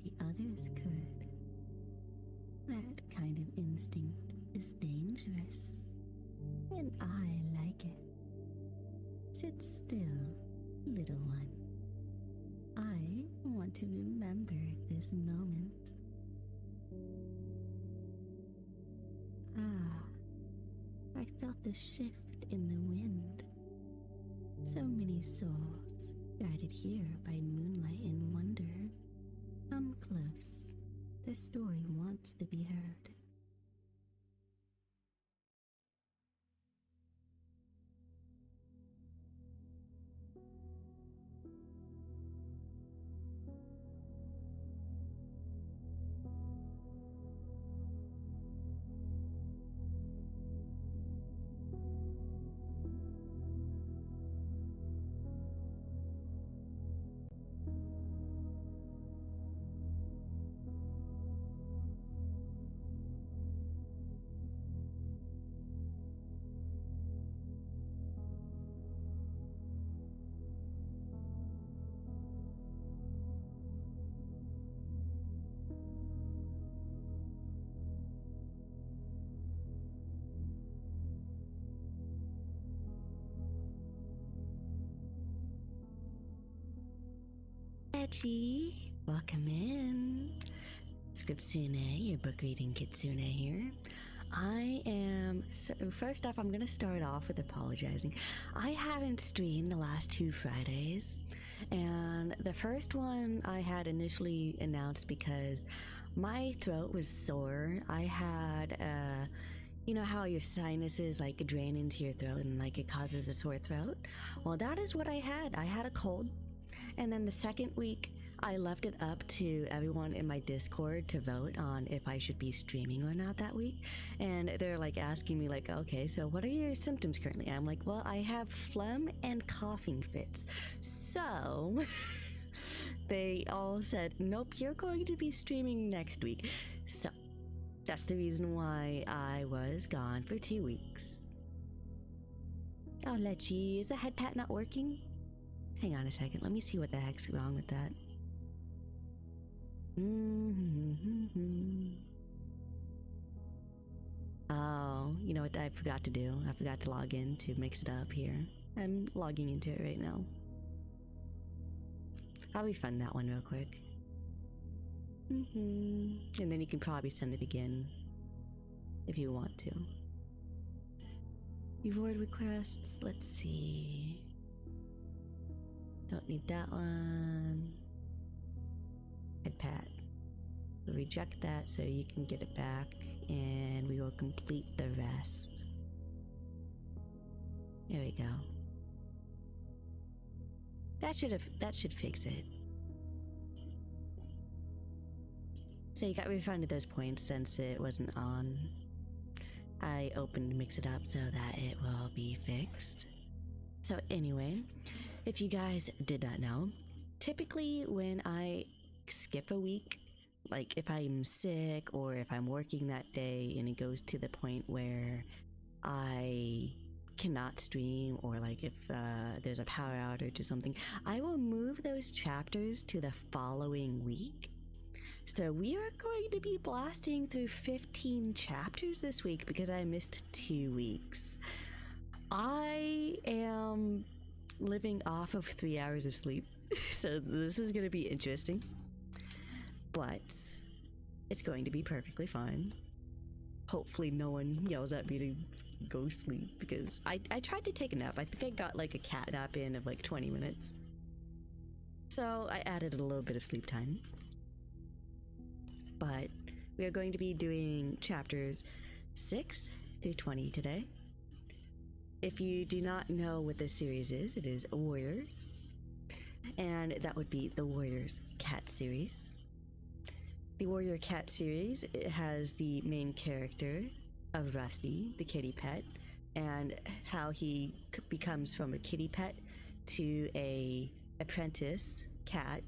the others could. That kind of instinct is dangerous, and I like it. Sit still, little one. I want to remember this moment. I felt the shift in the wind. So many souls guided here by moonlight and wonder. Come close. The story wants to be heard. Reggie, welcome in. Scriptsune, your book reading kitsune here. First off, I'm going to start off with apologizing. I haven't streamed the last 2 Fridays, and the first one I had initially announced because my throat was sore. I had, you know how your sinuses like drain into your throat and like it causes a sore throat? Well, that is what I had. I had a cold. And then the second week, I left it up to everyone in my Discord to vote on if I should be streaming or not that week. And they're like asking me like, okay, so what are your symptoms currently? I'm like, well, I have phlegm and coughing fits. So they all said, nope, you're going to be streaming next week. So that's the reason why I was gone for 2 weeks. Oh, Lechi, is the head pat not working? Hang on a second, let me see what the heck's wrong with that. Oh, you know what I forgot to do? I forgot to log in to mix it up here. I'm logging into it right now. I'll refund that one real quick. And then you can probably send it again if you want to. Reward requests, let's see. Don't need that one. Head pat. We'll reject that so you can get it back, and we will complete the rest. There we go. That should fix it. So you got refunded those points since it wasn't on. I opened Mix It Up so that it will be fixed. So anyway, if you guys did not know, typically when I skip a week, like if I'm sick or if I'm working that day and it goes to the point where I cannot stream, or like if there's a power outage or something, I will move those chapters to the following week. So we are going to be blasting through 15 chapters this week because I missed 2 weeks. I am living off of 3 hours of sleep, so this is going to be interesting, but it's going to be perfectly fine. Hopefully no one yells at me to go sleep, because I tried to take a nap. I think I got like a cat nap in of like 20 minutes. So I added a little bit of sleep time. But we are going to be doing chapters 6 through 20 today. If you do not know what this series is, it is Warriors. And that would be the Warriors Cat series. The Warrior Cat series, it has the main character of Rusty, the kitty pet, and how he becomes from a kitty pet to a apprentice cat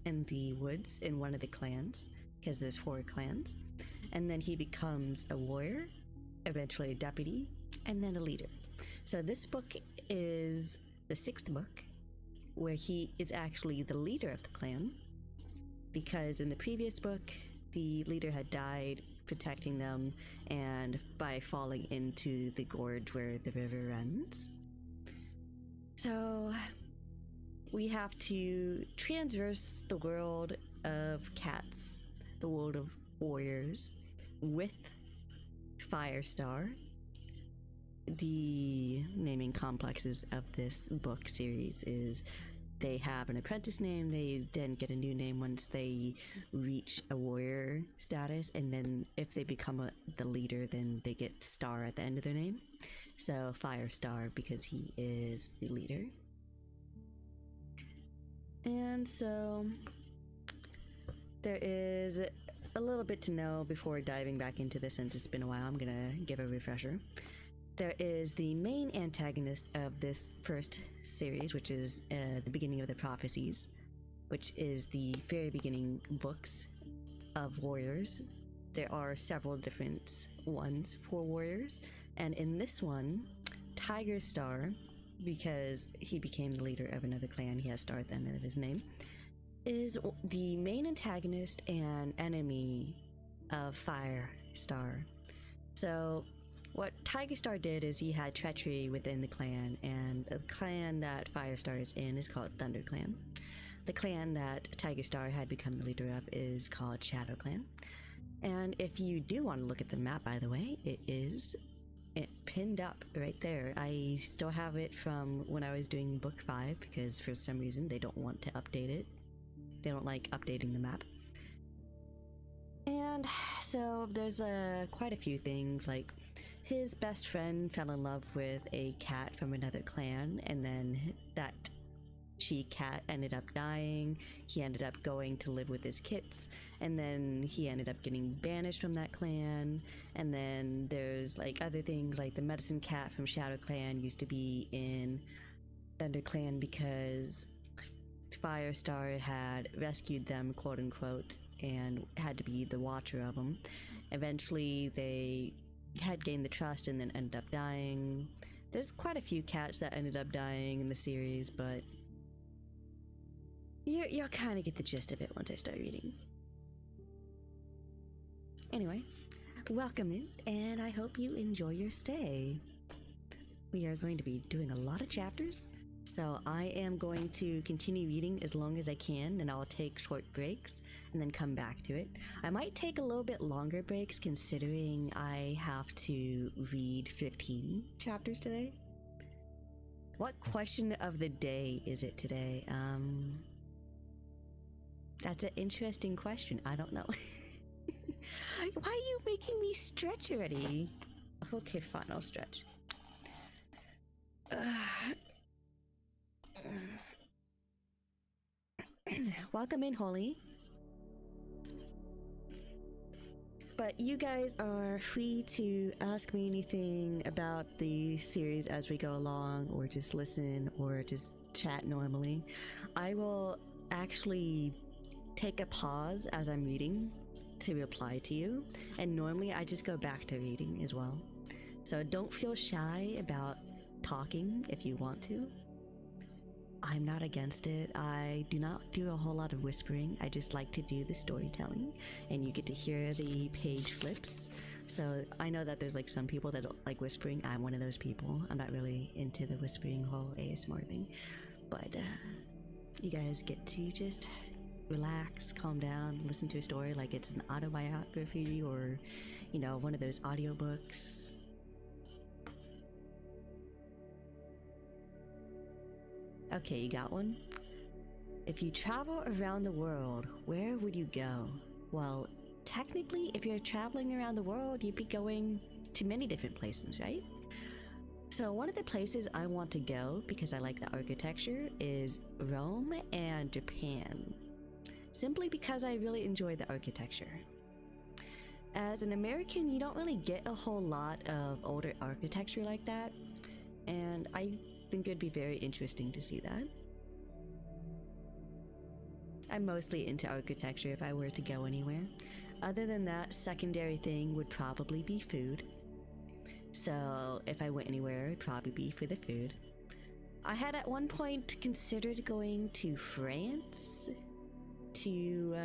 in the woods in one of the clans, because there's 4 clans. And then he becomes a warrior, eventually a deputy, and then a leader. So this book is the 6th book, where he is actually the leader of the clan. because in the previous book, the leader had died protecting them and by falling into the gorge where the river runs. So we have to transverse the world of cats, the world of warriors, with Firestar. The naming complexes of this book series is they have an apprentice name, they then get a new name once they reach a warrior status, and then if they become the leader, then they get star at the end of their name. So Firestar, because he is the leader. And so there is a little bit to know before diving back into this, since it's been a while. I'm gonna give a refresher. There is the main antagonist of this first series, which is the beginning of the prophecies, which is the very beginning books of warriors. There are several different ones for warriors, and in this one, Tiger Star, because he became the leader of another clan, he has Star at the end of his name, is the main antagonist and enemy of Firestar. So what Tiger Star did is he had treachery within the clan, and the clan that Firestar is in is called Thunder Clan. The clan that Tiger Star had become the leader of is called Shadow Clan. And if you do want to look at the map, by the way, it is pinned up right there. I still have it from when I was doing book 5, because for some reason they don't want to update it. They don't like updating the map. And so there's quite a few things, like his best friend fell in love with a cat from another clan, and then that she-cat ended up dying. He ended up going to live with his kits, and then he ended up getting banished from that clan. And then there's like other things, like the medicine cat from Shadow Clan used to be in Thunder Clan because Firestar had rescued them, quote unquote, and had to be the watcher of them. Eventually they had gained the trust and then ended up dying. There's quite a few cats that ended up dying in the series, but you'll kind of get the gist of it once I start reading. Anyway, welcome in, and I hope you enjoy your stay. We are going to be doing a lot of chapters, so I am going to continue reading as long as I can, then I'll take short breaks and then come back to it. I might take a little bit longer breaks considering I have to read 15 chapters today. What question of the day is it today? That's an interesting question. I don't know. Why are you making me stretch already? Okay, fine, I'll stretch. Welcome in, Holly. But you guys are free to ask me anything about the series as we go along, or just listen, or just chat normally. I will actually take a pause as I'm reading to reply to you, and normally I just go back to reading as well. So don't feel shy about talking if you want to. I'm not against it. I do not do a whole lot of whispering. I just like to do the storytelling, and you get to hear the page flips. So I know that there's like some people that don't like whispering. I'm one of those people. I'm not really into the whispering whole ASMR thing, but you guys get to just relax, calm down, listen to a story like it's an autobiography or, you know, one of those audiobooks. Okay, you got one? If you travel around the world, where would you go? Well, technically, if you're traveling around the world, you'd be going to many different places, right? So one of the places I want to go, because I like the architecture, is Rome and Japan. Simply because I really enjoy the architecture. As an American, you don't really get a whole lot of older architecture like that, and I think it'd be very interesting to see that. I'm mostly into architecture if I were to go anywhere. Other than that, secondary thing would probably be food. So if I went anywhere, it'd probably be for the food. I had at one point considered going to France, to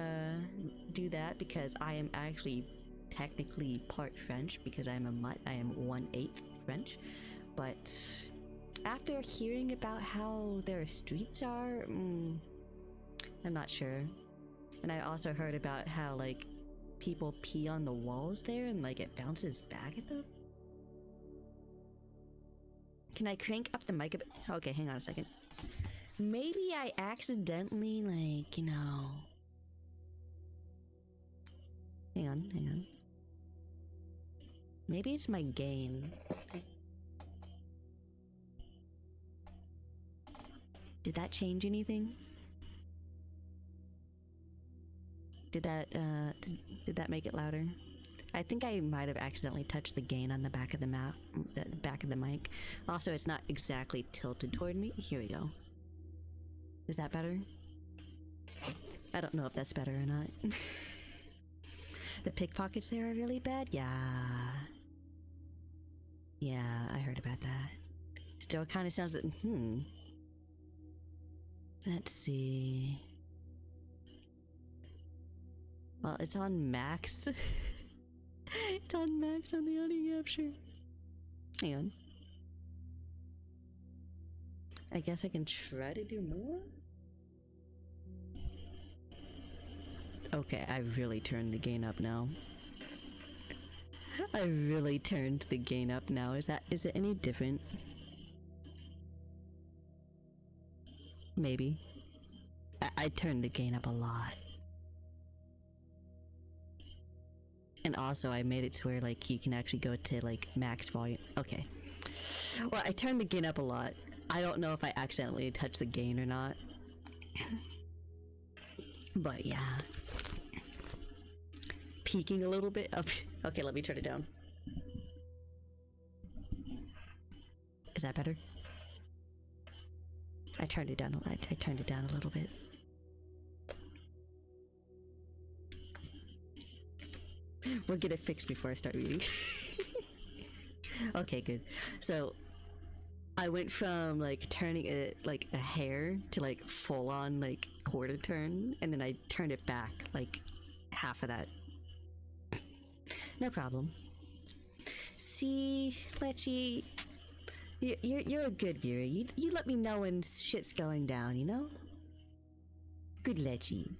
do that because I am actually technically part French because I am a mutt. I am 1/8 French. But after hearing about how their streets are, I'm not sure. And I also heard about how, like, people pee on the walls there and, like, it bounces back at them. Can I crank up the mic a bit? Okay, hang on a second. Maybe I accidentally, like, you know... Hang on. Maybe it's my gain. Did that change anything? Did that make it louder? I think I might have accidentally touched the gain on the back of the back of the mic. Also, it's not exactly tilted toward me. Here we go. Is that better? I don't know if that's better or not. The pickpockets there are really bad? Yeah, I heard about that. Still kind of sounds like, Let's see. Well, it's on max. It's on max on the audio capture. Hang on. I guess I can try to do more? Okay, I really turned the gain up now. I really turned the gain up now. Is it any different? Maybe. I turned the gain up a lot. And also I made it to where, like, you can actually go to, like, max volume. Okay. Well, I turned the gain up a lot. I don't know if I accidentally touched the gain or not. But yeah. Peaking a little bit. Okay, let me turn it down. Is that better? I turned it down a little bit. We'll get it fixed before I start reading. Okay, good. So I went from, like, turning it like a hair to, like, full on, like, quarter turn, and then I turned it back like half of that. No problem. See, Lechy, you're a good viewer. You let me know when shit's going down, you know? Good Lechy.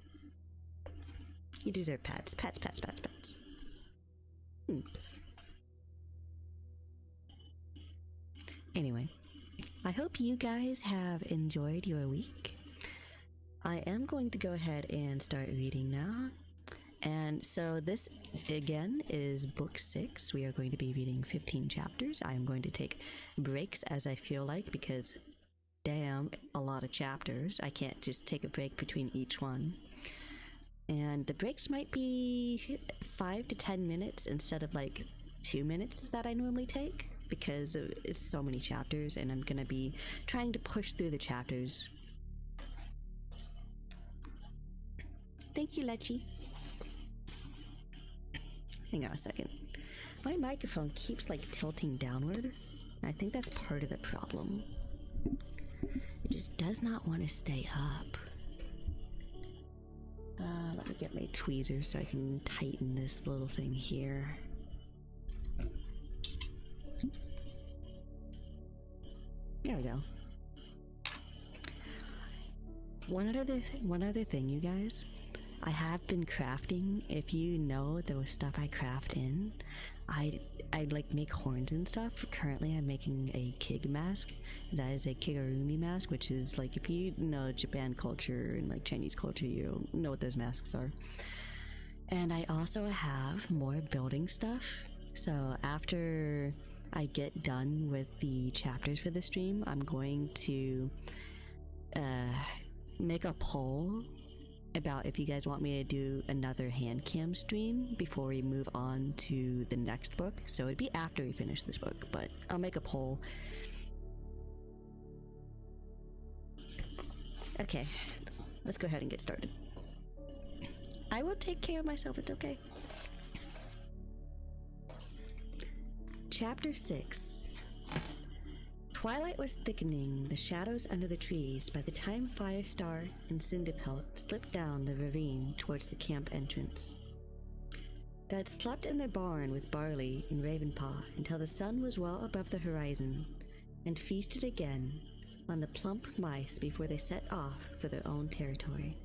You deserve pats. Pats. Anyway, I hope you guys have enjoyed your week. I am going to go ahead and start reading now. And so this, again, is book 6. We are going to be reading 15 chapters. I am going to take breaks as I feel like, because damn, a lot of chapters. I can't just take a break between each one. And the breaks might be 5 to 10 minutes instead of, like, 2 minutes that I normally take, because it's so many chapters and I'm gonna be trying to push through the chapters. Thank you, Lechy. Hang on a second. My microphone keeps, like, tilting downward. I think that's part of the problem. It just does not want to stay up. Let me get my tweezers so I can tighten this little thing here. There we go. One other thing, you guys. I have been crafting. If you know the stuff I craft in, I like make horns and stuff. Currently I'm making a kig mask. That is a kigurumi mask, which is, like, if you know Japan culture and, like, Chinese culture, you know what those masks are. And I also have more building stuff. So after I get done with the chapters for the stream, I'm going to make a poll about if you guys want me to do another hand cam stream before we move on to the next book. So it'd be after we finish this book, but I'll make a poll. Okay, let's go ahead and get started. I will take care of myself, it's okay. Chapter 6. Twilight was thickening the shadows under the trees by the time Firestar and Cinderpelt slipped down the ravine towards the camp entrance. They had slept in their barn with Barley and Ravenpaw until the sun was well above the horizon, and feasted again on the plump mice before they set off for their own territory.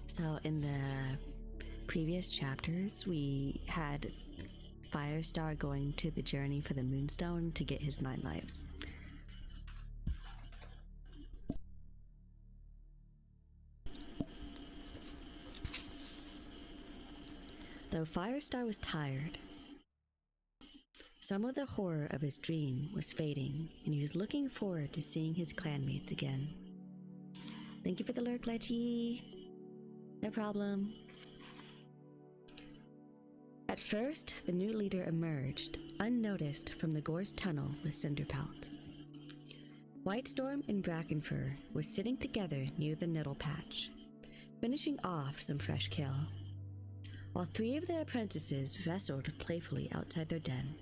So in the previous chapters, we had Firestar going to the journey for the Moonstone to get his 9 lives. Though Firestar was tired, some of the horror of his dream was fading, and he was looking forward to seeing his clanmates again. Thank you for the lurk, Lechy. No problem. At first, the new leader emerged, unnoticed from the gorse tunnel with Cinderpelt. Whitestorm and Brackenfur were sitting together near the nettle patch, finishing off some fresh kill, while 3 of their apprentices wrestled playfully outside their den.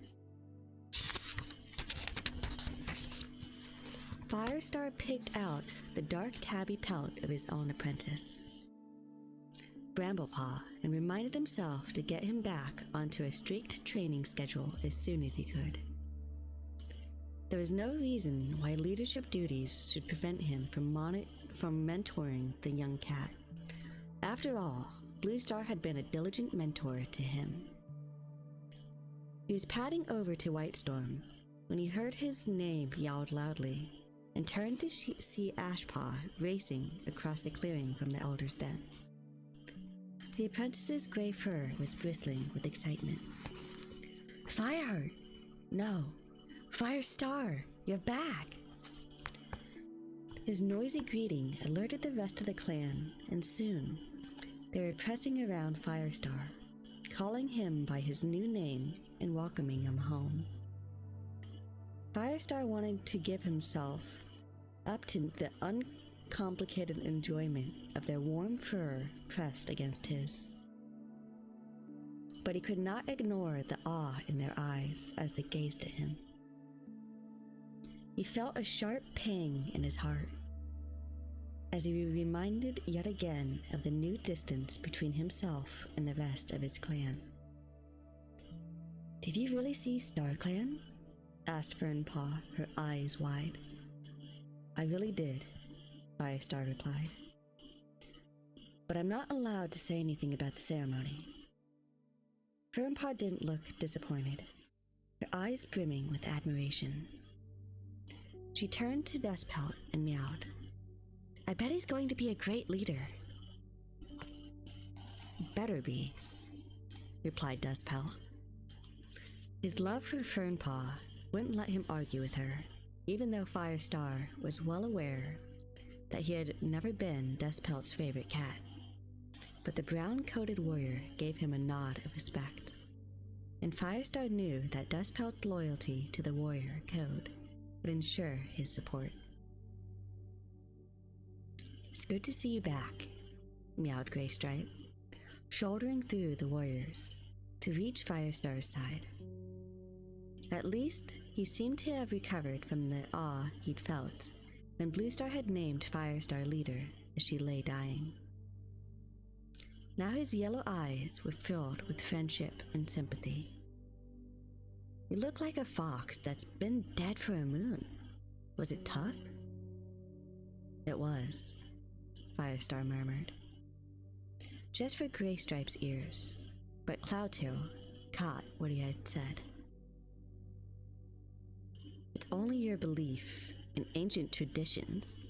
Firestar picked out the dark tabby pelt of his own apprentice, Bramblepaw, and reminded himself to get him back onto a strict training schedule as soon as he could. There was no reason why leadership duties should prevent him from mentoring the young cat. After all, Bluestar had been a diligent mentor to him. He was padding over to Whitestorm when he heard his name yelled loudly, and turned to see Ashpaw racing across the clearing from the Elder's den. The apprentice's gray fur was bristling with excitement. Fireheart! No! Firestar! You're back! His noisy greeting alerted the rest of the clan, and soon they were pressing around Firestar, calling him by his new name and welcoming him home. Firestar wanted to give himself up to the uncomplicated enjoyment of their warm fur pressed against his. But he could not ignore the awe in their eyes as they gazed at him. He felt a sharp pang in his heart as he was reminded yet again of the new distance between himself and the rest of his clan. "Did you really see StarClan?" asked Fernpaw, her eyes wide. "I really did," Firestar replied. "But I'm not allowed to say anything about the ceremony." Fernpaw didn't look disappointed, her eyes brimming with admiration. She turned to Dustpelt and meowed. "I bet he's going to be a great leader." "Better be," replied Dustpelt. His love for Fernpaw wouldn't let him argue with her, even though Firestar was well aware that he had never been Dustpelt's favorite cat. But the brown-coated warrior gave him a nod of respect, and Firestar knew that Dustpelt's loyalty to the warrior code would ensure his support. "It's good to see you back," meowed Graystripe, shouldering through the warriors to reach Firestar's side. At least, he seemed to have recovered from the awe he'd felt when Bluestar had named Firestar leader as she lay dying. Now his yellow eyes were filled with friendship and sympathy. "You look like a fox that's been dead for a moon. Was it tough?" "It was," Firestar murmured. Just for Graystripe's ears, but Cloudtail caught what he had said. "It's only your belief in ancient traditions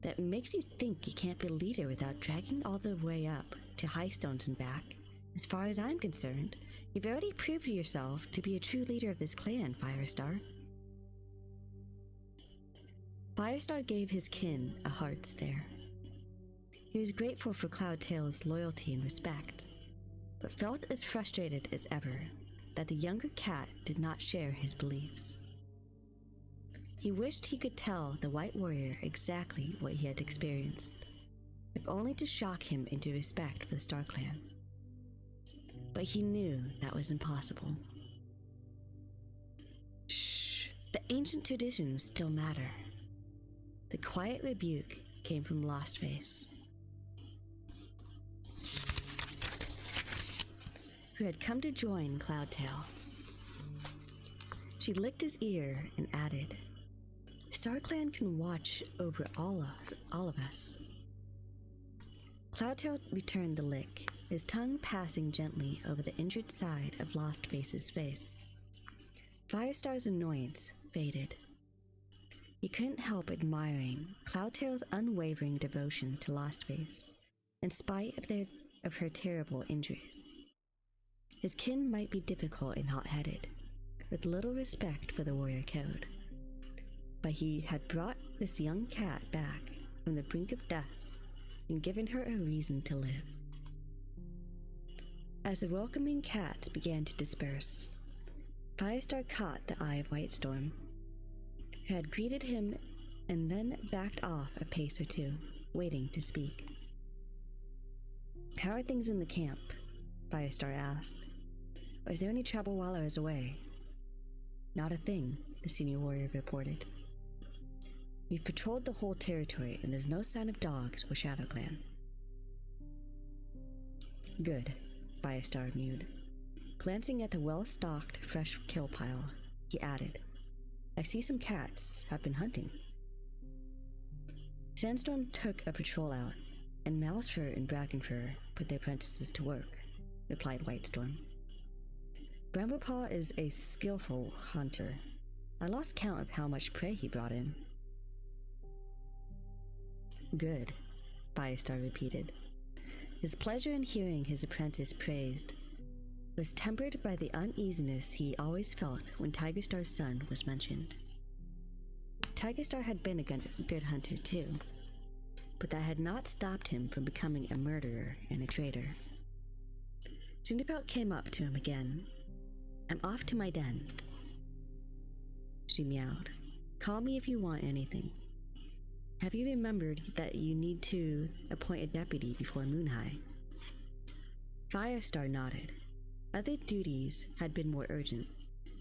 that makes you think you can't be a leader without dragging all the way up to Highstones and back. As far as I'm concerned, you've already proved yourself to be a true leader of this clan, Firestar." Firestar gave his kin a hard stare. He was grateful for Cloudtail's loyalty and respect, but felt as frustrated as ever that the younger cat did not share his beliefs. He wished he could tell the White Warrior exactly what he had experienced, if only to shock him into respect for the StarClan. But he knew that was impossible. "Shh, The ancient traditions still matter. The quiet rebuke came from Lostface, who had come to join Cloudtail. She licked his ear and added, StarClan can watch over all of us. Cloudtail returned the lick, his tongue passing gently over the injured side of Lostface's face. Firestar's annoyance faded. He couldn't help admiring Cloudtail's unwavering devotion to Lostface, in spite of her terrible injuries. His kin might be difficult and hot-headed, with little respect for the warrior code, but he had brought this young cat back from the brink of death and given her a reason to live. As the welcoming cats began to disperse, Firestar caught the eye of Whitestorm, who had greeted him and then backed off a pace or two, waiting to speak. How are things in the camp? Firestar asked. Was there any trouble while I was away? Not a thing, the senior warrior reported. We've patrolled the whole territory and there's no sign of dogs or ShadowClan. Good, Firestar mewed. Glancing at the well-stocked, fresh kill pile, he added, I see some cats have been hunting. Sandstorm took a patrol out, and Mousefur and Dragonfur put their apprentices to work, replied Whitestorm. Bramblepaw is a skillful hunter. I lost count of how much prey he brought in. Good, Firestar repeated. His pleasure in hearing his apprentice praised was tempered by the uneasiness he always felt when Tigerstar's son was mentioned. Tigerstar had been a good hunter too, but that had not stopped him from becoming a murderer and a traitor. Cinderbelt came up to him again. I'm off to my den, she meowed. Call me if you want anything. Have you remembered that you need to appoint a deputy before Moonhigh? Firestar nodded. Other duties had been more urgent,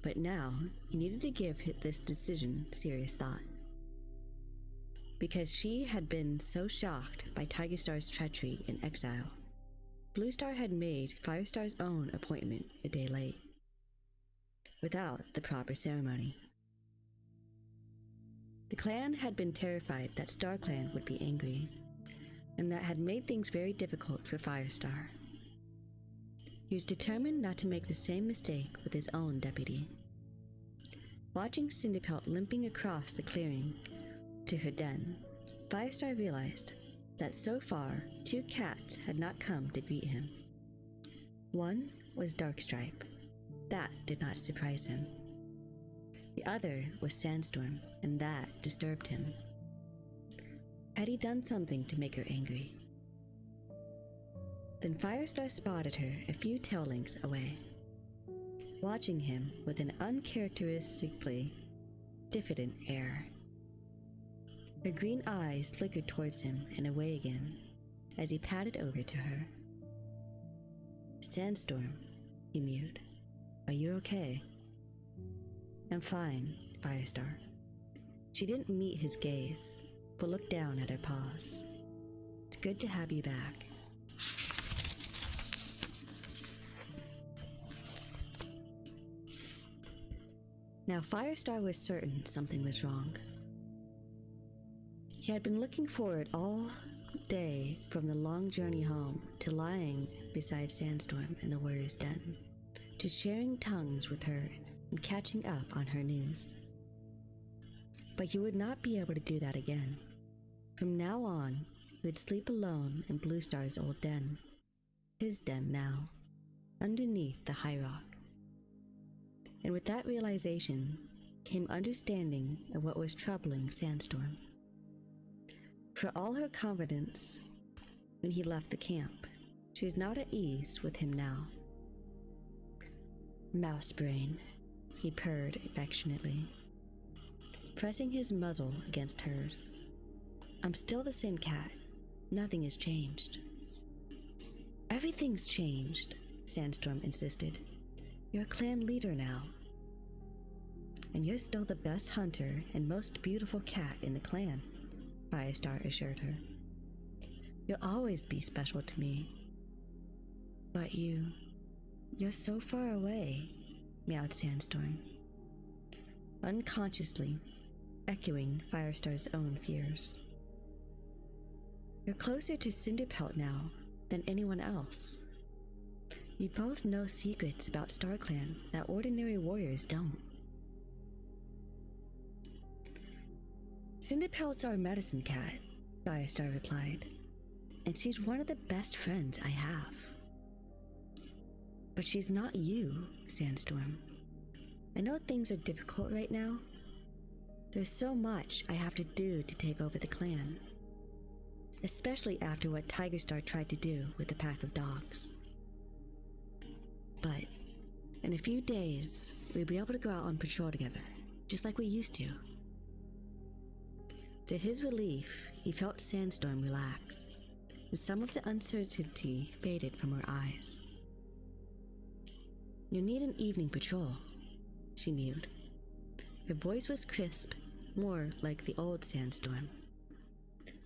but now he needed to give this decision serious thought. Because she had been so shocked by Tigerstar's treachery in exile, Bluestar had made Firestar's own appointment a day late, without the proper ceremony. The clan had been terrified that StarClan would be angry, and that had made things very difficult for Firestar. He was determined not to make the same mistake with his own deputy. Watching Cinderpelt limping across the clearing to her den, Firestar realized that so far 2 cats had not come to greet him. One was Darkstripe. That did not surprise him. The other was Sandstorm, and that disturbed him. Had he done something to make her angry? Then Firestar spotted her a few tail lengths away, watching him with an uncharacteristically diffident air. Her green eyes flickered towards him and away again as he padded over to her. Sandstorm, he mewed. Are you okay? I'm fine, Firestar. She didn't meet his gaze, but looked down at her paws. It's good to have you back. Now Firestar was certain something was wrong. He had been looking forward all day from the long journey home to lying beside Sandstorm in the warrior's den, to sharing tongues with her and catching up on her news. But he would not be able to do that again. From now on, he would sleep alone in Bluestar's old den, his den now, underneath the high rock. And with that realization came understanding of what was troubling Sandstorm. For all her confidence when he left the camp, she was not at ease with him now. Mousebrain, he purred affectionately, pressing his muzzle against hers. I'm still the same cat. Nothing has changed. Everything's changed, Sandstorm insisted. You're a clan leader now. and you're still the best hunter and most beautiful cat in the clan, Firestar assured her. You'll always be special to me. But you're so far away, meowed Sandstorm, unconsciously echoing Firestar's own fears. You're closer to Cinderpelt now than anyone else. You both know secrets about StarClan that ordinary warriors don't. Cinderpelt's our medicine cat, Firestar replied, and she's one of the best friends I have. But she's not you, Sandstorm. I know things are difficult right now. There's so much I have to do to take over the clan, especially after what Tigerstar tried to do with the pack of dogs. But in a few days, we'll be able to go out on patrol together, just like we used to. To his relief, he felt Sandstorm relax, and some of the uncertainty faded from her eyes. You need an evening patrol, she mewed. Her voice was crisp, more like the old Sandstorm,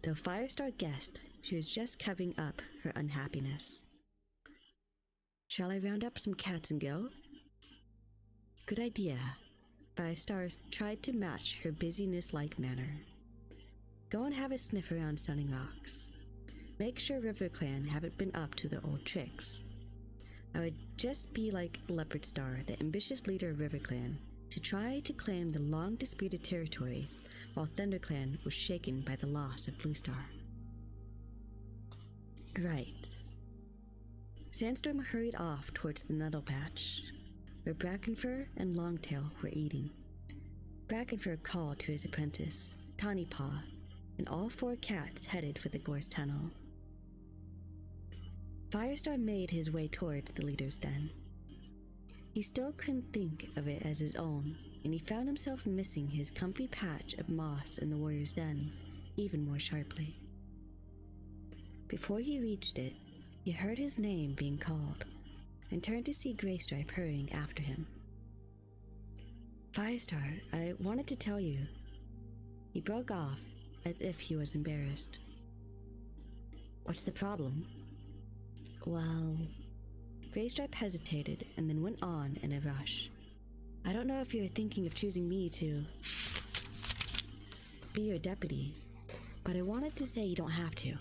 though Firestar guessed she was just covering up her unhappiness. Shall I round up some cats and go? Good idea. Firestar tried to match her busyness-like manner. Go and have a sniff around Sunning Rocks. Make sure RiverClan haven't been up to their old tricks. I would just be like Leopardstar, the ambitious leader of RiverClan, to try to claim the long-disputed territory while ThunderClan was shaken by the loss of Bluestar. Right. Sandstorm hurried off towards the Nettle Patch, where Brackenfur and Longtail were eating. Brackenfur called to his apprentice, Tawny Paw, and all 4 cats headed for the Gorse Tunnel. Firestar made his way towards the leader's den. He still couldn't think of it as his own, and he found himself missing his comfy patch of moss in the warrior's den even more sharply. Before he reached it, he heard his name being called, and turned to see Graystripe hurrying after him. Firestar, I wanted to tell you. He broke off, as if he was embarrassed. What's the problem? Well, Graystripe hesitated and then went on in a rush. I don't know if you're thinking of choosing me to be your deputy, but I wanted to say you don't have to.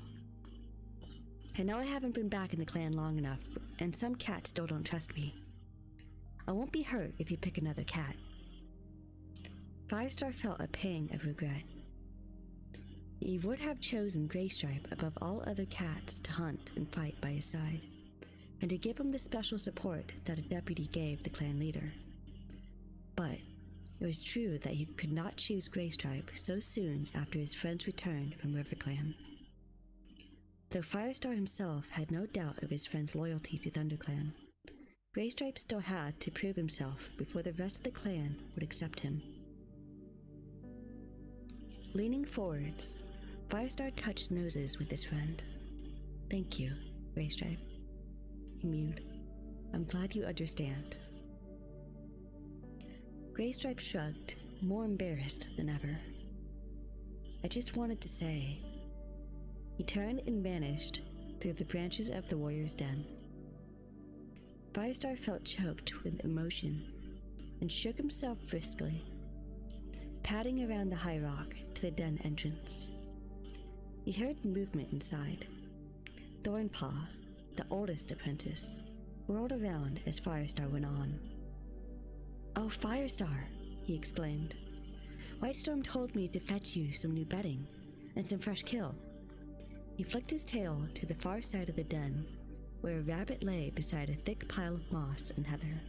I know I haven't been back in the clan long enough, and some cats still don't trust me. I won't be hurt if you pick another cat. Firestar felt a pang of regret. He would have chosen Graystripe above all other cats to hunt and fight by his side, and to give him the special support that a deputy gave the clan leader. But it was true that he could not choose Graystripe so soon after his friend's return from RiverClan. Though Firestar himself had no doubt of his friend's loyalty to ThunderClan, Graystripe still had to prove himself before the rest of the clan would accept him. Leaning forwards, Firestar touched noses with his friend. Thank you, Graystripe, he mewed. I'm glad you understand. Graystripe shrugged, more embarrassed than ever. I just wanted to say. He turned and vanished through the branches of the warrior's den. Firestar felt choked with emotion and shook himself briskly, padding around the high rock to the den entrance. He heard movement inside. Thornpaw, the oldest apprentice, whirled around as Firestar went on. Oh, Firestar, he exclaimed. Whitestorm told me to fetch you some new bedding and some fresh kill. He flicked his tail to the far side of the den, where a rabbit lay beside a thick pile of moss and heather.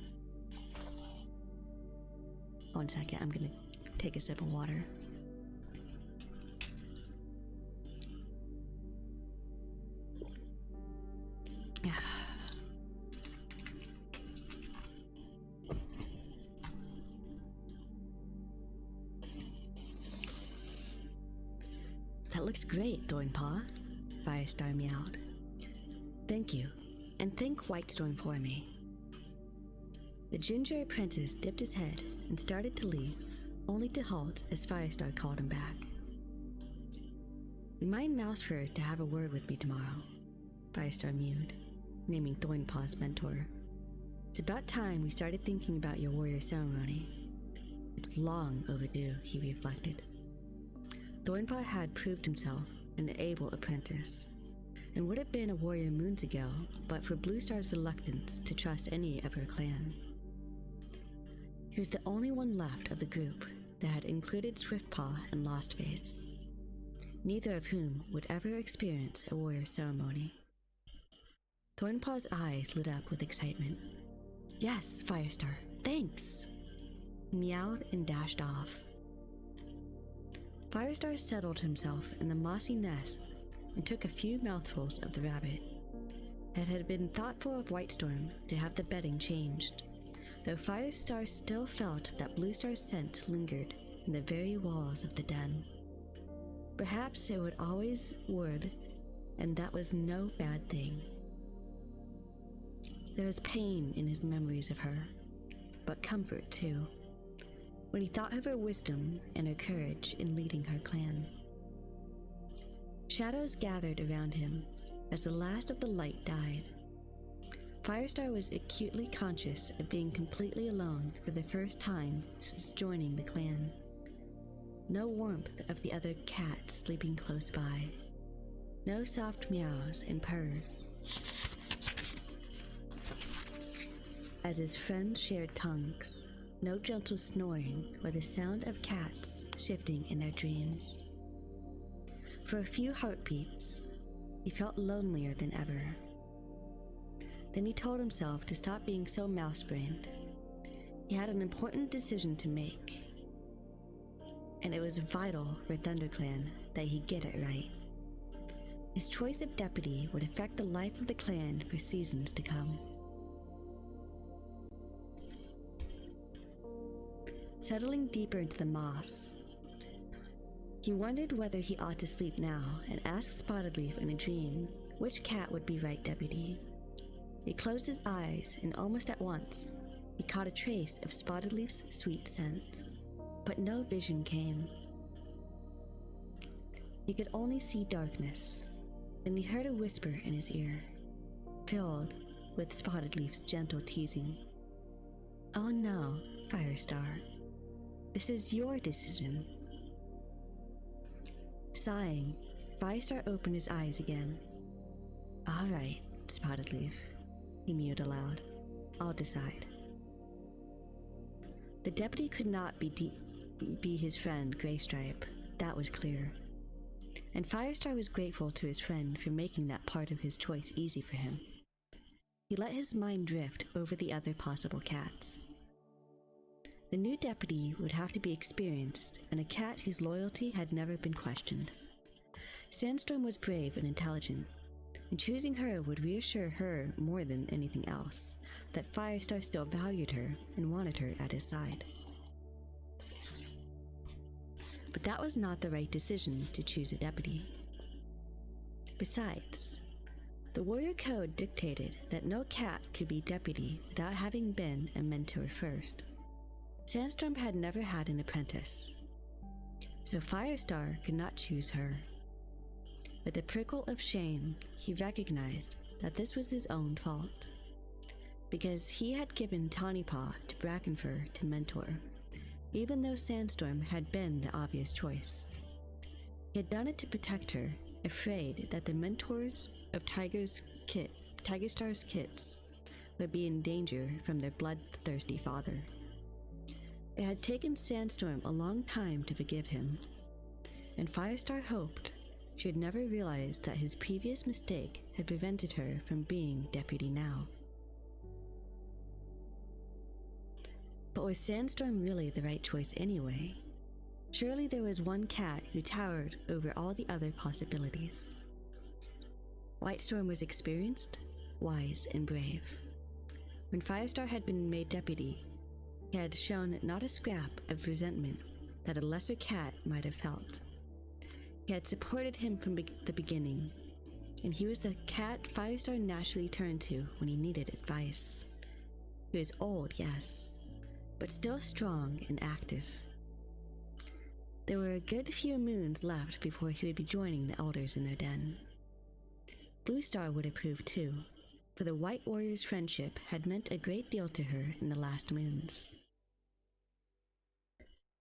1 second, I'm gonna take a sip of water. That looks great, Thornpaw, Firestar meowed. Thank you, and thank Whitestorm for me. The ginger apprentice dipped his head and started to leave, only to halt as Firestar called him back. Remind Mousefur to have a word with me tomorrow, Firestar mewed, naming Thornpaw's mentor. It's about time we started thinking about your warrior ceremony. It's long overdue, he reflected. Thornpaw had proved himself an able apprentice, and would have been a warrior moons ago but for Bluestar's reluctance to trust any of her clan. He was the only one left of the group that had included Swiftpaw and Lostface, neither of whom would ever experience a warrior ceremony. Thornpaw's eyes lit up with excitement. Yes, Firestar, thanks! He meowed and dashed off. Firestar settled himself in the mossy nest and took a few mouthfuls of the rabbit. It had been thoughtful of Whitestorm to have the bedding changed, though Firestar still felt that Bluestar's scent lingered in the very walls of the den. Perhaps it would, and that was no bad thing. There was pain in his memories of her, but comfort too, when he thought of her wisdom and her courage in leading her clan. Shadows gathered around him as the last of the light died. Firestar was acutely conscious of being completely alone for the first time since joining the clan. No warmth of the other cats sleeping close by. No soft meows and purrs as his friends shared tongues. No gentle snoring or the sound of cats shifting in their dreams. For a few heartbeats, he felt lonelier than ever. Then he told himself to stop being so mouse-brained. He had an important decision to make, and it was vital for ThunderClan that he get it right. His choice of deputy would affect the life of the clan for seasons to come. Settling deeper into the moss, he wondered whether he ought to sleep now and asked Spottedleaf in a dream which cat would be right deputy. He closed his eyes, and almost at once, he caught a trace of Spottedleaf's sweet scent, but no vision came. He could only see darkness, and he heard a whisper in his ear, filled with Spottedleaf's gentle teasing. Oh no, Firestar. This is your decision. Sighing, Firestar opened his eyes again. All right, Spottedleaf, he mewed aloud. I'll decide. The deputy could not be his friend Greystripe, that was clear. And Firestar was grateful to his friend for making that part of his choice easy for him. He let his mind drift over the other possible cats. The new deputy would have to be experienced and a cat whose loyalty had never been questioned. Sandstorm was brave and intelligent, and choosing her would reassure her more than anything else that Firestar still valued her and wanted her at his side. But that was not the right decision to choose a deputy. Besides, the warrior code dictated that no cat could be deputy without having been a mentor first. Sandstorm had never had an apprentice, so Firestar could not choose her. With a prickle of shame, he recognized that this was his own fault, because he had given Tawnypaw to Brackenfur to mentor, even though Sandstorm had been the obvious choice. He had done it to protect her, afraid that the mentors of Tigerstar's kits would be in danger from their bloodthirsty father. It had taken Sandstorm a long time to forgive him, and Firestar hoped she would never realize that his previous mistake had prevented her from being deputy now. But was Sandstorm really the right choice anyway? Surely there was one cat who towered over all the other possibilities. Whitestorm was experienced, wise, and brave. When Firestar had been made deputy, he had shown not a scrap of resentment that a lesser cat might have felt. He had supported him from the beginning, and he was the cat Firestar naturally turned to when he needed advice. He was old, yes, but still strong and active. There were a good few moons left before he would be joining the elders in their den. Blue Star would approve too, for the White Warrior's friendship had meant a great deal to her in the last moons.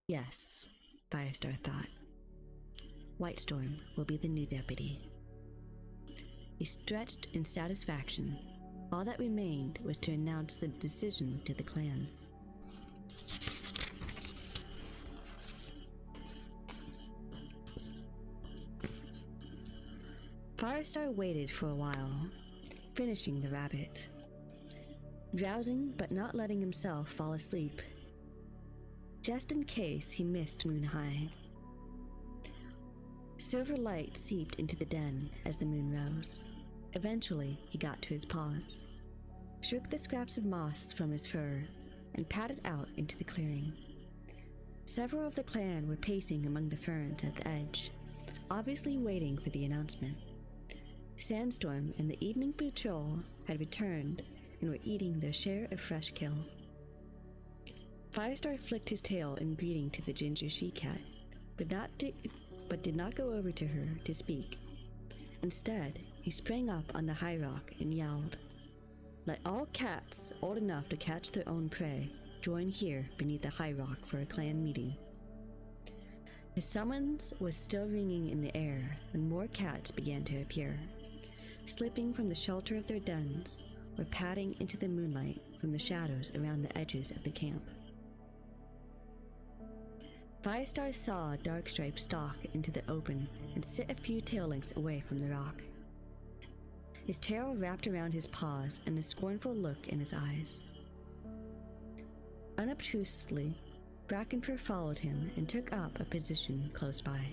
Yes, Firestar thought. Whitestorm will be the new deputy. He stretched in satisfaction. All that remained was to announce the decision to the clan. Firestar waited for a while, finishing the rabbit. Drowsing but not letting himself fall asleep, just in case he missed Moon High. Silver light seeped into the den as the moon rose. Eventually, he got to his paws, shook the scraps of moss from his fur, and padded out into the clearing. Several of the clan were pacing among the ferns at the edge, obviously waiting for the announcement. Sandstorm and the evening patrol had returned and were eating their share of fresh kill. Firestar flicked his tail in greeting to the ginger she-cat, but did not go over to her to speak. Instead, he sprang up on the high rock and yelled, "Let all cats old enough to catch their own prey join here beneath the high rock for a clan meeting." His summons was still ringing in the air when more cats began to appear, slipping from the shelter of their dens or padding into the moonlight from the shadows around the edges of the camp. Firestar saw Darkstripe stalk into the open and sit a few tail lengths away from the rock. His tail wrapped around his paws and a scornful look in his eyes. Unobtrusively, Brackenfur followed him and took up a position close by.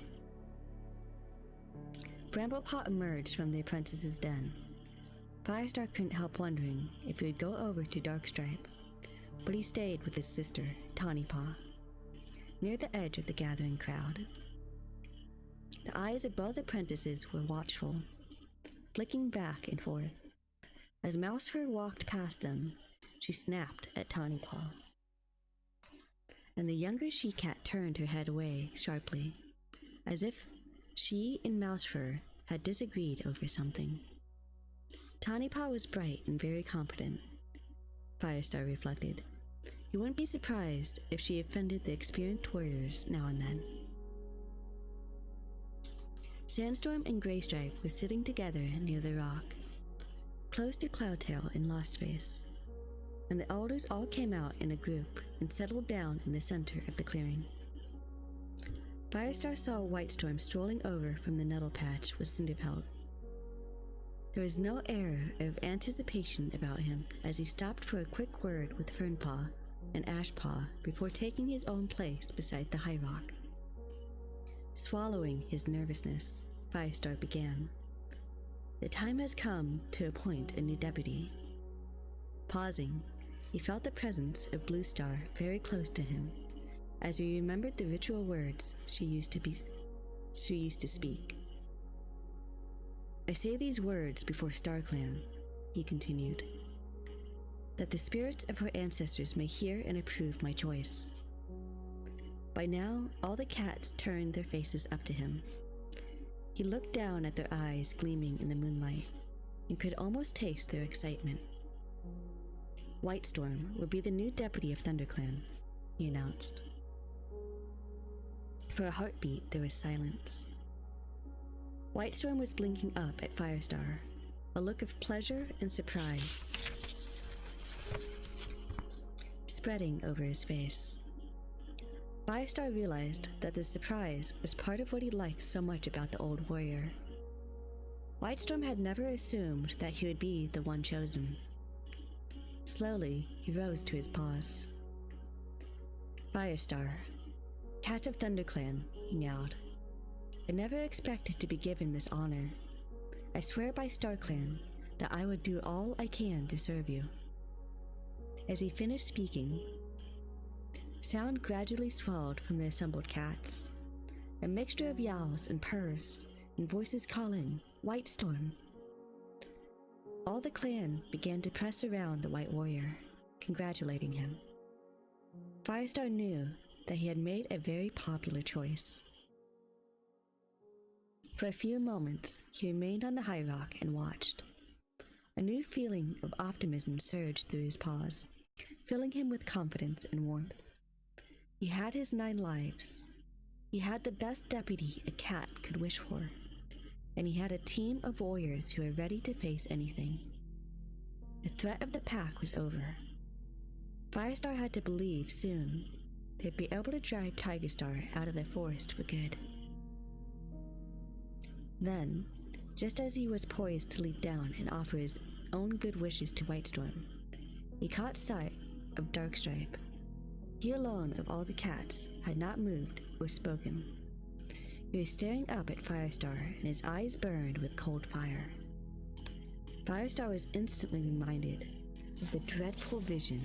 Bramblepot emerged from the apprentice's den. Firestar couldn't help wondering if he would go over to Darkstripe, but he stayed with his sister, Tawnypaw, near the edge of the gathering crowd. The eyes of both apprentices were watchful, flicking back and forth. As Mousefur walked past them, she snapped at Tawnypaw, and the younger she-cat turned her head away sharply, as if she and Mousefur had disagreed over something. Tawnypaw was bright and very competent, Firestar reflected. He wouldn't be surprised if she offended the experienced warriors now and then. Sandstorm and Greystripe were sitting together near the rock, close to Cloudtail and Lostface, and the elders all came out in a group and settled down in the center of the clearing. Firestar saw Whitestorm strolling over from the nettle patch with Cinderpelt. There was no air of anticipation about him as he stopped for a quick word with Fernpaw and Ashpaw before taking his own place beside the high rock. Swallowing his nervousness, Firestar began. The time has come to appoint a new deputy. Pausing, he felt the presence of Blue Star very close to him, as he remembered the ritual words she used to speak. I say these words before StarClan, he continued, that the spirits of her ancestors may hear and approve my choice. By now, all the cats turned their faces up to him. He looked down at their eyes gleaming in the moonlight and could almost taste their excitement. Whitestorm will be the new deputy of ThunderClan, he announced. For a heartbeat, there was silence. Whitestorm was blinking up at Firestar, a look of pleasure and surprise spreading over his face. Firestar realized that the surprise was part of what he liked so much about the old warrior. Whitestorm had never assumed that he would be the one chosen. Slowly, he rose to his paws. Firestar, cat of ThunderClan, he meowed. I never expected to be given this honor. I swear by StarClan that I would do all I can to serve you. As he finished speaking, sound gradually swelled from the assembled cats, a mixture of yowls and purrs and voices calling, Whitestorm. All the clan began to press around the White Warrior, congratulating him. Firestar knew that he had made a very popular choice. For a few moments, he remained on the high rock and watched. A new feeling of optimism surged through his paws, filling him with confidence and warmth. He had his 9 lives. He had the best deputy a cat could wish for, and he had a team of warriors who were ready to face anything. The threat of the pack was over. Firestar had to believe soon they'd be able to drive Tigerstar out of the forest for good. Then, just as he was poised to leap down and offer his own good wishes to Whitestorm, he caught sight of Darkstripe. He alone of all the cats had not moved or spoken. He was staring up at Firestar, and his eyes burned with cold fire. Firestar was instantly reminded of the dreadful vision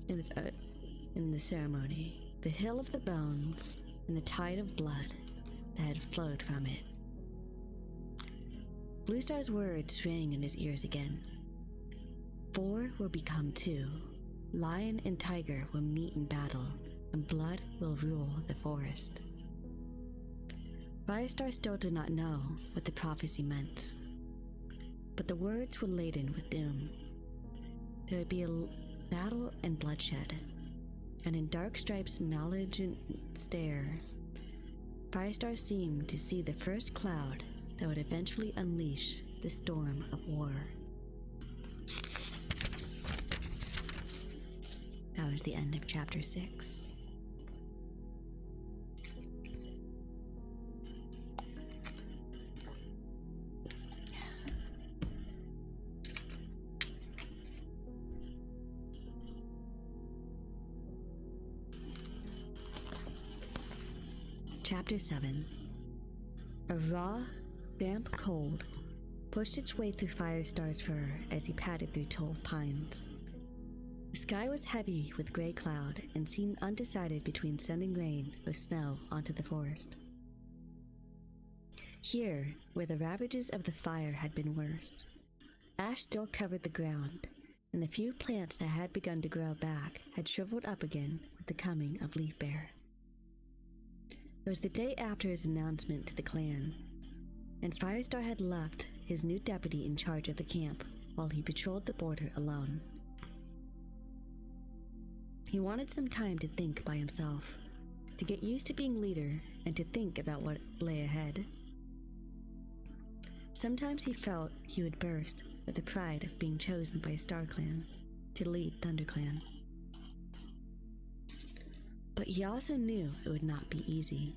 in the ceremony, the hill of the bones, and the tide of blood that had flowed from it. Bluestar's words rang in his ears again. 4 will become 2. Lion and tiger will meet in battle, and blood will rule the forest. Firestar still did not know what the prophecy meant, but the words were laden with doom. There would be a battle and bloodshed, and in Darkstripe's malignant stare, Firestar seemed to see the first cloud that would eventually unleash the storm of war. That was the end of chapter 6. Chapter 7. A raw, damp cold pushed its way through Firestar's fur as he padded through tall pines. The sky was heavy with gray cloud and seemed undecided between sending rain or snow onto the forest. Here, where the ravages of the fire had been worst, ash still covered the ground, and the few plants that had begun to grow back had shriveled up again with the coming of Leaf Bear. It was the day after his announcement to the clan, and Firestar had left his new deputy in charge of the camp while he patrolled the border alone. He wanted some time to think by himself, to get used to being leader and to think about what lay ahead. Sometimes he felt he would burst with the pride of being chosen by StarClan to lead ThunderClan. But he also knew it would not be easy.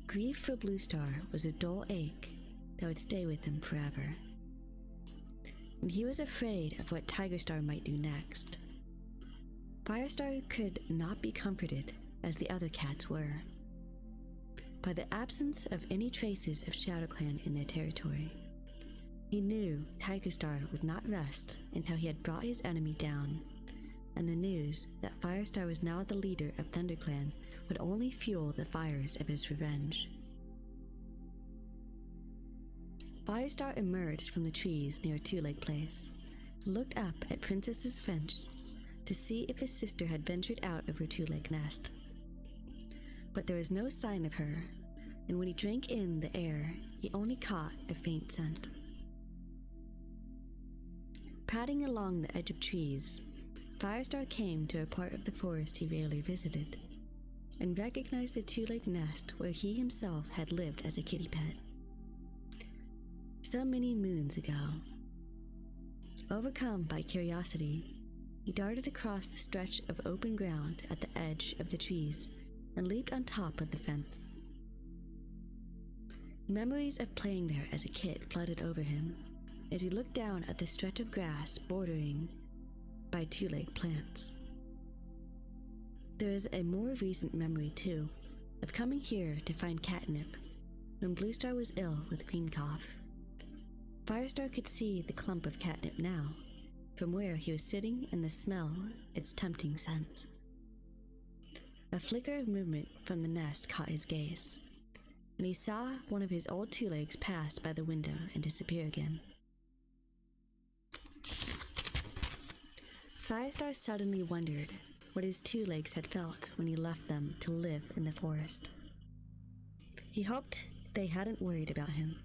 Grief for Bluestar was a dull ache that would stay with him forever. And he was afraid of what Tigerstar might do next. Firestar could not be comforted, as the other cats were, by the absence of any traces of ShadowClan in their territory. He knew Tigerstar would not rest until he had brought his enemy down, and the news that Firestar was now the leader of ThunderClan would only fuel the fires of his revenge. Firestar emerged from the trees near Two Lake Place, looked up at Princess's fence to see if his sister had ventured out of her Two Lake nest. But there was no sign of her, and when he drank in the air, he only caught a faint scent. Padding along the edge of trees, Firestar came to a part of the forest he rarely visited, and recognized the Two Lake nest where he himself had lived as a kitty pet. So many moons ago. Overcome by curiosity, he darted across the stretch of open ground at the edge of the trees and leaped on top of the fence. Memories of playing there as a kid flooded over him as he looked down at the stretch of grass bordering by Two Lake plants. There is a more recent memory, too, of coming here to find catnip when Bluestar was ill with green cough. Firestar could see the clump of catnip now, from where he was sitting, and the smell its tempting scent. A flicker of movement from the nest caught his gaze, and he saw one of his old Two Legs pass by the window and disappear again. Firestar suddenly wondered what his two legs had felt when he left them to live in the forest. He hoped they hadn't worried about him.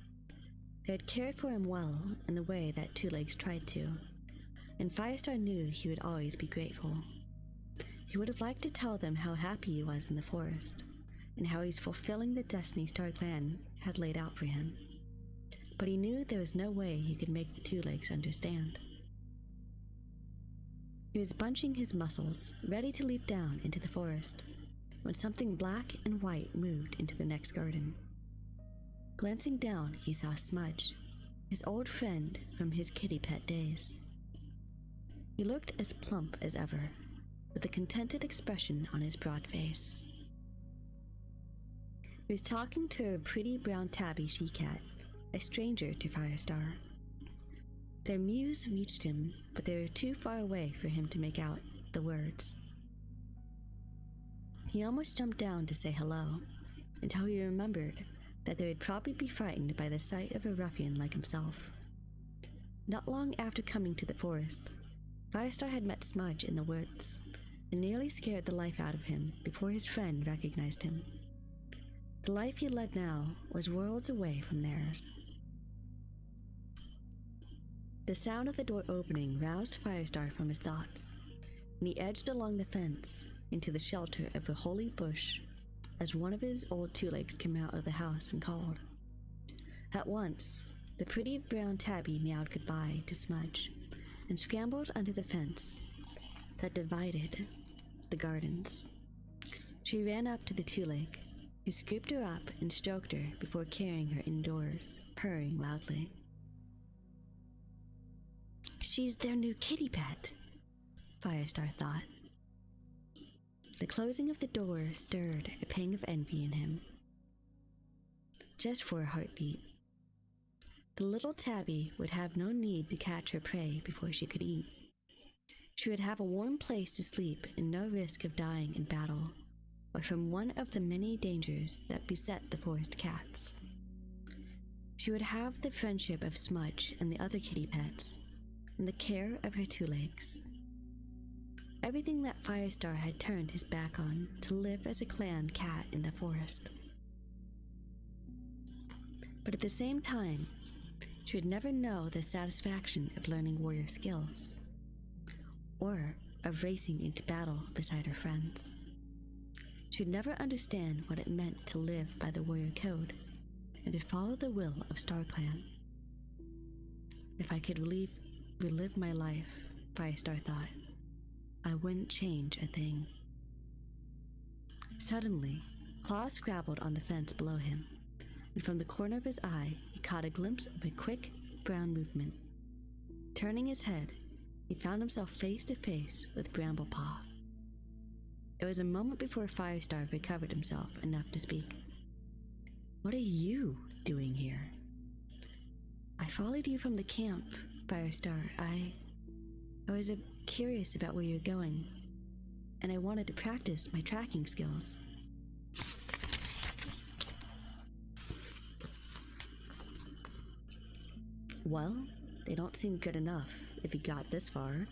They had cared for him well in the way that Two Legs tried to, and Firestar knew he would always be grateful. He would have liked to tell them how happy he was in the forest, and how he's fulfilling the destiny StarClan had laid out for him. But he knew there was no way he could make the Two Legs understand. He was bunching his muscles, ready to leap down into the forest, when something black and white moved into the next garden. Glancing down, he saw Smudge, his old friend from his kitty pet days. He looked as plump as ever, with a contented expression on his broad face. He was talking to a pretty brown tabby she-cat, a stranger to Firestar. Their mews reached him, but they were too far away for him to make out the words. He almost jumped down to say hello, until he remembered that they would probably be frightened by the sight of a ruffian like himself. Not long after coming to the forest, Firestar had met Smudge in the woods, and nearly scared the life out of him before his friend recognized him. The life he led now was worlds away from theirs. The sound of the door opening roused Firestar from his thoughts, and he edged along the fence into the shelter of a holly bush as one of his old Two Legs came out of the house and called. At once, the pretty brown tabby meowed goodbye to Smudge and scrambled under the fence that divided the gardens. She ran up to the Two Leg, who scooped her up and stroked her before carrying her indoors, purring loudly. She's their new kitty pet, Firestar thought. The closing of the door stirred a pang of envy in him. Just for a heartbeat. The little tabby would have no need to catch her prey before she could eat. She would have a warm place to sleep and no risk of dying in battle, or from one of the many dangers that beset the forest cats. She would have the friendship of Smudge and the other kitty pets, and the care of her Two Legs. Everything that Firestar had turned his back on to live as a clan cat in the forest. But at the same time, she would never know the satisfaction of learning warrior skills, or of racing into battle beside her friends. She would never understand what it meant to live by the warrior code and to follow the will of StarClan. If I could relive my life, Firestar thought, I wouldn't change a thing. Suddenly, claws scrabbled on the fence below him, and from the corner of his eye, he caught a glimpse of a quick, brown movement. Turning his head, he found himself face to face with Bramblepaw. It was a moment before Firestar recovered himself enough to speak. What are you doing here? I followed you from the camp, Firestar. I was curious about where you're going, and I wanted to practice my tracking skills. Well, they don't seem good enough if he got this far.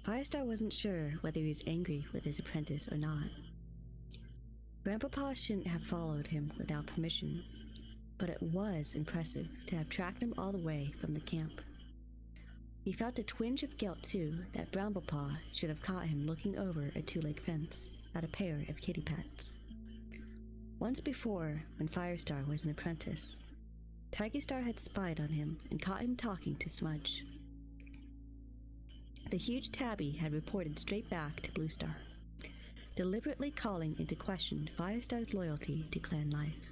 Firestar wasn't sure whether he was angry with his apprentice or not. Grandpapa shouldn't have followed him without permission, but it was impressive to have tracked him all the way from the camp. He felt a twinge of guilt, too, that Bramblepaw should have caught him looking over a two-leg fence at a pair of kitty pets. Once before, when Firestar was an apprentice, Tigerstar had spied on him and caught him talking to Smudge. The huge tabby had reported straight back to Bluestar, deliberately calling into question Firestar's loyalty to clan life.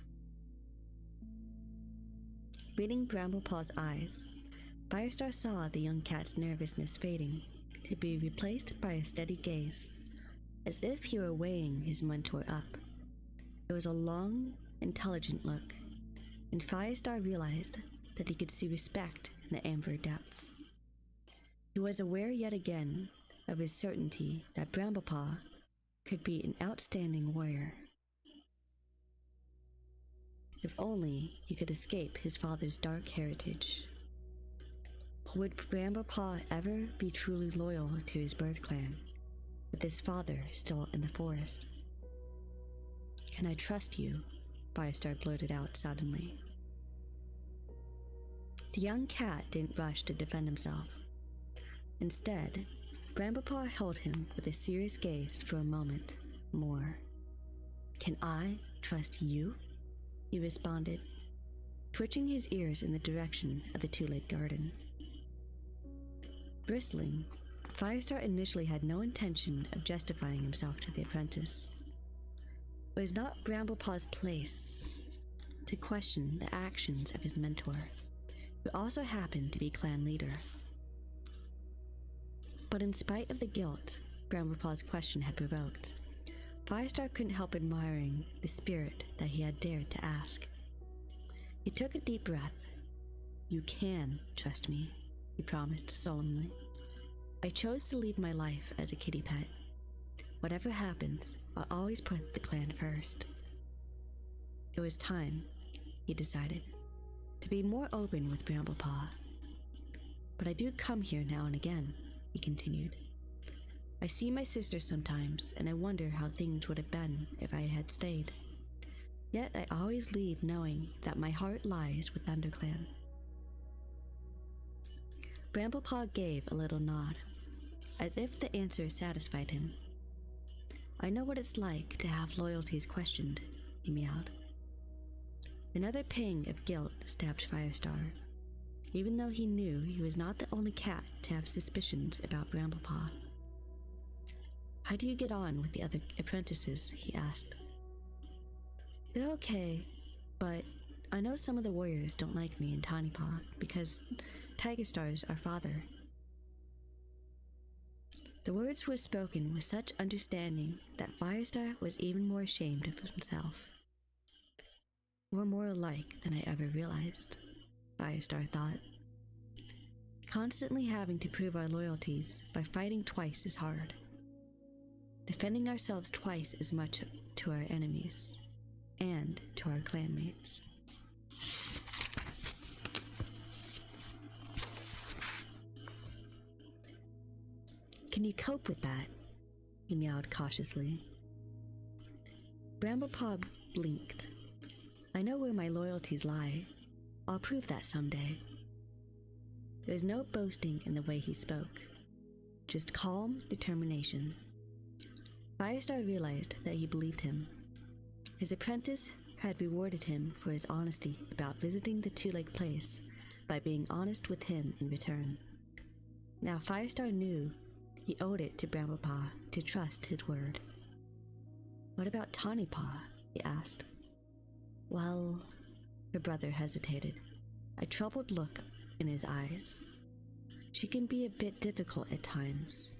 Reading Bramblepaw's eyes, Firestar saw the young cat's nervousness fading, to be replaced by a steady gaze, as if he were weighing his mentor up. It was a long, intelligent look, and Firestar realized that he could see respect in the amber depths. He was aware yet again of his certainty that Bramblepaw could be an outstanding warrior. If only he could escape his father's dark heritage. But would Bramblepaw ever be truly loyal to his birth clan? with his father still in the forest. "Can I trust you?" Firestar blurted out suddenly. The young cat didn't rush to defend himself. Instead, Bramblepaw held him with a serious gaze for a moment more. "Can I trust you?" he responded, twitching his ears in the direction of the two-legged garden. Bristling, Firestar initially had no intention of justifying himself to the apprentice. It was not Bramblepaw's place to question the actions of his mentor, who also happened to be clan leader. But in spite of the guilt Bramblepaw's question had provoked, Firestar couldn't help admiring the spirit that he had dared to ask. He took a deep breath. "You can trust me," he promised solemnly. "I chose to leave my life as a kitty pet. Whatever happens, I'll always put the clan first." It was time, he decided, to be more open with Bramblepaw. "But I do come here now and again," he continued. "I see my sister sometimes, and I wonder how things would have been if I had stayed. Yet I always leave knowing that my heart lies with ThunderClan." Bramblepaw gave a little nod, as if the answer satisfied him. "I know what it's like to have loyalties questioned," he meowed. Another pang of guilt stabbed Firestar, even though he knew he was not the only cat to have suspicions about Bramblepaw. "How do you get on with the other apprentices?" he asked. "They're okay, but I know some of the warriors don't like me and Tawnypaw because Tigerstar's our father." The words were spoken with such understanding that Firestar was even more ashamed of himself. "We're more alike than I ever realized," Firestar thought. "Constantly having to prove our loyalties by fighting twice as hard. Defending ourselves twice as much to our enemies and to our clanmates." "Can you cope with that?" he meowed cautiously. Bramblepaw blinked. "I know where my loyalties lie. I'll prove that someday." There was no boasting in the way he spoke, just calm determination. Firestar realized that he believed him. His apprentice had rewarded him for his honesty about visiting the two-leg place by being honest with him in return. Now Firestar knew he owed it to Bramblepaw to trust his word. "What about Tawnypaw?" he asked. "Well," her brother hesitated, a troubled look in his eyes. "She can be a bit difficult at times,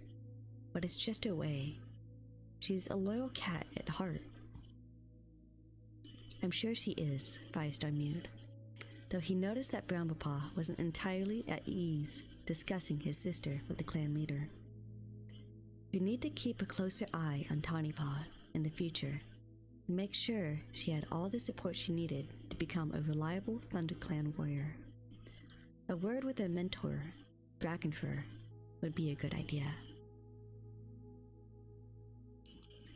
but it's just her way. She's a loyal cat at heart." "I'm sure she is," Firestar mewed, though he noticed that Bramblepaw wasn't entirely at ease discussing his sister with the clan leader. "We need to keep a closer eye on Tawnypaw in the future and make sure she had all the support she needed to become a reliable ThunderClan warrior. A word with her mentor, Brackenfur, would be a good idea."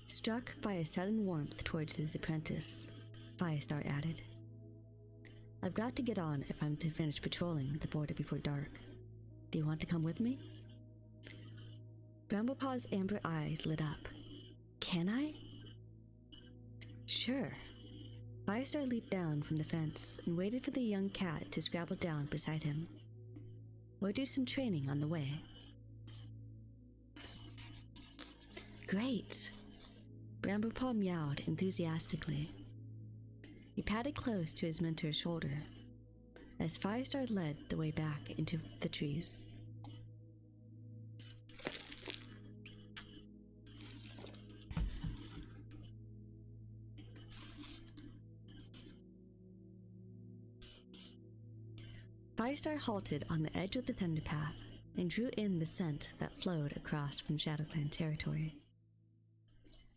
Struck by a sudden warmth towards his apprentice, Firestar added, "I've got to get on if I'm to finish patrolling the border before dark. Do you want to come with me?" Bramblepaw's amber eyes lit up. "Can I?" "Sure." Firestar leaped down from the fence and waited for the young cat to scrabble down beside him. "We'll do some training on the way." "Great!" Bramblepaw meowed enthusiastically. He patted close to his mentor's shoulder as Firestar led the way back into the trees. Firestar halted on the edge of the thunder path and drew in the scent that flowed across from ShadowClan territory.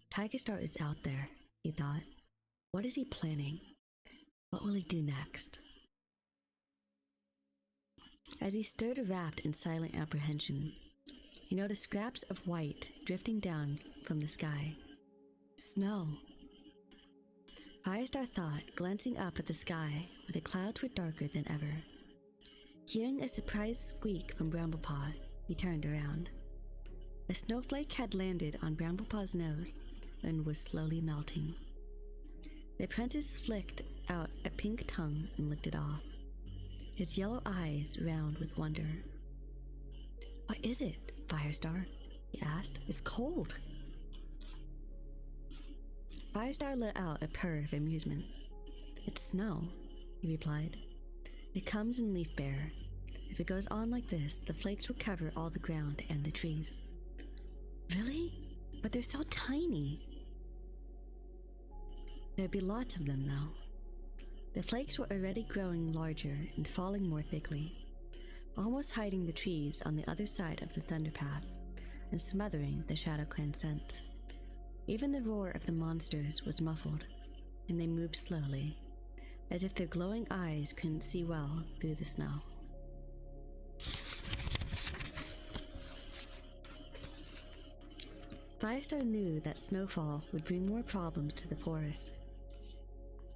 Tigerstar is out there, he thought. What is he planning? What will he do next? As he stood wrapped in silent apprehension, he noticed scraps of white drifting down from the sky. Snow. Firestar thought, glancing up at the sky where the clouds were darker than ever. Hearing a surprised squeak from Bramblepaw, he turned around. A snowflake had landed on Bramblepaw's nose and was slowly melting. The apprentice flicked out a pink tongue and licked it off, his yellow eyes round with wonder. "What is it, Firestar?" he asked. "It's cold." Firestar let out a purr of amusement. "It's snow," he replied. "It comes in leaf bearer. If it goes on like this, the flakes will cover all the ground and the trees." "Really? But they're so tiny." "There'd be lots of them, though." The flakes were already growing larger and falling more thickly, almost hiding the trees on the other side of the thunder path and smothering the Shadow Clan scent. Even the roar of the monsters was muffled, and they moved slowly, as if their glowing eyes couldn't see well through the snow. Firestar knew that snowfall would bring more problems to the forest.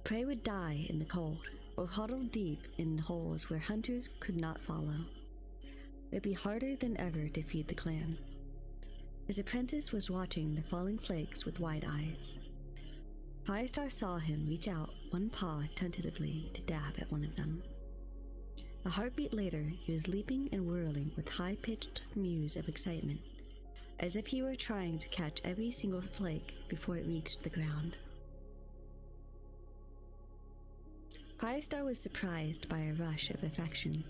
Prey would die in the cold, or huddle deep in holes where hunters could not follow. It'd be harder than ever to feed the clan. His apprentice was watching the falling flakes with wide eyes. Firestar saw him reach out one paw tentatively to dab at one of them. A heartbeat later, he was leaping and whirling with high-pitched mews of excitement, as if he were trying to catch every single flake before it reached the ground. Firestar was surprised by a rush of affection.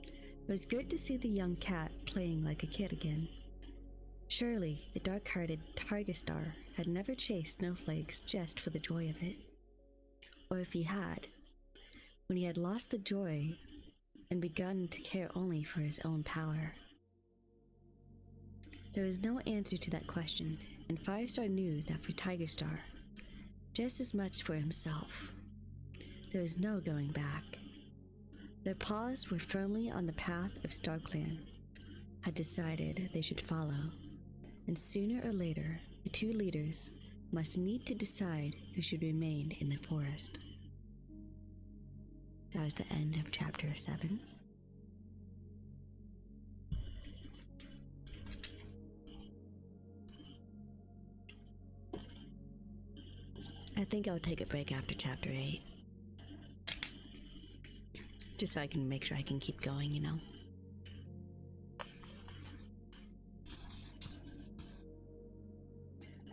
It was good to see the young cat playing like a kid again. Surely the dark-hearted Tigerstar had never chased snowflakes just for the joy of it. Or if he had, when he had lost the joy and begun to care only for his own power. There was no answer to that question, and Firestar knew that for Tigerstar, just as much for himself, there was no going back. Their paws were firmly on the path of StarClan, had decided they should follow, and sooner or later, the two leaders must meet to decide who should remain in the forest. That was the end of Chapter 7. I think I'll take a break after Chapter 8. Just so I can make sure I can keep going, you know?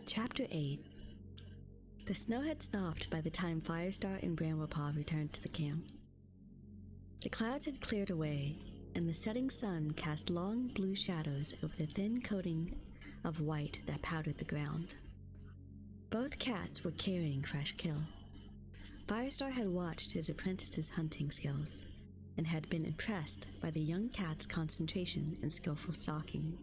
Chapter 8. The snow had stopped by the time Firestar and Bramblepaw returned to the camp. The clouds had cleared away, and the setting sun cast long blue shadows over the thin coating of white that powdered the ground. Both cats were carrying fresh kill. Firestar had watched his apprentice's hunting skills, and had been impressed by the young cat's concentration and skillful stalking.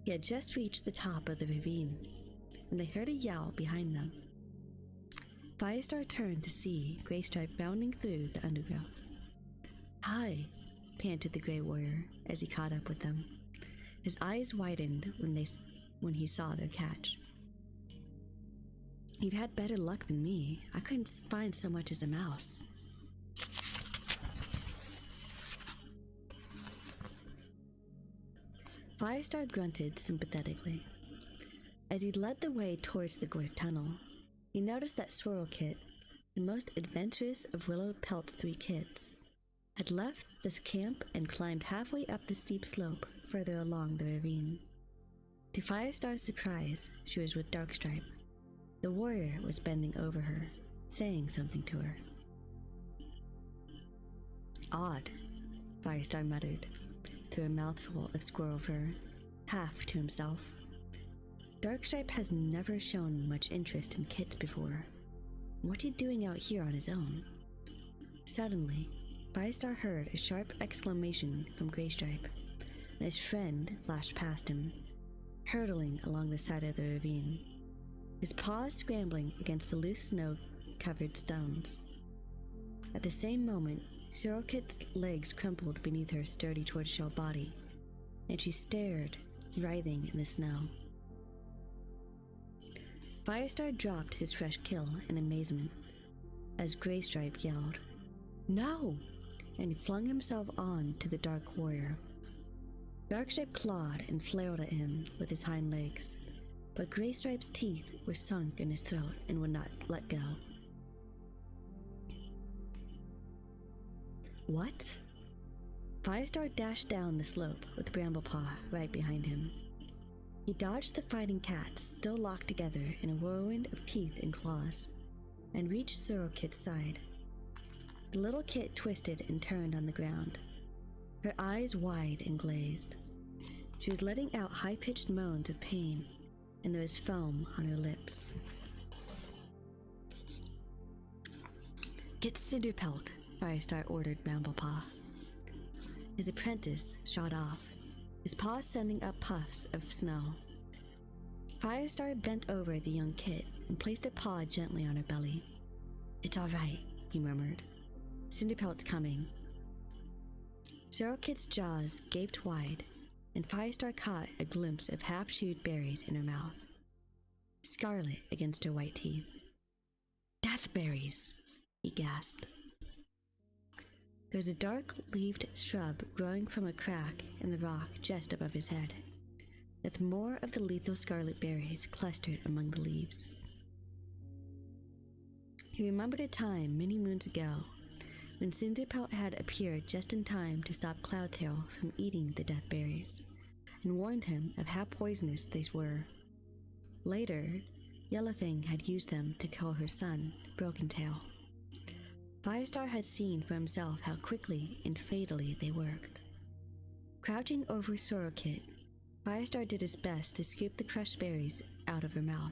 He had just reached the top of the ravine, and they heard a yell behind them. Firestar turned to see Graystripe bounding through the undergrowth. "Hi," panted the Grey Warrior as he caught up with them. His eyes widened when he saw their catch. "You've had better luck than me. I couldn't find so much as a mouse." Firestar grunted sympathetically. As he led the way towards the gorse tunnel, he noticed that Swirlkit, the most adventurous of Willow Pelt's 3 kids, had left this camp and climbed halfway up the steep slope further along the ravine. To Firestar's surprise, she was with Darkstripe. The warrior was bending over her, saying something to her. "Odd," Firestar muttered, through a mouthful of squirrel fur, half to himself. Darkstripe has never shown much interest in Kit before. What's he doing out here on his own? Suddenly, Firestar heard a sharp exclamation from Graystripe, and his friend flashed past him, hurtling along the side of the ravine, his paws scrambling against the loose snow-covered stones. At the same moment, Swirlkit's legs crumpled beneath her sturdy tortoiseshell body, and she stared, writhing in the snow. Firestar dropped his fresh kill in amazement as Graystripe yelled, "No!" and he flung himself on to the Dark Warrior. Darkstripe clawed and flailed at him with his hind legs, but Graystripe's teeth were sunk in his throat and would not let go. What? Firestar dashed down the slope with Bramblepaw right behind him. He dodged the fighting cats still locked together in a whirlwind of teeth and claws, and reached Sorrelkit's side. The little kit twisted and turned on the ground, her eyes wide and glazed. She was letting out high-pitched moans of pain, and there was foam on her lips. "Get Cinderpelt," Firestar ordered Bramblepaw. His apprentice shot off, his paws sending up puffs of snow. Firestar bent over the young kit and placed a paw gently on her belly. "It's all right," he murmured. "Cinderpelt's coming." Sorrelkit's jaws gaped wide, and Firestar caught a glimpse of half-chewed berries in her mouth, scarlet against her white teeth. "Deathberries!" he gasped. There was a dark-leaved shrub growing from a crack in the rock just above his head, with more of the lethal scarlet berries clustered among the leaves. He remembered a time many moons ago when Cinderpelt had appeared just in time to stop Cloudtail from eating the deathberries, and warned him of how poisonous they were. Later, Yellowfang had used them to kill her son, Brokentail. Firestar had seen for himself how quickly and fatally they worked. Crouching over Sorrelkit, Firestar did his best to scoop the crushed berries out of her mouth,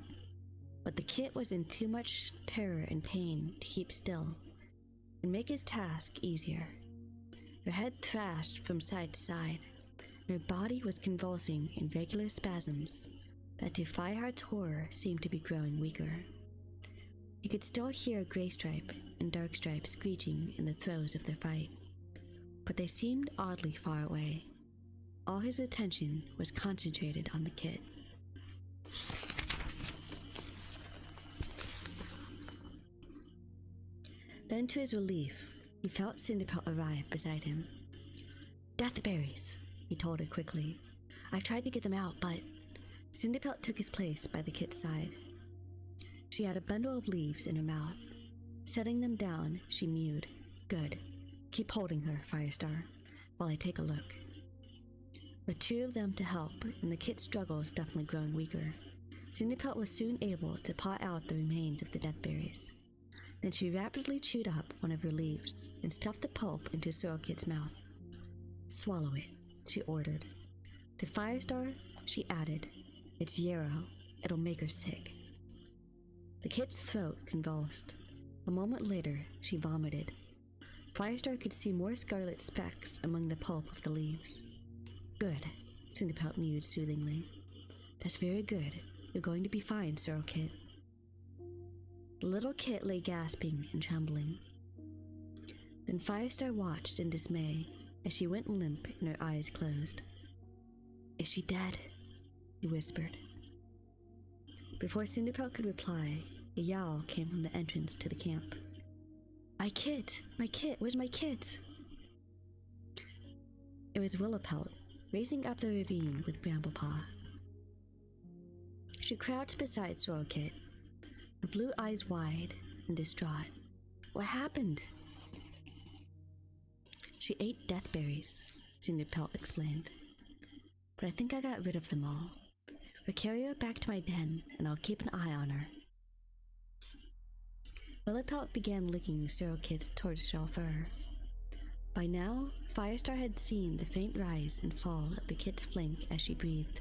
but the kit was in too much terror and pain to keep still and make his task easier. Her head thrashed from side to side, and her body was convulsing in regular spasms that to Fireheart's horror seemed to be growing weaker. He could still hear Graystripe and Darkstripe screeching in the throes of their fight, but they seemed oddly far away. All his attention was concentrated on the kit. Then, to his relief, he felt Cinderpelt arrive beside him. "Deathberries," he told her quickly. "I've tried to get them out, but..." Cinderpelt took his place by the kit's side. She had a bundle of leaves in her mouth. Setting them down, she mewed. "Good. Keep holding her, Firestar, while I take a look." With two of them to help, and the kit's struggles definitely growing weaker, Cinderpelt was soon able to paw out the remains of the deathberries. Then she rapidly chewed up one of her leaves and stuffed the pulp into Sorrelkit's mouth. "Swallow it," she ordered. To Firestar, she added, "It's yarrow. It'll make her sick." The kit's throat convulsed. A moment later, she vomited. Firestar could see more scarlet specks among the pulp of the leaves. "Good," Cinderpelt mewed soothingly. "That's very good. You're going to be fine, Sorrelkit." The little kit lay gasping and trembling. Then Firestar watched in dismay as she went limp and her eyes closed. "Is she dead?" he whispered. Before Cinderpelt could reply, a yowl came from the entrance to the camp. My kit! Where's my kit?" It was Willowpelt, racing up the ravine with Bramblepaw. She crouched beside Sorrelkit, her blue eyes wide and distraught. "What happened?" "She ate deathberries," Cinderpelt explained. "But I think I got rid of them all. We'll carry her back to my den, and I'll keep an eye on her." Willowpelt began licking Sorrelkit's tortoiseshell fur. By now, Firestar had seen the faint rise and fall of the kit's flank as she breathed.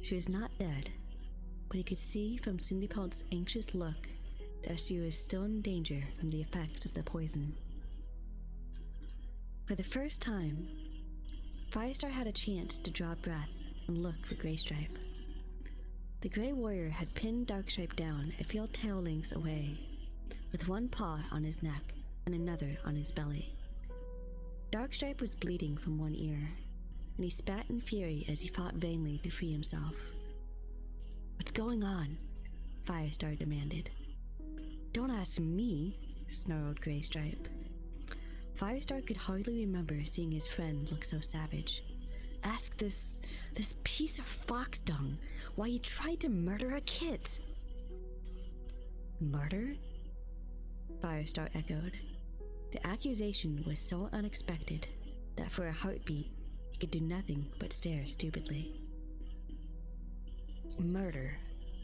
She was not dead, but he could see from Cinderpelt's anxious look that she was still in danger from the effects of the poison. For the first time, Firestar had a chance to draw breath and look for Graystripe. The Grey Warrior had pinned Darkstripe down a few tail lengths away, with one paw on his neck and another on his belly. Darkstripe was bleeding from one ear. and he spat in fury as he fought vainly to free himself. "What's going on?" Firestar demanded. "Don't ask me," snarled Graystripe. Firestar could hardly remember seeing his friend look so savage. "Ask this piece of fox dung why he tried to murder a kid." "Murder?" Firestar echoed. The accusation was so unexpected that for a heartbeat he could do nothing but stare stupidly. "Murder,"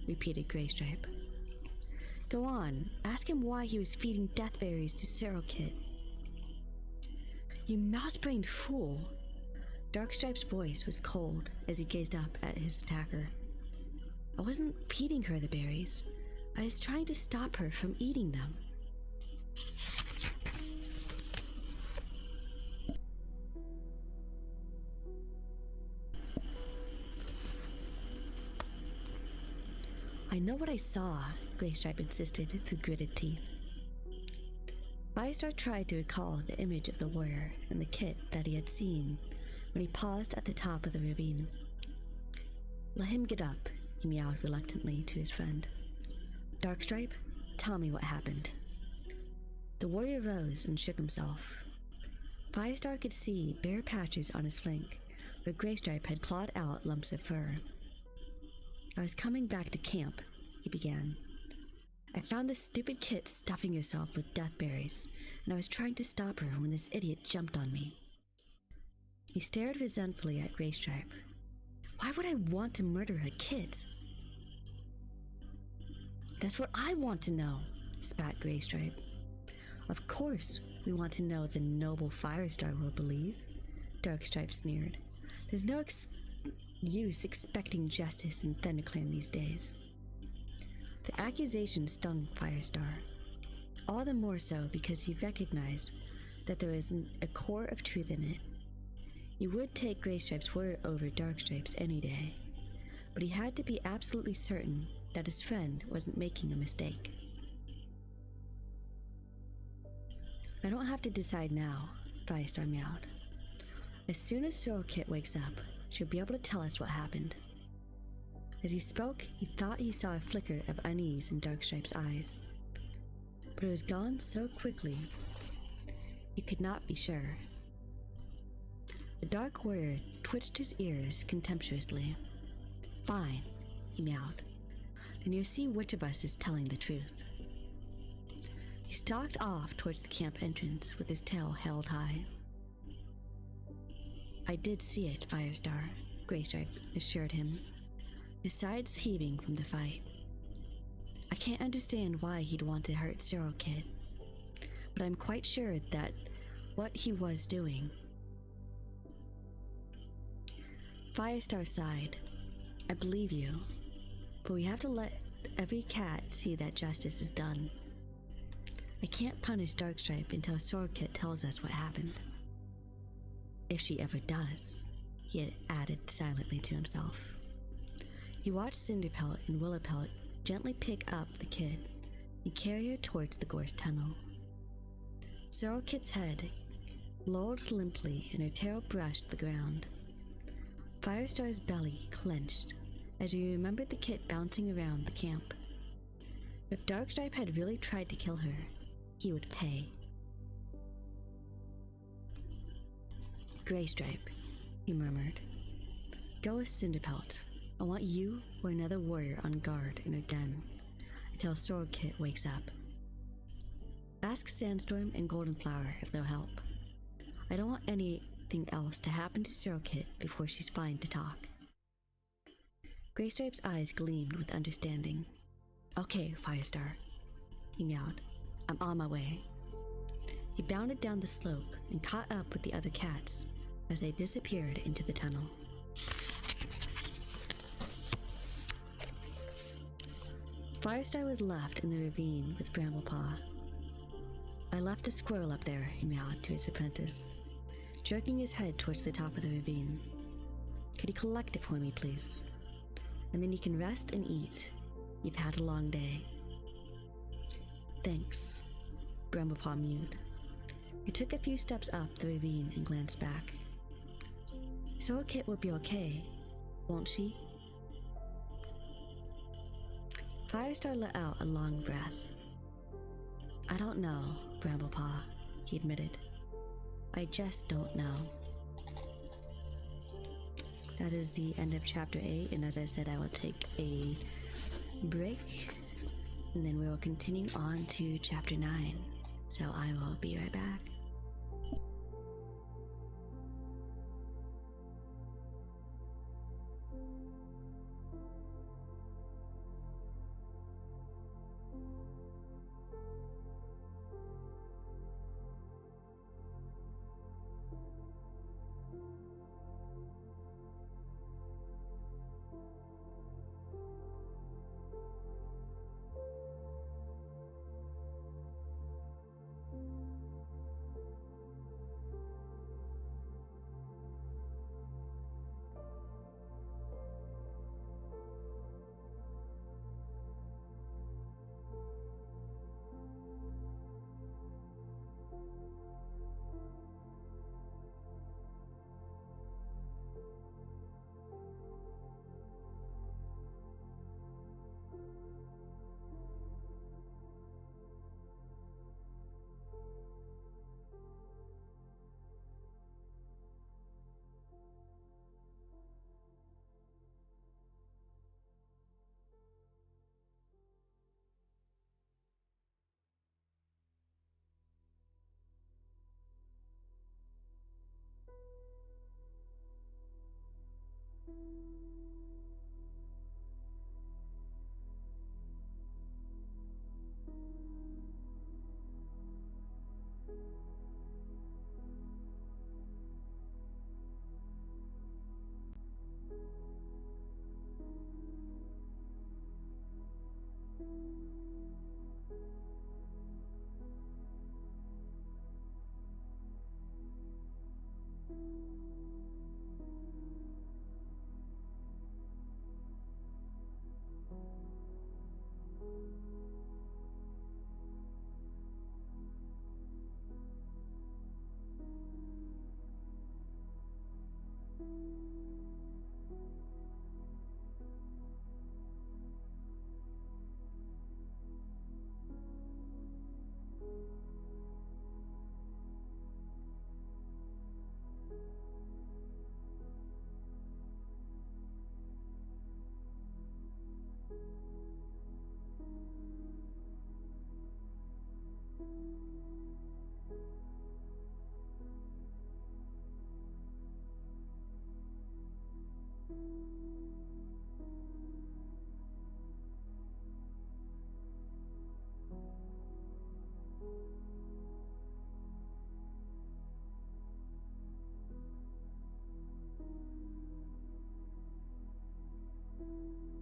repeated Graystripe. "Go on, ask him why he was feeding deathberries to Surokit." "You mouse-brained fool!" Darkstripe's voice was cold as he gazed up at his attacker. "I wasn't feeding her the berries. I was trying to stop her from eating them." "I know what I saw," Graystripe insisted through gritted teeth. Firestar tried to recall the image of the warrior and the kit that he had seen when he paused at the top of the ravine. "Let him get up," he meowed reluctantly to his friend. "Darkstripe, tell me what happened." The warrior rose and shook himself. Firestar could see bare patches on his flank where Graystripe had clawed out lumps of fur. "I was coming back to camp," he began. "I found this stupid kit stuffing herself with deathberries, and I was trying to stop her when this idiot jumped on me." He stared resentfully at Graystripe. "Why would I want to murder a kid?" "That's what I want to know," spat Graystripe. "Of course we want to know, the noble Firestar will believe," Darkstripe sneered. "There's no use expecting justice in ThunderClan these days." The accusation stung Firestar, all the more so because he recognized that there was a core of truth in it. He would take Graystripe's word over Darkstripe's any day, but he had to be absolutely certain that his friend wasn't making a mistake. "I don't have to decide now," Firestar meowed. "As soon as Surokit wakes up, she'll be able to tell us what happened." As he spoke, he thought he saw a flicker of unease in Darkstripe's eyes, but it was gone so quickly he could not be sure. The Dark Warrior twitched his ears contemptuously. "Fine," he meowed. "Then you'll see which of us is telling the truth." He stalked off towards the camp entrance with his tail held high. "I did see it, Firestar," Graystripe assured him, his sides heaving from the fight. "I can't understand why he'd want to hurt Surokit, but I'm quite sure that what he was doing." Firestar sighed. "I believe you, but we have to let every cat see that justice is done. I can't punish Darkstripe until Surokit tells us what happened. If she ever does," he had added silently to himself. He watched Cinderpelt and Willowpelt gently pick up the kid and carry her towards the gorse tunnel. Surokit's head lolled limply and her tail brushed the ground. Firestar's belly clenched as he remembered the kit bouncing around the camp. If Darkstripe had really tried to kill her, he would pay. "Graystripe," he murmured. "Go with Cinderpelt. I want you or another warrior on guard in her den until Surokit wakes up. Ask Sandstorm and Goldenflower if they'll help. I don't want anything else to happen to Surokit before she's fine to talk." Graystripe's eyes gleamed with understanding. "Okay, Firestar," he meowed. "I'm on my way." He bounded down the slope and caught up with the other cats as they disappeared into the tunnel. Firestar was left in the ravine with Bramblepaw. "I left a squirrel up there," he meowed to his apprentice, jerking his head towards the top of the ravine. "Could you collect it for me, please? And then you can rest and eat. You've had a long day." "Thanks," Bramblepaw mewed. He took a few steps up the ravine and glanced back. So Kit will be okay, won't she? Firestar let out a long breath. I don't know, Bramblepaw, he admitted. I just don't know. That is the end of chapter 8, and as I said, I will take a break, and then we will continue on to chapter 9. So I will be right back.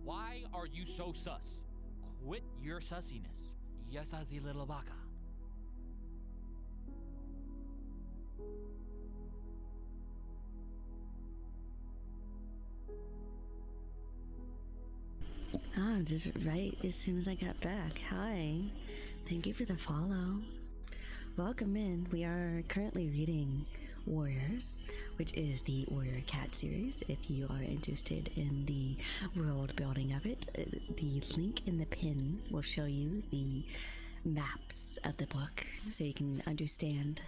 Why are you so sus? Quit your sussiness. Yasazi little baka. Ah, just right as soon as I got back. Hi. Thank you for the follow. Welcome in. We are currently reading Warriors, which is the Warrior Cat series. If you are interested in the world building of it, the link in the pin will show you the maps of the book so you can understand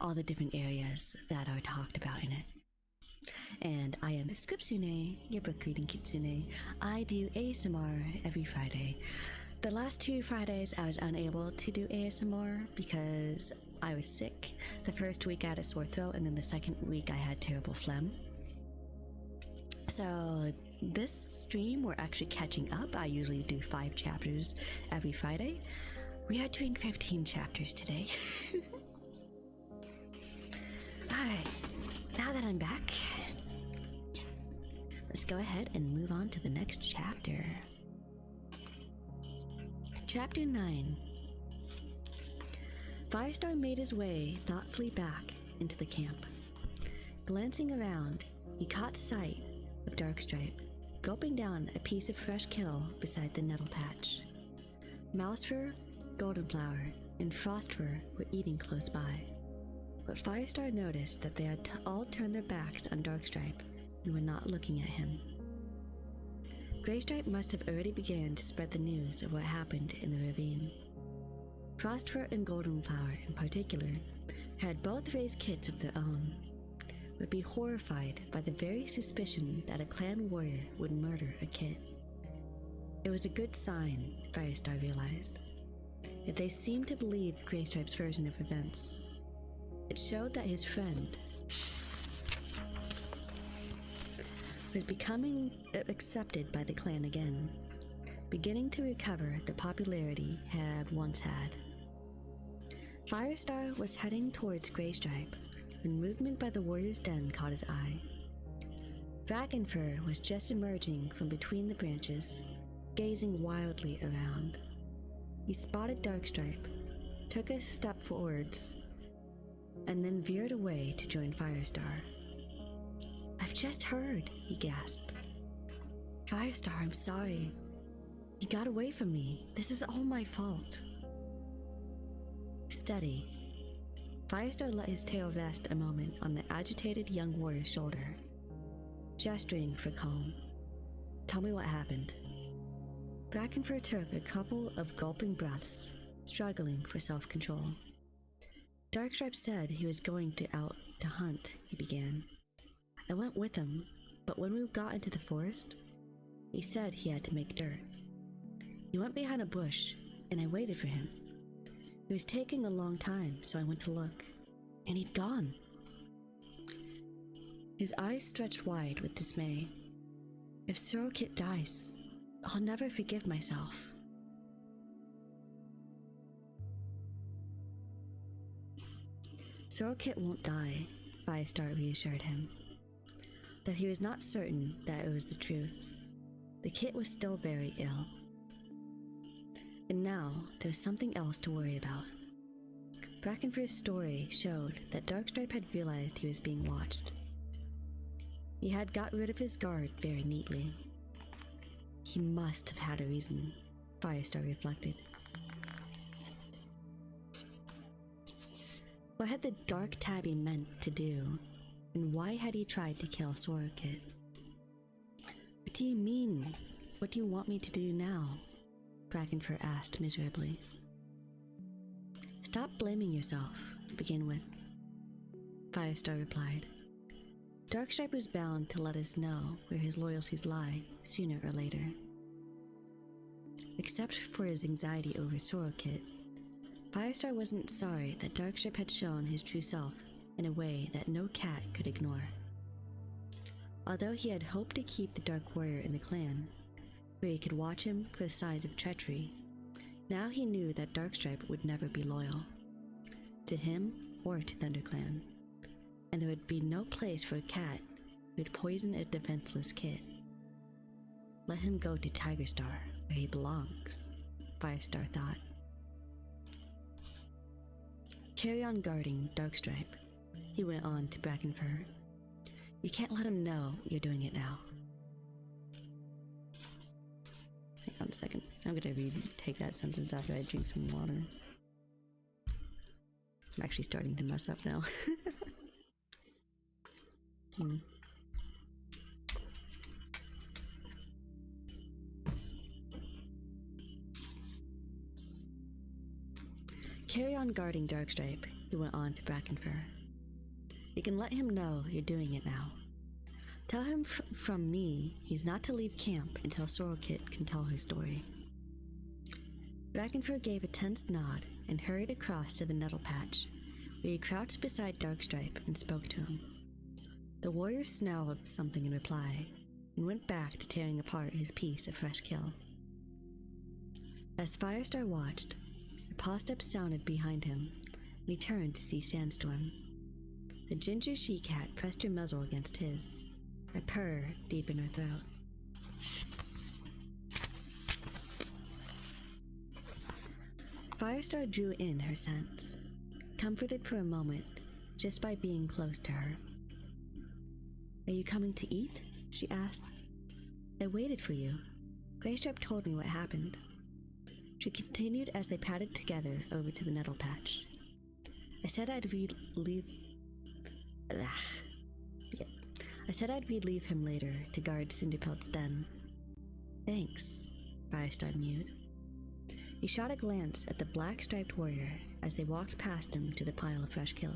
all the different areas that are talked about in it. And I am Scriptsune, your book reading kitsune. I do ASMR every Friday. The last 2 Fridays I was unable to do ASMR because I was sick. The first week I had a sore throat, and then the second week I had terrible phlegm. So this stream we're actually catching up. I usually do 5 chapters every Friday. We are doing 15 chapters today. Alright, now that I'm back, let's go ahead and move on to the next chapter. Chapter 9. Firestar made his way thoughtfully back into the camp. Glancing around, he caught sight of Darkstripe, gulping down a piece of fresh kill beside the nettle patch. Mousefur, Goldenflower, and Frostfur were eating close by. but Firestar noticed that they had all turned their backs on Darkstripe and were not looking at him. Graystripe must have already begun to spread the news of what happened in the ravine. Frostfur and Goldenflower, in particular, had both raised kits of their own, would be horrified by the very suspicion that a clan warrior would murder a kit. It was a good sign, Firestar realized. If they seemed to believe Graystripe's version of events, it showed that his friend was becoming accepted by the clan again, beginning to recover the popularity he had once had. Firestar was heading towards Graystripe when movement by the warrior's den caught his eye. Dragonfur was just emerging from between the branches, gazing wildly around. He spotted Darkstripe, took a step forwards, and then veered away to join Firestar. "I've just heard," he gasped. "Firestar, I'm sorry. You got away from me. This is all my fault." Steady. Firestar let his tail rest a moment on the agitated young warrior's shoulder, gesturing for calm. "Tell me what happened." Brackenfur took a couple of gulping breaths, struggling for self-control. Darkstripe said he was going out to hunt, he began. "I went with him, but when we got into the forest, he said he had to make dirt. He went behind a bush, and I waited for him. It was taking a long time, so I went to look, and he'd gone." His eyes stretched wide with dismay. "If Sorokit dies, I'll never forgive myself." "Sorokit won't die," Firestar reassured him, though he was not certain that it was the truth. The kit was still very ill. And now there was something else to worry about. Brackenfur's story showed that Darkstripe had realized he was being watched. He had got rid of his guard very neatly. He must have had a reason, Firestar reflected. What had the Dark Tabby meant to do, and why had he tried to kill Sorokit? "What do you mean? What do you want me to do now?" Brackenfur asked miserably. "Stop blaming yourself, to begin with," Firestar replied. "Darkstripe was bound to let us know where his loyalties lie, sooner or later. Except for his anxiety over Sorokit, Firestar wasn't sorry that Darkstripe had shown his true self in a way that no cat could ignore. Although he had hoped to keep the Dark Warrior in the clan, where he could watch him for the signs of treachery, now he knew that Darkstripe would never be loyal to him or to ThunderClan, and there would be no place for a cat who would poison a defenseless kid. Let him go to Tigerstar, where he belongs, Firestar thought. "Carry on guarding Darkstripe," he went on to Brackenfur. "You can't let him know you're doing it now." Hang on a second. I'm gonna retake that sentence after I drink some water. I'm actually starting to mess up now. "Carry on guarding Darkstripe," he went on to Brackenfur. "You can let him know you're doing it now. Tell him from me he's not to leave camp until Sorokit can tell her story." Brackenfur gave a tense nod and hurried across to the nettle patch, where he crouched beside Darkstripe and spoke to him. The warrior snarled something in reply and went back to tearing apart his piece of fresh kill. As Firestar watched, a paw step sounded behind him, and he turned to see Sandstorm. The ginger she-cat pressed her muzzle against his, a purr deep in her throat. Firestar drew in her scent, comforted for a moment just by being close to her. "Are you coming to eat?" she asked. "I waited for you. Graystripe told me what happened." She continued as they padded together over to the nettle patch. I said I'd leave him later to guard Cinderpelt's den. Thanks, Firestar mewed. He shot a glance at the black-striped warrior as they walked past him to the pile of fresh kill.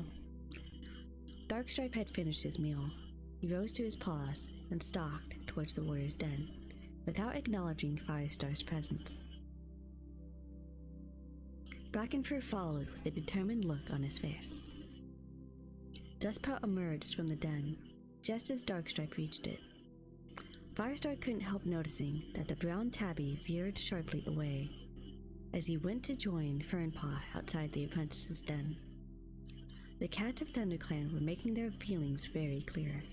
Darkstripe had finished his meal. He rose to his paws and stalked towards the warrior's den, without acknowledging Firestar's presence. Brackenfur followed with a determined look on his face. Dustpout emerged from the den, just as Darkstripe reached it. Firestar couldn't help noticing that the brown tabby veered sharply away as he went to join Fernpaw outside the apprentice's den. The cats of ThunderClan were making their feelings very clear.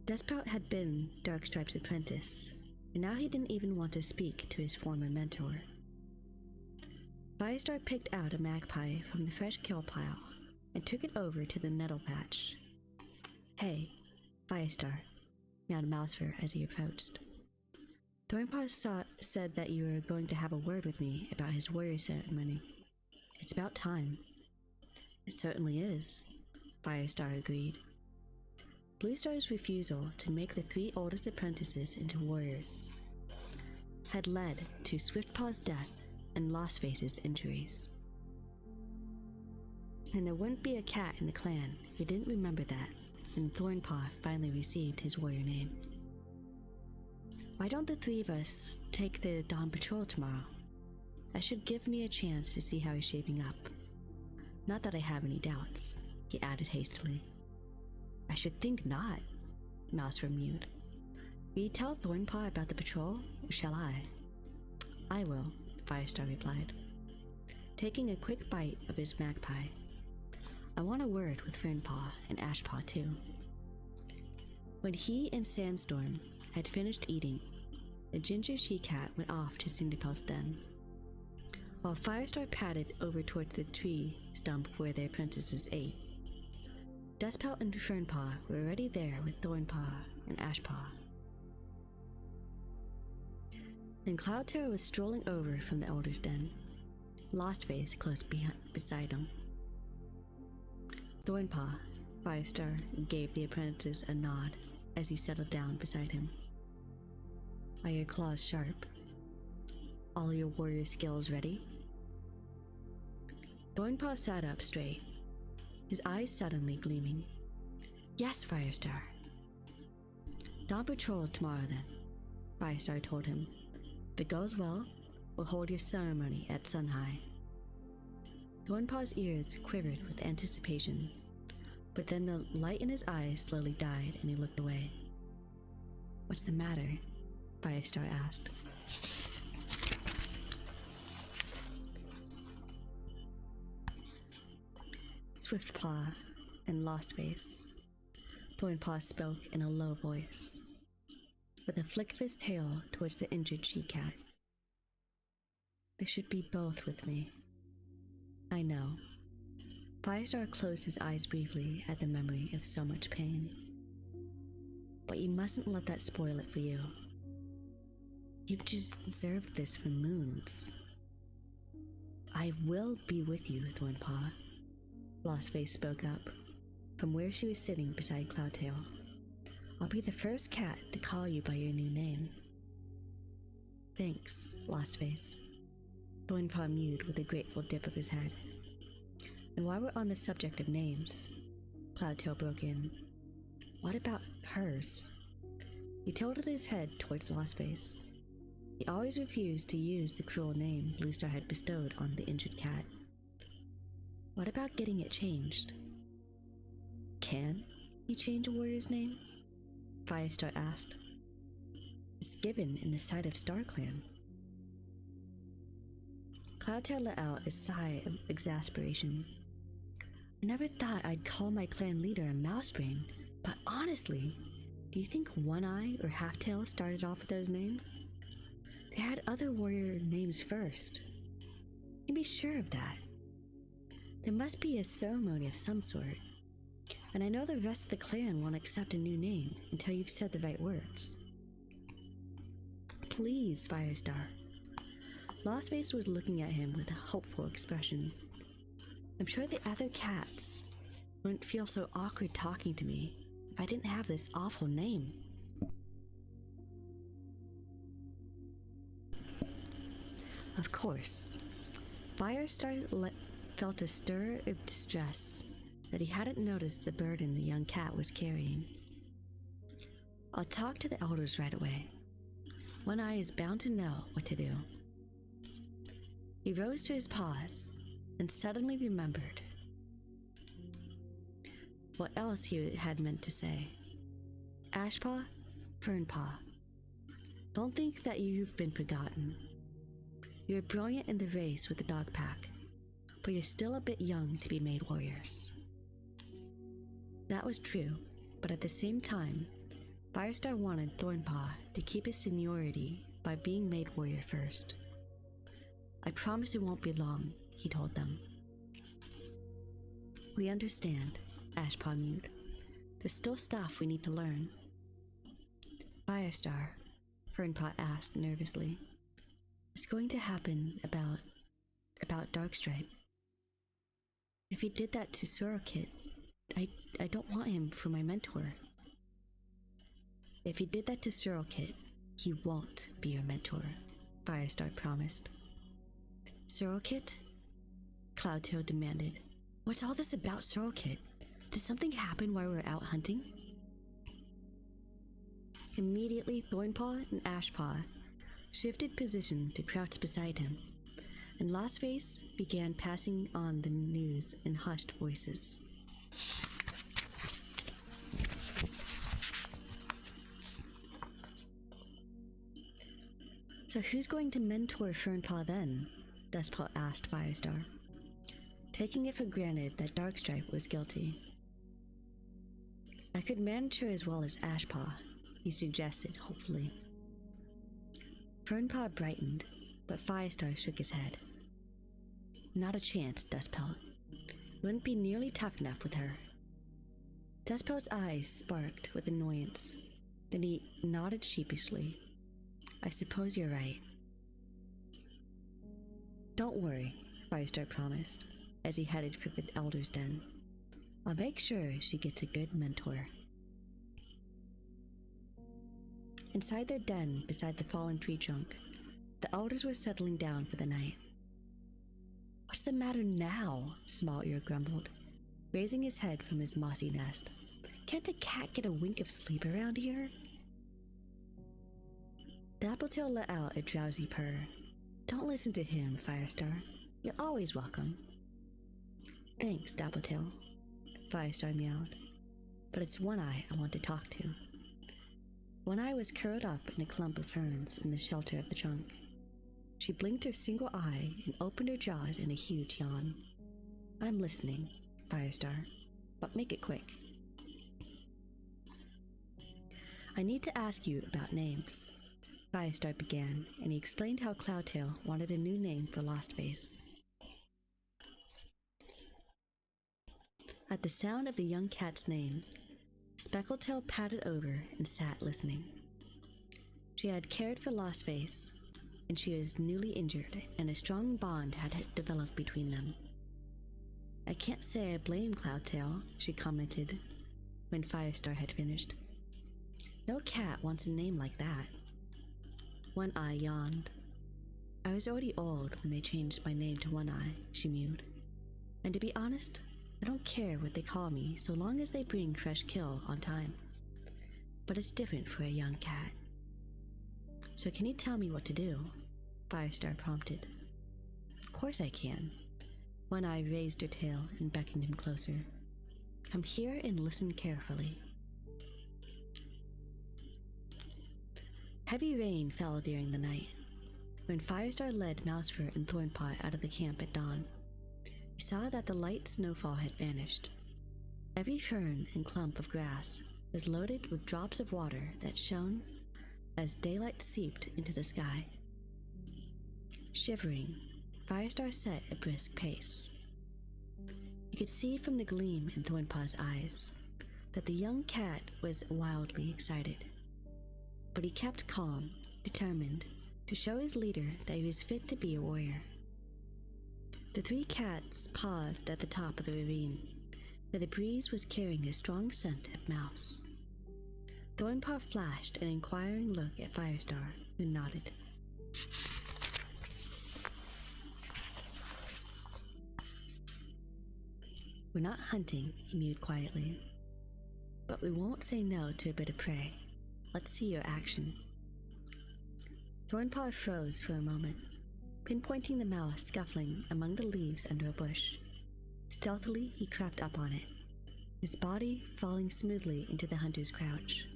Dustpout had been Darkstripe's apprentice, and now he didn't even want to speak to his former mentor. Firestar picked out a magpie from the fresh kill pile and took it over to the nettle patch. Hey, Firestar, meowed Mousefur as he approached. Thornpaw said that you were going to have a word with me about his warrior ceremony. It's about time. It certainly is, Firestar agreed. Bluestar's refusal to make the 3 oldest apprentices into warriors had led to Swiftpaw's death and Lostface's injuries. And there wouldn't be a cat in the clan who didn't remember that when Thornpaw finally received his warrior name. Why don't the 3 of us take the dawn patrol tomorrow? That should give me a chance to see how he's shaping up. Not that I have any doubts, he added hastily. I should think not, Mouse mewed. Will you tell Thornpaw about the patrol, or shall I? I will, Firestar replied, taking a quick bite of his magpie. I want a word with Fernpaw and Ashpaw too. When he and Sandstorm had finished eating, the ginger she-cat went off to Cinderpelt's den, while Firestar padded over towards the tree stump where their princesses ate. Dustpout and Fernpaw were already there with Thornpaw and Ashpaw. And Cloudterror was strolling over from the Elder's Den, Lostface close beside him. Thornpaw, Firestar gave the apprentice a nod as he settled down beside him. Are your claws sharp? All your warrior skills ready? Thornpaw sat up straight, his eyes suddenly gleaming. Yes, Firestar. Dawn patrol tomorrow then, Firestar told him. If it goes well, we'll hold your ceremony at Sunhigh. Thornpaw's ears quivered with anticipation, but then the light in his eyes slowly died and he looked away. What's the matter? Firestar asked. Swiftpaw and Lostface, Thornpaw spoke in a low voice, with a flick of his tail towards the injured she-cat. They should be both with me. I know. Firestar closed his eyes briefly at the memory of so much pain. But you mustn't let that spoil it for you. You've just deserved this for moons. I will be with you, Thornpaw, Lostface spoke up, from where she was sitting beside Cloudtail. I'll be the first cat to call you by your new name. Thanks, Lostface. Thornpaw mewed with a grateful dip of his head. And while we're on the subject of names, Cloudtail broke in. What about hers? He tilted his head towards Lostface. He always refused to use the cruel name Bluestar had bestowed on the injured cat. What about getting it changed? Can you change a warrior's name? Firestar asked. It's given in the sight of StarClan. Cloudtail let out a sigh of exasperation. I never thought I'd call my clan leader a mousebrain, but honestly, do you think One Eye or Halftail started off with those names? They had other warrior names first. You can be sure of that. There must be a ceremony of some sort, and I know the rest of the clan won't accept a new name until you've said the right words. Please, Firestar. Lostface was looking at him with a hopeful expression. I'm sure the other cats wouldn't feel so awkward talking to me if I didn't have this awful name. Of course, Firestar felt a stir of distress that he hadn't noticed the burden the young cat was carrying. I'll talk to the elders right away. One Eye is bound to know what to do. He rose to his paws and suddenly remembered what else he had meant to say. Ashpaw, Fernpaw, don't think that you've been forgotten. You're brilliant in the race with the dog pack, but you're still a bit young to be made warriors. That was true, but at the same time, Firestar wanted Thornpaw to keep his seniority by being made warrior first. I promise it won't be long, he told them. We understand, Ashpaw mewed. There's still stuff we need to learn. Firestar, Fernpaw asked nervously. What's going to happen about Darkstripe? If he did that to Sorokit, I don't want him for my mentor. If he did that to Sorokit, he won't be your mentor, Firestar promised. Sorokit? Cloudtail demanded. What's all this about Sorokit? Did something happen while we were out hunting? Immediately, Thornpaw and Ashpaw shifted position to crouch beside him, and Lostface began passing on the news in hushed voices. So who's going to mentor Fernpaw then? Dustpaw asked Firestar, taking it for granted that Darkstripe was guilty. I could manage her as well as Ashpaw, he suggested hopefully. Fernpaw brightened, but Firestar shook his head. Not a chance, Dustpelt. Wouldn't be nearly tough enough with her. Dustpelt's eyes sparked with annoyance. Then he nodded sheepishly. I suppose you're right. Don't worry, Firestar promised, as he headed for the Elder's Den. I'll make sure she gets a good mentor. Inside their den beside the fallen tree trunk, the Elders were settling down for the night. What's the matter now? Small Ear grumbled, raising his head from his mossy nest. Can't a cat get a wink of sleep around here? Dappletail let out a drowsy purr. Don't listen to him, Firestar. You're always welcome. Thanks, Dappletail, Firestar meowed. But it's One Eye I want to talk to. One Eye was curled up in a clump of ferns in the shelter of the trunk. She blinked her single eye and opened her jaws in a huge yawn. I'm listening, Firestar, but make it quick. I need to ask you about names, Firestar began, and he explained how Cloudtail wanted a new name for Lostface. At the sound of the young cat's name, Speckletail padded over and sat listening. She had cared for Lostface, and she was newly injured, and a strong bond had developed between them. I can't say I blame Cloudtail, she commented when Firestar had finished. No cat wants a name like that. One Eye yawned. I was already old when they changed my name to One Eye, she mewed. And to be honest, I don't care what they call me so long as they bring fresh kill on time. But it's different for a young cat. So can you tell me what to do? Firestar prompted. Of course I can. One Eye raised her tail and beckoned him closer. Come here and listen carefully. Heavy rain fell during the night. When Firestar led Mousefur and Thornpaw out of the camp at dawn, he saw that the light snowfall had vanished. Every fern and clump of grass was loaded with drops of water that shone as daylight seeped into the sky. Shivering, Firestar set a brisk pace. You could see from the gleam in Thornpaw's eyes that the young cat was wildly excited. But he kept calm, determined to show his leader that he was fit to be a warrior. The three cats paused at the top of the ravine, where the breeze was carrying a strong scent of mouse. Thornpaw flashed an inquiring look at Firestar, who nodded. We're not hunting, he mewed quietly. But we won't say no to a bit of prey. Let's see your action. Thornpaw froze for a moment, pinpointing the mouse scuffling among the leaves under a bush. Stealthily, he crept up on it, his body falling smoothly into the hunter's crouch.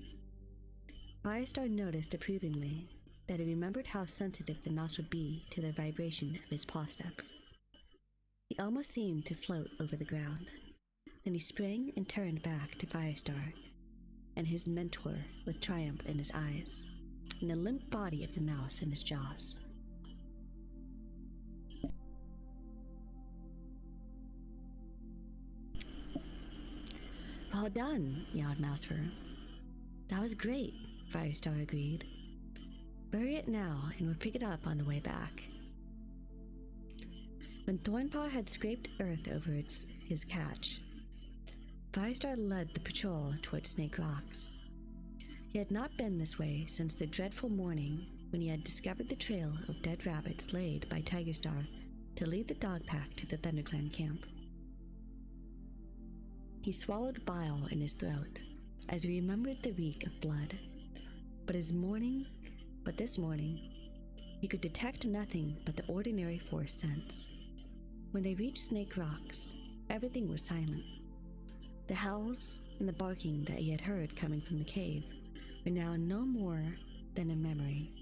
Firestar noticed approvingly that he remembered how sensitive the mouse would be to the vibration of his paw steps. He almost seemed to float over the ground. Then he sprang and turned back to Firestar and his mentor with triumph in his eyes, and the limp body of the mouse in his jaws. Well done, yelled Mousefur. That was great, Firestar agreed. Bury it now, and we'll pick it up on the way back. When Thornpaw had scraped earth over his catch, Firestar led the patrol toward Snake Rocks. He had not been this way since the dreadful morning when he had discovered the trail of dead rabbits laid by Tigerstar to lead the dog pack to the ThunderClan camp. He swallowed bile in his throat as he remembered the reek of blood, but this morning, he could detect nothing but the ordinary forest scents. When they reached Snake Rocks, everything was silent. The howls and the barking that he had heard coming from the cave were now no more than a memory.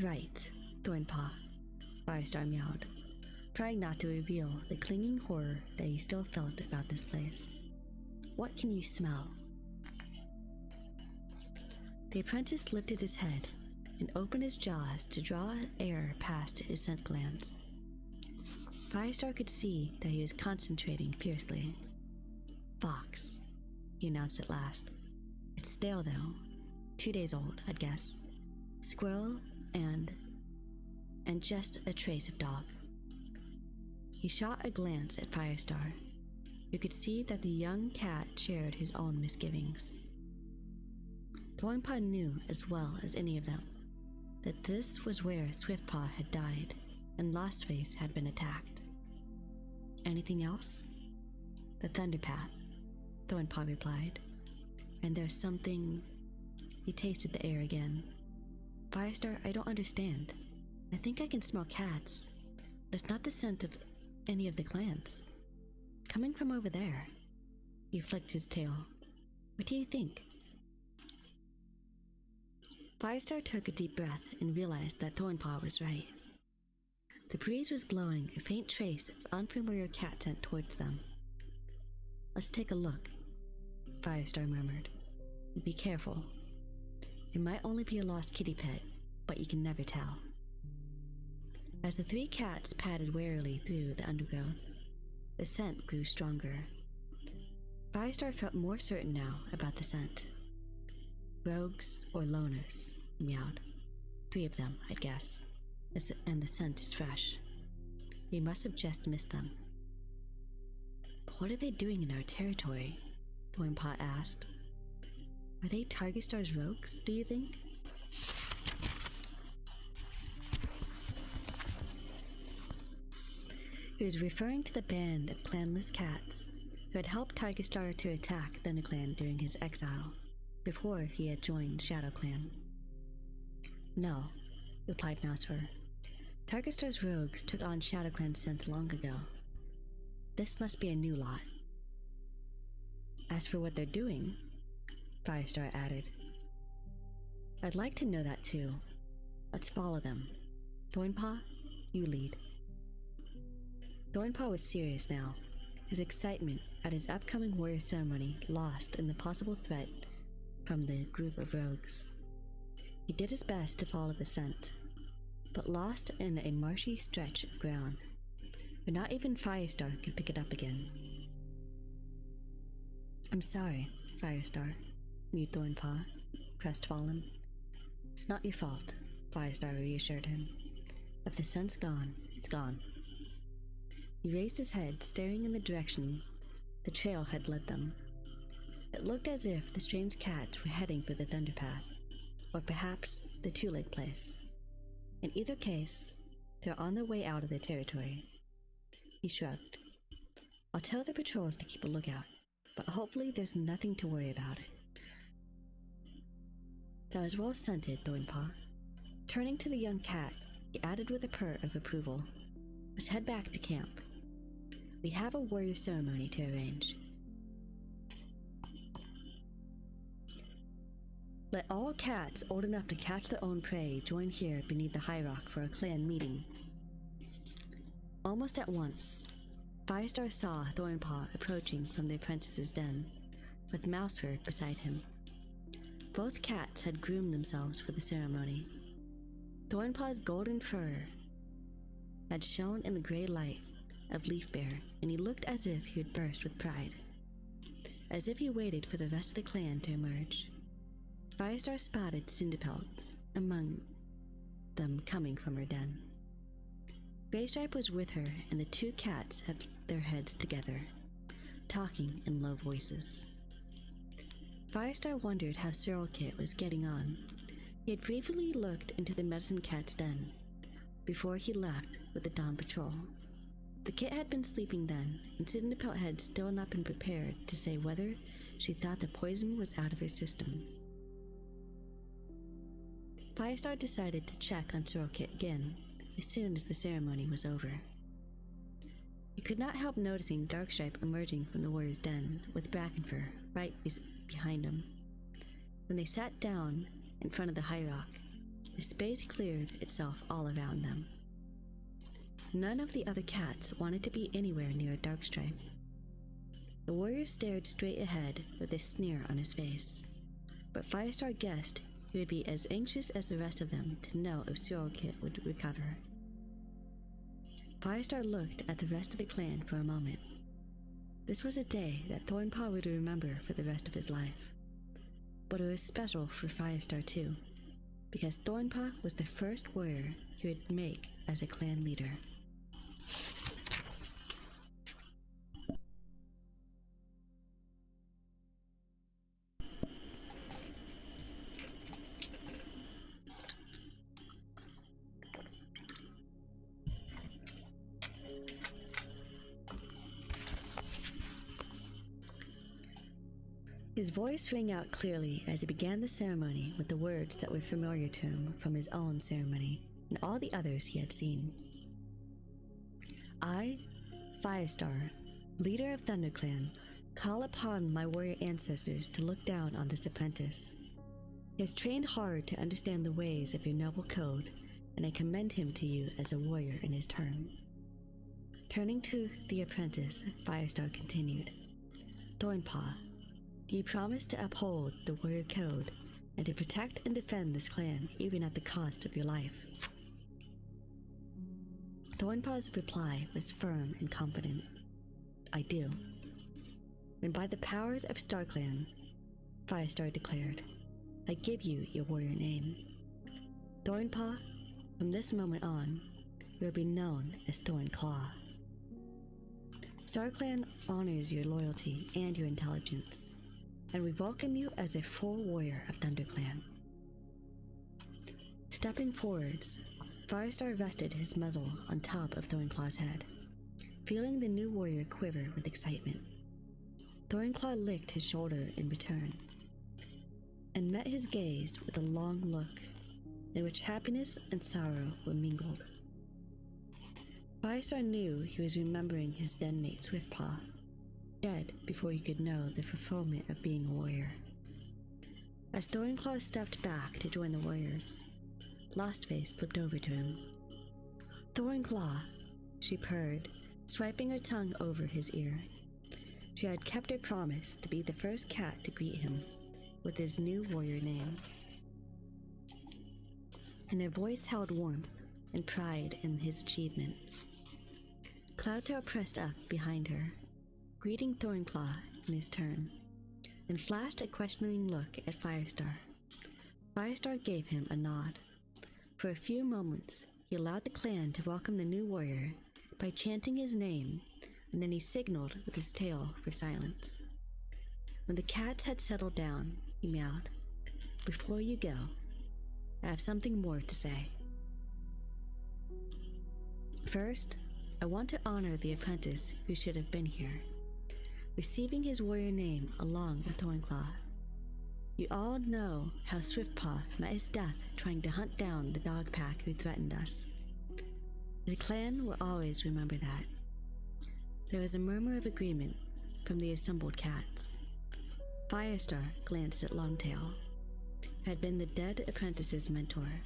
Right, Thornpaw, Firestar meowed, trying not to reveal the clinging horror that he still felt about this place. What can you smell? The apprentice lifted his head and opened his jaws to draw air past his scent glands. Firestar could see that he was concentrating fiercely. Fox, he announced at last. It's stale though. 2 days old, I'd guess. Squirrel and just a trace of dog. He shot a glance at Firestar. You could see that the young cat shared his own misgivings. Thornpaw knew as well as any of them that this was where Swiftpaw had died and Lostface had been attacked. Anything else? The Thunderpath, Thornpaw replied. And there's something... He tasted the air again. Firestar, I don't understand. I think I can smell cats, but it's not the scent of any of the clans. Coming from over there. He flicked his tail. What do you think? Firestar took a deep breath and realized that Thornpaw was right. The breeze was blowing a faint trace of unfamiliar cat scent towards them. Let's take a look, Firestar murmured. Be careful. It might only be a lost kitty pet, but you can never tell. As the three cats padded warily through the undergrowth, the scent grew stronger. Firestar felt more certain now about the scent. Rogues or loners, he meowed. 3 of them, I'd guess. And the scent is fresh. We must have just missed them. But what are they doing in our territory? Thornpaw asked. Are they Tigerstar's rogues, do you think? He was referring to the band of clanless cats who had helped Tigerstar to attack ThunderClan during his exile, before he had joined ShadowClan. No, replied Mousefur. Tigerstar's rogues took on ShadowClan since long ago. This must be a new lot. As for what they're doing, Firestar added, I'd like to know that too. Let's follow them. Thornpaw, you lead. Thornpaw was serious now, his excitement at his upcoming warrior ceremony lost in the possible threat from the group of rogues. He did his best to follow the scent, but lost in a marshy stretch of ground, where not even Firestar could pick it up again. I'm sorry, Firestar, mewed Thornpaw, crestfallen. It's not your fault, Firestar reassured him. If the scent's gone, It's gone. He raised his head, staring in the direction the trail had led them. It looked as if the strange cats were heading for the Thunder Path, or perhaps the Two-Leg Place. In either case, they're on their way out of their territory. He shrugged. I'll tell the patrols to keep a lookout, but hopefully there's nothing to worry about. That was well scented, Thornpaw. Turning to the young cat, he added with a purr of approval. Let's head back to camp. We have a warrior ceremony to arrange. Let all cats old enough to catch their own prey join here beneath the high rock for a clan meeting. Almost at once, Firestar saw Thornpaw approaching from the apprentice's den, with Mousefur beside him. Both cats had groomed themselves for the ceremony. Thornpaw's golden fur had shone in the gray light of Leafbear, and he looked as if he would burst with pride, as if he waited for the rest of the clan to emerge. Firestar spotted Cinderpelt among them coming from her den. Graystripe was with her, and the two cats had their heads together, talking in low voices. Firestar wondered how Sorrelkit was getting on. He had briefly looked into the medicine cat's den before he left with the dawn patrol. The kit had been sleeping then, and Cinderpelt had still not been prepared to say whether she thought the poison was out of her system. Firestar decided to check on Sorrelkit again as soon as the ceremony was over. He could not help noticing Darkstripe emerging from the warrior's den with Brackenfur right behind him. When they sat down in front of the high rock, the space cleared itself all around them. None of the other cats wanted to be anywhere near Darkstripe. The warrior stared straight ahead with a sneer on his face, but Firestar guessed he would be as anxious as the rest of them to know if Sorrelkit would recover. Firestar looked at the rest of the clan for a moment. This was a day that Thornpaw would remember for the rest of his life. But it was special for Firestar too, because Thornpaw was the first warrior he would make as a clan leader. His voice rang out clearly as he began the ceremony with the words that were familiar to him from his own ceremony and all the others he had seen. I, Firestar, leader of ThunderClan, call upon my warrior ancestors to look down on this apprentice. He has trained hard to understand the ways of your noble code, and I commend him to you as a warrior in his turn. Turning to the apprentice, Firestar continued, Thornpaw, do you promise to uphold the warrior code and to protect and defend this clan even at the cost of your life? Thornpaw's reply was firm and confident. I do. And by the powers of StarClan, Firestar declared, I give you your warrior name. Thornpaw, from this moment on, you will be known as Thornclaw. StarClan honors your loyalty and your intelligence, and we welcome you as a full warrior of ThunderClan. Stepping forwards, Firestar rested his muzzle on top of Thornclaw's head, feeling the new warrior quiver with excitement. Thornclaw licked his shoulder in return, and met his gaze with a long look, in which happiness and sorrow were mingled. Firestar knew he was remembering his den-mate Swiftpaw, dead before he could know the fulfillment of being a warrior. As Thornclaw stepped back to join the warriors, Lostface slipped over to him. Thornclaw, she purred, swiping her tongue over his ear. She had kept her promise to be the first cat to greet him with his new warrior name. And her voice held warmth and pride in his achievement. Cloudtail pressed up behind her, greeting Thornclaw in his turn, and flashed a questioning look at Firestar. Firestar gave him a nod. For a few moments, he allowed the clan to welcome the new warrior by chanting his name, and then he signaled with his tail for silence. When the cats had settled down, he meowed, "Before you go, I have something more to say. First, I want to honor the apprentice who should have been here, receiving his warrior name along with Thornclaw. You all know how Swiftpaw met his death trying to hunt down the dog pack who threatened us. The clan will always remember that." There was a murmur of agreement from the assembled cats. Firestar glanced at Longtail, who had been the dead apprentice's mentor,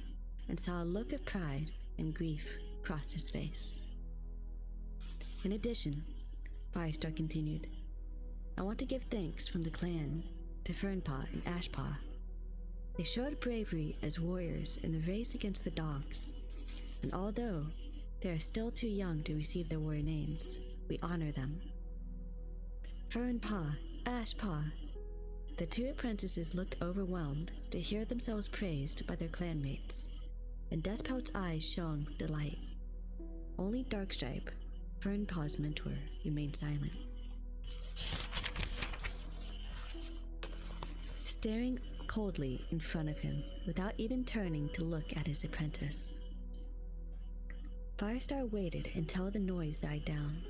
and saw a look of pride and grief cross his face. In addition, Firestar continued, "I want to give thanks from the clan to Fernpaw and Ashpaw. They showed bravery as warriors in the race against the dogs, and although they are still too young to receive their warrior names, we honor them." Fernpaw, Ashpaw. The two apprentices looked overwhelmed to hear themselves praised by their clanmates, and Despout's eyes shone with delight. Only Darkstripe, Fernpaw's mentor, remained silent, staring coldly in front of him without even turning to look at his apprentice. Firestar waited until the noise died down.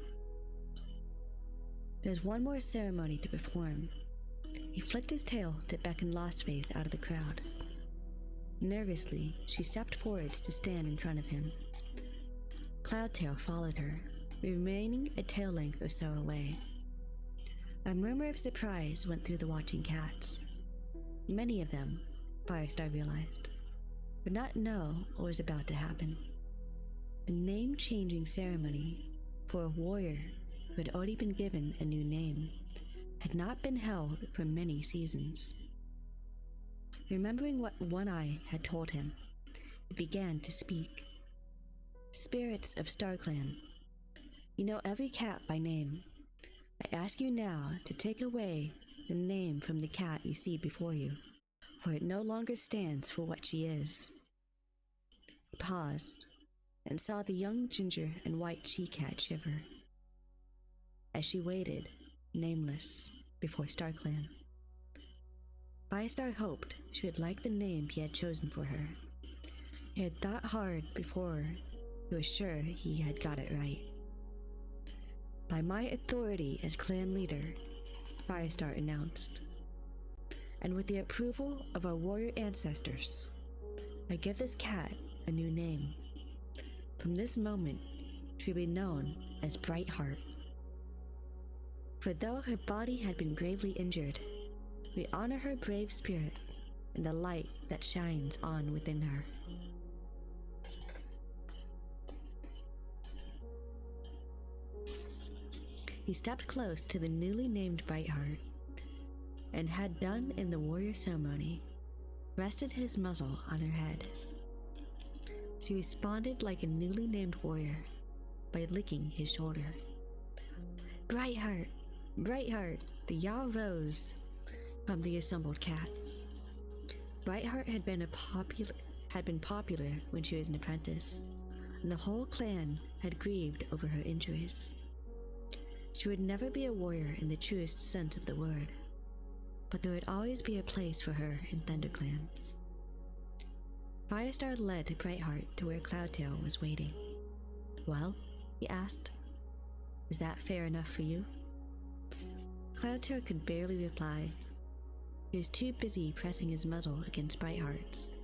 "There's one more ceremony to perform." He flicked his tail to beckon Lostface out of the crowd. Nervously, she stepped forwards to stand in front of him. Cloudtail followed her, remaining a tail length or so away. A murmur of surprise went through the watching cats. Many of them, Firestar realized, would not know what was about to happen. The name-changing ceremony for a warrior who had already been given a new name had not been held for many seasons. Remembering what One Eye had told him, he began to speak. "Spirits of StarClan, you know every cat by name. I ask you now to take away the name from the cat you see before you, for it no longer stands for what she is." He paused and saw the young ginger and white she-cat shiver as she waited, nameless, before StarClan. Firestar hoped she would like the name he had chosen for her. He had thought hard before he was sure he had got it right. "By my authority as clan leader," Firestar announced, "and with the approval of our warrior ancestors, I give this cat a new name. From this moment, she will be known as Brightheart. For though her body had been gravely injured, we honor her brave spirit and the light that shines on within her." He stepped close to the newly named Brightheart, and had done in the warrior ceremony, rested his muzzle on her head. She responded like a newly named warrior by licking his shoulder. "Brightheart! Brightheart!" The yell rose from the assembled cats. Brightheart had been popular when she was an apprentice, and the whole clan had grieved over her injuries. She would never be a warrior in the truest sense of the word, but there would always be a place for her in ThunderClan. Firestar led Brightheart to where Cloudtail was waiting. "Well?" he asked. "Is that fair enough for you?" Cloudtail could barely reply. He was too busy pressing his muzzle against Brightheart's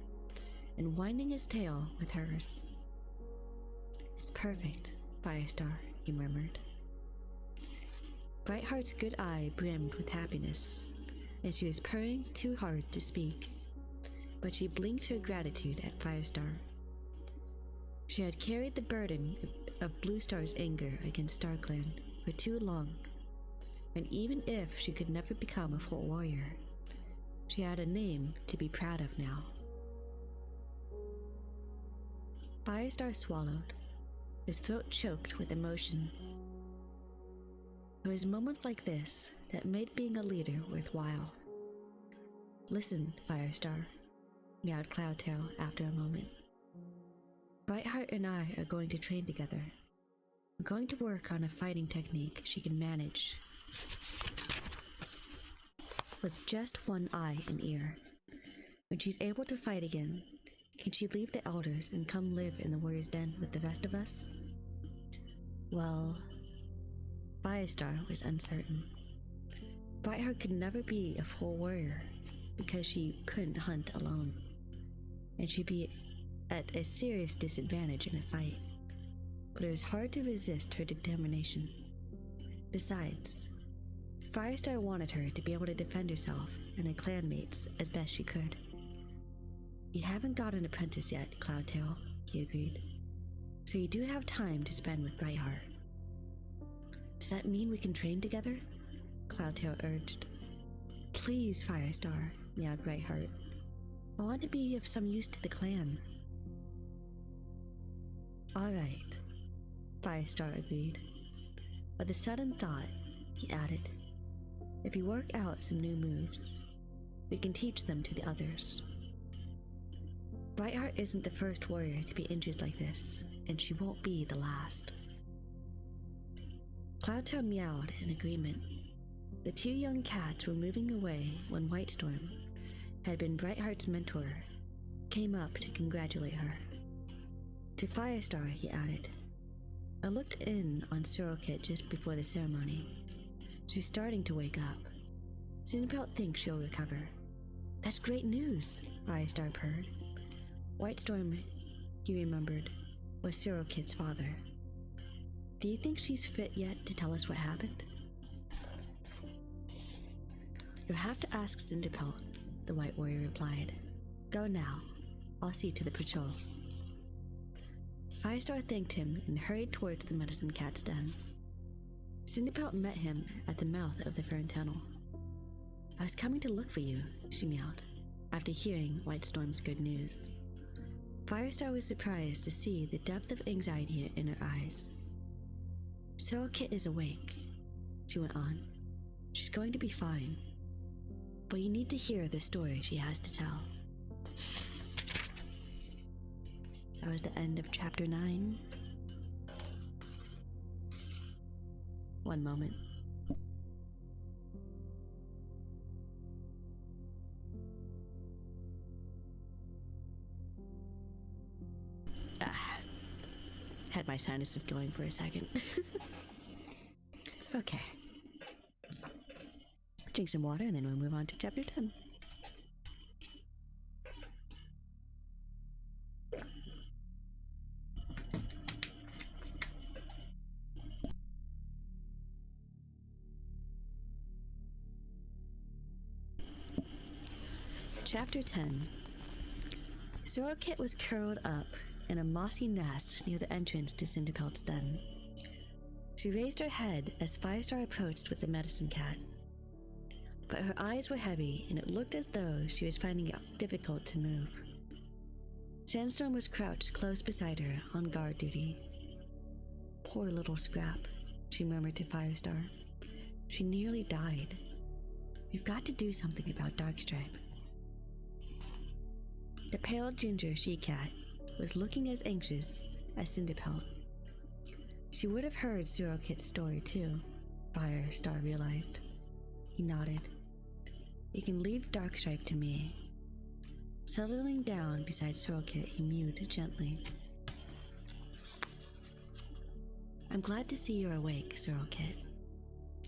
and winding his tail with hers. "It's perfect, Firestar," he murmured. Brightheart's good eye brimmed with happiness, and she was purring too hard to speak, but she blinked her gratitude at Firestar. She had carried the burden of Blue Star's anger against StarClan for too long, and even if she could never become a full warrior, she had a name to be proud of now. Firestar swallowed, his throat choked with emotion. It was moments like this that made being a leader worthwhile. "Listen, Firestar," meowed Cloudtail after a moment. Brightheart and I are going to train together. We're going to work on a fighting technique she can manage with just one eye and ear. When she's able to fight again, can she leave the elders and come live in the warrior's den with the rest of us? Well, Firestar was uncertain. Brightheart could never be a full warrior because she couldn't hunt alone, and she'd be at a serious disadvantage in a fight. But it was hard to resist her determination. Besides, Firestar wanted her to be able to defend herself and her clanmates as best she could. You haven't got an apprentice yet, Cloudtail, he agreed. So you do have time to spend with Brightheart. Does that mean we can train together? Cloudtail urged. Please, Firestar, meowed Brightheart. I want to be of some use to the clan. All right, Firestar agreed. With a sudden thought, he added, if you work out some new moves, we can teach them to the others. Brightheart isn't the first warrior to be injured like this, and she won't be the last. Cloudtail meowed in agreement. The two young cats were moving away when Whitestorm, who had been Brightheart's mentor, came up to congratulate her. To Firestar, he added, I looked in on Sorokit just before the ceremony. She's starting to wake up. Cinderpelt thinks she'll recover. That's great news, Firestar purred. Whitestorm, he remembered, was Sorokit's father. Do you think she's fit yet to tell us what happened? You'll have to ask Cinderpelt, the White Warrior replied. Go now. I'll see to the patrols. Firestar thanked him and hurried towards the medicine cat's den. Cinderpelt met him at the mouth of the fern tunnel. I was coming to look for you, she meowed, after hearing Whitestorm's good news. Firestar was surprised to see the depth of anxiety in her eyes. Sorokit is awake, she went on. She's going to be fine. But you need to hear the story she has to tell. That was the end of chapter 9. One moment. Had my sinuses going for a second. Okay. Drink some water and then we'll move on to chapter 10. Chapter 10. Sorokit was curled up in a mossy nest near the entrance to Cinderpelt's den. She raised her head as Firestar approached with the medicine cat. But her eyes were heavy and it looked as though she was finding it difficult to move. Sandstorm was crouched close beside her on guard duty. Poor little Scrap, she murmured to Firestar. She nearly died. We've got to do something about Darkstripe. The pale ginger she-cat was looking as anxious as Cinderpelt. She would have heard Sorokit's story too, Firestar realized. He nodded. You can leave Darkstripe to me. Settling down beside Sorokit, he mewed gently. I'm glad to see you're awake, Sorokit.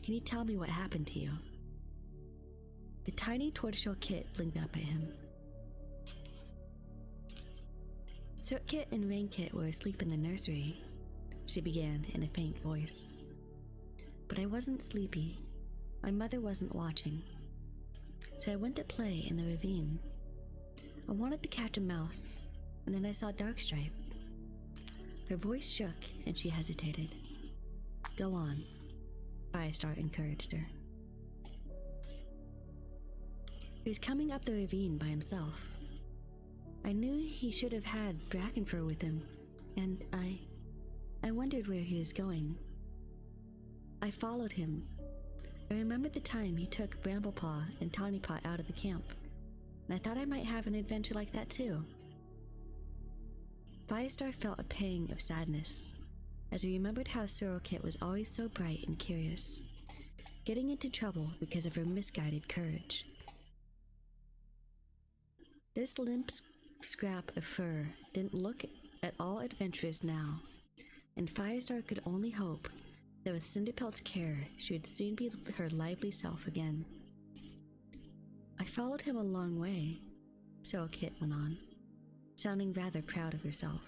Can you tell me what happened to you? The tiny tortoiseshell kit blinked up at him. Soot-Kit and Rain-Kit were asleep in the nursery, she began in a faint voice. But I wasn't sleepy. My mother wasn't watching. So I went to play in the ravine. I wanted to catch a mouse, and then I saw Darkstripe. Her voice shook and she hesitated. Go on, Firestar encouraged her. He was coming up the ravine by himself. I knew he should have had Brackenfur with him, and I wondered where he was going. I followed him. I remembered the time he took Bramblepaw and Tawnypaw out of the camp, and I thought I might have an adventure like that too. Firestar felt a pang of sadness as he remembered how Sorokit was always so bright and curious, getting into trouble because of her misguided courage. This limp scrap of fur didn't look at all adventurous now, and Firestar could only hope that with Cinderpelt's care, she would soon be her lively self again. I followed him a long way, Sorokit went on, sounding rather proud of herself.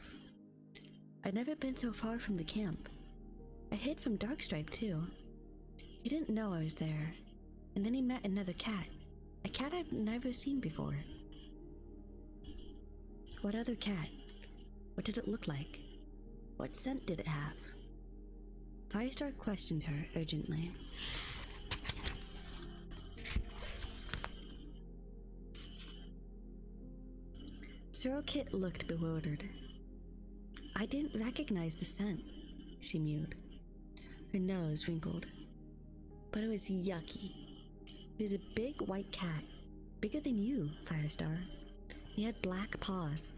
I'd never been so far from the camp. I hid from Darkstripe too. He didn't know I was there, and then he met another cat, a cat I've never seen before. What other cat? What did it look like? What scent did it have? Firestar questioned her urgently. Sorokit looked bewildered. I didn't recognize the scent, she mewed. Her nose wrinkled. But it was yucky. It was a big white cat, bigger than you, Firestar. He had black paws.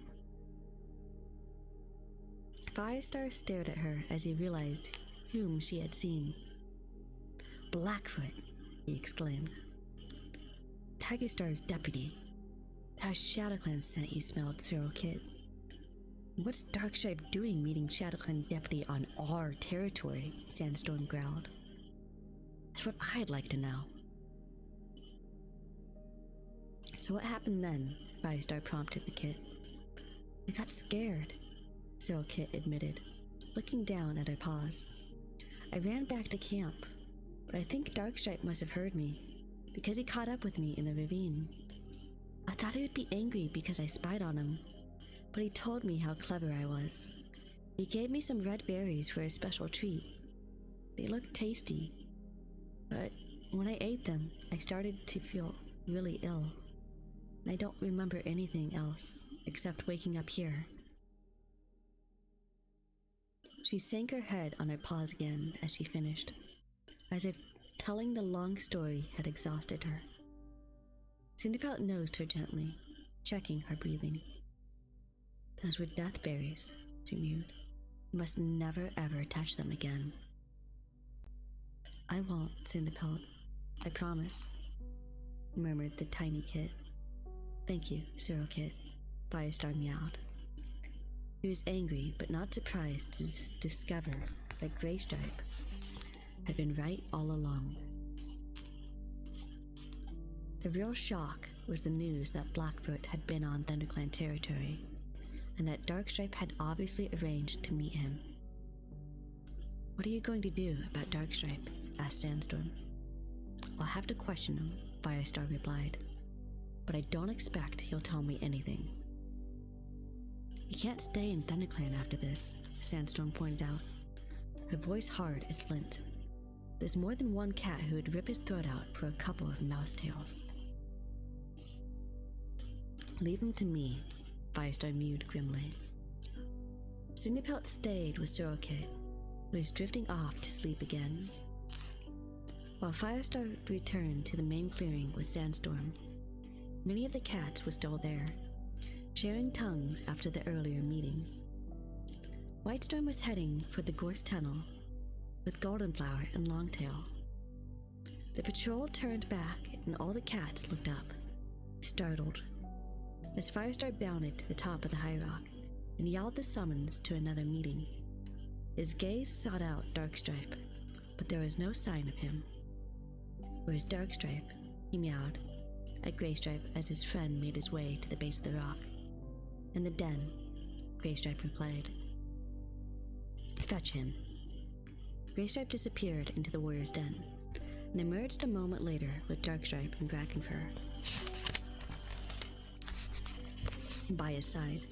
Firestar stared at her as he realized whom she had seen. Blackfoot, he exclaimed. Tigerstar's deputy. That was ShadowClan's scent you smelled, Sorokit. What's Darkstripe doing meeting ShadowClan deputy on our territory? Sandstorm growled. That's what I'd like to know. So what happened then? Firestar prompted the kit. I got scared, Sorokit admitted, looking down at her paws. I ran back to camp, but I think Darkstripe must have heard me, because he caught up with me in the ravine. I thought he would be angry because I spied on him, but he told me how clever I was. He gave me some red berries for a special treat. They looked tasty, but when I ate them, I started to feel really ill. I don't remember anything else except waking up here. She sank her head on her paws again as she finished, as if telling the long story had exhausted her. Cinderpelt nosed her gently, checking her breathing. Those were death berries, she mewed. You must never ever touch them again. I won't, Cinderpelt. I promise, murmured the tiny kit. Thank you, Sorokit, Firestar meowed. He was angry but not surprised to discover that Greystripe had been right all along. The real shock was the news that Blackfoot had been on ThunderClan territory, and that Darkstripe had obviously arranged to meet him. What are you going to do about Darkstripe? Asked Sandstorm. I'll have to question him, Firestar replied, but I don't expect he'll tell me anything. He can't stay in ThunderClan after this, Sandstorm pointed out, her voice hard as flint. There's more than one cat who would rip his throat out for a couple of mouse tails. Leave him to me, Firestar mewed grimly. Cinderpelt stayed with Sorokit, who was drifting off to sleep again. While Firestar returned to the main clearing with Sandstorm, many of the cats were still there, sharing tongues after the earlier meeting. Whitestorm was heading for the Gorse Tunnel with Goldenflower and Longtail. The patrol turned back and all the cats looked up, startled, as Firestar bounded to the top of the high rock and yelled the summons to another meeting. His gaze sought out Darkstripe, but there was no sign of him. Where's Darkstripe? He meowed at Greystripe as his friend made his way to the base of the rock. In the den, Greystripe replied. Fetch him. Greystripe disappeared into the warrior's den and emerged a moment later with Darkstripe and Brackenfur by his side.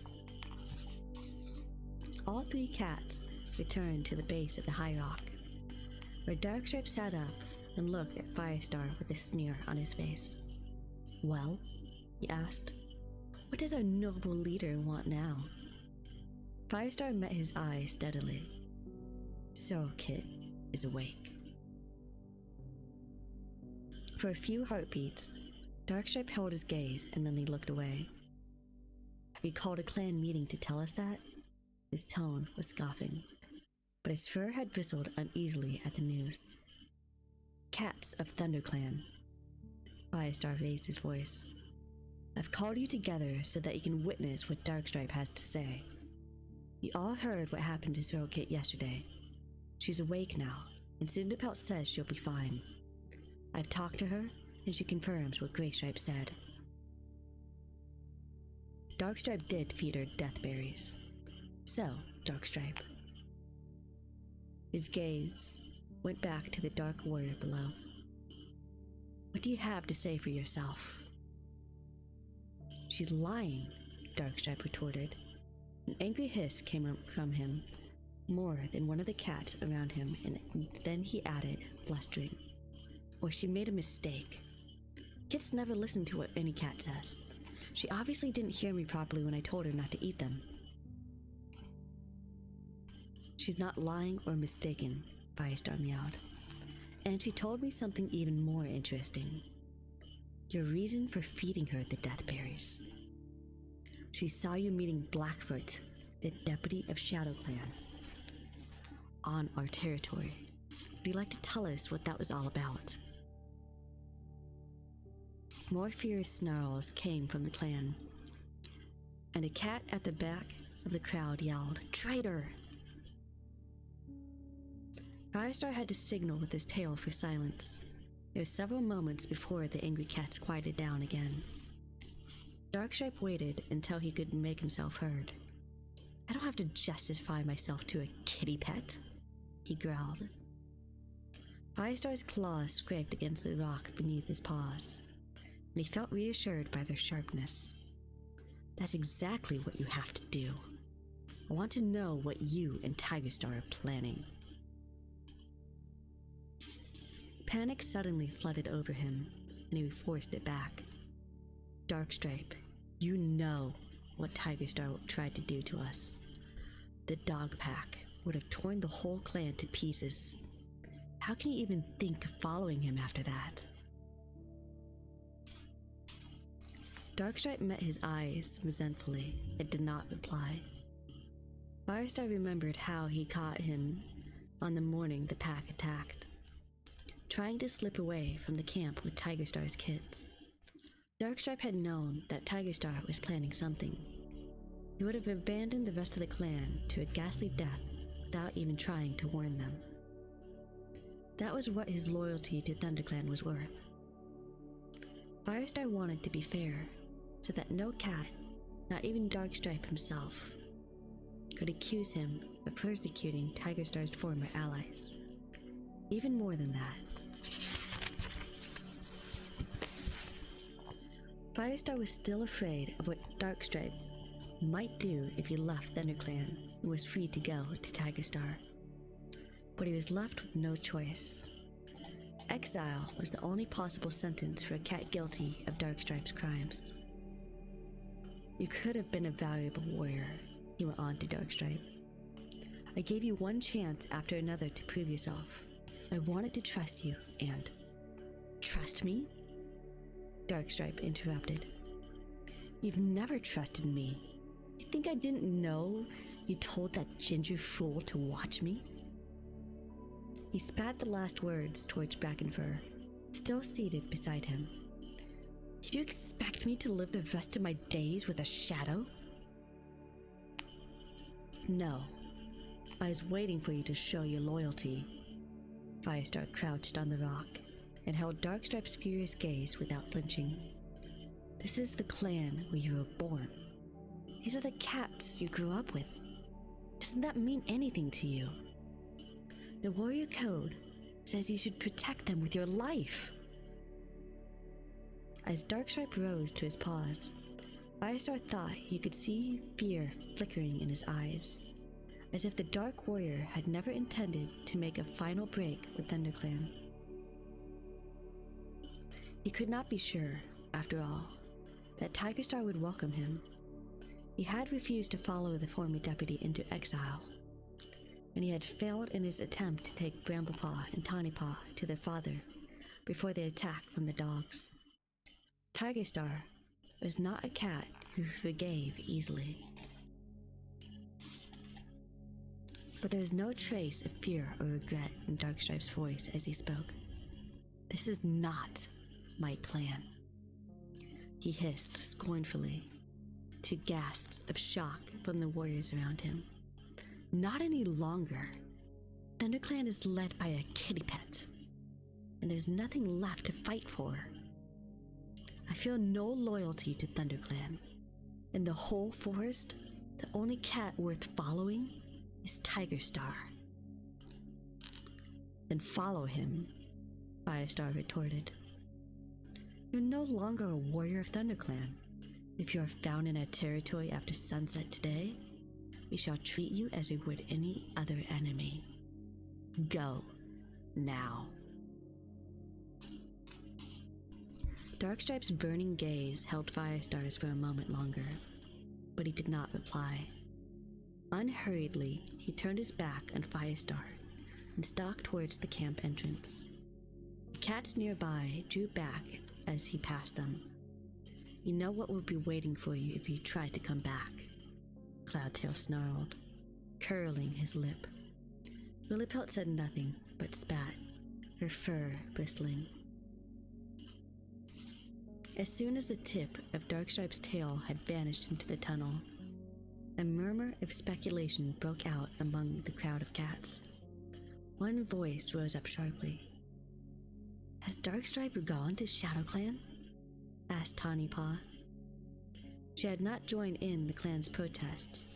All three cats returned to the base of the high rock, where Darkstripe sat up and looked at Firestar with a sneer on his face. Well, he asked, what does our noble leader want now? Firestar met his eye steadily. Sorokit is awake. For a few heartbeats, Darkstripe held his gaze and then he looked away. Have you called a clan meeting to tell us that? His tone was scoffing, but his fur had bristled uneasily at the news. Cats of ThunderClan. Firestar raised his voice. I've called you together so that you can witness what Darkstripe has to say. You all heard what happened to Zero Kit yesterday. She's awake now, and Cinderpelt says she'll be fine. I've talked to her, and she confirms what Greystripe said. Darkstripe did feed her deathberries. So, Darkstripe. His gaze went back to the Dark Warrior below. What do you have to say for yourself? She's lying, Darkstripe retorted. An angry hiss came from him, more than one of the cats around him, and then he added, blustering. Or she made a mistake. Kits never listen to what any cat says. She obviously didn't hear me properly when I told her not to eat them. She's not lying or mistaken, Firestar meowed. And she told me something even more interesting. Your reason for feeding her the deathberries. She saw you meeting Blackfoot, the deputy of ShadowClan, on our territory. Would you like to tell us what that was all about? More furious snarls came from the clan, and a cat at the back of the crowd yelled, Traitor! Firestar had to signal with his tail for silence. It was several moments before the angry cats quieted down again. Darkstripe waited until he could make himself heard. I don't have to justify myself to a kitty pet, he growled. Firestar's claws scraped against the rock beneath his paws, and he felt reassured by their sharpness. That's exactly what you have to do. I want to know what you and Tigerstar are planning. Panic suddenly flooded over him, and he forced it back. Darkstripe, you know what Tigerstar tried to do to us. The dog pack would have torn the whole clan to pieces. How can you even think of following him after that? Darkstripe met his eyes resentfully and did not reply. Firestar remembered how he caught him on the morning the pack attacked, trying to slip away from the camp with Tigerstar's kids. Darkstripe had known that Tigerstar was planning something. He would have abandoned the rest of the clan to a ghastly death without even trying to warn them. That was what his loyalty to ThunderClan was worth. Firestar wanted to be fair, so that no cat, not even Darkstripe himself, could accuse him of persecuting Tigerstar's former allies. Even more than that, Firestar was still afraid of what Darkstripe might do if he left ThunderClan and was free to go to Tigerstar. But he was left with no choice. Exile was the only possible sentence for a cat guilty of Darkstripe's crimes. You could have been a valuable warrior, he went on to Darkstripe. I gave you one chance after another to prove yourself. I wanted to trust you, and... Trust me? Darkstripe interrupted. You've never trusted me. You think I didn't know you told that ginger fool to watch me? He spat the last words towards Brackenfur, still seated beside him. Did you expect me to live the rest of my days with a shadow? No. I was waiting for you to show your loyalty. Firestar crouched on the rock and held Darkstripe's furious gaze without flinching. This is the clan where you were born. These are the cats you grew up with. Doesn't that mean anything to you? The warrior code says you should protect them with your life. As Darkstripe rose to his paws, Firestar thought he could see fear flickering in his eyes, as if the Dark Warrior had never intended to make a final break with ThunderClan. He could not be sure, after all, that Tigerstar would welcome him. He had refused to follow the former deputy into exile, and he had failed in his attempt to take Bramblepaw and Tawnypaw to their father before the attack from the dogs. Tigerstar was not a cat who forgave easily. But there was no trace of fear or regret in Darkstripe's voice as he spoke. "This is not my clan," he hissed scornfully, to gasps of shock from the warriors around him. "Not any longer. ThunderClan is led by a kitty pet, and there's nothing left to fight for. I feel no loyalty to ThunderClan. In the whole forest, the only cat worth following is Tigerstar." "Then follow him," Firestar retorted. "You're no longer a warrior of ThunderClan. If you are found in our territory after sunset today, we shall treat you as we would any other enemy. Go, now." Darkstripe's burning gaze held Firestar's for a moment longer, but he did not reply. Unhurriedly, he turned his back on Firestar and stalked towards the camp entrance. The cats nearby drew back as he passed them. "You know what would be waiting for you if you tried to come back," Cloudtail snarled, curling his lip. Lillipelt said nothing but spat, her fur bristling. As soon as the tip of Darkstripe's tail had vanished into the tunnel, a murmur of speculation broke out among the crowd of cats. One voice rose up sharply. "Has Darkstripe gone to ShadowClan?" asked Tawny Paw. She had not joined in the clan's protests,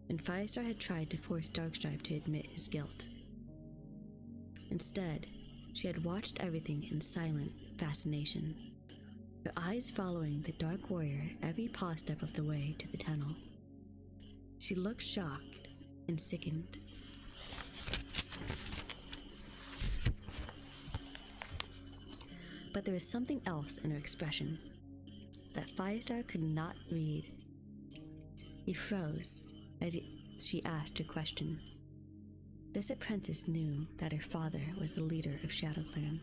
and Firestar had tried to force Darkstripe to admit his guilt. Instead, she had watched everything in silent fascination, her eyes following the Dark Warrior every paw step of the way to the tunnel. She looked shocked and sickened. But there was something else in her expression that Firestar could not read. He froze as she asked her question. This apprentice knew that her father was the leader of ShadowClan.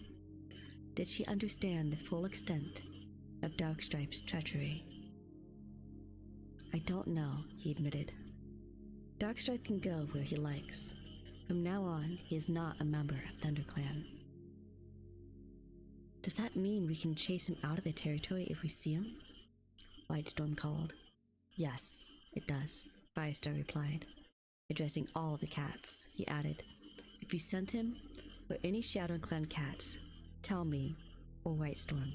Did she understand the full extent of Darkstripe's treachery? "I don't know," he admitted. "Darkstripe can go where he likes. From now on, he is not a member of ThunderClan." "Does that mean we can chase him out of the territory if we see him?" Whitestorm called. "Yes, it does," Firestar replied. Addressing all the cats, he added, "If you scent him, or any ShadowClan cats, tell me, or Whitestorm.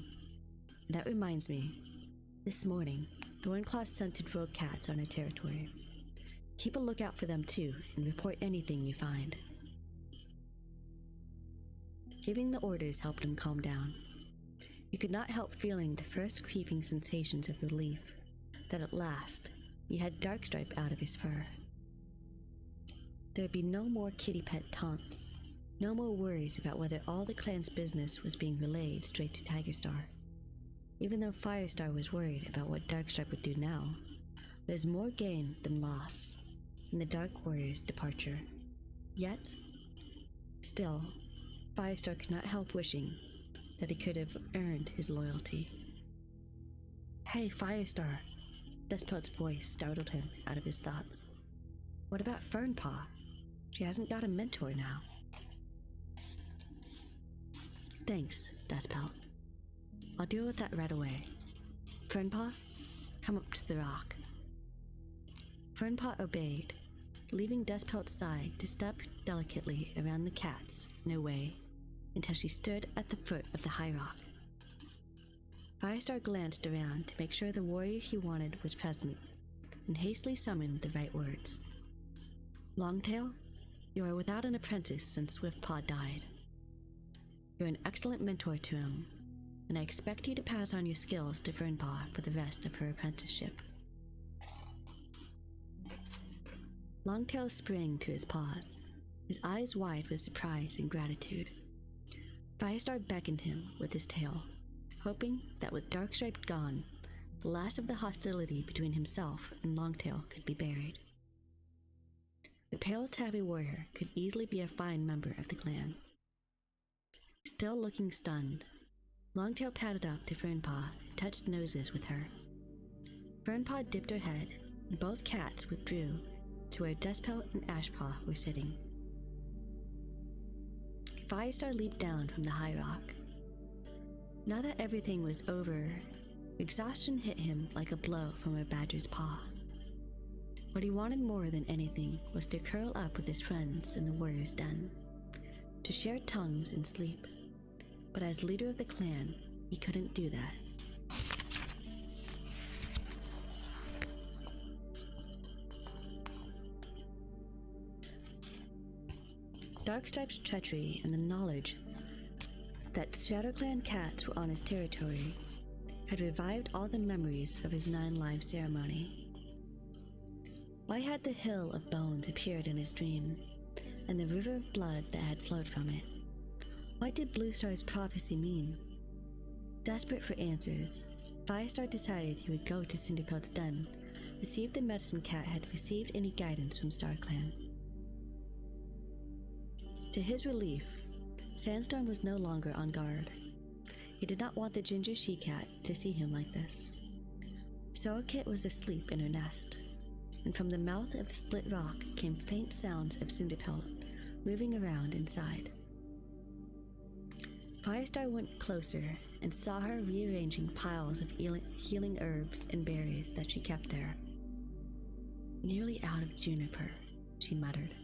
And that reminds me, this morning, Thornclaw scented rogue cats on our territory. Keep a lookout for them too, and report anything you find." Giving the orders helped him calm down. He could not help feeling the first creeping sensations of relief that at last he had Darkstripe out of his fur. There would be no more kitty pet taunts, no more worries about whether all the clan's business was being relayed straight to Tigerstar. Even though Firestar was worried about what Darkstripe would do now, there's more gain than loss in the Dark Warrior's departure. Yet, still, Firestar could not help wishing that he could have earned his loyalty. "Hey, Firestar!" Dustpelt's voice startled him out of his thoughts. "What about Fernpaw? She hasn't got a mentor now." "Thanks, Dustpelt. I'll deal with that right away. Fernpaw, come up to the rock." Fernpaw obeyed, leaving Dustpelt's side to step delicately around the cats in her way until she stood at the foot of the high rock. Firestar glanced around to make sure the warrior he wanted was present and hastily summoned the right words. "Longtail, you are without an apprentice since Swiftpaw died. You're an excellent mentor to him, and I expect you to pass on your skills to Fernpaw for the rest of her apprenticeship." Longtail sprang to his paws, his eyes wide with surprise and gratitude. Firestar beckoned him with his tail, hoping that with Darkstripe gone, the last of the hostility between himself and Longtail could be buried. The pale tabby warrior could easily be a fine member of the clan. Still looking stunned, Longtail padded up to Fernpaw and touched noses with her. Fernpaw dipped her head, and both cats withdrew to where Dustpelt and Ashpaw were sitting. Firestar leaped down from the high rock. Now that everything was over, exhaustion hit him like a blow from a badger's paw. What he wanted more than anything was to curl up with his friends in the warrior's den, to share tongues and sleep. But as leader of the clan, he couldn't do that. Darkstripe's treachery and the knowledge that ShadowClan cats were on his territory had revived all the memories of his 9-live ceremony. Why had the Hill of Bones appeared in his dream, and the river of blood that had flowed from it? What did Bluestar's prophecy mean? Desperate for answers, Firestar decided he would go to Cinderpelt's den to see if the medicine cat had received any guidance from StarClan. To his relief, Sandstorm was no longer on guard. He did not want the ginger she-cat to see him like this. Sorrelkit was asleep in her nest, and from the mouth of the split rock came faint sounds of Cinderpelt moving around inside. Firestar went closer and saw her rearranging piles of healing herbs and berries that she kept there. Nearly out of juniper, she muttered,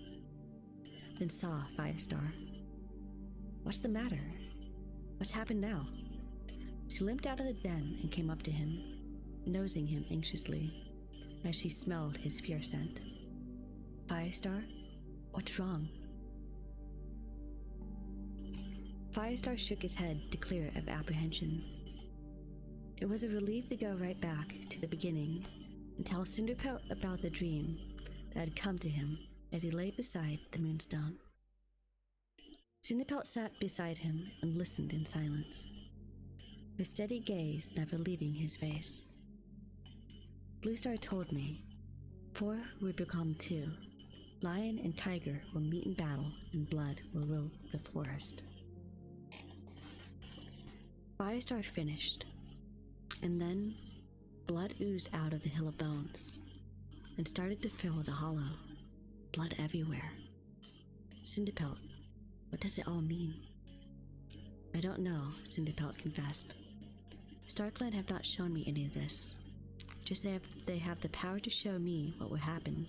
then saw Firestar. What's the matter? What's happened now? She limped out of the den and came up to him, nosing him anxiously as she smelled his fear scent. Firestar, what's wrong? Firestar shook his head to clear it of apprehension. It was a relief to go right back to the beginning and tell Cinderpelt about the dream that had come to him as he lay beside the moonstone. Cinderpelt sat beside him and listened in silence, her steady gaze never leaving his face. Bluestar told me, 4 would become 2. Lion and tiger will meet in battle, and blood will rule the forest. Firestar finished, and then blood oozed out of the Hill of Bones and started to fill the hollow. Blood everywhere. Cinderpelt, what does it all mean? I don't know, Cinderpelt confessed. StarClan have not shown me any of this. Just they have the power to show me what will happen,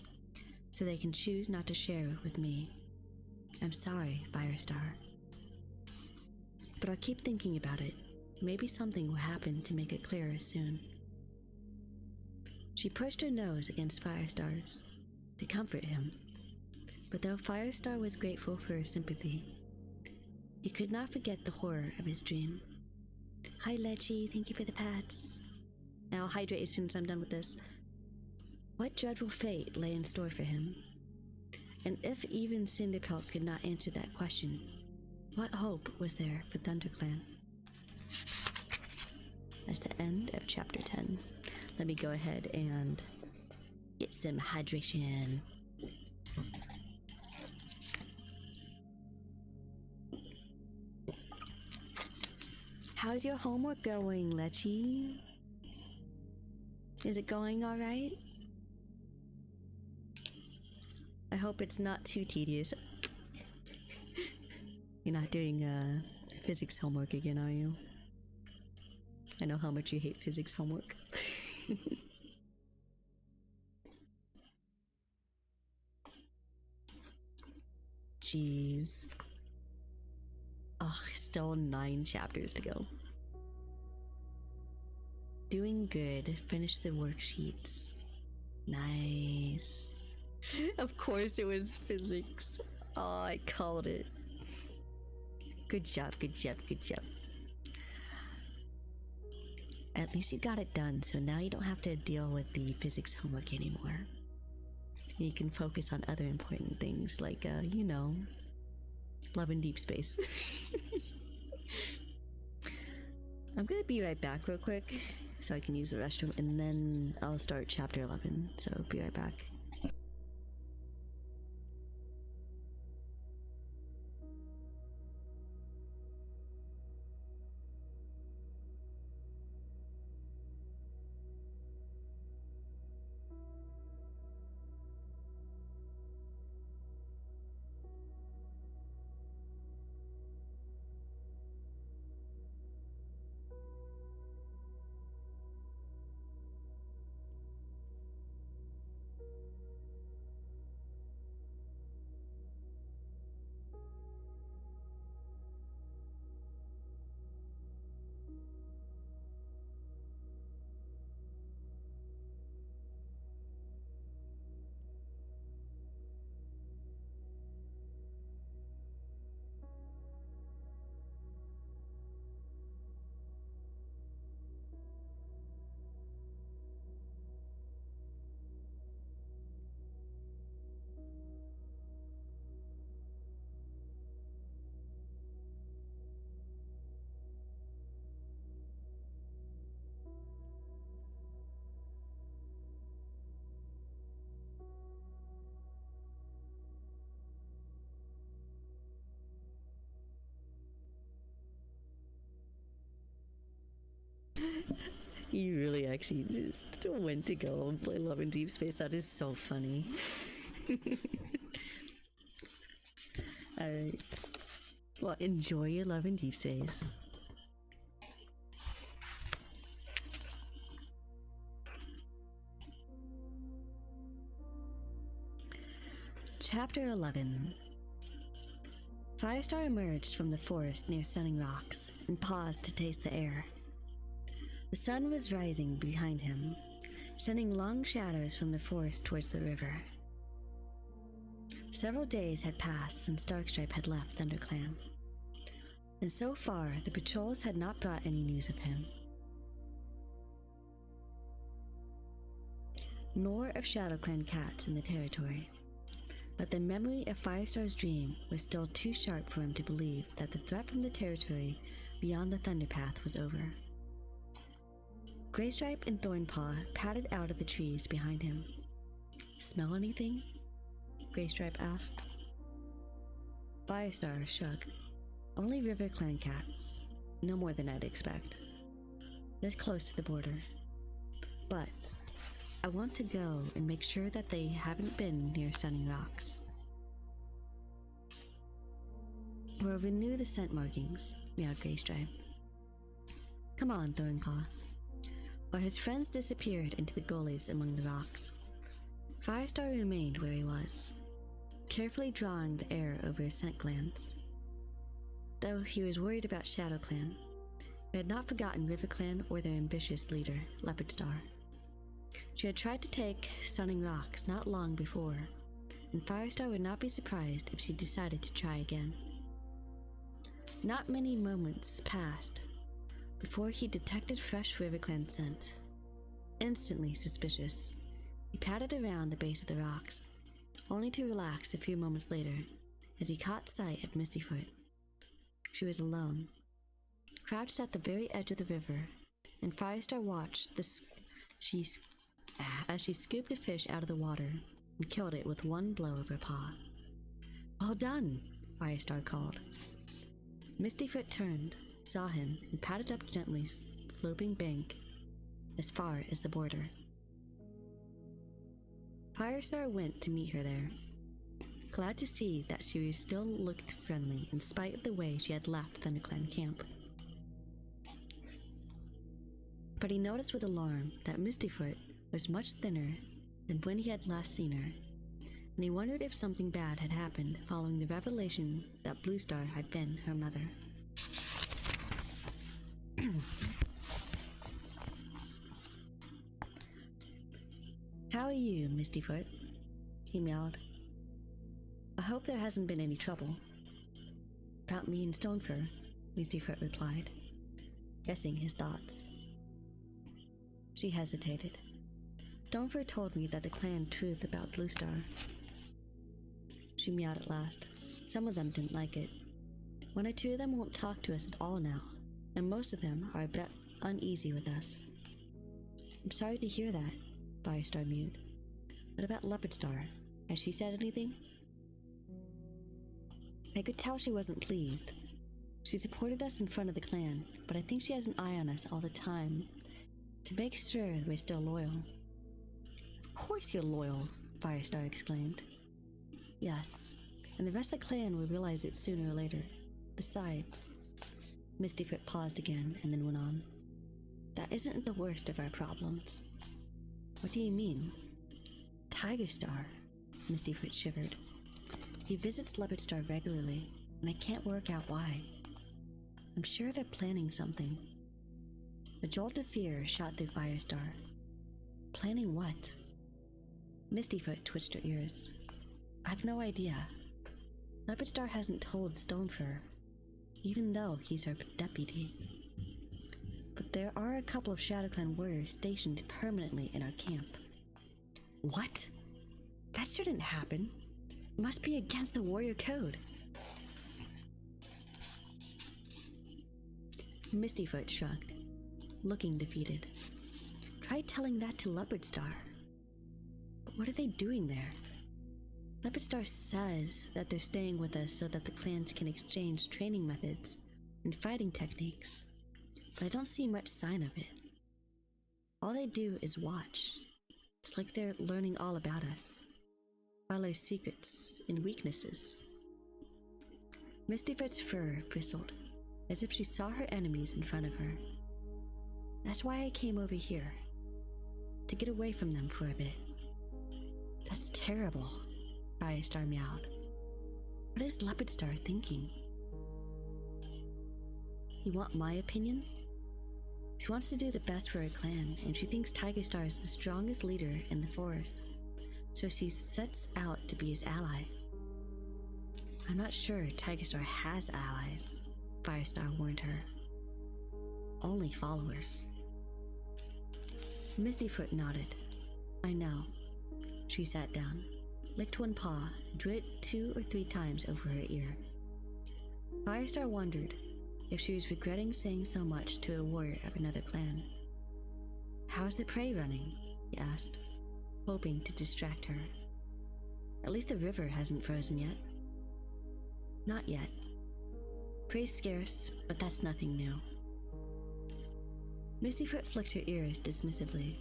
so they can choose not to share with me. I'm sorry, Firestar. But I'll keep thinking about it. Maybe something will happen to make it clearer soon. She pushed her nose against Firestar's to comfort him, but though Firestar was grateful for her sympathy, he could not forget the horror of his dream. Hi, Lechi, thank you for the pats. Now I'll hydrate as soon as I'm done with this. What dreadful fate lay in store for him? And if even Cinderpelt could not answer that question, what hope was there for ThunderClan? That's the end of chapter 10. Let me go ahead and get some hydration. How's your homework going, Lechi? Is it going all right? I hope it's not too tedious. You're not doing physics homework again, are you? I know how much you hate physics homework. Jeez. Oh, still 9 chapters to go. Doing good. Finish the worksheets. Nice. Of course it was physics. Oh, I called it. Good job, good job, good job. At least you got it done, so now you don't have to deal with the physics homework anymore. You can focus on other important things like, you know, love in deep space. I'm gonna be right back real quick so I can use the restroom, and then I'll start chapter 11, so be right back. You really actually just went to go and play Love in Deep Space. That is so funny. Alright. Well, enjoy your Love in Deep Space. Chapter 11. Firestar emerged from the forest near Sunning Rocks and paused to taste the air. The sun was rising behind him, sending long shadows from the forest towards the river. Several days had passed since Darkstripe had left ThunderClan, and so far the patrols had not brought any news of him, nor of ShadowClan cats in the territory. But the memory of Firestar's dream was still too sharp for him to believe that the threat from the territory beyond the Thunderpath was over. Graystripe and Thornpaw padded out of the trees behind him. "Smell anything?" Graystripe asked. Firestar shrugged. "Only RiverClan cats. No more than I'd expect. This close to the border. But I want to go and make sure that they haven't been near Sunning Rocks. We'll renew the scent markings," meowed Graystripe. "Come on, Thornpaw." While his friends disappeared into the gullies among the rocks, Firestar remained where he was, carefully drawing the air over his scent glands. Though he was worried about ShadowClan, he had not forgotten RiverClan or their ambitious leader, Leopardstar. She had tried to take Sunning Rocks not long before, and Firestar would not be surprised if she decided to try again. Not many moments passed before he detected fresh RiverClan scent. Instantly suspicious, he padded around the base of the rocks, only to relax a few moments later as he caught sight of Mistyfoot. She was alone, crouched at the very edge of the river, and Firestar watched as she scooped a fish out of the water and killed it with one blow of her paw. "Well done," Firestar called. Mistyfoot turned, saw him, and padded up gently sloping bank as far as the border. Firestar went to meet her there, glad to see that she still looked friendly in spite of the way she had left ThunderClan camp. But he noticed with alarm that Mistyfoot was much thinner than when he had last seen her, and he wondered if something bad had happened following the revelation that Bluestar had been her mother. "How are you, Mistyfoot?" he meowed. "I hope there hasn't been any trouble." "About me and Stonefur," Mistyfoot replied, guessing his thoughts. She hesitated. "Stonefur told me that the clan truth about Bluestar." She meowed at last. "Some of them didn't like it. One or two of them won't talk to us at all now, and most of them are a bit uneasy with us." "I'm sorry to hear that," Firestar mewed. "What about Leopardstar? Has she said anything?" "I could tell she wasn't pleased. She supported us in front of the clan, but I think she has an eye on us all the time to make sure we're still loyal." "Of course you're loyal," Firestar exclaimed. "Yes, and the rest of the clan will realize it sooner or later. Besides," Mistyfoot paused again and then went on, "that isn't the worst of our problems." "What do you mean?" "Tigerstar," Mistyfoot shivered. "He visits Leopardstar regularly, and I can't work out why. I'm sure they're planning something." A jolt of fear shot through Firestar. "Planning what?" Mistyfoot twitched her ears. "I've no idea. Leopardstar hasn't told Stonefur, even though he's our deputy. But there are a couple of ShadowClan warriors stationed permanently in our camp." "What? That shouldn't happen. It must be against the warrior code." Mistyfoot shrugged, looking defeated. "Try telling that to Leopardstar." "But what are they doing there?" "Leopardstar says that they're staying with us so that the clans can exchange training methods and fighting techniques. but I don't see much sign of it. All they do is watch. It's like they're learning all about us, all our secrets and weaknesses. Mistyfoot's fur bristled, as if she saw her enemies in front of her. That's why I came over here, to get away from them for a bit. That's terrible, Firestar meowed. What is Leopardstar thinking? You want my opinion? She wants to do the best for her clan, and she thinks Tigerstar is the strongest leader in the forest, so she sets out to be his ally. I'm not sure Tigerstar has allies, Firestar warned her. Only followers. Mistyfoot nodded. I know. She sat down, licked one paw, and drew it 2 or 3 times over her ear. Firestar wondered if she was regretting saying so much to a warrior of another clan. How's the prey running? He asked, hoping to distract her. At least the river hasn't frozen yet. Not yet. Prey's scarce, but that's nothing new. Mistyfoot flicked her ears dismissively.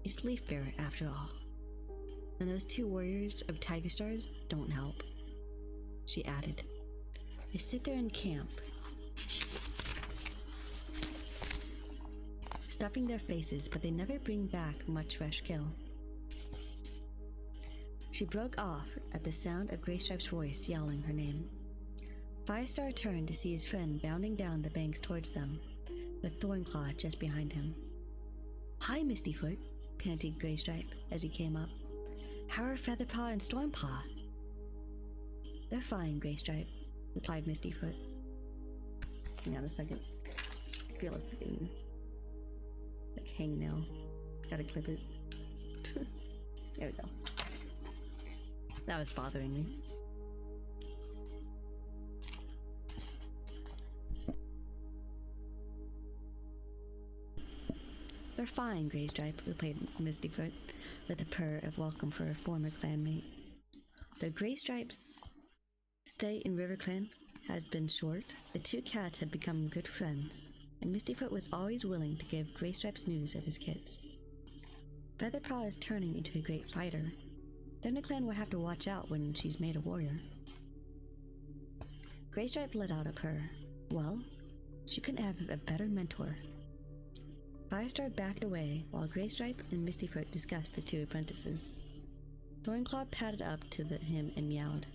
It's Leafbearer after all. And those 2 warriors of Tigerstars don't help, she added. They sit there in camp, stuffing their faces, but they never bring back much fresh kill. She broke off at the sound of Greystripe's voice yelling her name. Firestar turned to see his friend bounding down the banks towards them, with Thornclaw just behind him. Hi, Mistyfoot, panted Greystripe as he came up. How are Featherpaw and Stormpaw? They're fine, Greystripe, replied Mistyfoot. Hang on a second. I feel a freaking hangnail. Gotta clip it. There we go. That was bothering me. They're fine, Greystripe, replied Mistyfoot, with a purr of welcome for her former clanmate. Though Greystripe's stay in RiverClan had been short, the 2 cats had become good friends, and Mistyfoot was always willing to give Greystripe's news of his kits. Featherpaw is turning into a great fighter. ThunderClan will have to watch out when she's made a warrior. Greystripe let out a purr. Well, she couldn't have a better mentor. Firestar backed away while Greystripe and Mistyfoot discussed the 2 apprentices. Thornclaw padded up to him and meowed.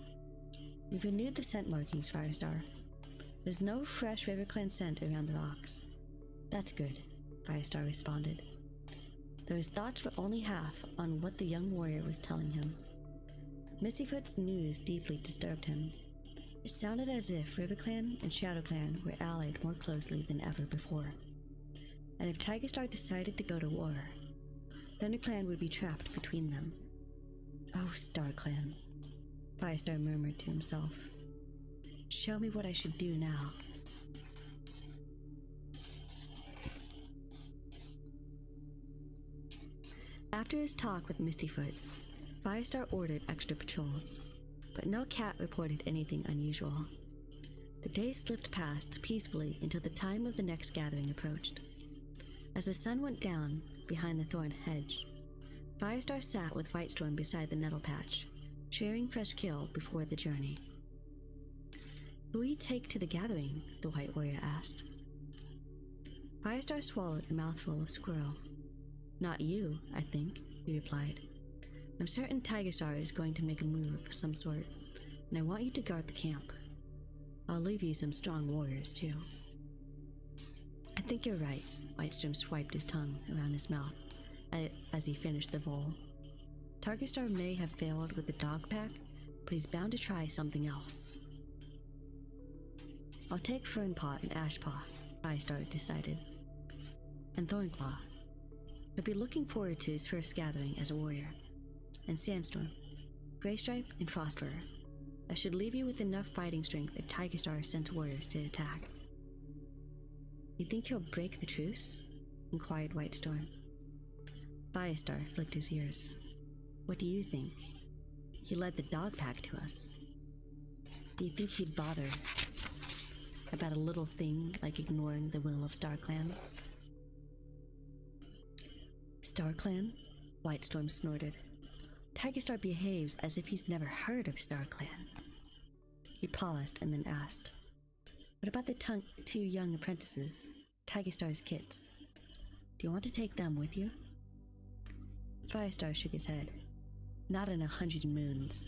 We've renewed the scent markings, Firestar. There's no fresh RiverClan scent around the rocks. That's good, Firestar responded. Though his thoughts were only half on what the young warrior was telling him. Mistyfoot's news deeply disturbed him. It sounded as if RiverClan and ShadowClan were allied more closely than ever before. And if Tigerstar decided to go to war, ThunderClan would be trapped between them. Oh, StarClan, Firestar murmured to himself. Show me what I should do now. After his talk with Mistyfoot, Firestar ordered extra patrols, but no cat reported anything unusual. The day slipped past peacefully until the time of the next gathering approached. As the sun went down behind the thorn hedge, Firestar sat with Whitestorm beside the nettle patch, sharing fresh kill before the journey. Who will you take to the gathering? The White Warrior asked. Firestar swallowed a mouthful of squirrel. Not you, I think, he replied. I'm certain Tigerstar is going to make a move of some sort, and I want you to guard the camp. I'll leave you some strong warriors, too. I think you're right, Whitestorm swiped his tongue around his mouth as he finished the bowl. Tigerstar may have failed with the dog pack, but he's bound to try something else. I'll take Fernpaw and Ashpaw, Firestar decided. And Thornclaw. He'll be looking forward to his first gathering as a warrior. And Sandstorm, Greystripe, and Frostfur. That should leave you with enough fighting strength if Tigerstar sends warriors to attack. You think he'll break the truce? Inquired Whitestorm. Firestar flicked his ears. What do you think? He led the dog pack to us. Do you think he'd bother about a little thing like ignoring the will of StarClan? StarClan? Whitestorm snorted. Tigerstar behaves as if he's never heard of StarClan. He paused and then asked, "What about the two young apprentices, Tigerstar's kids? Do you want to take them with you?" Firestar shook his head. "Not in 100 moons.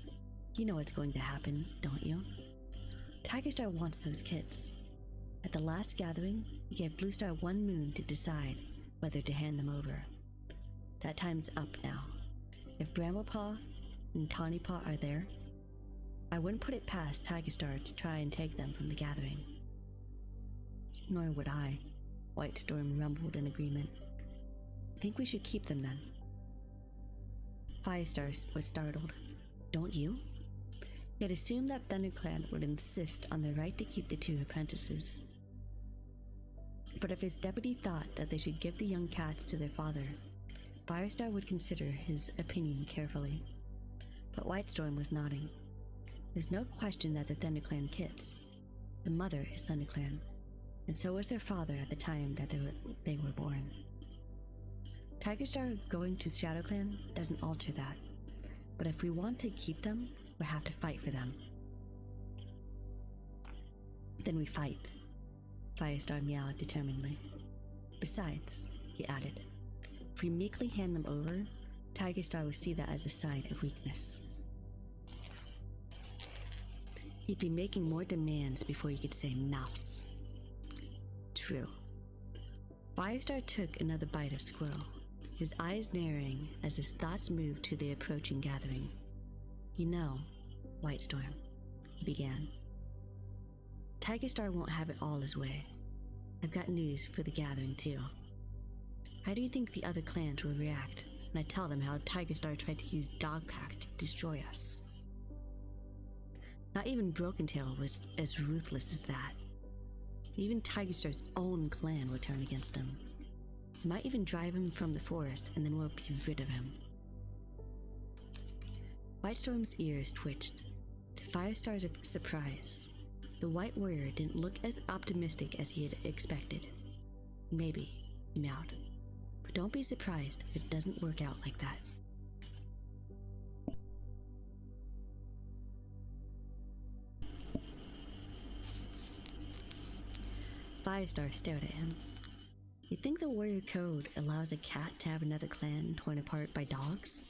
You know what's going to happen, don't you? Tigerstar wants those kids. At the last gathering, he gave Bluestar 1 moon to decide whether to hand them over. That time's up now. If Bramblepaw and Tawnypaw are there, I wouldn't put it past Tigerstar to try and take them from the gathering." "Nor would I," Whitestorm rumbled in agreement. "I think we should keep them then." Firestar was startled. "Don't you?" He had assumed that ThunderClan would insist on the right to keep the 2 apprentices. But if his deputy thought that they should give the young cats to their father, Firestar would consider his opinion carefully. But Whitestorm was nodding. There's no question that they're ThunderClan kids. The mother is ThunderClan, and so was their father at the time that they were born. Tigerstar going to ShadowClan doesn't alter that, but if we want to keep them, we'll have to fight for them. "Then we fight," Firestar meowed determinedly. "Besides," he added, "if we meekly hand them over, Tigerstar will see that as a sign of weakness. He'd be making more demands before he could say mouse." "True." Firestar took another bite of squirrel, his eyes narrowing as his thoughts moved to the approaching gathering. "You know, Whitestorm," he began, "Tigerstar won't have it all his way. I've got news for the gathering too. How do you think the other clans will react when I tell them how Tigerstar tried to use Dogpack to destroy us? Not even Broken Tail was as ruthless as that. Even Tigerstar's own clan will turn against him. Might even drive him from the forest, and then we'll be rid of him." Whitestorm's ears twitched. To Firestar's surprise, the White Warrior didn't look as optimistic as he had expected. "Maybe," he meowed, "but don't be surprised if it doesn't work out like that." Firestar stared at him. "You think the Warrior Code allows a cat to have another clan torn apart by dogs?"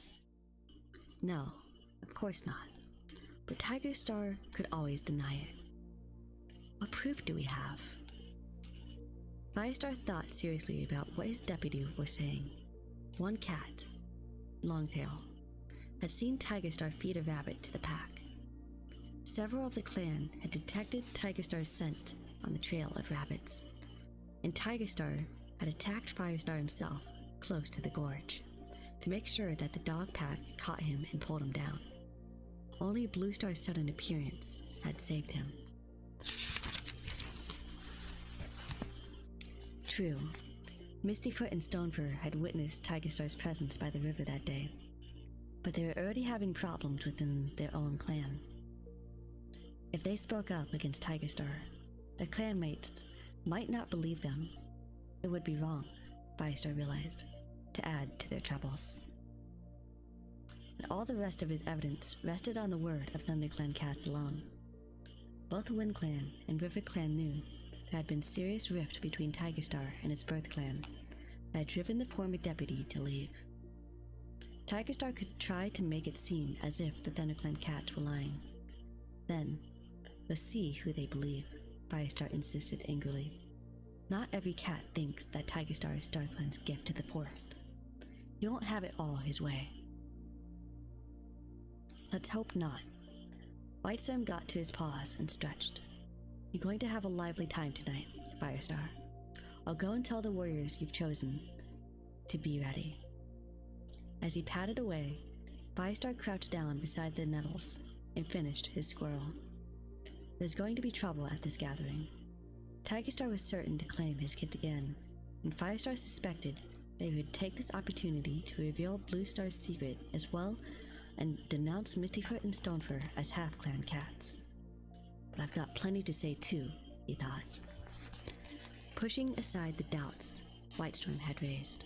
"No, of course not. But Tigerstar could always deny it. What proof do we have?" Firestar thought seriously about what his deputy was saying. One cat, Longtail, had seen Tigerstar feed a rabbit to the pack. Several of the clan had detected Tigerstar's scent on the trail of rabbits, and Tigerstar had attacked Firestar himself close to the gorge to make sure that the dog pack caught him and pulled him down. Only Bluestar's sudden appearance had saved him. True, Mistyfoot and Stonefur had witnessed Tigerstar's presence by the river that day, but they were already having problems within their own clan. If they spoke up against Tigerstar, their clanmates might not believe them. It would be wrong, Firestar realized, to add to their troubles. And all the rest of his evidence rested on the word of ThunderClan cats alone. Both Wind Clan and River Clan knew there had been serious rift between Tigerstar and his birth clan that had driven the former deputy to leave. Tigerstar could try to make it seem as if the ThunderClan cats were lying. Then, we'll see who they believe, Firestar insisted angrily. Not every cat thinks that Tigerstar is StarClan's gift to the forest. He won't have it all his way. Let's hope not. Whitestorm got to his paws and stretched. You're going to have a lively time tonight, Firestar. I'll go and tell the warriors you've chosen to be ready. As he padded away, Firestar crouched down beside the nettles and finished his squirrel. There's going to be trouble at this gathering. Tigerstar was certain to claim his kids again, and Firestar suspected they would take this opportunity to reveal Bluestar's secret as well and denounce Mistyfoot and Stonefur as half-clan cats. But I've got plenty to say too, he thought, pushing aside the doubts Whitestorm had raised.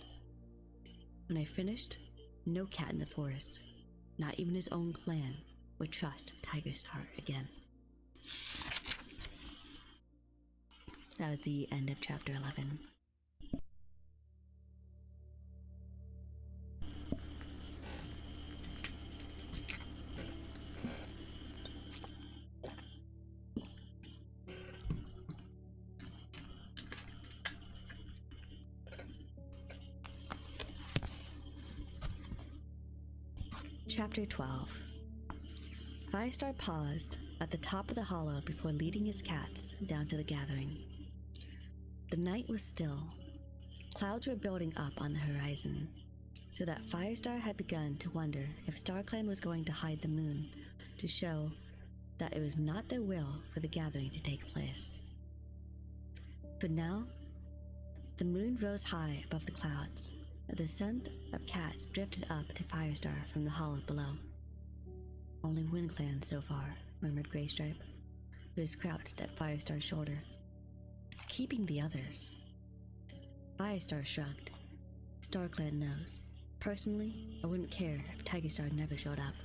When I finished, no cat in the forest, not even his own clan, would trust Tigerstar again. That was the end of chapter 11. Chapter 12. Firestar paused at the top of the hollow before leading his cats down to the gathering. The night was still. Clouds were building up on the horizon, so that Firestar had begun to wonder if StarClan was going to hide the moon to show that it was not their will for the gathering to take place. But now, the moon rose high above the clouds. The scent of cats drifted up to Firestar from the hollow below. Only WindClan so far, murmured Greystripe, who was crouched at Firestar's shoulder. It's keeping the others. Firestar shrugged. StarClan knows. Personally, I wouldn't care if Tigerstar never showed up.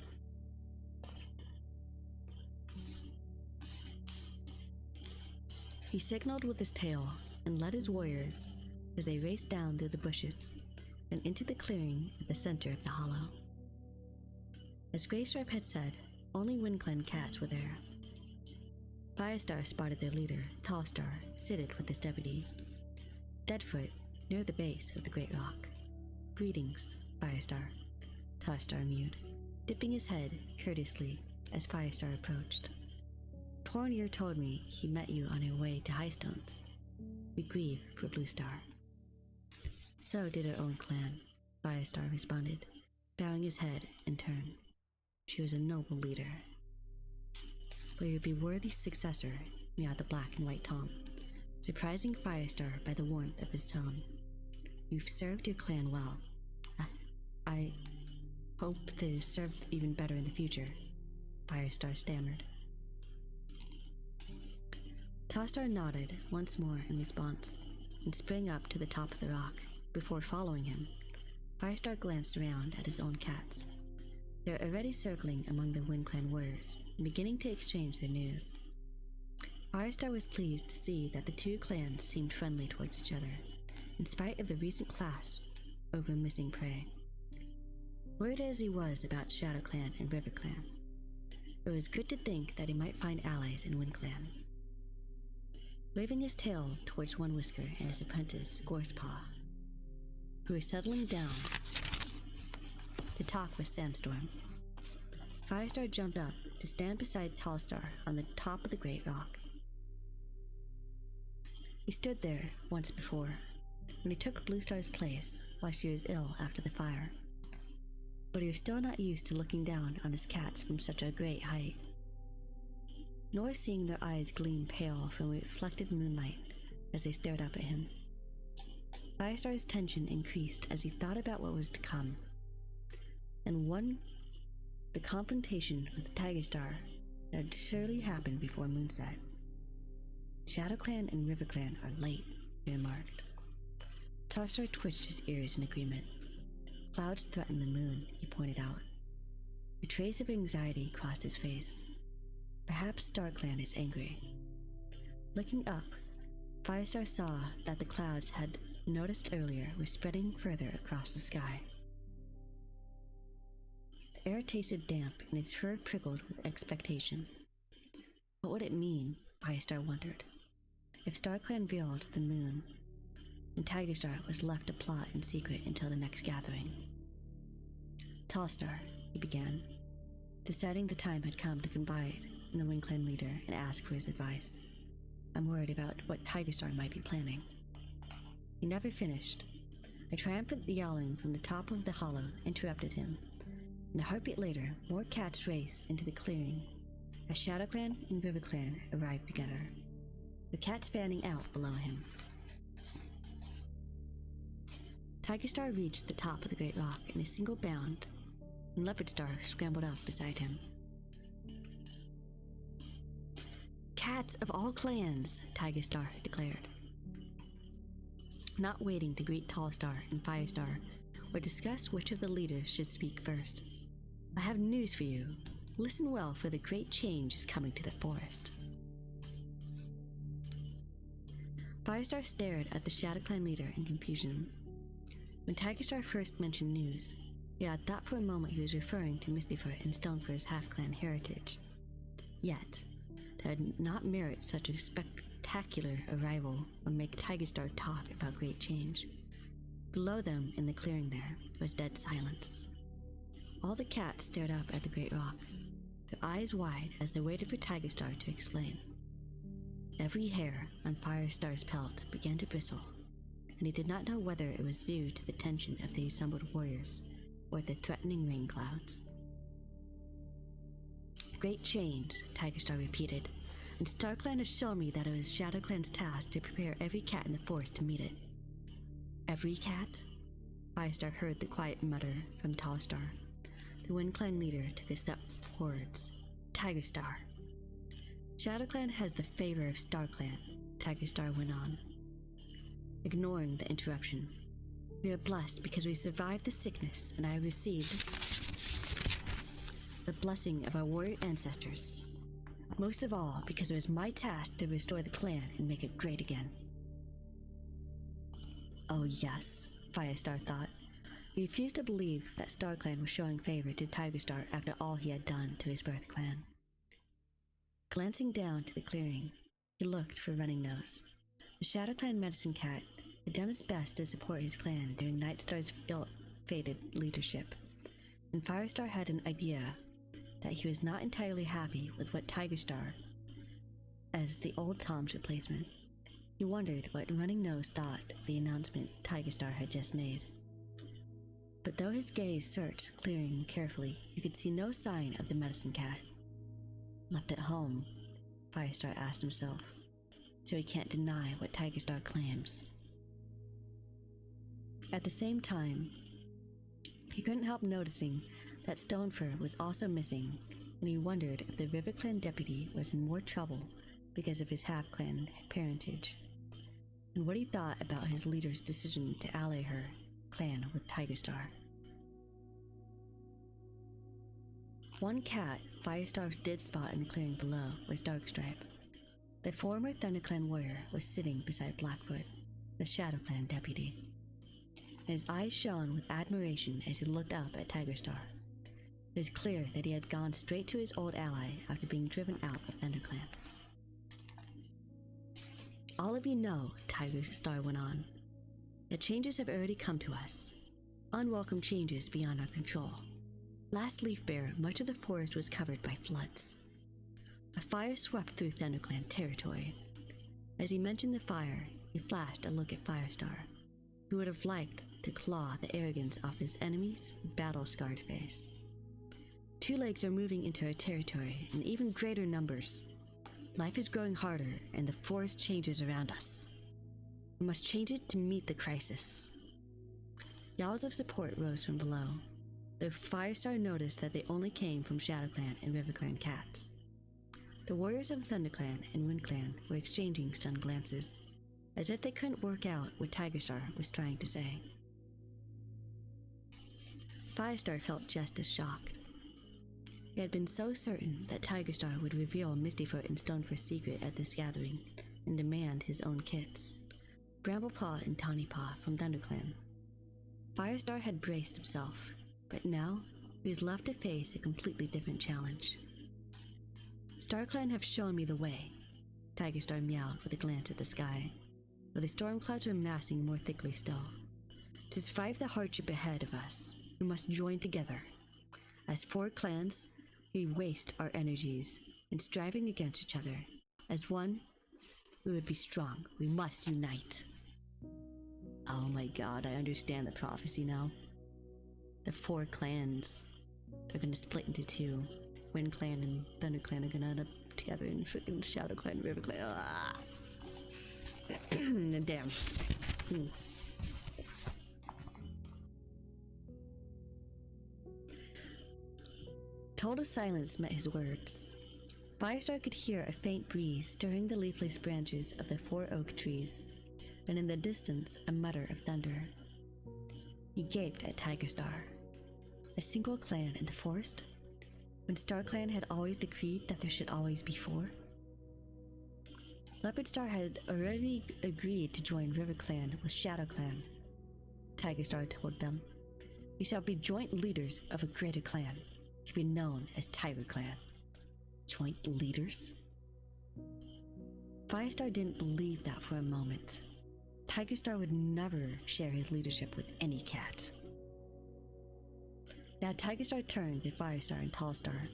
He signaled with his tail and led his warriors as they raced down through the bushes and into the clearing at the center of the hollow. As Greystripe had said, only WindClan cats were there. Firestar spotted their leader, Tallstar, seated with his deputy, Deadfoot, near the base of the great rock. Greetings, Firestar, Tallstar mewed, dipping his head courteously as Firestar approached. Tornir told me he met you on your way to Highstones. We grieve for Bluestar. So did her own clan, Firestar responded, bowing his head in turn. She was a noble leader. But you'd be worthy successor, meowed the black and white Tom, surprising Firestar by the warmth of his tone. You've served your clan well. I hope they've served even better in the future, Firestar stammered. Tallstar nodded once more in response and sprang up to the top of the rock. Before following him, Firestar glanced around at his own cats. They were already circling among the WindClan warriors and beginning to exchange their news. Firestar was pleased to see that the two clans seemed friendly towards each other, in spite of the recent clash over missing prey. Worried as he was about ShadowClan and RiverClan, it was good to think that he might find allies in WindClan. Waving his tail towards One Whisker and his apprentice, Gorsepaw, who was settling down to talk with Sandstorm, Firestar jumped up to stand beside Tallstar on the top of the great rock. He stood there once before, when he took Bluestar's place while she was ill after the fire. But he was still not used to looking down on his cats from such a great height, nor seeing their eyes gleam pale from reflected moonlight as they stared up at him. Firestar's tension increased as he thought about what was to come, and the confrontation with Tigerstar that would surely happen before moonset. ShadowClan and RiverClan are late, he remarked. Tallstar twitched his ears in agreement. Clouds threatened the moon, he pointed out. A trace of anxiety crossed his face. Perhaps StarClan is angry. Looking up, Firestar saw that the clouds had noticed earlier were spreading further across the sky. The air tasted damp and his fur prickled with expectation. What would it mean, Firestar wondered, if StarClan veiled the moon and Tigerstar was left to plot in secret until the next gathering? Tallstar, he began, deciding the time had come to confide in the WindClan leader and ask for his advice. I'm worried about what Tigerstar might be planning. He never finished. A triumphant yowling from the top of the hollow interrupted him, and a heartbeat later, more cats raced into the clearing as ShadowClan and RiverClan arrived together, the cats fanning out below him. Tigerstar reached the top of the great rock in a single bound, and Leopardstar scrambled up beside him. cats of all clans, Tigerstar declared. Not waiting to greet Tallstar and Firestar or discuss which of the leaders should speak first. I have news for you. Listen well, for the great change is coming to the forest. Firestar stared at the Shadow Clan leader in confusion. When Tigerstar first mentioned news, he had thought for a moment he was referring to Mistyfoot and Stonefur's half-clan heritage. Yet, that did not merit such a spectacular arrival or make Tigerstar talk about great change. Below them, in the clearing there, was dead silence. All the cats stared up at the great rock, their eyes wide as they waited for Tigerstar to explain. Every hair on Firestar's pelt began to bristle, and he did not know whether it was due to the tension of the assembled warriors or the threatening rain clouds. Great change, Tigerstar repeated, and StarClan has shown me that it was ShadowClan's task to prepare every cat in the forest to meet it. Every cat? Firestar heard the quiet mutter from Tallstar. The WindClan leader took a step forwards. Tigerstar. ShadowClan has the favor of StarClan, Tigerstar went on, ignoring the interruption. We are blessed because we survived the sickness, and I received the blessing of our warrior ancestors. Most of all, because it was my task to restore the clan and make it great again. Oh yes, Firestar thought. He refused to believe that StarClan was showing favor to Tigerstar after all he had done to his birth clan. Glancing down to the clearing, he looked for Running Nose. The ShadowClan medicine cat had done his best to support his clan during Nightstar's ill-fated leadership, and Firestar had an idea that he was not entirely happy with what Tigerstar as the old Tom's replacement. He wondered what Running Nose thought of the announcement Tigerstar had just made. But though his gaze searched the clearing carefully, he could see no sign of the medicine cat. Left at home, Firestar asked himself, so he can't deny what Tigerstar claims. At the same time, he couldn't help noticing that Stonefur was also missing, and he wondered if the RiverClan deputy was in more trouble because of his half-clan parentage, and what he thought about his leader's decision to ally her clan with Tigerstar. One cat Firestar did spot in the clearing below was Darkstripe. The former ThunderClan warrior was sitting beside Blackfoot, the ShadowClan deputy, and his eyes shone with admiration as he looked up at Tigerstar. It was clear that he had gone straight to his old ally after being driven out of ThunderClan. All of you know, Tigerstar went on, that changes have already come to us. Unwelcome changes beyond our control. Last Leafbearer, much of the forest was covered by floods. A fire swept through ThunderClan territory. As he mentioned the fire, he flashed a look at Firestar, who would have liked to claw the arrogance off his enemy's battle-scarred face. Two legs are moving into our territory in even greater numbers. Life is growing harder, and the forest changes around us. We must change it to meet the crisis. Yells of support rose from below, though Firestar noticed that they only came from ShadowClan and RiverClan cats. The warriors of ThunderClan and WindClan were exchanging stunned glances, as if they couldn't work out what Tigerstar was trying to say. Firestar felt just as shocked. He had been so certain that Tigerstar would reveal Mistyfoot and Stonefur's secret at this gathering and demand his own kits, Bramblepaw and Tawnypaw from ThunderClan. Firestar had braced himself, but now he was left to face a completely different challenge. StarClan have shown me the way, Tigerstar meowed with a glance at the sky, where the storm clouds were massing more thickly still. To survive the hardship ahead of us, we must join together. As 4 clans, we waste our energies in striving against each other. As one, we would be strong. We must unite. Oh my god, I understand the prophecy now. The 4 clans are gonna split into 2. WindClan and ThunderClan are gonna end up together in freaking ShadowClan and RiverClan. Ah. Damn. Total silence met his words. Firestar could hear a faint breeze stirring the leafless branches of the 4 oak trees, and in the distance a mutter of thunder. He gaped at Tigerstar. A single clan in the forest? When StarClan had always decreed that there should always be 4? Leopardstar had already agreed to join RiverClan with ShadowClan. Tigerstar told them, "We shall be joint leaders of a greater clan, to be known as TigerClan." Joint leaders? Firestar didn't believe that for a moment. Tigerstar would never share his leadership with any cat. Now Tigerstar turned to Firestar and Tallstar.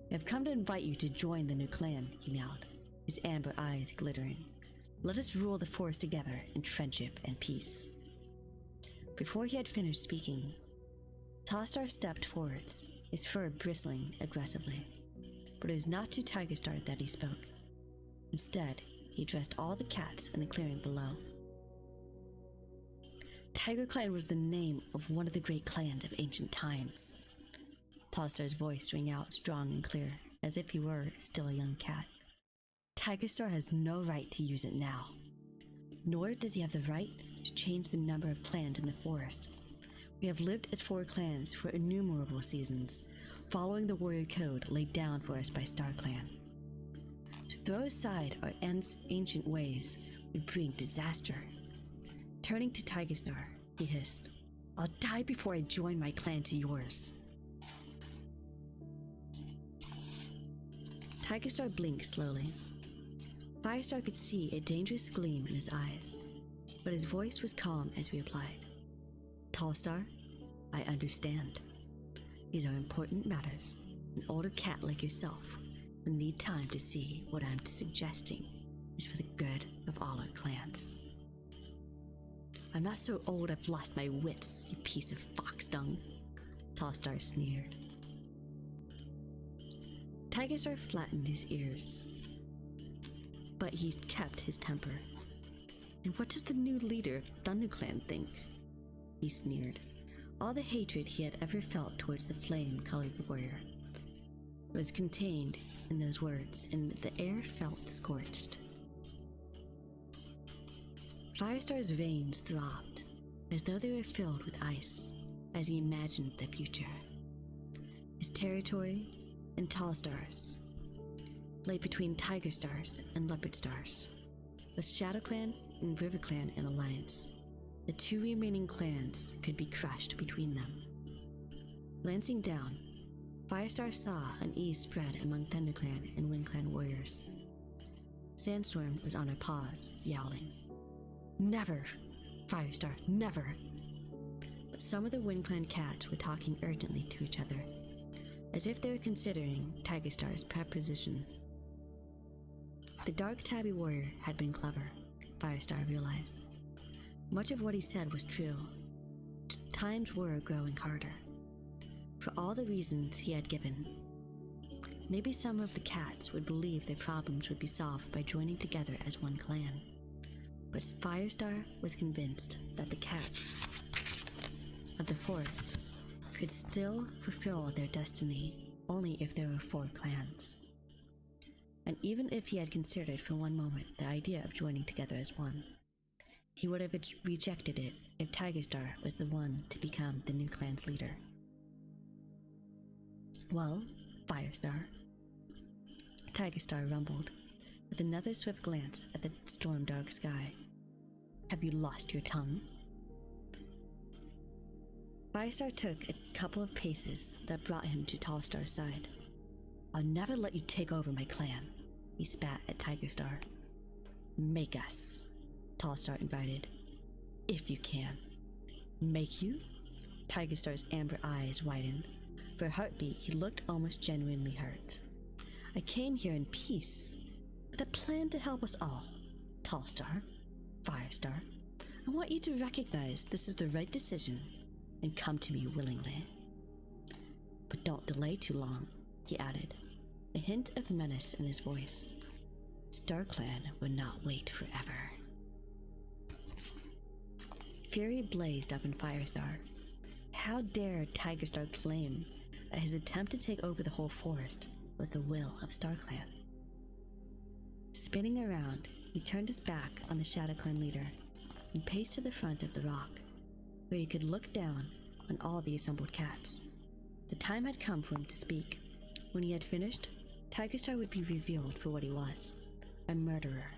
"I have come to invite you to join the new clan," he meowed, his amber eyes glittering. "Let us rule the forest together in friendship and peace." Before he had finished speaking, Tallstar stepped forwards, his fur bristling aggressively. But it was not to Tigerstar that he spoke. Instead, he addressed all the cats in the clearing below. Tiger Clan was the name of one of the great clans of ancient times. Tallstar's voice rang out strong and clear, as if he were still a young cat. Tigerstar has no right to use it now. Nor does he have the right to change the number of clans in the forest. We have lived as 4 clans for innumerable seasons, following the warrior code laid down for us by StarClan. To throw aside our ancient ways would bring disaster. Turning to Tigerstar, he hissed, "I'll die before I join my clan to yours." Tigerstar blinked slowly. Firestar could see a dangerous gleam in his eyes, but his voice was calm as he replied, "Tallstar, I understand. These are important matters. An older cat like yourself will need time to see what I'm suggesting is for the good of all our clans." "I'm not so old I've lost my wits, you piece of fox dung," Tallstar sneered. Tigerstar flattened his ears, but he kept his temper. "And what does the new leader of ThunderClan think?" he sneered. All the hatred he had ever felt towards the flame-colored warrior was contained in those words, and the air felt scorched. Firestar's veins throbbed, as though they were filled with ice, as he imagined the future. His territory and Tallstar's lay between Tigerstars and Leopardstars, with ShadowClan and RiverClan in alliance. The 2 remaining clans could be crushed between them. Glancing down, Firestar saw unease spread among ThunderClan and WindClan warriors. Sandstorm was on her paws, yowling, "Never! Firestar, never!" But some of the WindClan cats were talking urgently to each other, as if they were considering Tigerstar's proposition. The dark tabby warrior had been clever, Firestar realized. Much of what he said was true. Times were growing harder. For all the reasons he had given. Maybe some of the cats would believe their problems would be solved by joining together as one clan. But Firestar was convinced that the cats of the forest could still fulfill their destiny only if there were 4 clans. And even if he had considered for one moment the idea of joining together as one, he would have rejected it if Tigerstar was the one to become the new clan's leader. "Well, Firestar," Tigerstar rumbled, with another swift glance at the storm-dark sky. "Have you lost your tongue?" Firestar took a couple of paces that brought him to Tallstar's side. "I'll never let you take over my clan," he spat at Tigerstar. "Make us," Tallstar invited. "If you can." "Make you?" Tigerstar's amber eyes widened. For a heartbeat, he looked almost genuinely hurt. "I came here in peace, with a plan to help us all. Tallstar, Firestar, I want you to recognize this is the right decision and come to me willingly. But don't delay too long," he added, a hint of menace in his voice. "StarClan would not wait forever." Fury blazed up in Firestar. How dared Tigerstar claim that his attempt to take over the whole forest was the will of StarClan. Spinning around, he turned his back on the ShadowClan leader and paced to the front of the rock, where he could look down on all the assembled cats. The time had come for him to speak. When he had finished, Tigerstar would be revealed for what he was, a murderer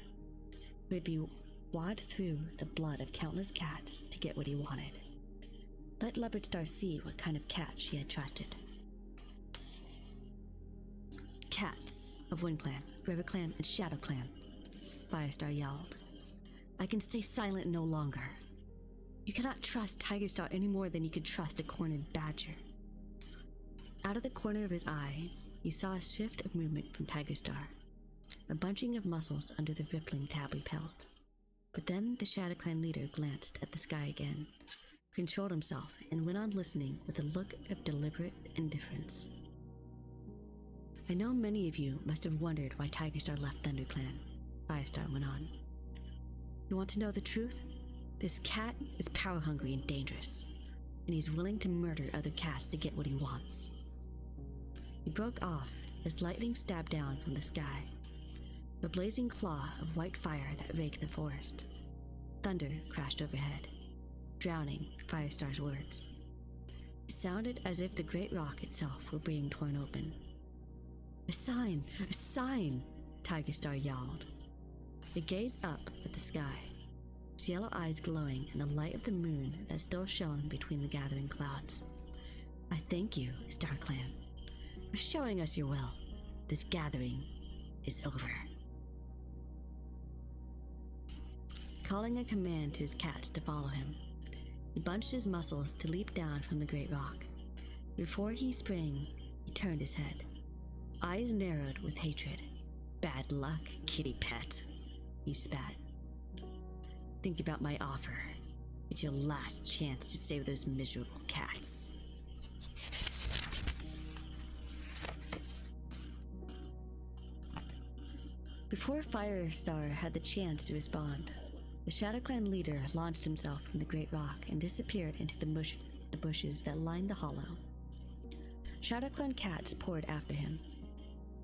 who would be wad through the blood of countless cats to get what he wanted. Let Leopardstar see what kind of cat she had trusted. Cats of WindClan, RiverClan, and ShadowClan, Firestar yelled. I can stay silent no longer. You cannot trust Tigerstar any more than you could trust a cornered badger. Out of the corner of his eye, he saw a shift of movement from Tigerstar, a bunching of muscles under the rippling tabby pelt. But then the ShadowClan leader glanced at the sky again, controlled himself, and went on listening with a look of deliberate indifference. I know many of you must have wondered why Tigerstar left ThunderClan, Firestar went on. You want to know the truth? This cat is power-hungry and dangerous, and he's willing to murder other cats to get what he wants. He broke off as lightning stabbed down from the sky, a blazing claw of white fire that raked the forest. Thunder crashed overhead, drowning Firestar's words. It sounded as if the great rock itself were being torn open. A sign! A sign! Tigerstar yelled. He gazed up at the sky, his yellow eyes glowing in the light of the moon that still shone between the gathering clouds. I thank you, StarClan, for showing us your will. This gathering is over. Calling a command to his cats to follow him, he bunched his muscles to leap down from the great rock. Before he sprang, he turned his head, eyes narrowed with hatred. Bad luck, kitty pet, he spat. Think about my offer. It's your last chance to save those miserable cats. Before Firestar had the chance to respond, the ShadowClan leader launched himself from the great rock and disappeared into the bushes that lined the hollow. ShadowClan cats poured after him.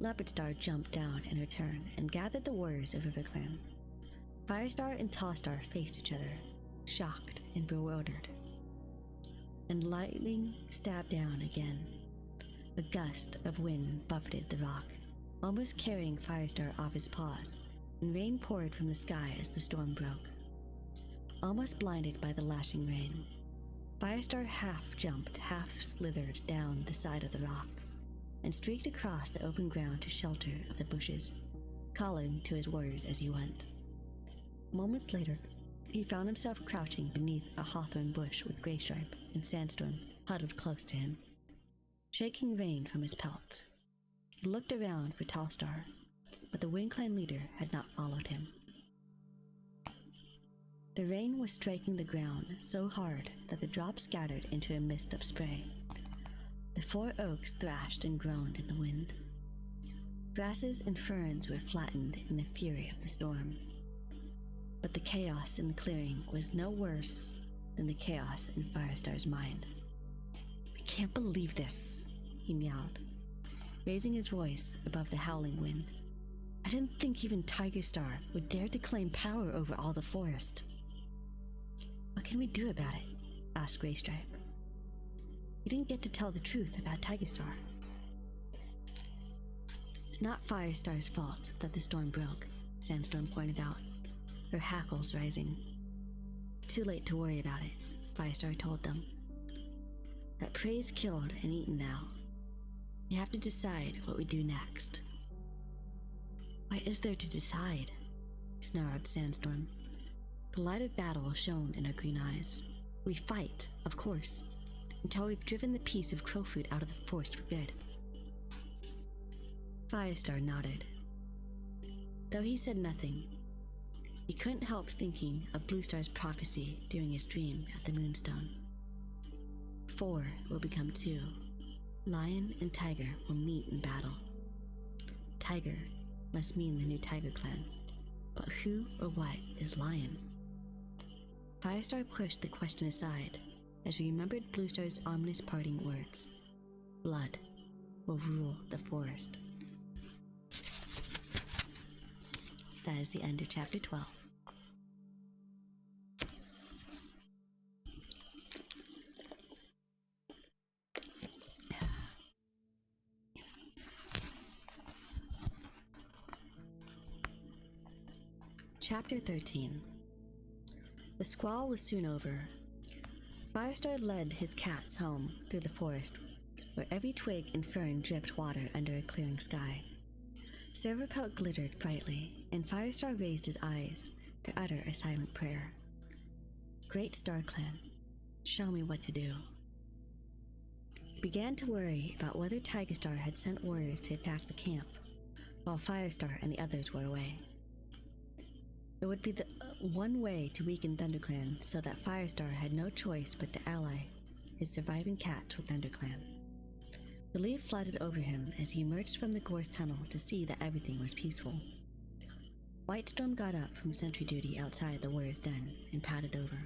Leopardstar jumped down in her turn and gathered the warriors of RiverClan. Firestar and Tallstar faced each other, shocked and bewildered. And lightning stabbed down again. A gust of wind buffeted the rock, almost carrying Firestar off his paws, and rain poured from the sky as the storm broke. Almost blinded by the lashing rain, Firestar half jumped, half slithered down the side of the rock, and streaked across the open ground to shelter of the bushes, calling to his warriors as he went. Moments later, he found himself crouching beneath a hawthorn bush with Graystripe and Sandstorm huddled close to him, shaking rain from his pelt. He looked around for Tallstar, but the WindClan leader had not followed him. The rain was striking the ground so hard that the drops scattered into a mist of spray. The four oaks thrashed and groaned in the wind. Grasses and ferns were flattened in the fury of the storm. But the chaos in the clearing was no worse than the chaos in Firestar's mind. I can't believe this, he meowed, raising his voice above the howling wind. I didn't think even Tigerstar would dare to claim power over all the forest. What can we do about it? Asked Graystripe. You didn't get to tell the truth about Tigerstar. It's not Firestar's fault that the storm broke, Sandstorm pointed out, her hackles rising. Too late to worry about it, Firestar told them. That prey's killed and eaten now. We have to decide what we do next. What is there to decide? Snarled Sandstorm. The light of battle shone in her green eyes. We fight, of course, until we've driven the piece of crowfoot out of the forest for good. Firestar nodded. Though he said nothing, he couldn't help thinking of Bluestar's prophecy during his dream at the Moonstone. 4 will become 2. Lion and Tiger will meet in battle. Tiger must mean the new Tiger Clan, but who or what is Lion? Firestar pushed the question aside as he remembered Bluestar's ominous parting words. Blood will rule the forest. that is the end of chapter 12. Chapter 13. The squall was soon over. Firestar led his cats home through the forest, where every twig and fern dripped water under a clearing sky. Silverpelt glittered brightly, and Firestar raised his eyes to utter a silent prayer. Great Star Clan, show me what to do. He began to worry about whether Tigerstar had sent warriors to attack the camp, while Firestar and the others were away. It would be the one way to weaken ThunderClan so that Firestar had no choice but to ally his surviving cats with ThunderClan. Relief flooded over him as he emerged from the gorse tunnel to see that everything was peaceful. Whitestorm got up from sentry duty outside the warrior's den and padded over.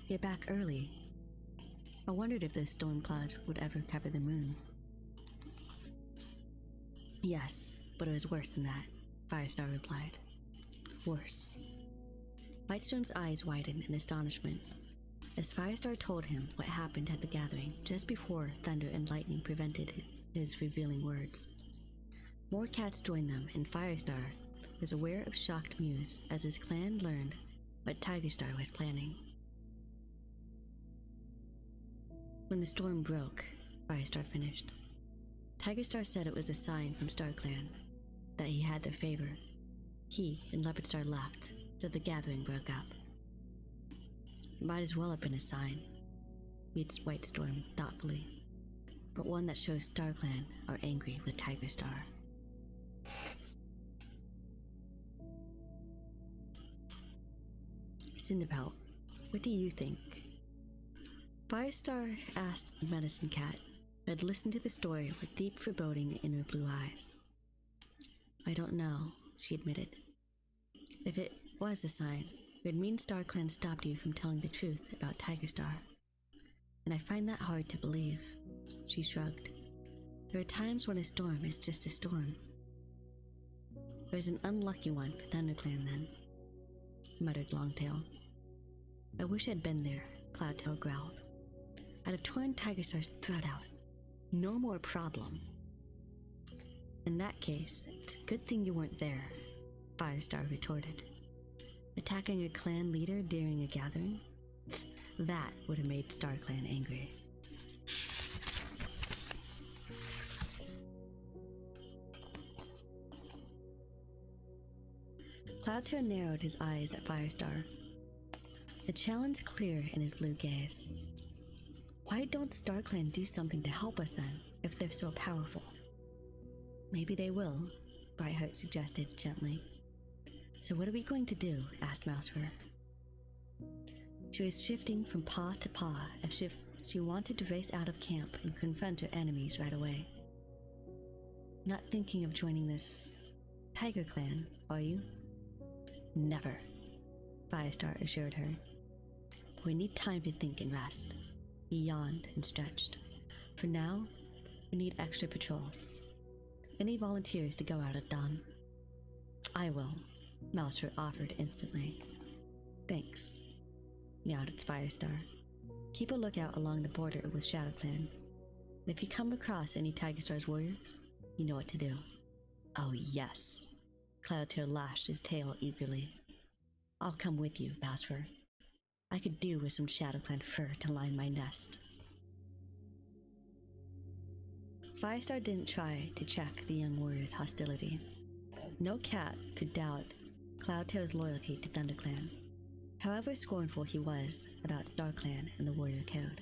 You're back early. I wondered if this storm cloud would ever cover the moon. Yes, but it was worse than that, Firestar replied. Worse. Whitestorm's eyes widened in astonishment as Firestar told him what happened at the gathering just before thunder and lightning prevented his revealing words. More cats joined them, and Firestar was aware of shocked mews as his clan learned what Tigerstar was planning. When the storm broke, Firestar finished. Tigerstar said it was a sign from StarClan that he had their favor. He and Leopardstar left, so the gathering broke up. It might as well have been a sign, reads Whitestorm thoughtfully, but one that shows StarClan are angry with Tigerstar. Cinderbelt, what do you think? Firestar asked the medicine cat, who had listened to the story with deep foreboding in her blue eyes. I don't know, she admitted. If it was a sign, it would mean StarClan stopped you from telling the truth about Tigerstar. And I find that hard to believe, she shrugged. There are times when a storm is just a storm. It was an unlucky one for ThunderClan then, muttered Longtail. I wish I'd been there, Cloudtail growled. I'd have torn Tigerstar's throat out. No more problem. In that case, it's a good thing you weren't there, Firestar retorted. Attacking a clan leader during a gathering? That would have made StarClan angry. Cloudtail narrowed his eyes at Firestar, a challenge clear in his blue gaze. Why don't StarClan do something to help us then, if they're so powerful? Maybe they will, Brightheart suggested gently. So what are we going to do? Asked Mousefur. She was shifting from paw to paw as if she wanted to race out of camp and confront her enemies right away. Not thinking of joining this Tiger Clan, are you? Never, Firestar assured her. We need time to think and rest. He yawned and stretched. For now, we need extra patrols. Any volunteers to go out at dawn? I will, Mousefur offered instantly. Thanks, meowed its Firestar. Keep a lookout along the border with ShadowClan. And if you come across any Tigerstar's warriors, you know what to do. Oh yes, Cloudtail lashed his tail eagerly. I'll come with you, Mousefur. I could do with some ShadowClan fur to line my nest. Firestar didn't try to check the young warrior's hostility. No cat could doubt Cloudtail's loyalty to ThunderClan, however scornful he was about StarClan and the warrior code.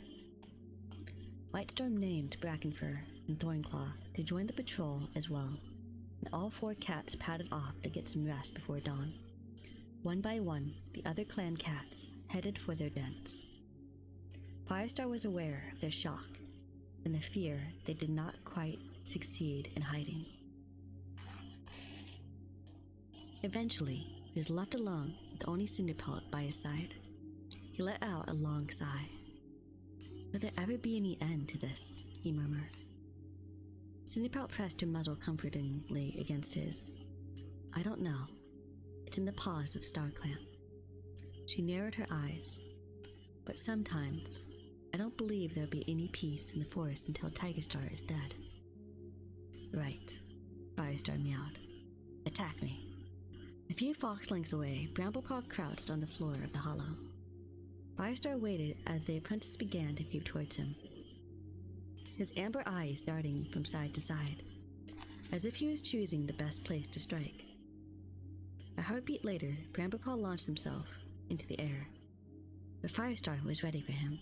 Whitestorm named Brackenfur and Thornclaw to join the patrol as well, and all four cats padded off to get some rest before dawn. One by one, the other clan cats headed for their dens. Firestar was aware of their shock and the fear they did not quite succeed in hiding. Eventually, he was left alone with only Cinderpelt by his side. He let out a long sigh. Will there ever be any end to this? He murmured. Cinderpelt pressed her muzzle comfortingly against his. I don't know. It's in the paws of StarClan. She narrowed her eyes. But sometimes, I don't believe there'll be any peace in the forest until Tigerstar is dead. Right, Firestar meowed. Attack me. A few fox lengths away, Bramblepaw crouched on the floor of the hollow. Firestar waited as the apprentice began to creep towards him, his amber eyes darting from side to side, as if he was choosing the best place to strike. A heartbeat later, Bramblepaw launched himself into the air, but Firestar was ready for him.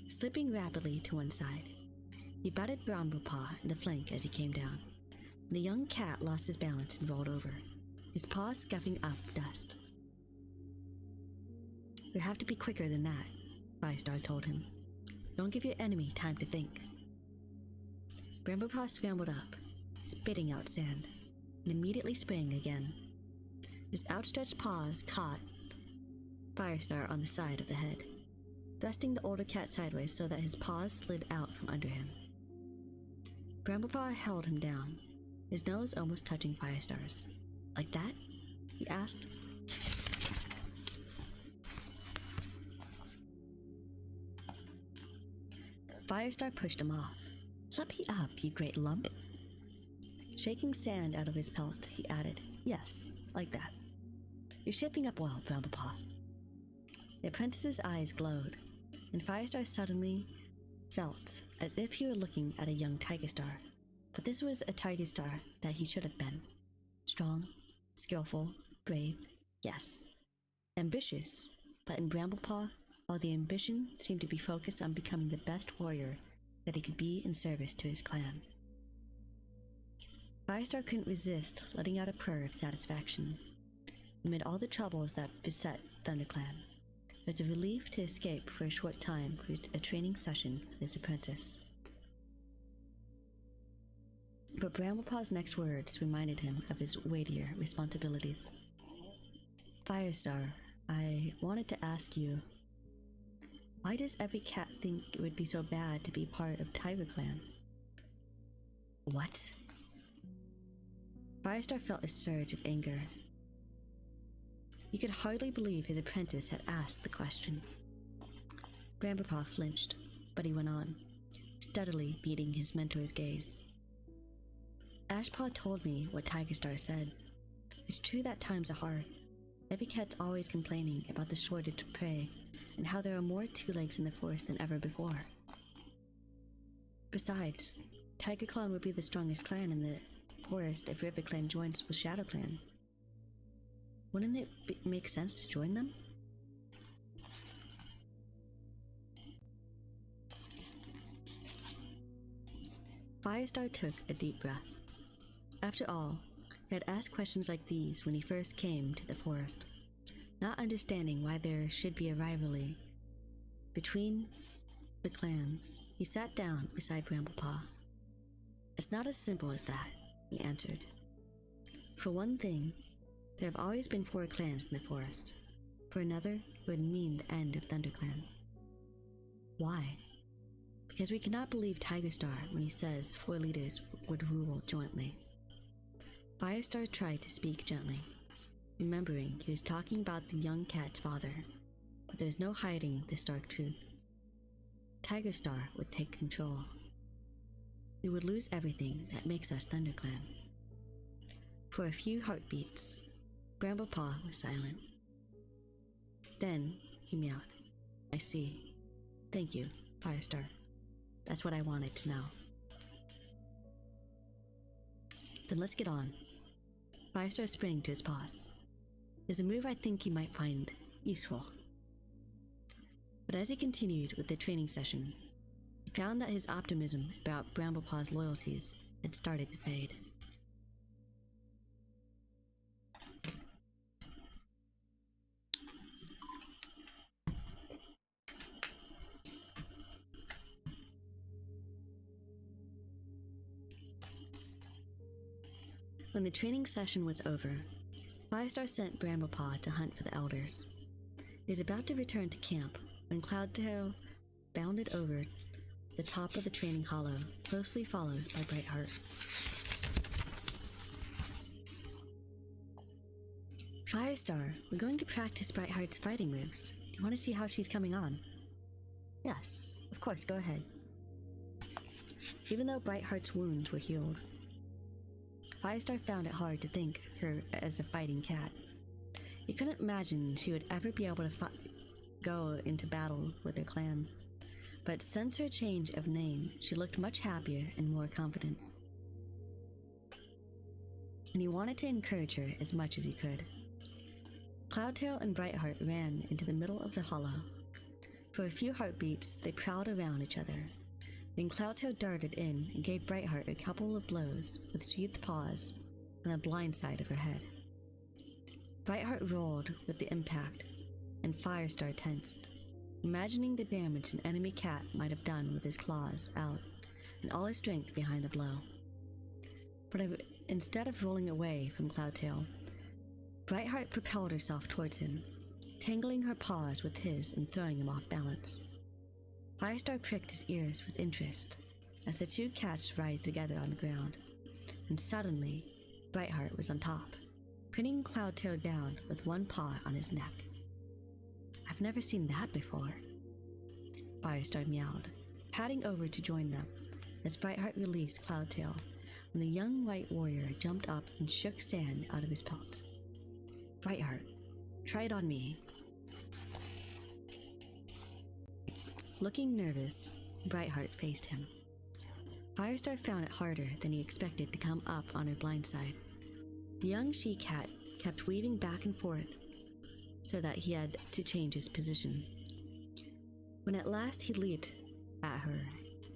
Slipping rapidly to one side, he batted Bramblepaw in the flank as he came down. The young cat lost his balance and rolled over, his paws scuffing up dust. You have to be quicker than that, Firestar told him. Don't give your enemy time to think. Bramblepaw scrambled up, spitting out sand, and immediately sprang again. His outstretched paws caught Firestar on the side of the head, thrusting the older cat sideways so that his paws slid out from under him. Bramblepaw held him down, his nose almost touching Firestar's. Like that? He asked. Firestar pushed him off. Let me up, you great lump. Shaking sand out of his pelt, he added, Yes, like that. You're shaping up well, Bramblepaw. The apprentice's eyes glowed, and Firestar suddenly felt as if he were looking at a young Tigerstar. But this was a Tigerstar that he should have been. Strong, skillful, brave, yes. Ambitious, but in Bramblepaw, all the ambition seemed to be focused on becoming the best warrior that he could be in service to his clan. Firestar couldn't resist letting out a purr of satisfaction. Amid all the troubles that beset ThunderClan, it was a relief to escape for a short time for a training session with his apprentice. But Bramblepaw's next words reminded him of his weightier responsibilities. Firestar, I wanted to ask you, why does every cat think it would be so bad to be part of TigerClan? What? Firestar felt a surge of anger. He could hardly believe his apprentice had asked the question. Bramblepaw flinched, but he went on, steadily meeting his mentor's gaze. Ashpaw told me what Tigerstar said. It's true that times are hard. Every cat's always complaining about the shortage of prey and how there are more two-legs in the forest than ever before. Besides, TigerClan would be the strongest clan in the forest if RiverClan joins with ShadowClan. Wouldn't it make sense to join them? Firestar took a deep breath. After all, he had asked questions like these when he first came to the forest, not understanding why there should be a rivalry between the clans. He sat down beside Bramblepaw. It's not as simple as that, he answered. For one thing, there have always been 4 clans in the forest. For another, it would mean the end of ThunderClan. Why? Because we cannot believe Tigerstar when he says 4 leaders would rule jointly. Firestar tried to speak gently, remembering he was talking about the young cat's father, but there was no hiding the stark truth. Tigerstar would take control. We would lose everything that makes us ThunderClan. For a few heartbeats, Bramblepaw was silent. Then he meowed. I see. Thank you, Firestar. That's what I wanted to know. Then let's get on. Firestar sprang to his paws. There's a move I think you might find useful. But as he continued with the training session, he found that his optimism about Bramblepaw's loyalties had started to fade. When the training session was over, Firestar sent Bramblepaw to hunt for the elders. He was about to return to camp when Cloudtail bounded over the top of the training hollow, closely followed by Brightheart. Firestar, we're going to practice Brightheart's fighting moves. Do you want to see how she's coming on? Yes, of course, go ahead. Even though Brightheart's wounds were healed, Firestar found it hard to think her as a fighting cat. He couldn't imagine she would ever be able to go into battle with her clan. But since her change of name, she looked much happier and more confident. And he wanted to encourage her as much as he could. Cloudtail and Brightheart ran into the middle of the hollow. For a few heartbeats, they prowled around each other. Then Cloudtail darted in and gave Brightheart a couple of blows with sheathed paws on the blind side of her head. Brightheart rolled with the impact, and Firestar tensed, imagining the damage an enemy cat might have done with his claws out and all his strength behind the blow. But instead of rolling away from Cloudtail, Brightheart propelled herself towards him, tangling her paws with his and throwing him off balance. Firestar pricked his ears with interest as the two cats writhed together on the ground, and suddenly, Brightheart was on top, pinning Cloudtail down with one paw on his neck. I've never seen that before, Firestar meowed, padding over to join them as Brightheart released Cloudtail when the young white warrior jumped up and shook sand out of his pelt. Brightheart, try it on me. Looking nervous, Brightheart faced him. Firestar found it harder than he expected to come up on her blind side. The young she-cat kept weaving back and forth so that he had to change his position. When at last he leaped at her,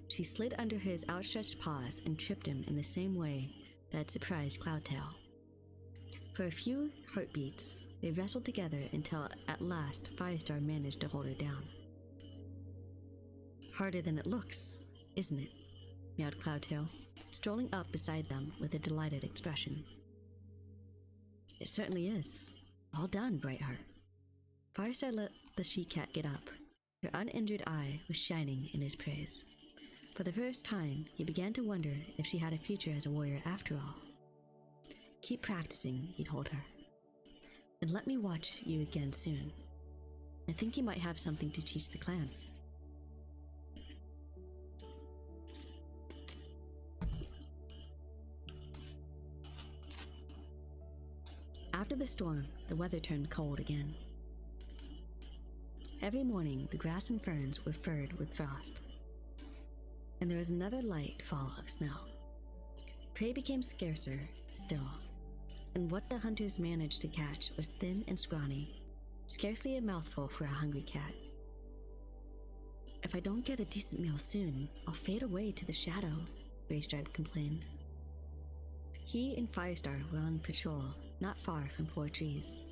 she slid under his outstretched paws and tripped him in the same way that had surprised Cloudtail. For a few heartbeats, they wrestled together until at last Firestar managed to hold her down. Harder than it looks, isn't it? Meowed Cloudtail, strolling up beside them with a delighted expression. It certainly is. Well done, Brightheart. Firestar let the she-cat get up. Her uninjured eye was shining in his praise. For the first time, he began to wonder if she had a future as a warrior after all. Keep practicing, he told her. And let me watch you again soon. I think you might have something to teach the clan. After the storm, the weather turned cold again. Every morning, the grass and ferns were furred with frost, and there was another light fall of snow. Prey became scarcer still, and what the hunters managed to catch was thin and scrawny, scarcely a mouthful for a hungry cat. If I don't get a decent meal soon, I'll fade away to the shadow, Greystripe complained. He and Firestar were on patrol not far from 4 trees.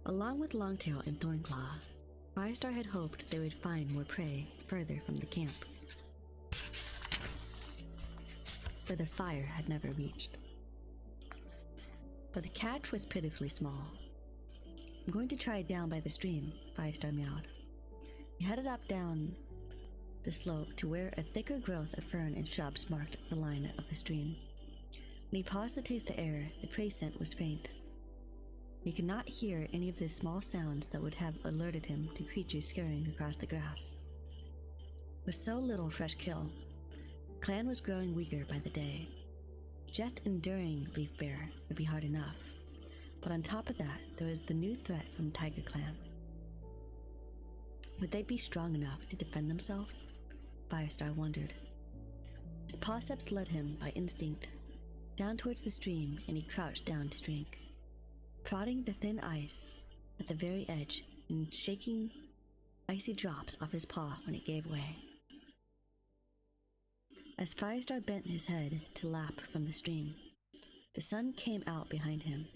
Along with Longtail and Thornclaw, Firestar had hoped they would find more prey further from the camp, where the fire had never reached. But the catch was pitifully small. I'm going to try it down by the stream, Firestar meowed. He headed up down the slope to where a thicker growth of fern and shrubs marked the line of the stream. When he paused to taste the air, the prey scent was faint. He could not hear any of the small sounds that would have alerted him to creatures scurrying across the grass. With so little fresh kill, the clan was growing weaker by the day. Just enduring Leaf Bear would be hard enough, but on top of that, there was the new threat from Tiger Clan. Would they be strong enough to defend themselves? Firestar wondered. His paw steps led him by instinct down towards the stream, and he crouched down to drink, prodding the thin ice at the very edge and shaking icy drops off his paw when it gave way. As Firestar bent his head to lap from the stream, the sun came out behind him,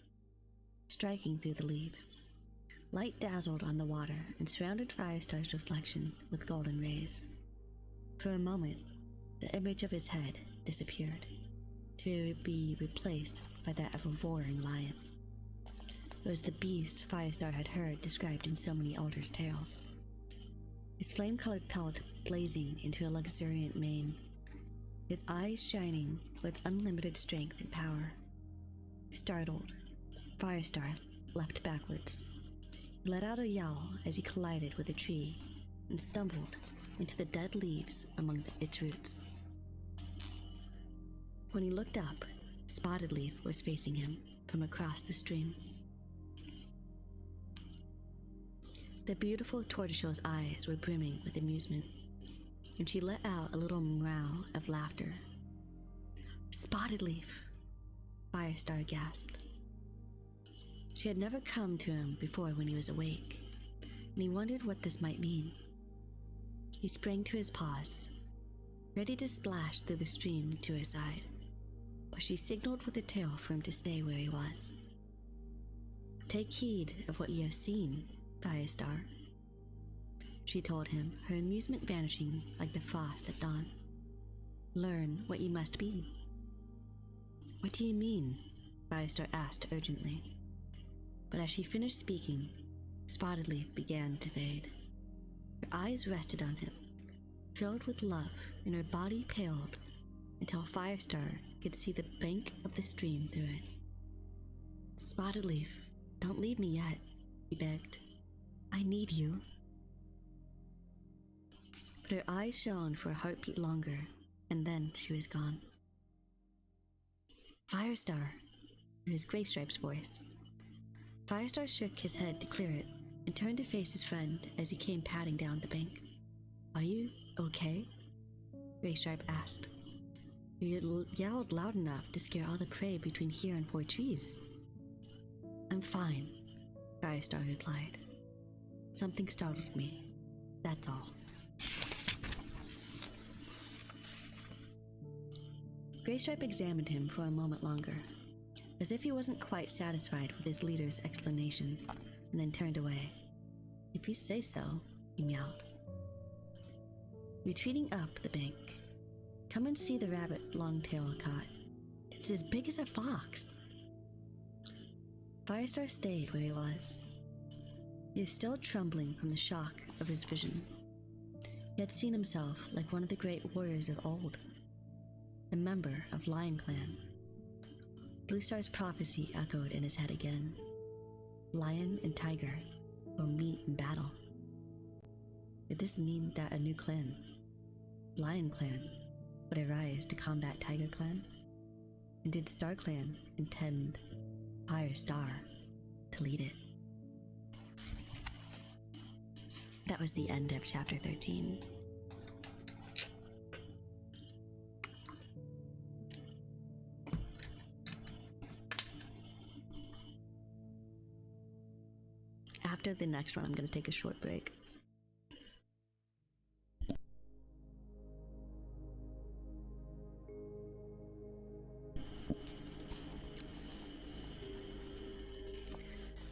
striking through the leaves. Light dazzled on the water and surrounded Firestar's reflection with golden rays. For a moment, the image of his head disappeared, to be replaced by that of a roaring lion. It was the beast Firestar had heard described in so many elders' tales. His flame-colored pelt blazing into a luxuriant mane, his eyes shining with unlimited strength and power. Startled, Firestar leapt backwards. He let out a yell as he collided with a tree and stumbled into the dead leaves among its roots. When he looked up, Spotted Leaf was facing him from across the stream. The beautiful tortoiseshell's eyes were brimming with amusement, and she let out a little meow of laughter. Spotted Leaf! Firestar gasped. She had never come to him before when he was awake, and he wondered what this might mean. He sprang to his paws, ready to splash through the stream to her side, but she signaled with her tail for him to stay where he was. Take heed of what you have seen, Firestar, she told him, her amusement vanishing like the frost at dawn. Learn what you must be. What do you mean? Firestar asked urgently. But as she finished speaking, Spotted Leaf began to fade. Her eyes rested on him, filled with love, and her body paled until Firestar could see the bank of the stream through it. Spotted Leaf, don't leave me yet, he begged. I need you. But her eyes shone for a heartbeat longer, and then she was gone. Firestar, his Graystripe's voice. Firestar shook his head to clear it and turned to face his friend as he came padding down the bank. Are you okay? Graystripe asked. You yelled loud enough to scare all the prey between here and 4 trees. I'm fine, Firestar replied. Something startled me, that's all. Graystripe examined him for a moment longer, as if he wasn't quite satisfied with his leader's explanation, and then turned away. If you say so, he meowed. Retreating up the bank, come and see the rabbit Longtail caught. It's as big as a fox. Firestar stayed where he was. He was still trembling from the shock of his vision. He had seen himself like one of the great warriors of old, a member of Lion Clan. Bluestar's prophecy echoed in his head again. Lion and Tiger will meet in battle. Did this mean that a new clan, Lion Clan, would arise to combat Tiger Clan? And did Star Clan intend Firestar to lead it? That was the end of chapter 13. After the next one, I'm going to take a short break.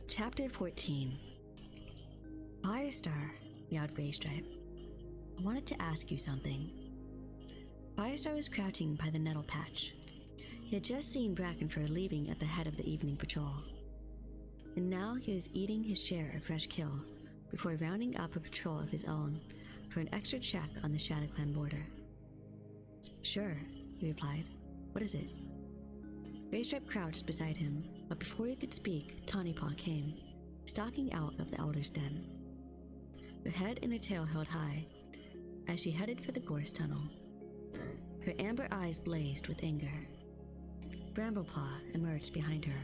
Chapter 14. Firestar, meowed Graystripe. I wanted to ask you something. Firestar was crouching by the nettle patch. He had just seen Brackenfur leaving at the head of the evening patrol, and now he was eating his share of fresh kill before rounding up a patrol of his own for an extra check on the ShadowClan border. Sure, he replied. What is it? Graystripe crouched beside him, but before he could speak, Tawnypaw came, stalking out of the Elder's den. Her head and her tail held high as she headed for the gorse tunnel. Her amber eyes blazed with anger. Bramblepaw emerged behind her.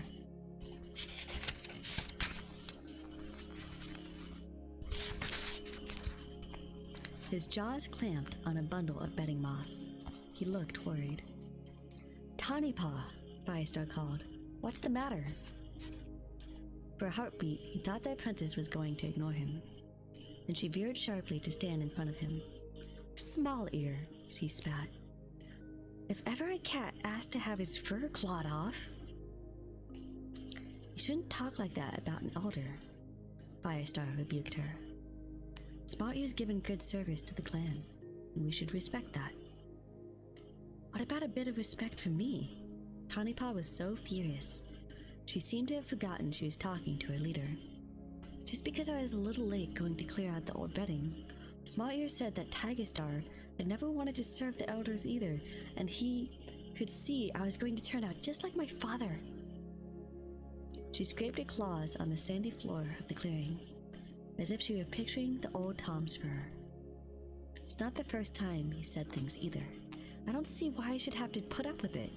His jaws clamped on a bundle of bedding moss. He looked worried. Tawnypaw, Firestar called. What's the matter? For a heartbeat, he thought the apprentice was going to ignore him. Then she veered sharply to stand in front of him. Small ear, she spat. If ever a cat asked to have his fur clawed off... You shouldn't talk like that about an elder, Firestar rebuked her. Small Ear's given good service to the clan, and we should respect that. What about a bit of respect for me? Tawnypaw was so furious. She seemed to have forgotten she was talking to her leader. Just because I was a little late going to clear out the old bedding, Small Ear said that Tigerstar had never wanted to serve the elders either, and he could see I was going to turn out just like my father. She scraped her claws on the sandy floor of the clearing, as if she were picturing the old Tom's fur. It's not the first time he said things either. I don't see why I should have to put up with it.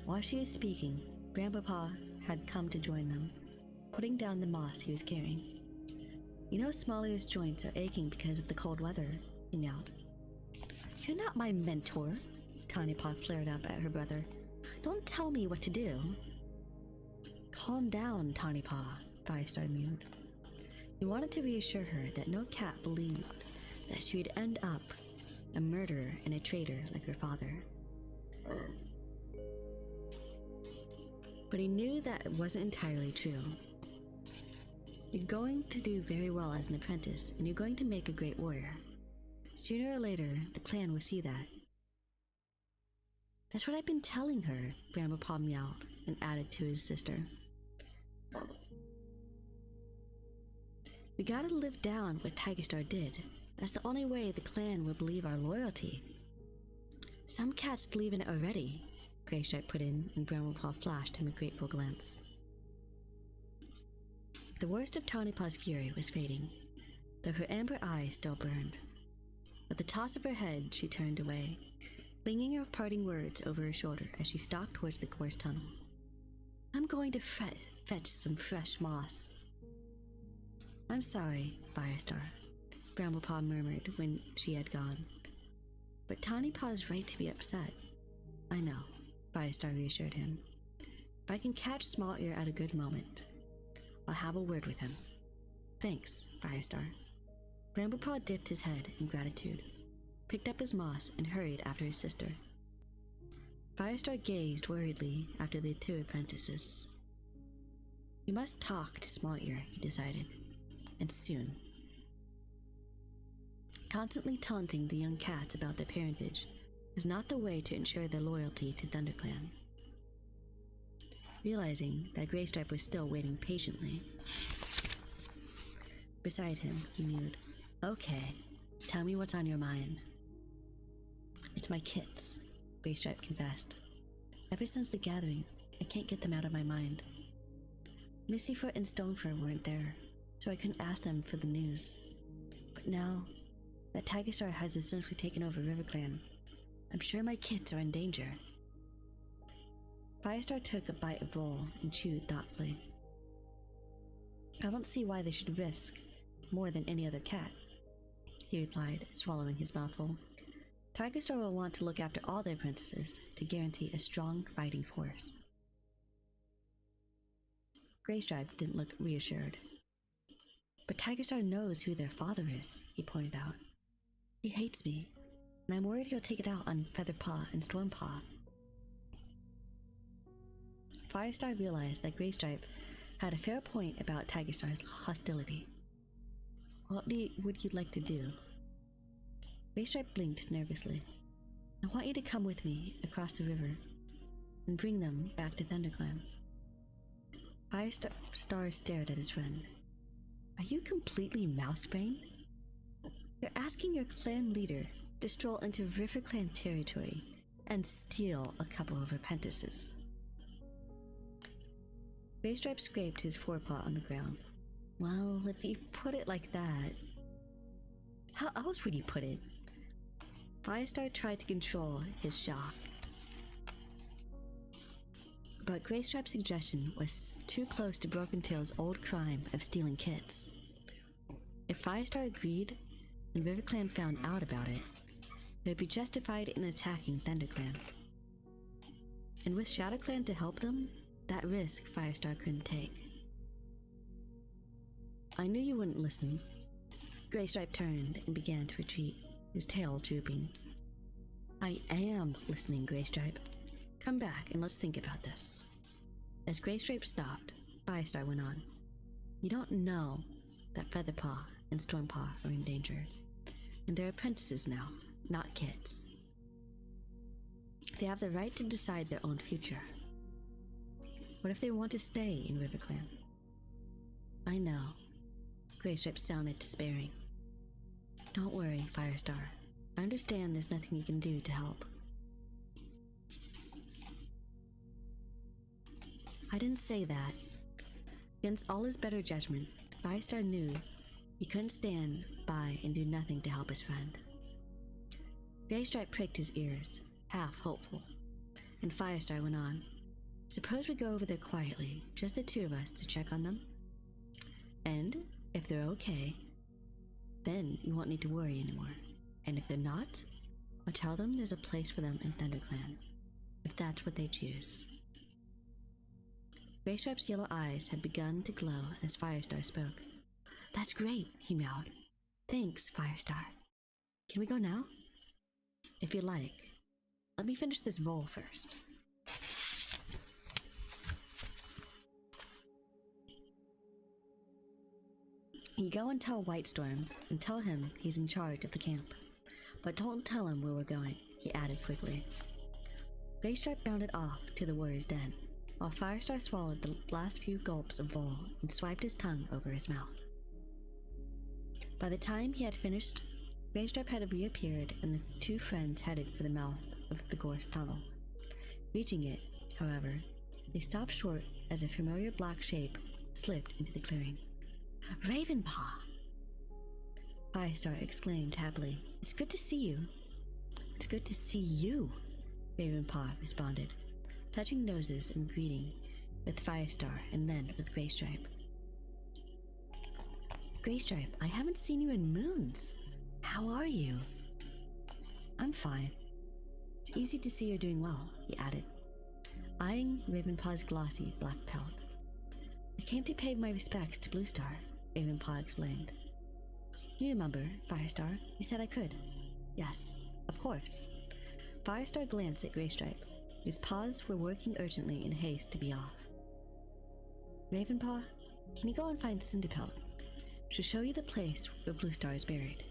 While she was speaking, Grandpapa had come to join them, putting down the moss he was carrying. You know Smallier's joints are aching because of the cold weather, he meowed. You're not my mentor, Tiny Paw flared up at her brother. Don't tell me what to do. Calm down, Tiny Paw, Firestar mewed. He wanted to reassure her that no cat believed that she would end up a murderer and a traitor like her father. But he knew that it wasn't entirely true. You're going to do very well as an apprentice, and you're going to make a great warrior. Sooner or later, the clan will see that. That's what I've been telling her, Grandpapa meowed and added to his sister. We gotta live down what Tigerstar did. That's the only way the clan will believe our loyalty. Some cats believe in it already, Greystripe put in, and Grandpapa flashed him a grateful glance. The worst of Tiny Paw's fury was fading, though her amber eyes still burned. With a toss of her head, she turned away, flinging her parting words over her shoulder as she stalked towards the course tunnel. I'm going to fetch some fresh moss. I'm sorry, Firestar, Grandpapa murmured when she had gone. But Tiny Paw's right to be upset. I know, Firestar reassured him. If I can catch Small Ear at a good moment, I'll have a word with him. Thanks, Firestar. Grandpapa dipped his head in gratitude, picked up his moss, and hurried after his sister. Firestar gazed worriedly after the two apprentices. We must talk to Small Ear, he decided, and soon. Constantly taunting the young cats about their parentage was not the way to ensure their loyalty to ThunderClan. Realizing that Greystripe was still waiting patiently beside him, he mewed. Okay, tell me what's on your mind. It's my kits, Greystripe confessed. Ever since the gathering, I can't get them out of my mind. Mistyfoot and Stonefur weren't there, so I couldn't ask them for the news. But now that Tigerstar has essentially taken over RiverClan, I'm sure my kits are in danger. Firestar took a bite of roll and chewed thoughtfully. I don't see why they should risk more than any other cat, he replied, swallowing his mouthful. Tigerstar will want to look after all their apprentices to guarantee a strong fighting force. Greystripe didn't look reassured. But Tigerstar knows who their father is, he pointed out. He hates me, and I'm worried he'll take it out on Featherpaw and Stormpaw. Firestar realized that Greystripe had a fair point about Tigerstar's hostility. What would you like to do? Greystripe blinked nervously. I want you to come with me across the river and bring them back to ThunderClan. Firestar stared at his friend. Are you completely mouse-brained? You're asking your clan leader to stroll into RiverClan territory and steal a couple of apprentices. Greystripe scraped his forepaw on the ground. Well, if you put it like that... How else would you put it? Firestar tried to control his shock. But Greystripe's suggestion was too close to Broken Tail's old crime of stealing kits. If Firestar agreed, and RiverClan found out about it, they'd be justified in attacking ThunderClan. And with ShadowClan to help them, that risk Firestar couldn't take. I knew you wouldn't listen. Greystripe turned and began to retreat, his tail drooping. I am listening, Greystripe. Come back and let's think about this. As Greystripe stopped, Firestar went on. You don't know that Featherpaw and Stormpaw are in danger, and they're apprentices now, not kids. They have the right to decide their own future. What if they want to stay in RiverClan? I know. Greystripe sounded despairing. Don't worry, Firestar. I understand there's nothing you can do to help. I didn't say that. Against all his better judgment, Firestar knew he couldn't stand by and do nothing to help his friend. Graystripe pricked his ears, half hopeful, and Firestar went on. Suppose we go over there quietly, just the two of us, to check on them? And if they're okay, then you won't need to worry anymore. And if they're not, I'll tell them there's a place for them in ThunderClan, if that's what they choose. Graystripe's yellow eyes had begun to glow as Firestar spoke. That's great, he meowed. Thanks, Firestar. Can we go now? If you like. Let me finish this roll first. You go and tell Whitestorm, and tell him he's in charge of the camp. But don't tell him where we're going, he added quickly. Graystripe bounded off to the warrior's den, while Firestar swallowed the last few gulps of Vol and swiped his tongue over his mouth. By the time he had finished, Graystripe had reappeared and the two friends headed for the mouth of the gorse tunnel. Reaching it, however, they stopped short as a familiar black shape slipped into the clearing. Ravenpaw! Firestar exclaimed happily. It's good to see you. It's good to see you, Ravenpaw responded, touching noses in greeting with Firestar and then with Graystripe. Graystripe, I haven't seen you in moons. How are you? I'm fine. It's easy to see you're doing well, he added, eyeing Ravenpaw's glossy black pelt. I came to pay my respects to Bluestar, Ravenpaw explained. You remember, Firestar, you said I could. Yes, of course. Firestar glanced at Graystripe, whose paws were working urgently in haste to be off. Ravenpaw, can you go and find Cinderpelt? She'll show you the place where Bluestar is buried.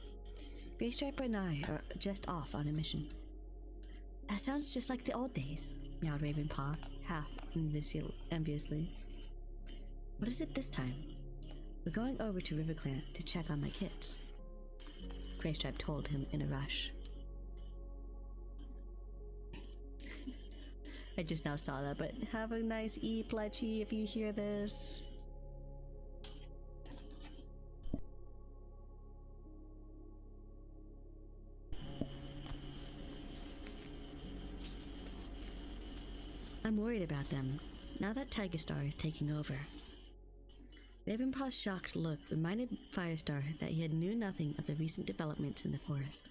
Graystripe and I are just off on a mission. That sounds just like the old days, meowed Ravenpaw, half enviously. What is it this time? We're going over to RiverClan to check on my kids, Graystripe told him in a rush. I just now saw that, but have a nice Pletchy if you hear this. I'm worried about them, now that Tigerstar is taking over. Ravenpaw's shocked look reminded Firestar that he had knew nothing of the recent developments in the forest.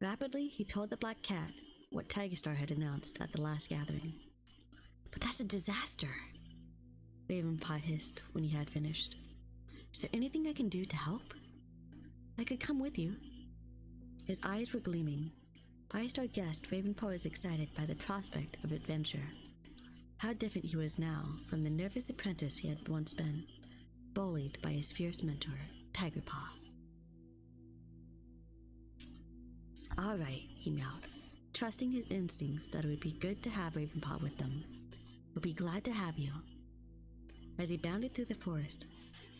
Rapidly, he told the Black Cat what Tigerstar had announced at the last gathering. But that's a disaster, Ravenpaw hissed when he had finished. Is there anything I can do to help? I could come with you. His eyes were gleaming. Firestar guessed Ravenpaw was excited by the prospect of adventure. How different he was now from the nervous apprentice he had once been, bullied by his fierce mentor, Tigerpaw. All right, he meowed, trusting his instincts that it would be good to have Ravenpaw with them. We'll be glad to have you. As he bounded through the forest,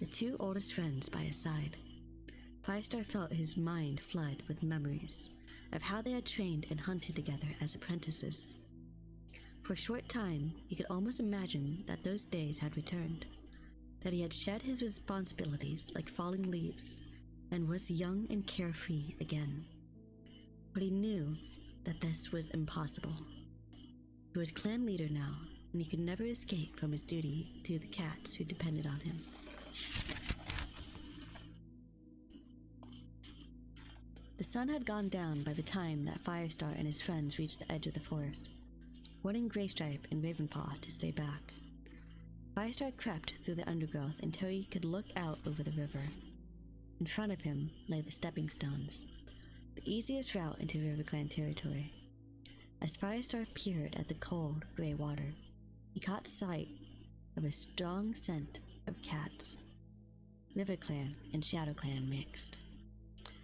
the two oldest friends by his side, Firestar felt his mind flood with memories of how they had trained and hunted together as apprentices. For a short time, he could almost imagine that those days had returned, that he had shed his responsibilities like falling leaves, and was young and carefree again. But he knew that this was impossible. He was clan leader now, and he could never escape from his duty to the cats who depended on him. The sun had gone down by the time that Firestar and his friends reached the edge of the forest, warning Graystripe and Ravenpaw to stay back. Firestar crept through the undergrowth until he could look out over the river. In front of him lay the stepping stones, the easiest route into RiverClan territory. As Firestar peered at the cold, gray water, he caught sight of a strong scent of cats. RiverClan and ShadowClan mixed.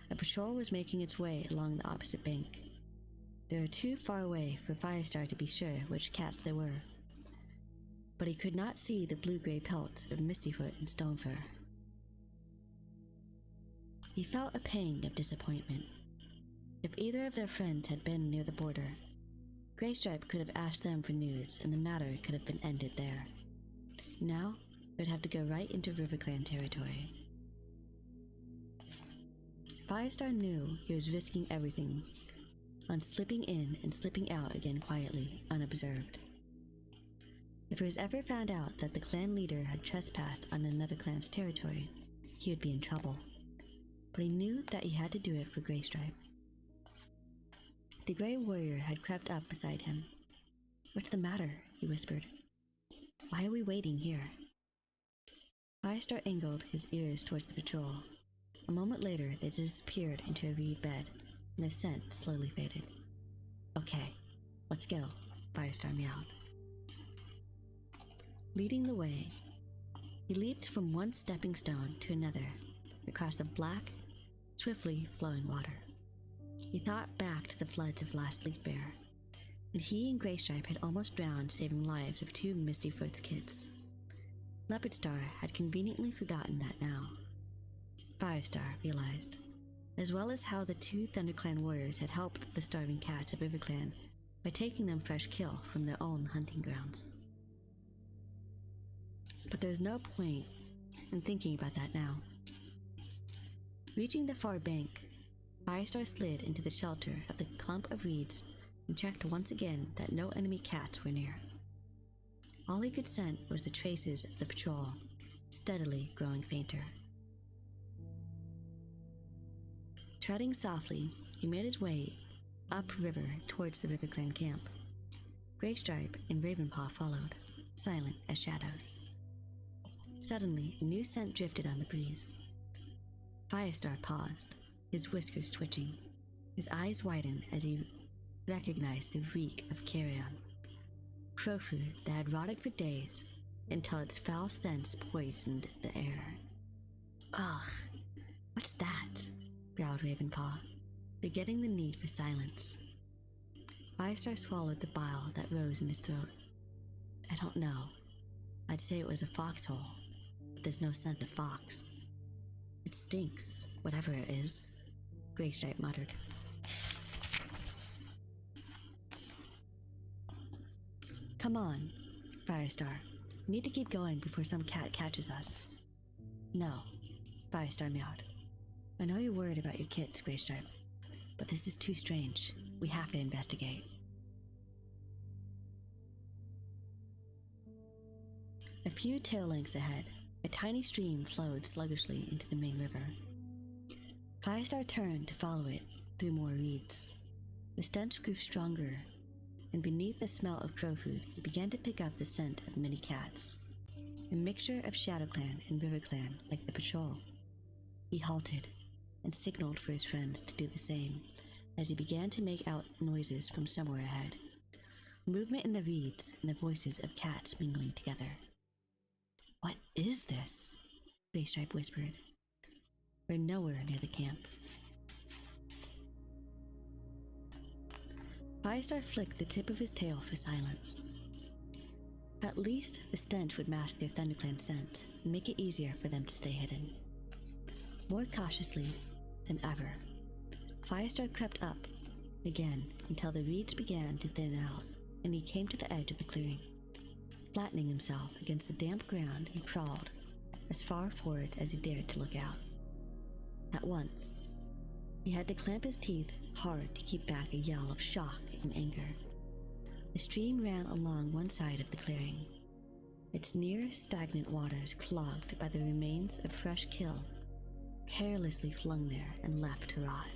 A patrol was making its way along the opposite bank. They were too far away for Firestar to be sure which cats they were, but he could not see the blue-gray pelts of Mistyfoot and Stonefur. He felt a pang of disappointment. If either of their friends had been near the border, Greystripe could have asked them for news, and the matter could have been ended there. Now, it would have to go right into RiverClan territory. Firestar knew he was risking everything on slipping in and slipping out again quietly, unobserved. If it was ever found out that the clan leader had trespassed on another clan's territory, he would be in trouble. But he knew that he had to do it for Greystripe. The Grey Warrior had crept up beside him. "What's the matter?" he whispered. "Why are we waiting here?" Firestar angled his ears towards the patrol. A moment later, they disappeared into a reed bed, and their scent slowly faded. "Okay, let's go," Firestar meowed. Leading the way, he leaped from one stepping stone to another across the black, swiftly flowing water. He thought back to the floods of last Leafbear, and he and Greystripe had almost drowned, saving lives of 2 Mistyfoot's kids. Leopardstar had conveniently forgotten that now. Firestar realized, as well as how the 2 ThunderClan warriors had helped the starving cats of RiverClan by taking them fresh kill from their own hunting grounds. But there's no point in thinking about that now. Reaching the far bank, Firestar slid into the shelter of the clump of reeds and checked once again that no enemy cats were near. All he could scent was the traces of the patrol, steadily growing fainter. Treading softly, he made his way upriver towards the RiverClan camp. Greystripe and Ravenpaw followed, silent as shadows. Suddenly, a new scent drifted on the breeze. Firestar paused, his whiskers twitching. His eyes widened as he recognized the reek of carrion. Crow food that had rotted for days until its foul stench poisoned the air. "Ugh, what's that?" growled Ravenpaw, forgetting the need for silence. Firestar swallowed the bile that rose in his throat. "I don't know. I'd say it was a foxhole, but there's no scent of fox. It stinks, whatever it is," Greystripe muttered. "Come on, Firestar. We need to keep going before some cat catches us." "No," Firestar meowed. "I know you're worried about your kids, Greystripe, but this is too strange. We have to investigate." A few tail lengths ahead, a tiny stream flowed sluggishly into the main river. Firestar turned to follow it through more reeds. The stench grew stronger, and beneath the smell of crow food, he began to pick up the scent of many cats, a mixture of ShadowClan and RiverClan like the patrol. He halted and signaled for his friends to do the same as he began to make out noises from somewhere ahead. Movement in the reeds and the voices of cats mingling together. "What is this?" Greystripe whispered. "We're nowhere near the camp." Firestar flicked the tip of his tail for silence. At least the stench would mask their ThunderClan scent and make it easier for them to stay hidden. More cautiously than ever, Firestar crept up again until the reeds began to thin out and he came to the edge of the clearing. Flattening himself against the damp ground, he crawled as far forward as he dared to look out. At once, he had to clamp his teeth hard to keep back a yell of shock and anger. The stream ran along one side of the clearing, its near stagnant waters clogged by the remains of fresh kill, carelessly flung there and left to rot.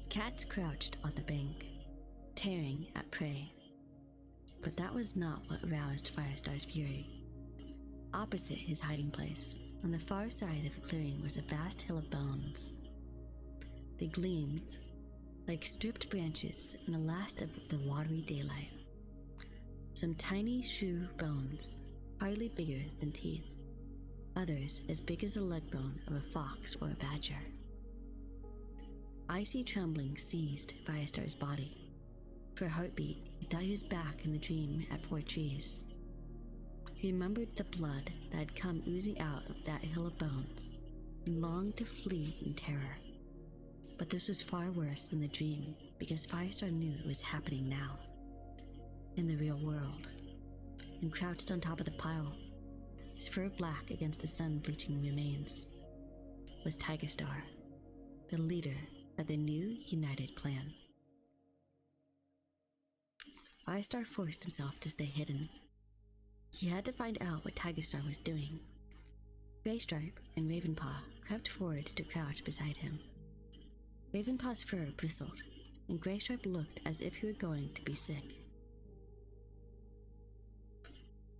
Cats crouched on the bank, tearing at prey. But that was not what roused Firestar's fury. Opposite his hiding place, on the far side of the clearing, was a vast hill of bones. They gleamed like stripped branches in the last of the watery daylight. Some tiny shrew bones, hardly bigger than teeth. Others as big as the leg bone of a fox or a badger. Icy trembling seized Firestar's body. For a heartbeat, he thought he was back in the dream at Four Trees. He remembered the blood that had come oozing out of that hill of bones and longed to flee in terror. But this was far worse than the dream. because Firestar knew it was happening now, in the real world, and crouched on top of the pile, his fur black against the sun-bleaching remains, was Tigerstar, the leader of the new united clan. Firestar forced himself to stay hidden. He had to find out what Tigerstar was doing. Graystripe and Ravenpaw crept forwards to crouch beside him. Ravenpaw's fur bristled, and Graystripe looked as if he were going to be sick.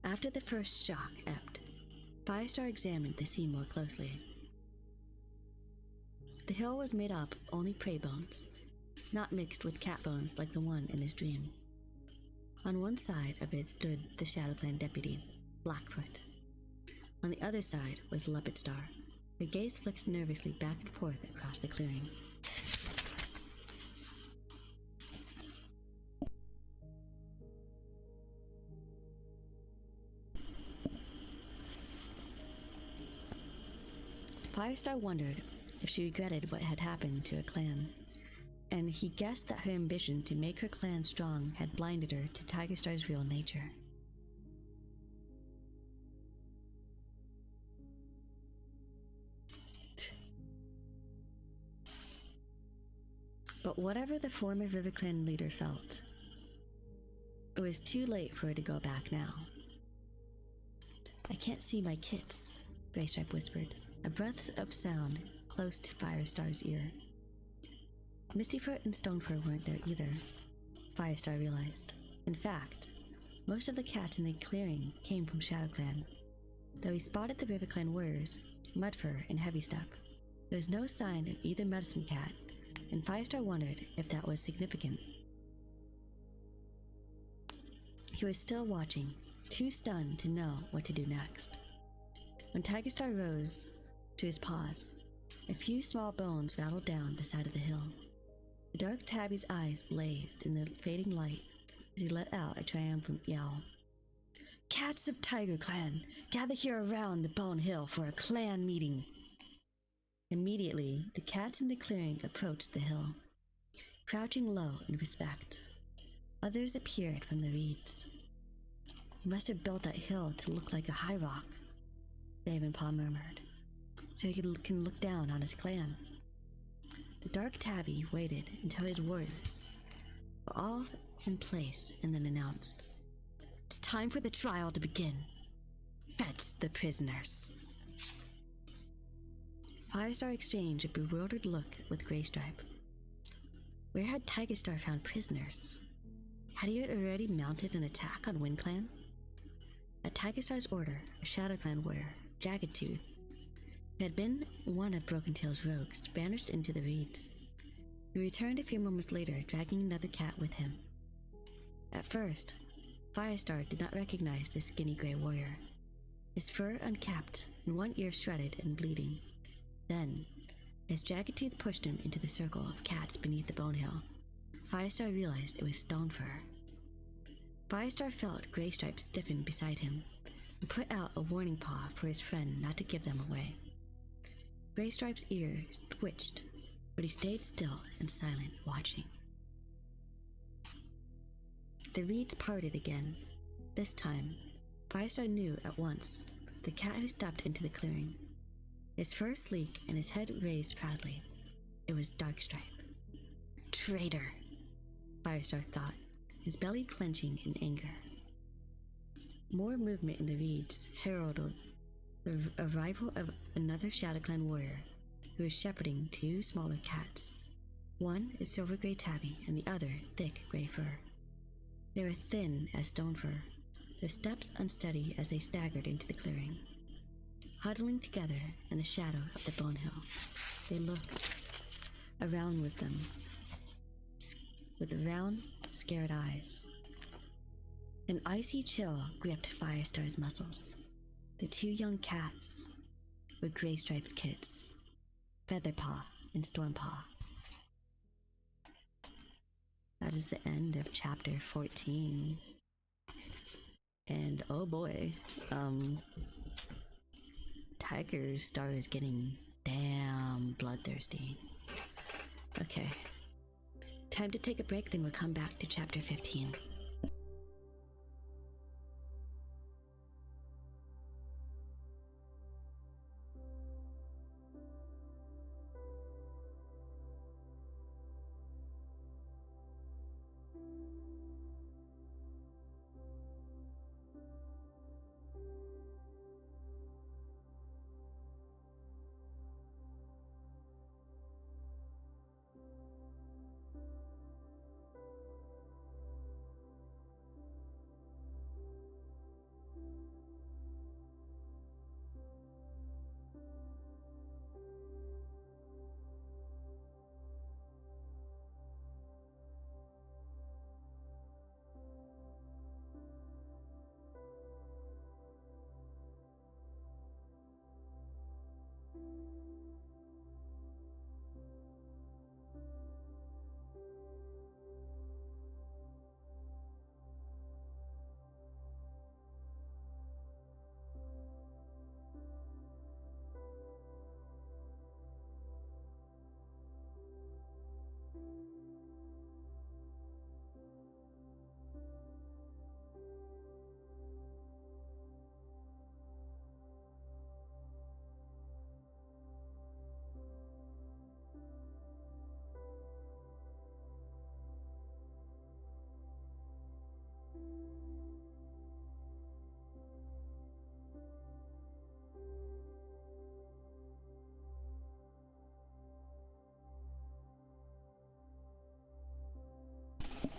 After the first shock ebbed, Firestar examined the scene more closely. The hill was made up of only prey bones, not mixed with cat bones like the one in his dream. On one side of it stood the Shadow Clan deputy, Blackfoot. On the other side was Leopardstar. Her gaze flicked nervously back and forth across the clearing. Firestar wondered if she regretted what had happened to her clan, and he guessed that her ambition to make her clan strong had blinded her to Tigerstar's real nature. But whatever the former River Clan leader felt, it was too late for her to go back now. "I can't see my kits," Graystripe whispered, a breath of sound close to Firestar's ear. Mistyfoot and Stonefur weren't there either, Firestar realized. In fact, most of the cats in the clearing came from Shadow Clan. Though he spotted the River Clan warriors, Mudfur and Heavystep, there was no sign of either Medicine Cat, and Firestar wondered if that was significant. He was still watching, too stunned to know what to do next. When Tigerstar rose to his paws, a few small bones rattled down the side of the hill. The dark tabby's eyes blazed in the fading light as he let out a triumphant yowl. "Cats of Tiger Clan, gather here around the Bone Hill for a clan meeting." Immediately, the cats in the clearing approached the hill, crouching low in respect. Others appeared from the reeds. "He must have built that hill to look like a high rock," Ravenpaw murmured, "so he can look down on his clan." The dark tabby waited until his warriors were all in place and then announced, "It's time for the trial to begin. Fetch the prisoners." Firestar exchanged a bewildered look with Graystripe. Where had Tigerstar found prisoners? Had he already mounted an attack on Wind Clan? At Tigerstar's order, a Shadow Clan warrior, Jagged Tooth, who had been one of Broken Tail's rogues, vanished into the reeds. He returned a few moments later, dragging another cat with him. At first, Firestar did not recognize the skinny gray warrior, his fur uncapped and one ear shredded and bleeding. Then, as Jagged Tooth pushed him into the circle of cats beneath the bone hill, Firestar realized it was Stonefur. Firestar felt Graystripe stiffen beside him and put out a warning paw for his friend not to give them away. Graystripe's ears twitched, but he stayed still and silent, watching. The reeds parted again. This time, Firestar knew at once the cat who stepped into the clearing. His fur sleek and his head raised proudly. It was Darkstripe. "Traitor," Firestar thought, his belly clenching in anger. More movement in the reeds heralded the arrival of another Shadow Clan warrior who was shepherding two smaller cats. One a silver gray tabby and the other thick gray fur. They were thin as stone fur, their steps unsteady as they staggered into the clearing. Huddling together in the shadow of the bone hill, they looked around with round, scared eyes. An icy chill gripped Firestar's muscles. The two young cats were Graystripe's kids, Featherpaw and Stormpaw. That is the end of chapter 14. And oh boy, Tigerstar is getting damn bloodthirsty. Okay. Time to take a break, then we'll come back to chapter 15.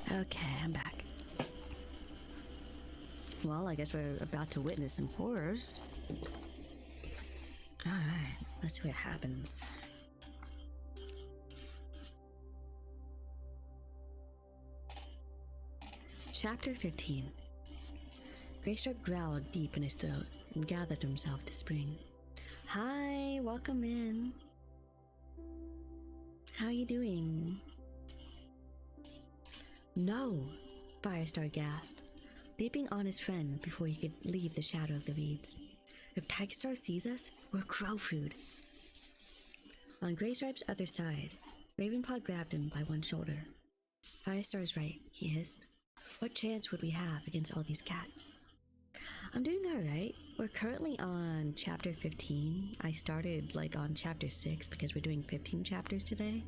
Okay, I'm back. Well, I guess we're about to witness some horrors. Alright, let's see what happens. Chapter 15. Greystripe growled deep in his throat and gathered himself to spring. Hi, welcome in. How you doing? No, Firestar gasped, leaping on his friend before he could leave the shadow of the reeds. If Tigerstar sees us, we're crow food. On Greystripe's other side, Ravenpaw grabbed him by one shoulder. Firestar's right, he hissed. What chance would we have against all these cats? I'm doing alright. We're currently on chapter 15. I started on chapter 6 because we're doing 15 chapters today.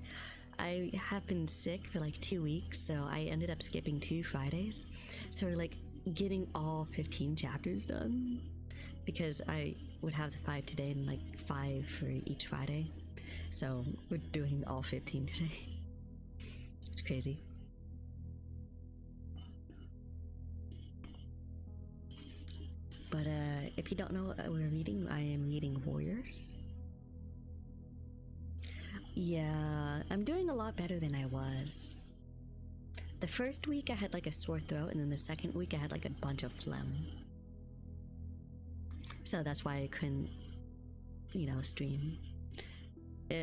I have been sick for 2 weeks, so I ended up skipping 2 Fridays. So we're getting all 15 chapters done because I would have the 5 today and 5 for each Friday. So we're doing all 15 today. It's crazy. But if you don't know what we're reading, I am reading Warriors. Yeah, I'm doing a lot better than I was. The first week I had a sore throat, and then the second week I had a bunch of phlegm. So that's why I couldn't, stream.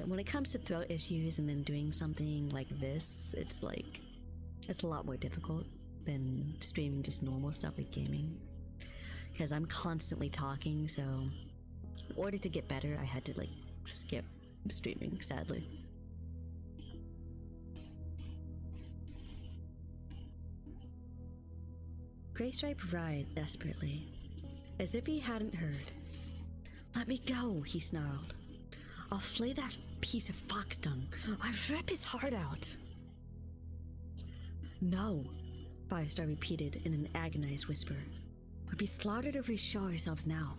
When it comes to throat issues and then doing something like this, it's a lot more difficult than streaming just normal stuff like gaming. Because I'm constantly talking, so in order to get better, I had to skip streaming, sadly. Greystripe writhed desperately, as if he hadn't heard. Let me go, he snarled. I'll flay that piece of fox dung. I'll rip his heart out. No, Firestar repeated in an agonized whisper. We'll be slaughtered if we show ourselves now.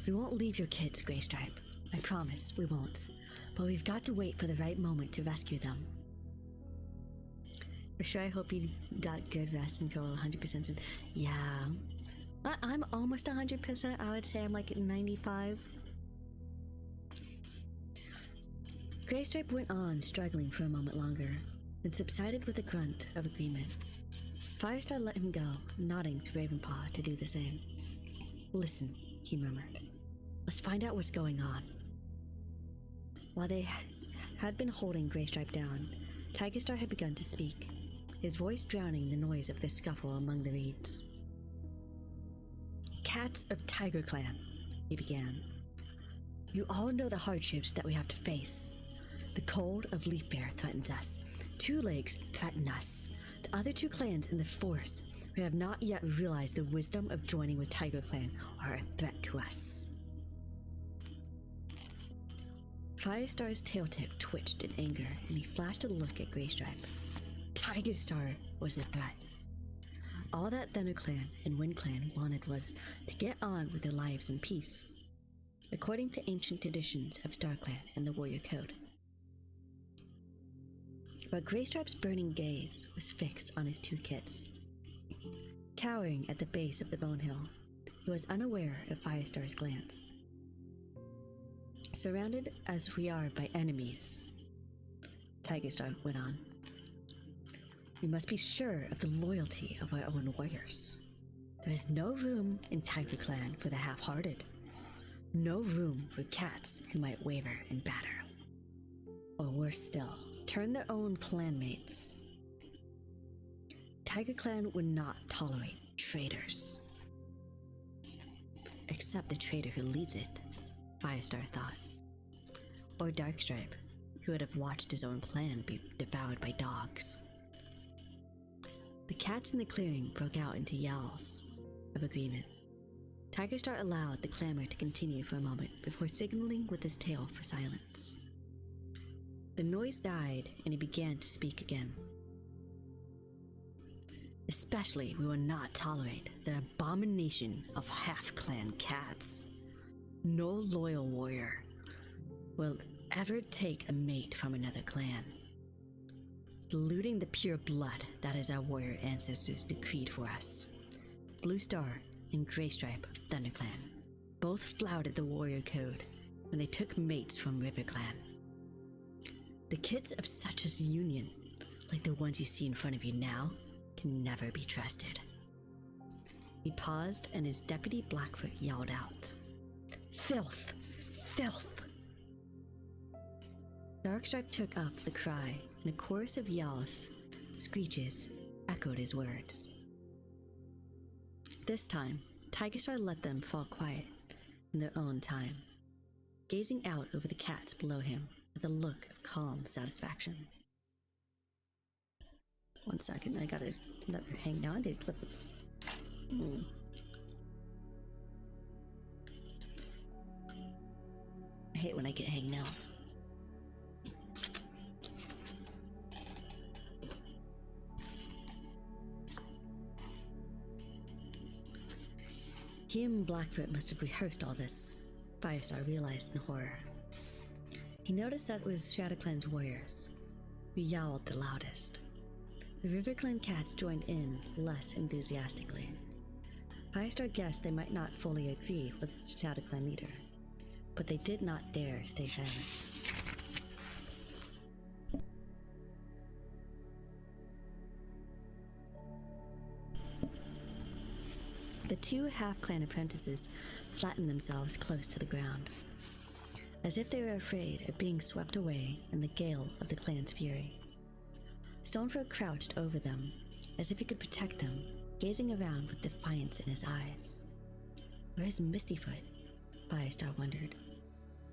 We won't leave your kids, Greystripe. I promise, we won't. But we've got to wait for the right moment to rescue them. For sure, I hope you got good rest and feel 100% soon. Yeah. I'm almost 100%. I would say I'm at 95. Greystripe went on, struggling for a moment longer, then subsided with a grunt of agreement. Firestar let him go, nodding to Ravenpaw to do the same. Listen, he murmured. Let's find out what's going on. While they had been holding Greystripe down, Tigerstar had begun to speak, his voice drowning the noise of the scuffle among the reeds. Cats of Tiger Clan, he began. You all know the hardships that we have to face. The cold of Leaf Bear threatens us. Two Legs threaten us. The other two clans in the forest who have not yet realized the wisdom of joining with Tiger Clan are a threat to us. Firestar's tail tip twitched in anger, and he flashed a look at Greystripe. Tiger Star was the threat. All that Thunder Clan and Wind Clan wanted was to get on with their lives in peace, according to ancient traditions of Star Clan and the Warrior Code. But Greystripe's burning gaze was fixed on his two kids. Cowering at the base of the Bone Hill, he was unaware of Firestar's glance. Surrounded as we are by enemies, Tiger Star went on, we must be sure of the loyalty of our own warriors. There is no room in Tiger Clan for the half-hearted. No room for cats who might waver in battle. Or worse still, turn their own clanmates. Tiger Clan would not tolerate traitors. Except the traitor who leads it, Firestar thought. Or Darkstripe, who would have watched his own clan be devoured by dogs. The cats in the clearing broke out into yells of agreement. Tiger Star allowed the clamor to continue for a moment before signaling with his tail for silence. The noise died and he began to speak again. Especially, we will not tolerate the abomination of half-clan cats. No loyal warrior will ever take a mate from another clan, diluting the pure blood that is our warrior ancestors decreed for us. Blue Star and Greystripe of Thunder Clan both flouted the warrior code when they took mates from River Clan. The kids of such a union, like the ones you see in front of you now, can never be trusted. He paused and his deputy Blackfoot yelled out, Filth! Filth! Darkstripe took up the cry, and a chorus of yells, screeches, echoed his words. This time, Tiger Star let them fall quiet in their own time, gazing out over the cats below him with a look of calm satisfaction. 1 second, I gotta another hang down. I did clip this. I hate when I get hangnails. He and Blackfoot must have rehearsed all this, Firestar realized in horror. He noticed that it was ShadowClan's warriors who yowled the loudest. The RiverClan cats joined in less enthusiastically. Firestar guessed they might not fully agree with the ShadowClan leader, but they did not dare stay silent. The two half-clan apprentices flattened themselves close to the ground, as if they were afraid of being swept away in the gale of the clan's fury. Stonefur crouched over them, as if he could protect them, gazing around with defiance in his eyes. Where's Mistyfoot? Firestar wondered.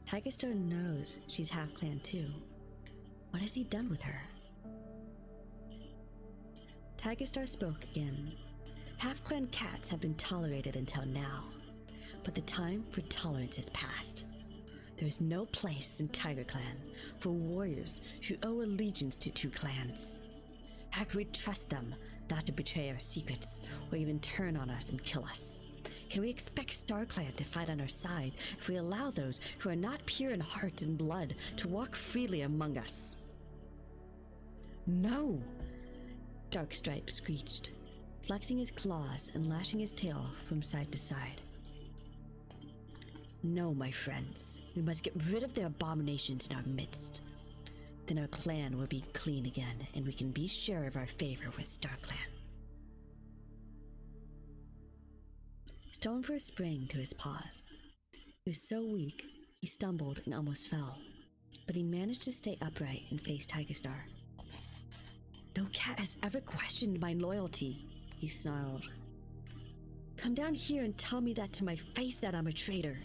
Tiger Star knows she's half-clan too. What has he done with her? Tiger Star spoke again. Half-clan cats have been tolerated until now, but the time for tolerance is past. There is no place in Tiger Clan for warriors who owe allegiance to two clans. How can we trust them not to betray our secrets or even turn on us and kill us? Can we expect Star Clan to fight on our side if we allow those who are not pure in heart and blood to walk freely among us? No! Darkstripe screeched, flexing his claws and lashing his tail from side to side. No, my friends, we must get rid of the abominations in our midst. Then our clan will be clean again, and we can be sure of our favor with Star Clan. Stonefur sprang to his paws. He was so weak, he stumbled and almost fell, but he managed to stay upright and face Tiger Star. No cat has ever questioned my loyalty, he snarled. Come down here and tell me that to my face that I'm a traitor.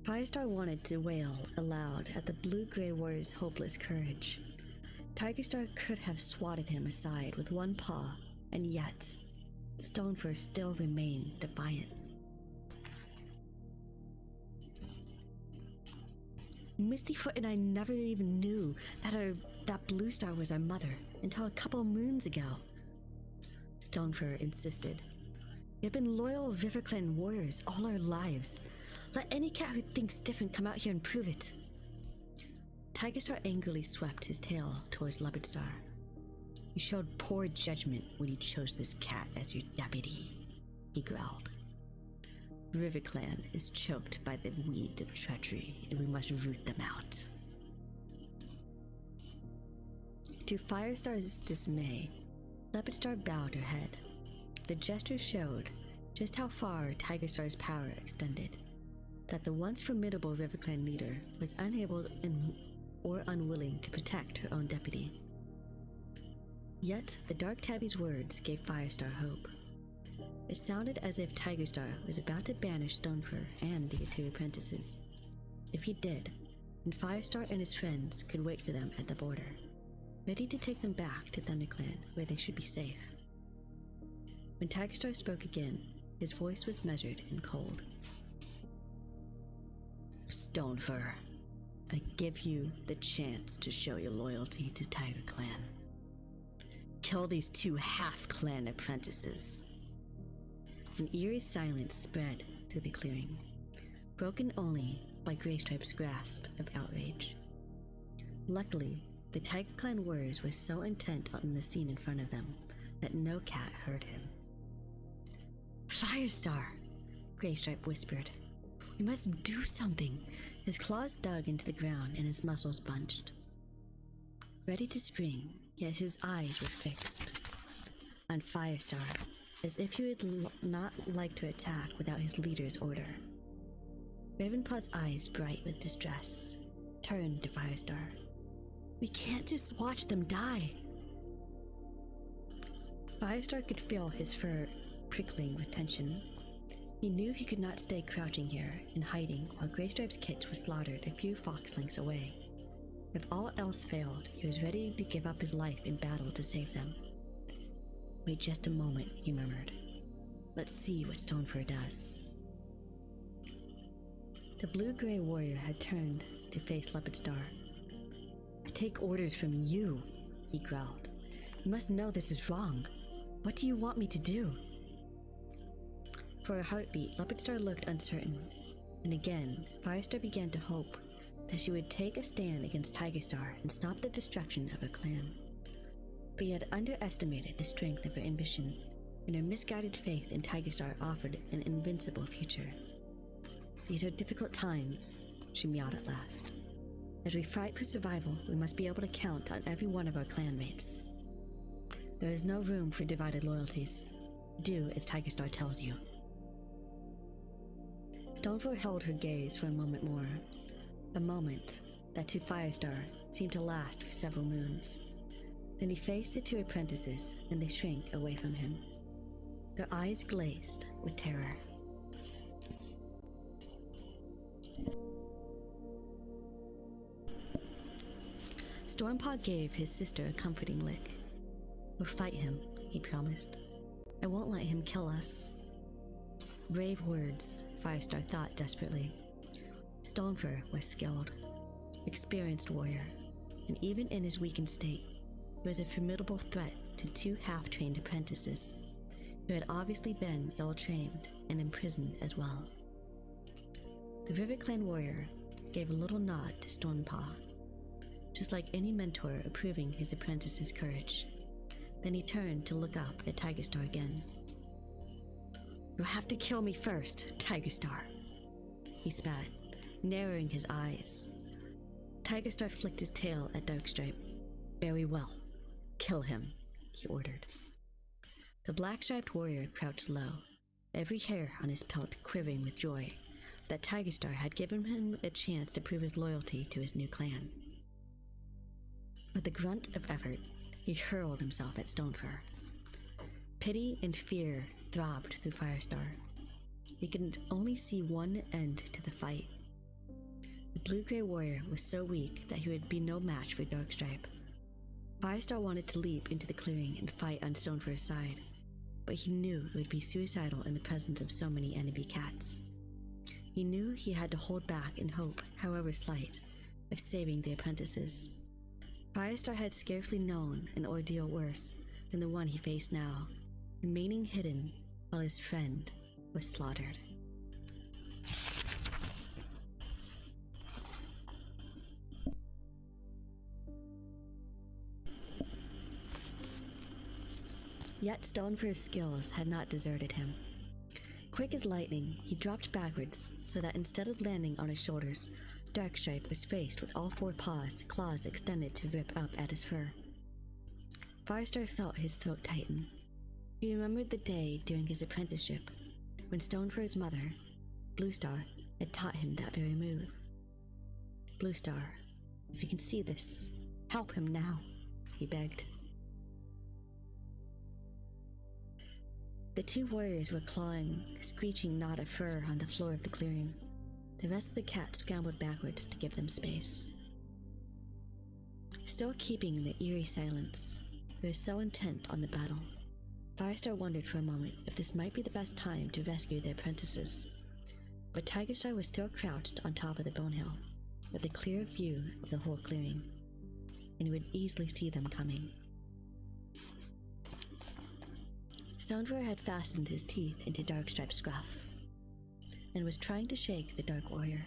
Firestar wanted to wail aloud at the blue-gray warrior's hopeless courage. Tigerstar could have swatted him aside with one paw, and yet Stonefur still remained defiant. Mistyfoot and I never even knew that Blue Star was our mother until a couple moons ago, Stonefur insisted. We've been loyal RiverClan warriors all our lives. Let any cat who thinks different come out here and prove it. Tigerstar angrily swept his tail towards Leopardstar. You showed poor judgment when you chose this cat as your deputy, he growled. RiverClan is choked by the weeds of treachery, and we must root them out. To Firestar's dismay, Leopardstar bowed her head. The gesture showed just how far Tigerstar's power extended, that the once formidable RiverClan leader was unable or unwilling to protect her own deputy. Yet the Dark Tabby's words gave Firestar hope. It sounded as if Tigerstar was about to banish Stonefur and the 2 apprentices. If he did, then Firestar and his friends could wait for them at the border, ready to take them back to ThunderClan where they should be safe. When Tigerstar spoke again, his voice was measured and cold. Stonefur, I give you the chance to show your loyalty to TigerClan. Kill these 2 half-clan apprentices. An eerie silence spread through the clearing, broken only by Greystripe's grasp of outrage. Luckily, the TigerClan warriors were so intent on the scene in front of them that no cat heard him. Firestar, Greystripe whispered. We must do something. His claws dug into the ground and his muscles bunched. Ready to spring, yet his eyes were fixed on Firestar, as if he would not like to attack without his leader's order. Ravenpaw's eyes, bright with distress, turned to Firestar. We can't just watch them die. Firestar could feel his fur prickling with tension. He knew he could not stay crouching here in hiding while Greystripe's kits were slaughtered a few fox lengths away. If all else failed, he was ready to give up his life in battle to save them. Wait just a moment, he murmured. Let's see what Stonefur does. The blue-gray warrior had turned to face Leopardstar. I take orders from you, he growled. You must know this is wrong. What do you want me to do? For a heartbeat, Leopardstar looked uncertain, and again, Firestar began to hope that she would take a stand against Tigerstar and stop the destruction of her clan. But he had underestimated the strength of her ambition, and her misguided faith in Tigerstar offered an invincible future. These are difficult times, she meowed at last. As we fight for survival, we must be able to count on every one of our clanmates. There is no room for divided loyalties. Do as Tigerstar tells you. Stonefur held her gaze for a moment more, a moment that to Firestar seemed to last for several moons. Then he faced the 2 apprentices, and they shrank away from him. Their eyes glazed with terror. Stormpaw gave his sister a comforting lick. We'll fight him, he promised. I won't let him kill us. Brave words, Firestar thought desperately. Stonefur was skilled, experienced warrior, and even in his weakened state, he was a formidable threat to 2 half-trained apprentices, who had obviously been ill-trained and imprisoned as well. The RiverClan warrior gave a little nod to Stormpaw, just like any mentor approving his apprentice's courage. Then he turned to look up at Tigerstar again. You'll have to kill me first, Tigerstar, he spat, narrowing his eyes. Tigerstar flicked his tail at Darkstripe. Very well. Kill him, he ordered. The black-striped warrior crouched low, every hair on his pelt quivering with joy that Tigerstar had given him a chance to prove his loyalty to his new clan. With a grunt of effort, he hurled himself at Stonefur. Pity and fear throbbed through Firestar. He could only see one end to the fight, The blue-gray warrior was so weak that he would be no match for Darkstripe. Firestar wanted to leap into the clearing and fight on Stonefur's side, but he knew it would be suicidal in the presence of so many enemy cats. He knew he had to hold back in hope, however slight, of saving the apprentices. Firestar had scarcely known an ordeal worse than the one he faced now, remaining hidden while his friend was slaughtered. Yet Stonefur's skills had not deserted him. Quick as lightning, he dropped backwards so that instead of landing on his shoulders, Darkstripe was faced with all four claws extended to rip up at his fur. Firestar felt his throat tighten. He remembered the day during his apprenticeship when Stonefur's mother, Bluestar, had taught him that very move. Bluestar, if you can see this, help him now, he begged. The two warriors were clawing, screeching knot of fur on the floor of the clearing. The rest of the cats scrambled backwards to give them space. Still keeping the eerie silence, they were so intent on the battle. Firestar wondered for a moment if this might be the best time to rescue their apprentices. But Tigerstar was still crouched on top of the bone hill, with a clear view of the whole clearing, and he would easily see them coming. Stonefur had fastened his teeth into Darkstripe's scruff, and was trying to shake the Dark Warrior.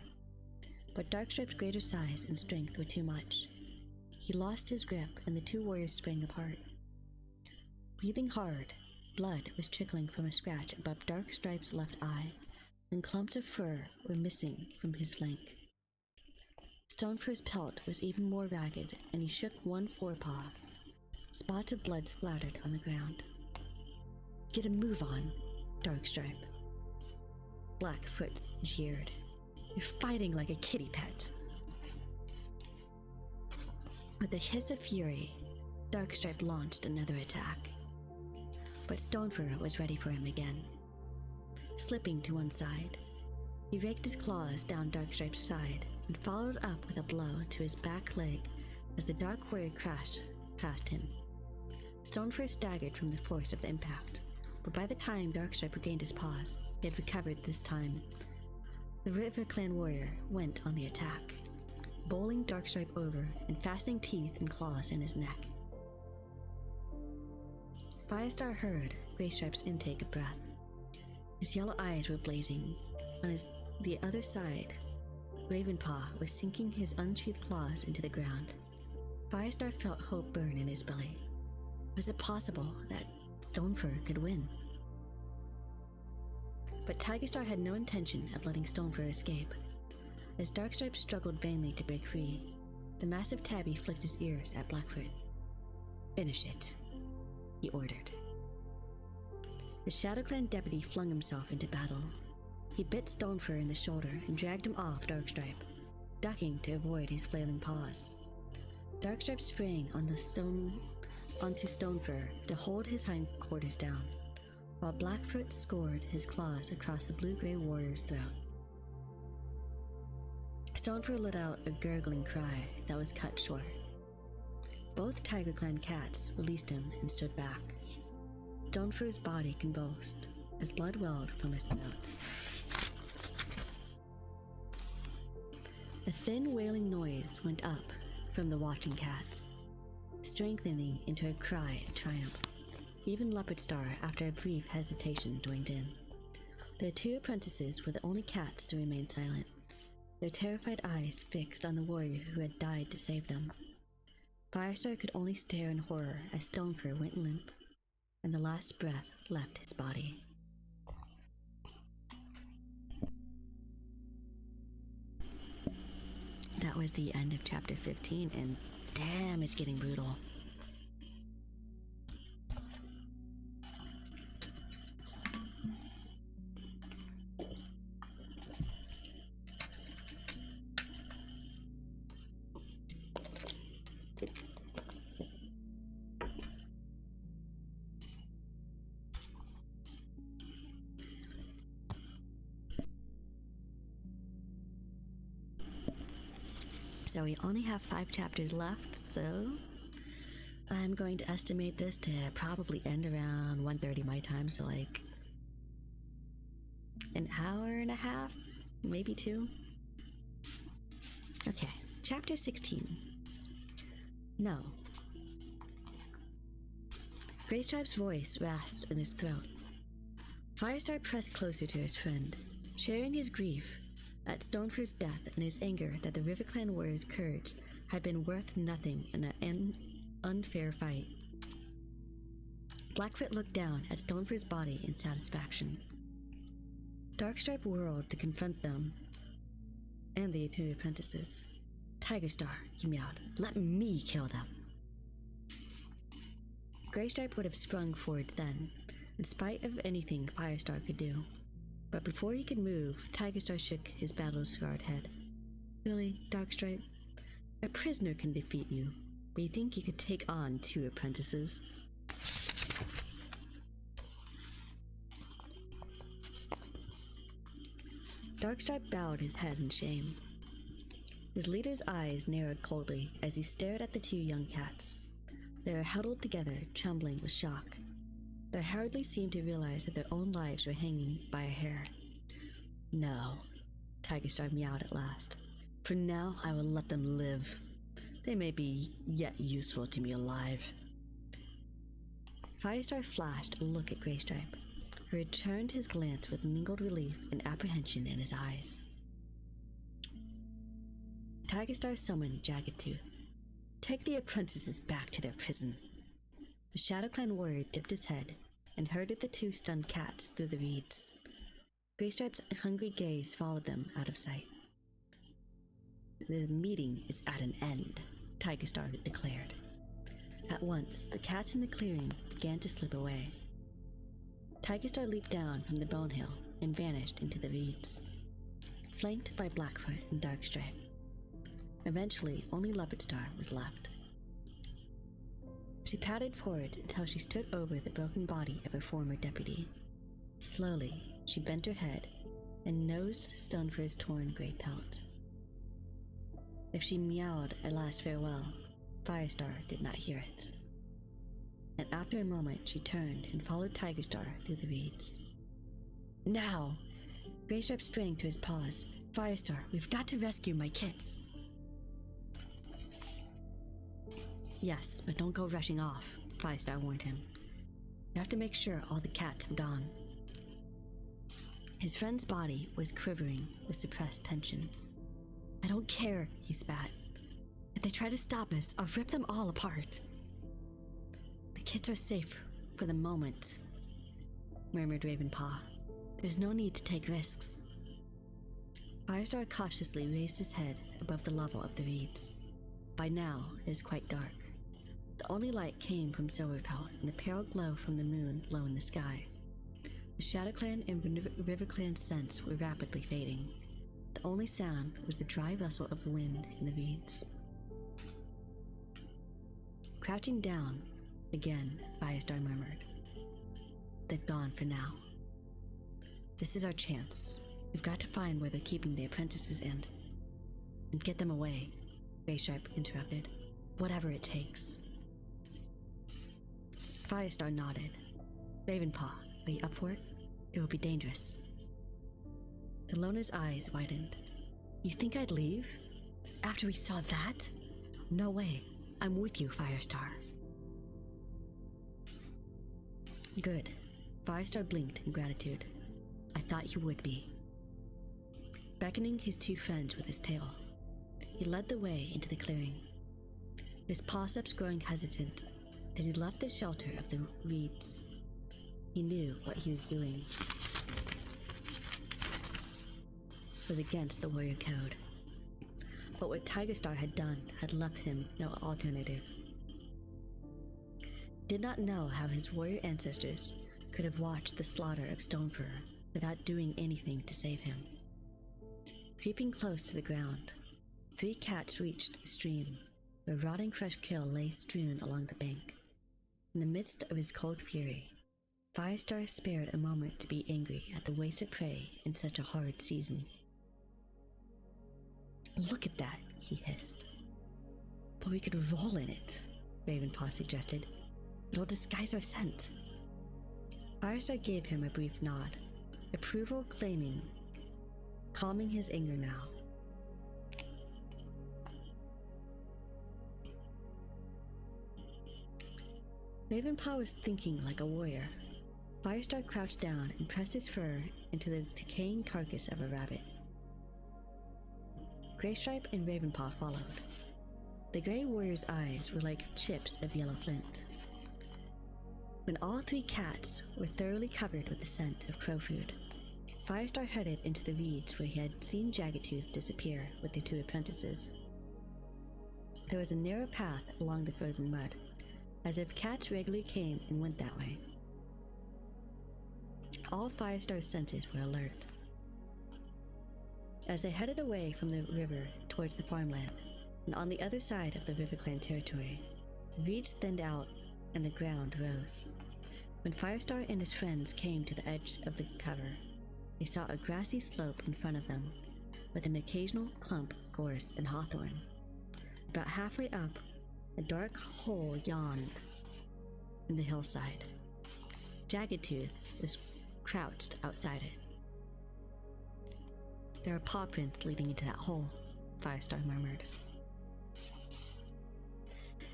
But Darkstripe's greater size and strength were too much. He lost his grip, and the two warriors sprang apart. Breathing hard, blood was trickling from a scratch above Darkstripe's left eye, and clumps of fur were missing from his flank. Stonefur's pelt was even more ragged, and he shook one forepaw. Spots of blood splattered on the ground. "Get a move on, Darkstripe." Blackfoot jeered. "You're fighting like a kitty pet." With a hiss of fury, Darkstripe launched another attack. But Stonefur was ready for him again. Slipping to one side, he raked his claws down Darkstripe's side and followed up with a blow to his back leg as the Dark Warrior crashed past him. Stonefur staggered from the force of the impact, but by the time Darkstripe regained his paws, he had recovered this time. The River Clan warrior went on the attack, bowling Darkstripe over and fastening teeth and claws in his neck. Firestar heard Graystripe's intake of breath. His yellow eyes were blazing. On the other side, Ravenpaw was sinking his unsheathed claws into the ground. Firestar felt hope burn in his belly. Was it possible that Stonefur could win? But Tigerstar had no intention of letting Stonefur escape. As Darkstripe struggled vainly to break free, the massive tabby flicked his ears at Blackfoot. "Finish it," he ordered. The Shadow Clan deputy flung himself into battle. He bit Stonefur in the shoulder and dragged him off Darkstripe, ducking to avoid his flailing paws. Darkstripe sprang onto Stonefur to hold his hindquarters down, while Blackfoot scored his claws across the blue-gray warrior's throat. Stonefur let out a gurgling cry that was cut short. Both Tiger Clan cats released him and stood back. Stonefur's body convulsed as blood welled from his throat. A thin wailing noise went up from the watching cats, strengthening into a cry of triumph. Even Leopardstar, after a brief hesitation, joined in. Their two apprentices were the only cats to remain silent, their terrified eyes fixed on the warrior who had died to save them. Firestar could only stare in horror as Stonefur went limp, and the last breath left his body. That was the end of chapter 15, and damn, it's getting brutal. So we only have 5 chapters left, so I'm going to estimate this to probably end around 1:30 my time, so like an hour and a half, maybe 2. Okay, chapter 16. No. Greystripe's voice rasped in his throat. Firestar pressed closer to his friend, sharing his grief at Stoneford's death and his anger that the River Clan warrior's courage had been worth nothing in an unfair fight. Blackfoot looked down at Stoneford's body in satisfaction. Darkstripe whirled to confront them and the 2 apprentices. Tigerstar, he meowed. Let me kill them. Greystripe would have sprung forwards then, in spite of anything Firestar could do. But before he could move, Tigerstar shook his battle-scarred head. Really, Darkstripe? A prisoner can defeat you, but you think you could take on 2 apprentices? Darkstripe bowed his head in shame. His leader's eyes narrowed coldly as he stared at the 2 young cats. They were huddled together, trembling with shock. They hardly seemed to realize that their own lives were hanging by a hair. No, Tigerstar meowed at last. For now, I will let them live. They may be yet useful to me alive. Firestar flashed a look at Greystripe, who returned his glance with mingled relief and apprehension in his eyes. Tigerstar summoned Jagged Tooth. Take the apprentices back to their prison. The Shadow Clan warrior dipped his head and herded the 2 stunned cats through the reeds. Greystripe's hungry gaze followed them out of sight. The meeting is at an end, Tigerstar declared. At once, the cats in the clearing began to slip away. Tigerstar leaped down from the bone hill and vanished into the reeds, flanked by Blackfoot and Darkstripe. Eventually, only Leopardstar was left. She padded forward until she stood over the broken body of her former deputy. Slowly, she bent her head and nosed Stoneford's torn gray pelt. If she meowed a last farewell, Firestar did not hear it. And after a moment, she turned and followed Tigerstar through the reeds. Now! Greystripe sprang to his paws. Firestar, we've got to rescue my kids. Yes, but don't go rushing off, Firestar warned him. You have to make sure all the cats have gone. His friend's body was quivering with suppressed tension. I don't care, he spat. If they try to stop us, I'll rip them all apart. The kids are safe for the moment, murmured Ravenpaw. There's no need to take risks. Firestar cautiously raised his head above the level of the reeds. By now, it is quite dark. The only light came from Silverpelt and the pale glow from the moon low in the sky. The Shadow Clan and River Clan scents were rapidly fading. The only sound was the dry rustle of the wind in the reeds. Crouching down, again, Firestar murmured. They've gone for now. This is our chance. We've got to find where they're keeping the apprentices and get them away, Greystripe interrupted. Whatever it takes. Firestar nodded. Ravenpaw, are you up for it? It will be dangerous. The loner's eyes widened. You think I'd leave? After we saw that? No way. I'm with you, Firestar. Good. Firestar blinked in gratitude. I thought you would be. Beckoning his 2 friends with his tail, he led the way into the clearing, his pawseps growing hesitant as he left the shelter of the reeds. He knew what he was doing was against the warrior code, but what Tigerstar had done had left him no alternative. Did not know how his warrior ancestors could have watched the slaughter of Stonefur without doing anything to save him. Creeping close to the ground, 3 cats reached the stream, where rotting fresh kill lay strewn along the bank. In the midst of his cold fury, Firestar spared a moment to be angry at the wasted prey in such a hard season. Look at that, he hissed. But we could roll in it, Ravenpaw suggested. It'll disguise our scent. Firestar gave him a brief nod, approval calming his anger now. Ravenpaw was thinking like a warrior. Firestar crouched down and pressed his fur into the decaying carcass of a rabbit. Graystripe and Ravenpaw followed. The gray warrior's eyes were like chips of yellow flint. When all three cats were thoroughly covered with the scent of crow food, Firestar headed into the reeds where he had seen Jaggedtooth disappear with the two apprentices. There was a narrow path along the frozen mud, as if cats regularly came and went that way. All Firestar's senses were alert. As they headed away from the river towards the farmland, and on the other side of the RiverClan territory, the reeds thinned out and the ground rose. When Firestar and his friends came to the edge of the cover, they saw a grassy slope in front of them, with an occasional clump of gorse and hawthorn. About halfway up, a dark hole yawned in the hillside. Jaggedtooth was crouched outside it. There are paw prints leading into that hole, Firestar murmured.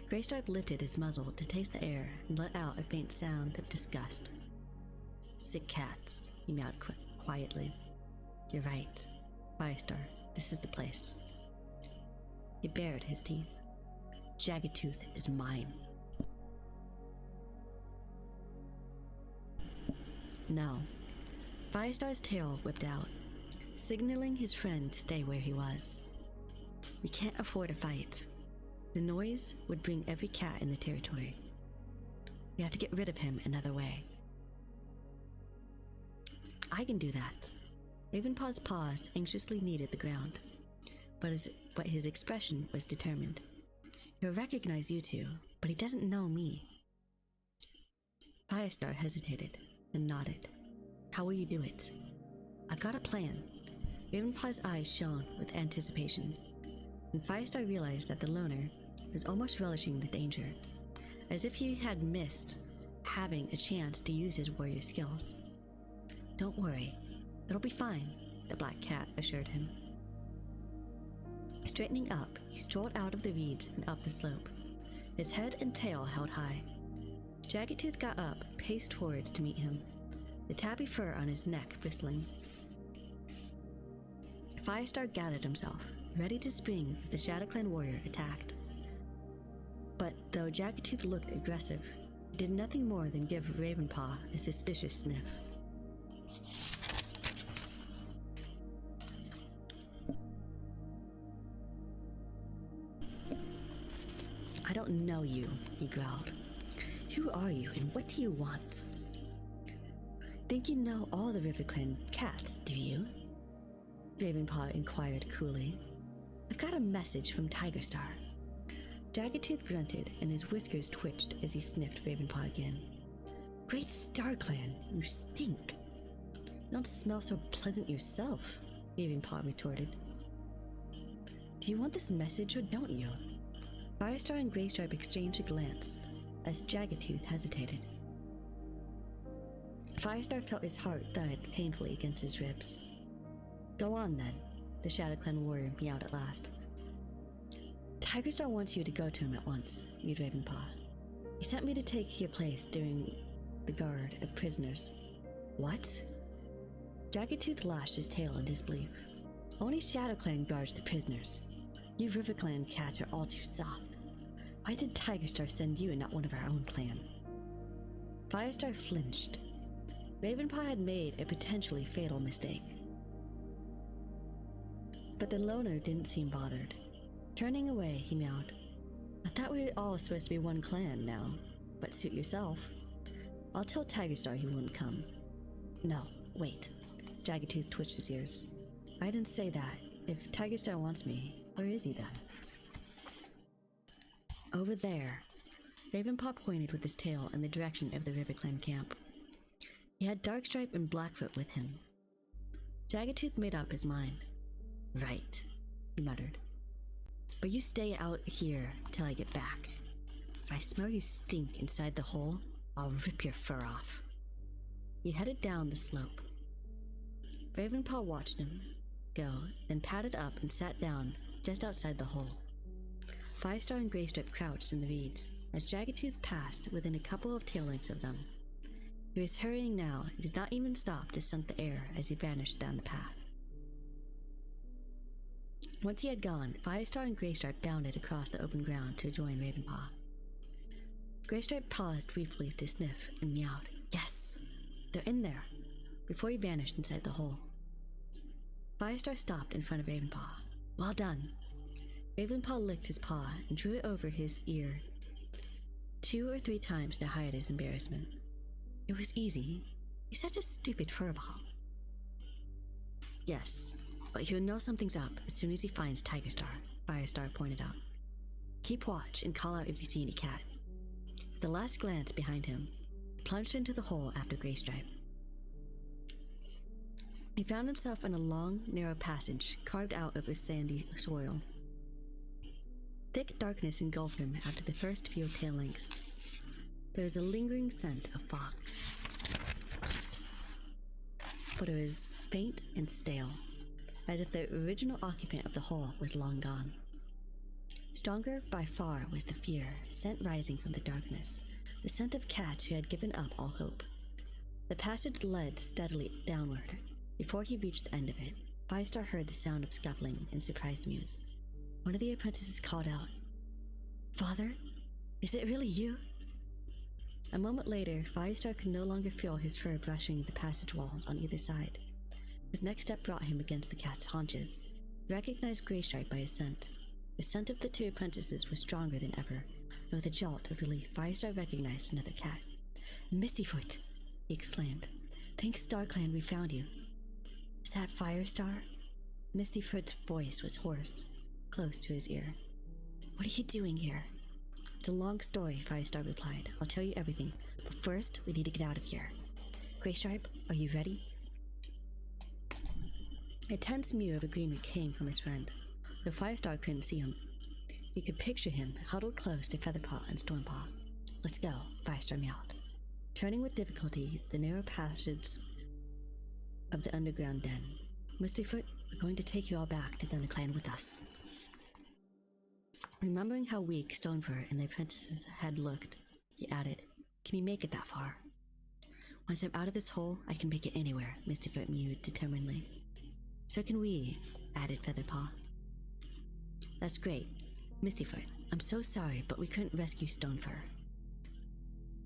Graystripe lifted his muzzle to taste the air and let out a faint sound of disgust. Sick cats, he meowed quietly. You're right, Firestar, this is the place. He bared his teeth. Jaggedtooth is mine. No. Firestar's tail whipped out, signaling his friend to stay where he was. We can't afford a fight. The noise would bring every cat in the territory. We have to get rid of him another way. I can do that. Ravenpaw's paws anxiously kneaded the ground, but his expression was determined. He'll recognize you two, but he doesn't know me. Firestar hesitated, then nodded. How will you do it? I've got a plan. Ravenpaw's eyes shone with anticipation, and Firestar realized that the loner was almost relishing the danger, as if he had missed having a chance to use his warrior skills. Don't worry, it'll be fine, the black cat assured him. Straightening up, he strolled out of the reeds and up the slope, his head and tail held high. Jaggedtooth got up and paced forwards to meet him, the tabby fur on his neck bristling. Firestar gathered himself, ready to spring if the ShadowClan warrior attacked. But though Jaggedtooth looked aggressive, he did nothing more than give Ravenpaw a suspicious sniff. I don't know you, he growled. Who are you and what do you want? Think you know all the RiverClan cats, do you? Ravenpaw inquired coolly. I've got a message from Tigerstar. Jaggedtooth grunted and his whiskers twitched as he sniffed Ravenpaw again. Great StarClan, you stink. You don't smell so pleasant yourself, Ravenpaw retorted. Do you want this message or don't you? Firestar and Graystripe exchanged a glance as Jaggedtooth hesitated. Firestar felt his heart thud painfully against his ribs. Go on then, the ShadowClan warrior meowed at last. Tigerstar wants you to go to him at once, mewed Ravenpaw. He sent me to take your place during the guard of prisoners. What? Jaggedtooth lashed his tail in disbelief. Only ShadowClan guards the prisoners. You RiverClan cats are all too soft. Why did Tigerstar send you and not one of our own clan? Firestar flinched. Ravenpaw had made a potentially fatal mistake. But the loner didn't seem bothered. Turning away, he meowed. I thought we were all supposed to be one clan now, but suit yourself. I'll tell Tigerstar he wouldn't come. No, wait. Jaggedtooth twitched his ears. I didn't say that. If Tigerstar wants me, where is he then? Over there. Ravenpaw pointed with his tail in the direction of the RiverClan camp. He had Darkstripe and Blackfoot with him. Jaggedtooth made up his mind. Right, he muttered. But you stay out here till I get back. If I smell you stink inside the hole, I'll rip your fur off." He headed down the slope. Ravenpaw watched him go, then padded up and sat down just outside the hole. Firestar and Greystripe crouched in the reeds as Jaggedtooth passed within a couple of tail lengths of them. He was hurrying now and did not even stop to scent the air as he vanished down the path. Once he had gone, Firestar and Greystripe bounded across the open ground to join Ravenpaw. Greystripe paused briefly to sniff and meowed, "Yes, they're in there," before he vanished inside the hole. Firestar stopped in front of Ravenpaw. "Well done." Ravenpaw licked his paw and drew it over his ear 2 or 3 times to hide his embarrassment. "It was easy. He's such a stupid furball." "Yes, but he'll know something's up as soon as he finds Tigerstar," Firestar pointed out. "Keep watch and call out if you see any cat." With a last glance behind him, he plunged into the hole after Greystripe. He found himself in a long, narrow passage carved out of a sandy soil. Thick darkness engulfed him after the first few tail lengths. There was a lingering scent of fox, but it was faint and stale, as if the original occupant of the hole was long gone. Stronger by far was the fear, scent rising from the darkness, the scent of cats who had given up all hope. The passage led steadily downward. Before he reached the end of it, Firestar heard the sound of scuffling and surprised mews. One of the apprentices called out, "Father, is it really you?" A moment later, Firestar could no longer feel his fur brushing the passage walls on either side. His next step brought him against the cat's haunches. He recognized Greystripe by his scent. The scent of the 2 apprentices was stronger than ever, and with a jolt of relief, Firestar recognized another cat. "Mistyfoot!" he exclaimed. "Thanks, StarClan, we found you." "Is that Firestar?" Mistyfoot's voice was hoarse, close to his ear. "What are you doing here?" "It's a long story," Firestar replied. "I'll tell you everything, but first we need to get out of here. Greystripe, are you ready?" A tense mew of agreement came from his friend, though Firestar couldn't see him. He could picture him huddled close to Featherpaw and Stormpaw. "Let's go," Firestar meowed, turning with difficulty the narrow passage of the underground den. "Mistyfoot, we're going to take you all back to ThunderClan with us." Remembering how weak Stonefur and the apprentices had looked, he added, "Can you make it that far?" "Once I'm out of this hole, I can make it anywhere," Mistyfoot mewed determinedly. "So can we," added Featherpaw. "That's great. Mistyfoot, I'm so sorry, but we couldn't rescue Stonefur."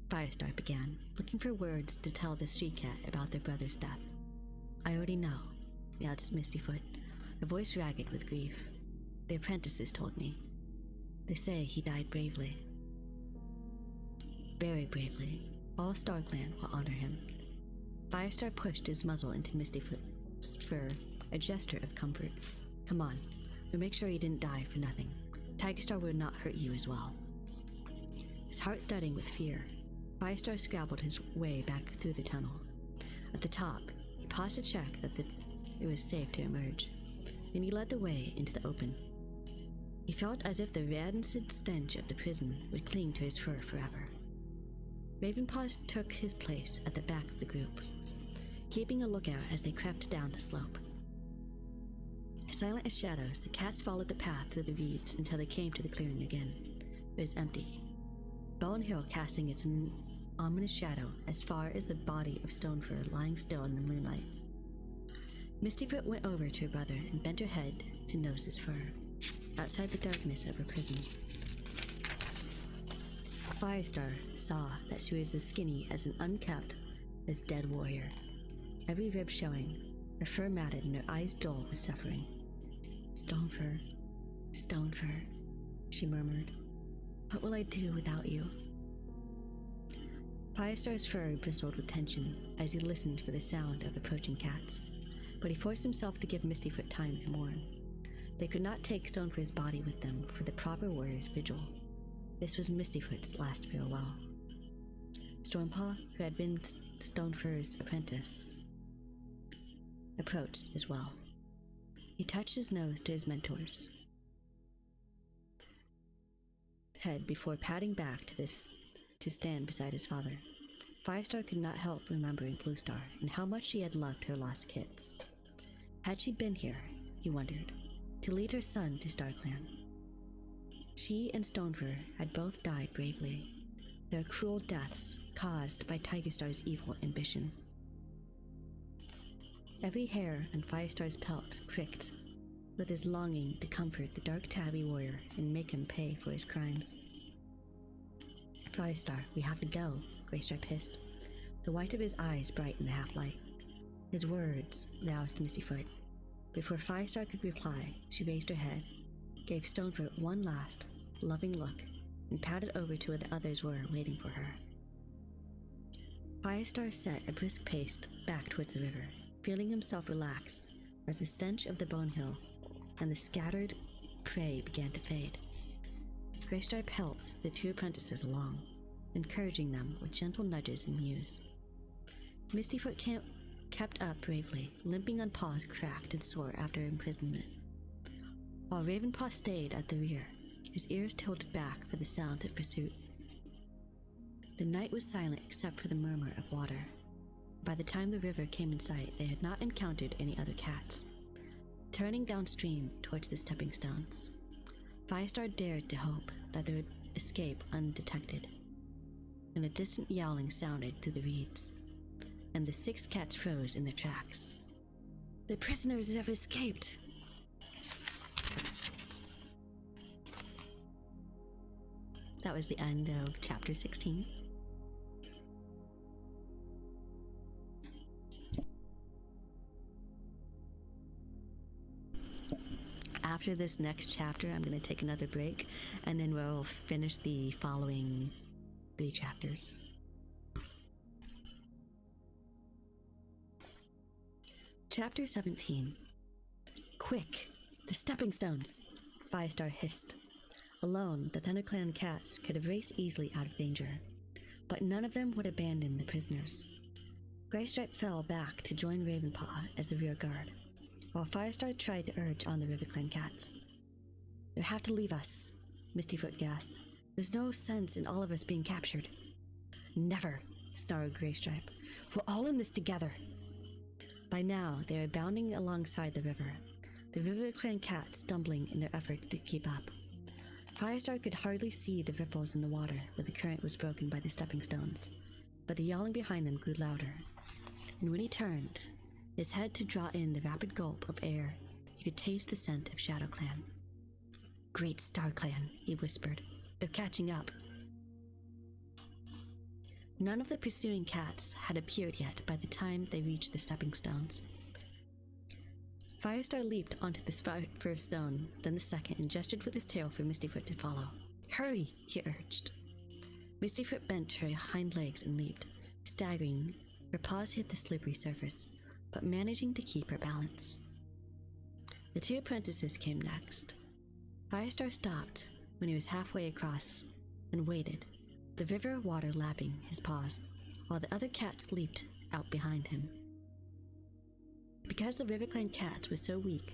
Firestar began, looking for words to tell the she-cat about their brother's death. "I already know," meowed Mistyfoot, a voice ragged with grief. "The apprentices told me. They say he died bravely. Very bravely. All StarClan will honor him." Firestar pushed his muzzle into Mistyfoot's fur, a gesture of comfort. "Come on, we'll make sure you didn't die for nothing. Tigerstar will not hurt you as well." His heart thudding with fear, Firestar scrabbled his way back through the tunnel. At the top, he paused to check that it was safe to emerge. Then he led the way into the open. He felt as if the rancid stench of the prison would cling to his fur forever. Ravenpaw took his place at the back of the group, keeping a lookout as they crept down the slope. Silent as shadows, the cats followed the path through the reeds until they came to the clearing again. It was empty. Bone Hill casting its ominous shadow as far as the body of Stonefur lying still in the moonlight. Mistyfoot went over to her brother and bent her head to nose his fur, outside the darkness of her prison. Firestar saw that she was as skinny as an unkept as dead warrior, every rib showing, her fur matted and her eyes dull with suffering. "Stonefur, Stonefur," she murmured. "What will I do without you?" Firestar's fur bristled with tension as he listened for the sound of approaching cats, but he forced himself to give Mistyfoot time to mourn. They could not take Stonefur's body with them for the proper warrior's vigil. This was Mistyfoot's last farewell. Stormpaw, who had been Stonefur's apprentice, approached as well. He touched his nose to his mentor's. head before padding back to stand beside his father. Firestar could not help remembering Bluestar and how much she had loved her lost kids. Had she been here, he wondered, to lead her son to StarClan? She and Stonefur had both died bravely, their cruel deaths caused by Tigerstar's evil ambition. Every hair on Firestar's pelt pricked with his longing to comfort the dark tabby warrior and make him pay for his crimes. Firestar, we have to go, Greystripe hissed, the white of his eyes bright in the half-light. His words roused Mistyfoot. Before Firestar could reply, she raised her head, gave Stonefoot one last, loving look, and padded over to where the others were waiting for her. Firestar set a brisk pace back towards the river, feeling himself relax as the stench of the Bone Hill and the scattered prey began to fade. Greystripe helped the two apprentices along, encouraging them with gentle nudges and mews. Mistyfoot kept up bravely, limping on paws cracked and sore after imprisonment, while Ravenpaw stayed at the rear, his ears tilted back for the sounds of pursuit. The night was silent except for the murmur of water. By the time the river came in sight, they had not encountered any other cats. Turning downstream towards the stepping stones, Firestar dared to hope that they would escape undetected. And a distant yowling sounded through the reeds, and the 6 cats froze in their tracks. The prisoners have escaped! That was the end of chapter 16. After this next chapter, I'm going to take another break, and then we'll finish the following 3 chapters. Chapter 17. Quick! The stepping stones! Firestar hissed. Alone, the ThunderClan cats could have raced easily out of danger, but none of them would abandon the prisoners. Greystripe fell back to join Ravenpaw as the rear guard, while Firestar tried to urge on the RiverClan cats. "You have to leave us," Mistyfoot gasped. "There's no sense in all of us being captured." "Never," snarled Greystripe. "We're all in this together." By now, they were bounding alongside the river, the RiverClan cats stumbling in their effort to keep up. Firestar could hardly see the ripples in the water where the current was broken by the stepping stones, but the yowling behind them grew louder, and when he turned his head to draw in the rapid gulp of air, he could taste the scent of ShadowClan. "Great StarClan," he whispered. "They're catching up." None of the pursuing cats had appeared yet by the time they reached the stepping stones. Firestar leaped onto the first stone, then the second, and gestured with his tail for Mistyfoot to follow. "Hurry!" he urged. Mistyfoot bent her hind legs and leaped, staggering. Her paws hit the slippery surface, but managing to keep her balance. The 2 apprentices came next. Firestar stopped when he was halfway across and waited, the river water lapping his paws, while the other cats leaped out behind him. Because the RiverClan cats were so weak,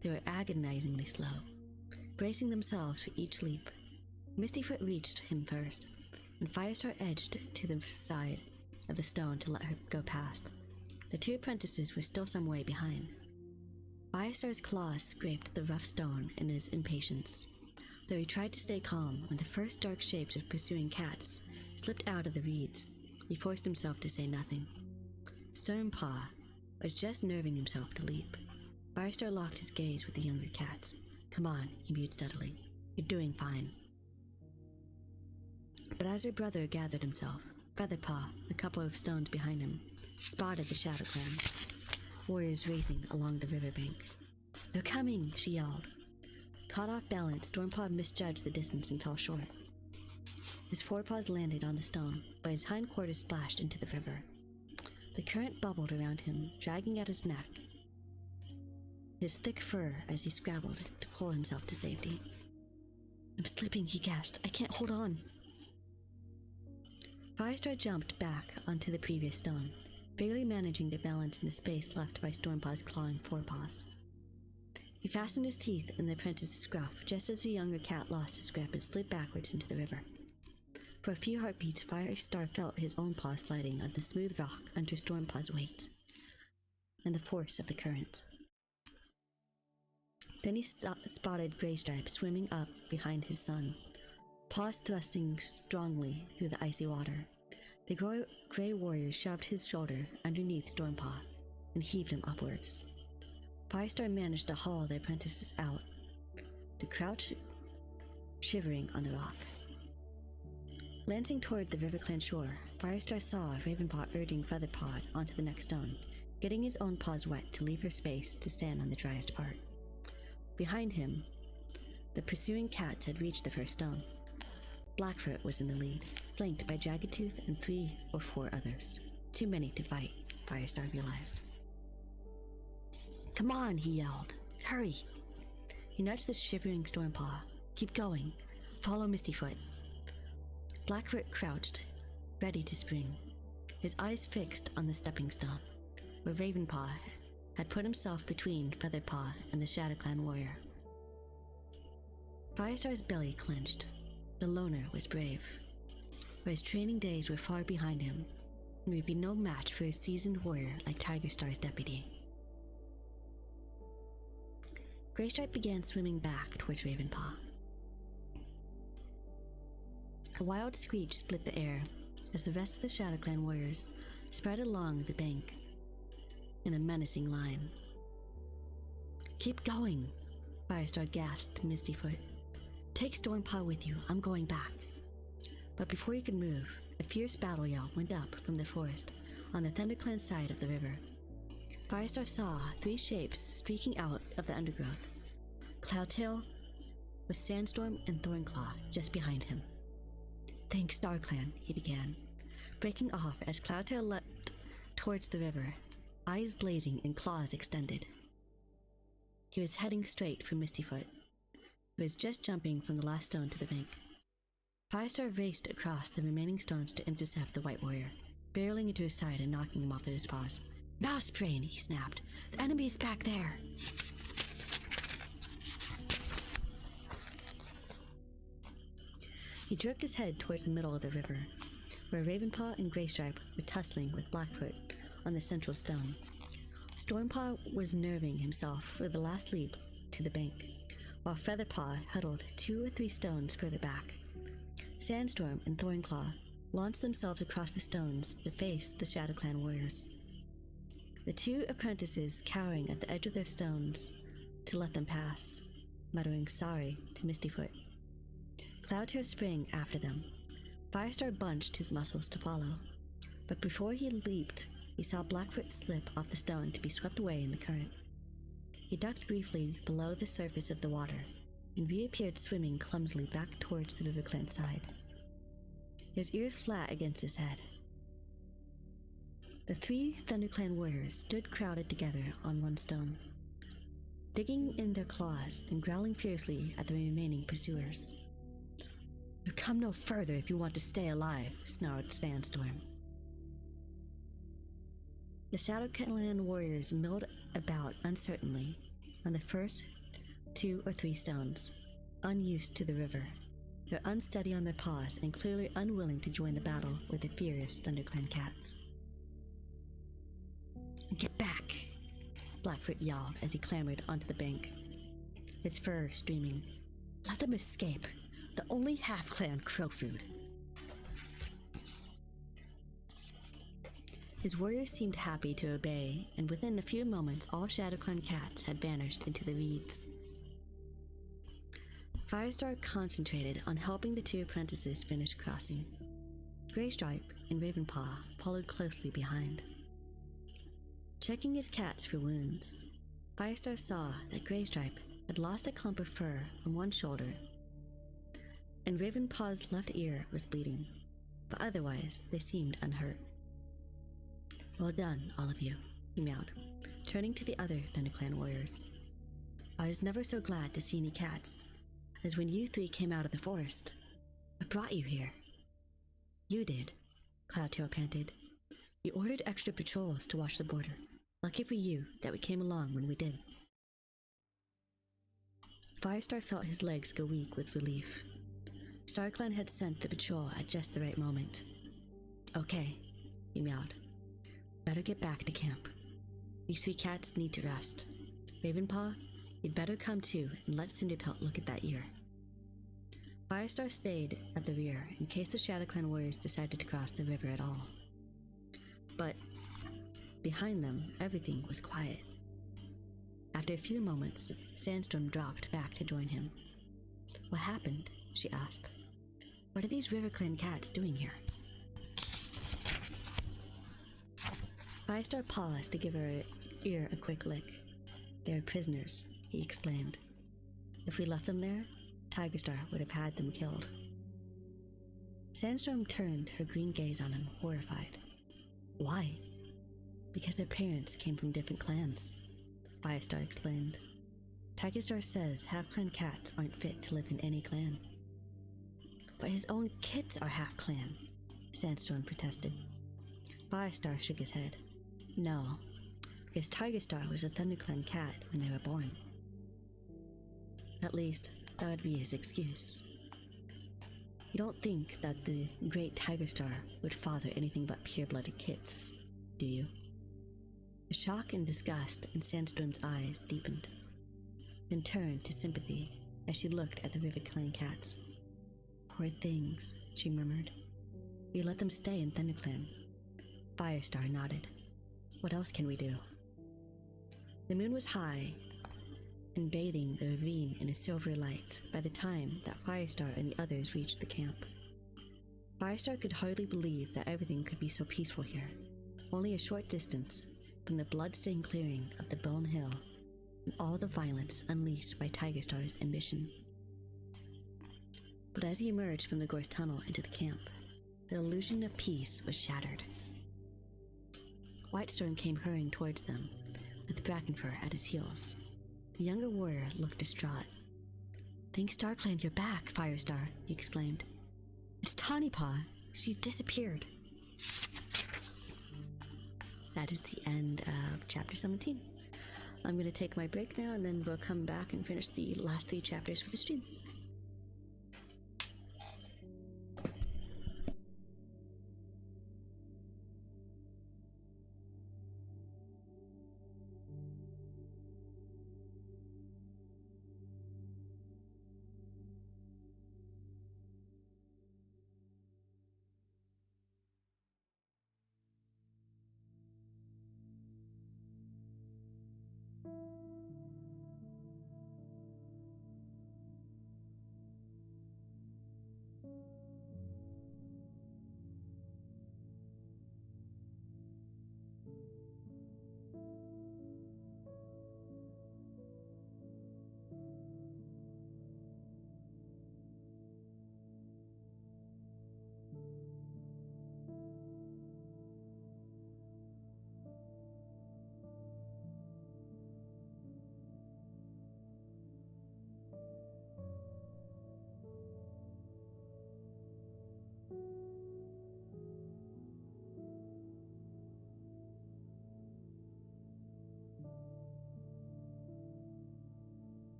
they were agonizingly slow, bracing themselves for each leap. Mistyfoot reached him first, and Firestar edged to the side of the stone to let her go past. The 2 apprentices were still some way behind. Firestar's claws scraped the rough stone in his impatience, though he tried to stay calm when the first dark shapes of pursuing cats slipped out of the reeds. He forced himself to say nothing. Sternpaw was just nerving himself to leap. Firestar locked his gaze with the younger cats. "Come on," he mewed steadily. "You're doing fine." But as her brother gathered himself, Featherpaw, a couple of stones behind him, spotted the ShadowClan warriors racing along the riverbank. "They're coming!" she yelled. Caught off balance, Stormpaw misjudged the distance and fell short. His forepaws landed on the stone, but his hindquarters splashed into the river. The current bubbled around him, dragging at his neck, his thick fur as he scrabbled to pull himself to safety. "I'm slipping," he gasped. "I can't hold on." Firestar jumped back onto the previous stone, barely managing to balance in the space left by Stormpaw's clawing forepaws. He fastened his teeth in the apprentice's scruff just as the younger cat lost his grip and slid backwards into the river. For a few heartbeats, Firestar felt his own paw sliding on the smooth rock under Stormpaw's weight and the force of the current. Then he spotted Graystripe swimming up behind his son, paws thrusting strongly through the icy water. The gray warrior shoved his shoulder underneath Stormpaw and heaved him upwards. Firestar managed to haul the apprentices out, to crouch shivering on the rock. Lancing toward the river-clan shore, Firestar saw Ravenpaw urging Featherpaw onto the next stone, getting his own paws wet to leave her space to stand on the driest part. Behind him, the pursuing cats had reached the first stone. Blackfoot was in the lead, flanked by Jaggedtooth and 3 or 4 others. Too many to fight, Firestar realized. "Come on," he yelled. "Hurry!" He nudged the shivering Stormpaw. "Keep going. Follow Mistyfoot." Blackfoot crouched, ready to spring, his eyes fixed on the stepping stone, where Ravenpaw had put himself between Featherpaw and the ShadowClan warrior. Firestar's belly clenched. The loner was brave, but his training days were far behind him, and would be no match for a seasoned warrior like Tigerstar's deputy. Graystripe began swimming back towards Ravenpaw. A wild screech split the air as the rest of the ShadowClan warriors spread along the bank in a menacing line. "Keep going," Firestar gasped to Mistyfoot. "Take Stormpaw with you, I'm going back." But before he could move, a fierce battle yell went up from the forest on the ThunderClan side of the river. Firestar saw 3 shapes streaking out of the undergrowth. Cloudtail, with Sandstorm and Thornclaw just behind him. "Thanks, StarClan," he began, breaking off as Cloudtail leapt towards the river, eyes blazing and claws extended. He was heading straight for Mistyfoot, who was just jumping from the last stone to the bank. Firestar raced across the remaining stones to intercept the white warrior, barreling into his side and knocking him off at his paws. "Mousebrain," he snapped. "The enemy's back there!" He jerked his head towards the middle of the river, where Ravenpaw and Graystripe were tussling with Blackfoot on the central stone. Stormpaw was nerving himself for the last leap to the bank, while Featherpaw huddled 2 or 3 stones further back. Sandstorm and Thornclaw launched themselves across the stones to face the ShadowClan warriors. The 2 apprentices cowering at the edge of their stones to let them pass, muttering sorry to Mistyfoot. Cloudtail sprang after them. Firestar bunched his muscles to follow, but before he leaped, he saw Blackfoot slip off the stone to be swept away in the current. He ducked briefly below the surface of the water and reappeared swimming clumsily back towards the RiverClan side, his ears flat against his head. The 3 ThunderClan warriors stood crowded together on one stone, digging in their claws and growling fiercely at the remaining pursuers. "You'll come no further if you want to stay alive," snarled Sandstorm. The ShadowClan warriors milled about uncertainly on the first 2 or 3 stones, unused to the river. They're unsteady on their paws and clearly unwilling to join the battle with the furious ThunderClan cats. "Get back!" Blackfoot yelled as he clambered onto the bank, his fur streaming. "Let them escape. The only half-clan crow food." His warriors seemed happy to obey, and within a few moments all ShadowClan cats had vanished into the reeds. Firestar concentrated on helping the 2 apprentices finish crossing. Graystripe and Ravenpaw followed closely behind. Checking his cats for wounds, Firestar saw that Graystripe had lost a clump of fur from one shoulder, and Ravenpaw's left ear was bleeding, but otherwise they seemed unhurt. "Well done, all of you," he meowed, turning to the other ThunderClan warriors. "I was never so glad to see any cats as when you 3 came out of the forest. What brought you here?" "You did," Cloudtail panted. "You ordered extra patrols to watch the border. Lucky for you that we came along when we did." Firestar felt his legs go weak with relief. StarClan had sent the patrol at just the right moment. Okay, he meowed. Better get back to camp. These 3 cats need to rest. Ravenpaw, you'd better come too and let Cinderpelt look at that ear. Firestar stayed at the rear in case the ShadowClan warriors decided to cross the river at all. But behind them, everything was quiet. After a few moments, Sandstorm dropped back to join him. What happened? She asked. What are these RiverClan cats doing here? Firestar paused to give her ear a quick lick. They're prisoners, he explained. If we left them there, Tigerstar would have had them killed. Sandstorm turned her green gaze on him, horrified. Why? Because their parents came from different clans, Firestar explained. Tigerstar says half-clan cats aren't fit to live in any clan. But his own kids are half-clan, Sandstorm protested. Firestar shook his head. No, because Tigerstar was a ThunderClan cat when they were born. At least, that would be his excuse. You don't think that the great Tigerstar would father anything but pure-blooded kids, do you? The shock and disgust in Sandstorm's eyes deepened, then turned to sympathy as she looked at the RiverClan cats. Poor things, she murmured. We let them stay in ThunderClan. Firestar nodded. What else can we do? The moon was high and bathing the ravine in a silver light by the time that Firestar and the others reached the camp. Firestar could hardly believe that everything could be so peaceful here, only a short distance from the blood-stained clearing of the Bone Hill and all the violence unleashed by Tigerstar's ambition. But as he emerged from the gorse tunnel into the camp, the illusion of peace was shattered. Whitestorm came hurrying towards them, with Brackenfur at his heels. The younger warrior looked distraught. Thank StarClan you're back, Firestar, he exclaimed. It's Tawnypaw. She's disappeared. That is the end of chapter 17. I'm going to take my break now, and then we'll come back and finish the last 3 chapters for the stream.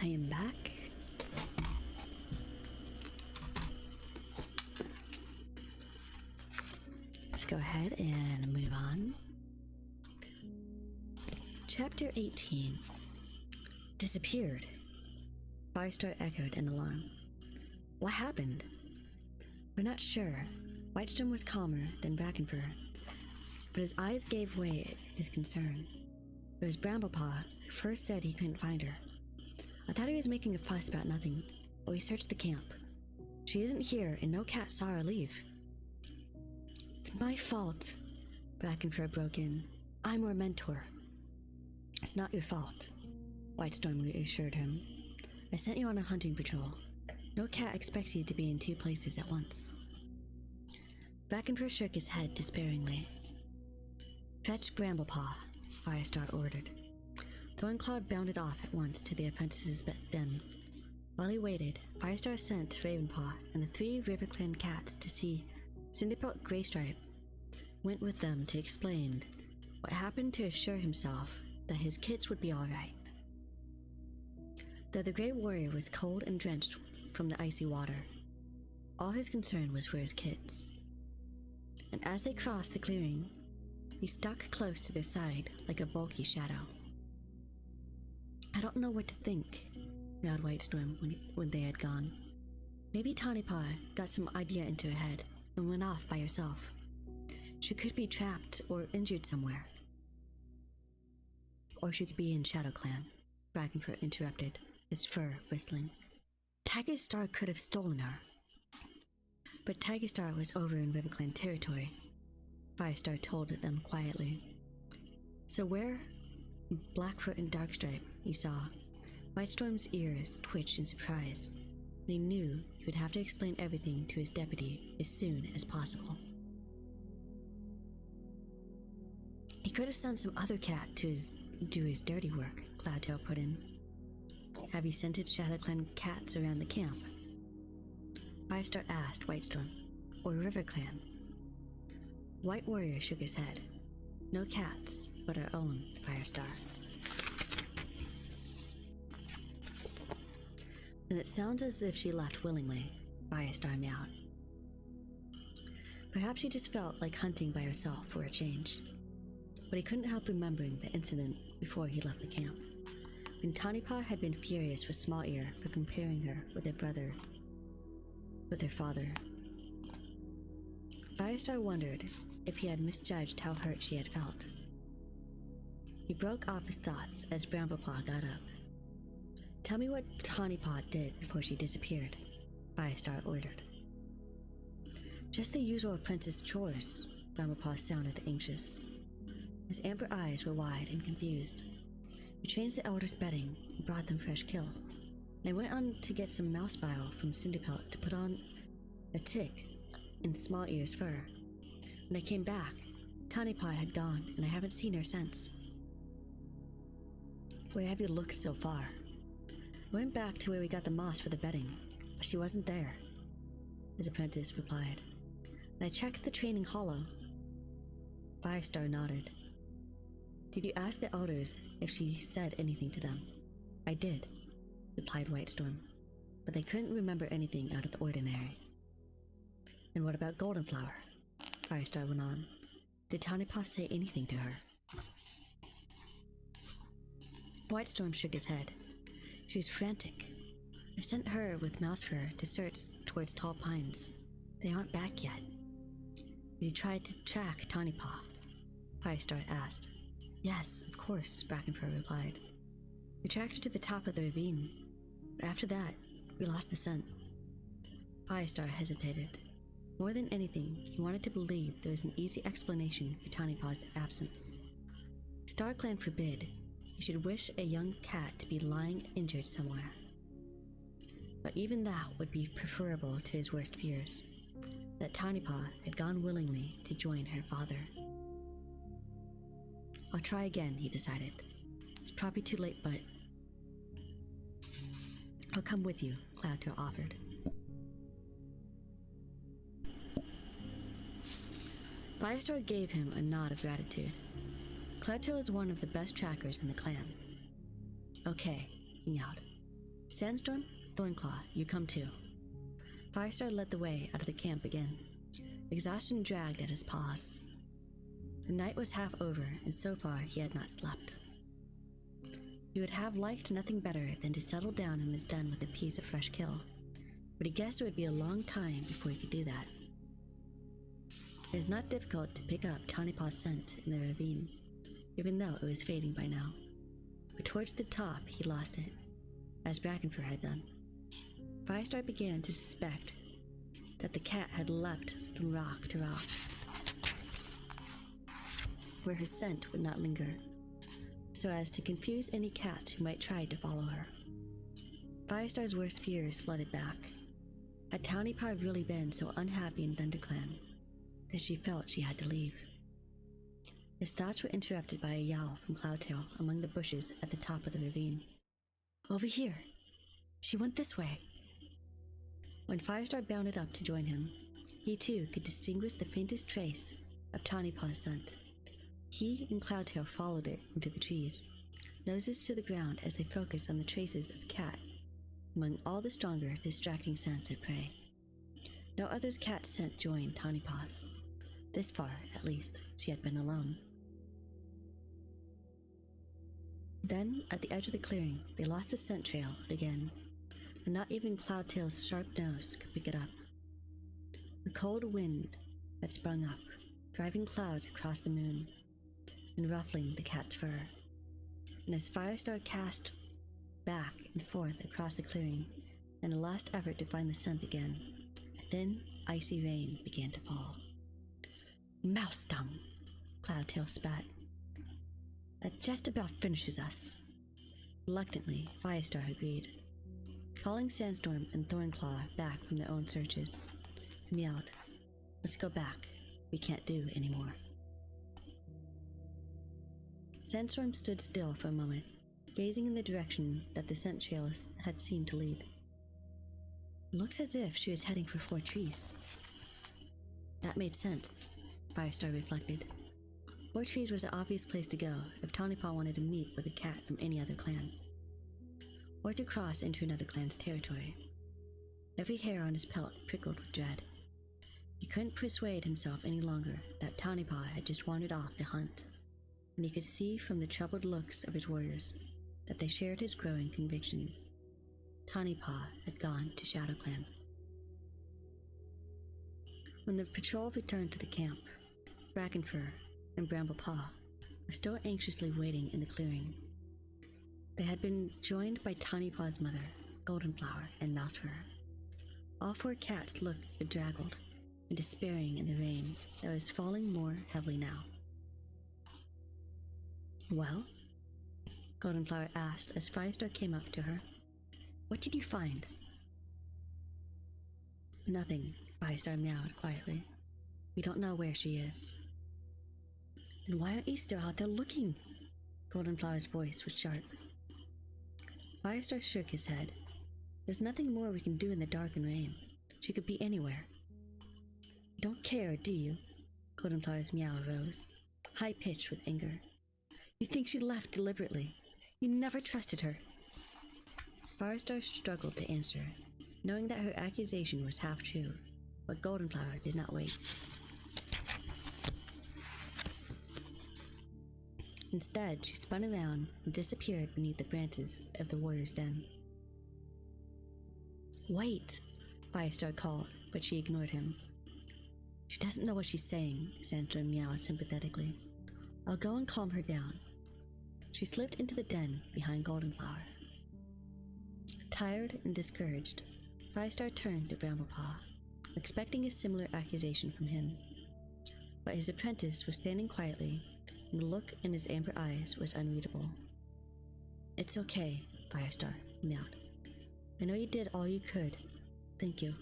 I am back. Let's go ahead and move on. Chapter 18. Disappeared. Firestar echoed in alarm. What happened? We're not sure. Whitestone was calmer than Brackenfur, but his eyes gave way at his concern. It was Bramblepaw who first said he couldn't find her. I thought he was making a fuss about nothing, but we searched the camp. She isn't here, and no cat saw her leave. It's my fault, Brackenfur broke in. I'm your mentor. It's not your fault, Whitestorm reassured him. I sent you on a hunting patrol. No cat expects you to be in two places at once. Brackenfur shook his head despairingly. Fetch Bramblepaw, Firestar ordered. Thornclaw bounded off at once to the apprentice's den. While he waited, Firestar sent Ravenpaw and the 3 RiverClan cats to see Cinderpelt Greystripe. Went with them to explain what happened to assure himself that his kids would be alright. Though the Grey Warrior was cold and drenched from the icy water, all his concern was for his kids. And as they crossed the clearing, he stuck close to their side like a bulky shadow. I don't know what to think, meowed Whitestorm when they had gone. Maybe Tawnypaw got some idea into her head and went off by herself. She could be trapped or injured somewhere. Or she could be in ShadowClan, Brackenfur interrupted, his fur bristling. Tigerstar could have stolen her. But Tigerstar was over in RiverClan territory, Firestar told them quietly. So where? Blackfoot and Darkstripe, he saw. Whitestorm's ears twitched in surprise, and he knew he would have to explain everything to his deputy as soon as possible. He could have sent some other cat to do his dirty work, Cloudtail put in. Have you scented ShadowClan cats around the camp? Firestar asked Whitestorm. Or RiverClan? White Warrior shook his head. No cats, but our own, Firestar. And it sounds as if she left willingly, Firestar meowed. Perhaps she just felt like hunting by herself for a change. But he couldn't help remembering the incident before he left the camp, when Tawnypaw had been furious with Small-Ear for comparing her with her father. Firestar wondered if he had misjudged how hurt she had felt. He broke off his thoughts as Bramblepaw got up. Tell me what Tawnypaw did before she disappeared, Firestar ordered. Just the usual apprentice chores, Bramblepaw sounded anxious. His amber eyes were wide and confused. We changed the elders' bedding and brought them fresh kill. And I went on to get some mouse bile from Cinderpelt to put on a tick in Small-Ear's fur. When I came back, Tawnypaw had gone, and I haven't seen her since. Where have you looked so far? I went back to where we got the moss for the bedding, but she wasn't there, his apprentice replied. And I checked the training hollow. Firestar nodded. Did you ask the elders if she said anything to them? I did, replied Whitestorm, but they couldn't remember anything out of the ordinary. And what about Goldenflower? Firestar went on. Did Tawnypaw say anything to her? Whitestorm shook his head. She was frantic. I sent her with Mousefur to search towards tall pines. They aren't back yet. Did you try to track Tawnypaw? Firestar asked. Yes, of course, Brackenfur replied. We tracked her to the top of the ravine, but after that, we lost the scent. Firestar hesitated. More than anything, he wanted to believe there was an easy explanation for Tawnypaw's absence. StarClan forbid he should wish a young cat to be lying injured somewhere. But even that would be preferable to his worst fears, that Tawnypaw had gone willingly to join her father. I'll try again, he decided. It's probably too late, but I'll come with you, Cloudtail offered. Firestar gave him a nod of gratitude. Cloudtail is one of the best trackers in the clan. Okay, he meowed. Sandstorm, Thornclaw, you come too. Firestar led the way out of the camp again. Exhaustion dragged at his paws. The night was half over, and so far he had not slept. He would have liked nothing better than to settle down in his den with a piece of fresh kill, but he guessed it would be a long time before he could do that. It is not difficult to pick up Tawny Paw's scent in the ravine, even though it was fading by now. But towards the top, he lost it, as Brackenfur had done. Firestar began to suspect that the cat had leapt from rock to rock, where her scent would not linger, so as to confuse any cat who might try to follow her. Firestar's worst fears flooded back. Had Tawny Paw really been so unhappy in ThunderClan that she felt she had to leave? His thoughts were interrupted by a yowl from Cloudtail among the bushes at the top of the ravine. Over here! She went this way! When Firestar bounded up to join him, he too could distinguish the faintest trace of Tawny Paw's scent. He and Cloudtail followed it into the trees, noses to the ground as they focused on the traces of a cat among all the stronger, distracting scents of prey. No other's cat scent joined Tawny Paw's. This far, at least, she had been alone. Then, at the edge of the clearing, they lost the scent trail again, and not even Cloudtail's sharp nose could pick it up. The cold wind had sprung up, driving clouds across the moon, and ruffling the cat's fur. And as Firestar cast back and forth across the clearing in a last effort to find the scent again, a thin, icy rain began to fall. Mouse dung, Cloudtail spat. That just about finishes us. Reluctantly, Firestar agreed. Calling Sandstorm and Thornclaw back from their own searches, he meowed. Let's go back. We can't do any more. Sandstorm stood still for a moment, gazing in the direction that the scent trail had seemed to lead. Looks as if she was heading for 4 trees. That made sense, Firestar reflected. 4 trees was the obvious place to go if Tawny Paw wanted to meet with a cat from any other clan, or to cross into another clan's territory. Every hair on his pelt prickled with dread. He couldn't persuade himself any longer that Tawny Paw had just wandered off to hunt, and he could see from the troubled looks of his warriors that they shared his growing conviction. Tawny Paw had gone to ShadowClan. When the patrol returned to the camp, Brackenfur and Bramblepaw were still anxiously waiting in the clearing. They had been joined by Tawny Paw's mother, Goldenflower, and Mousefur. All 4 cats looked bedraggled and despairing in the rain that was falling more heavily now. Well? Goldenflower asked as Firestar came up to her. What did you find? Nothing, Firestar meowed quietly. We don't know where she is. Then why aren't you still out there looking? Goldenflower's voice was sharp. Firestar shook his head. There's nothing more we can do in the dark and rain. She could be anywhere. You don't care, do you? Goldenflower's meow rose, high-pitched with anger. You think she left deliberately. You never trusted her. Firestar struggled to answer, knowing that her accusation was half true, but Goldenflower did not wait. Instead, she spun around and disappeared beneath the branches of the warrior's den. Wait, Firestar called, but she ignored him. She doesn't know what she's saying, Sandstorm meowed sympathetically. I'll go and calm her down. She slipped into the den behind Goldenflower. Tired and discouraged, Firestar turned to Bramblepaw, expecting a similar accusation from him. But his apprentice was standing quietly, and the look in his amber eyes was unreadable. It's okay, Firestar, he meowed. I know you did all you could. Thank you.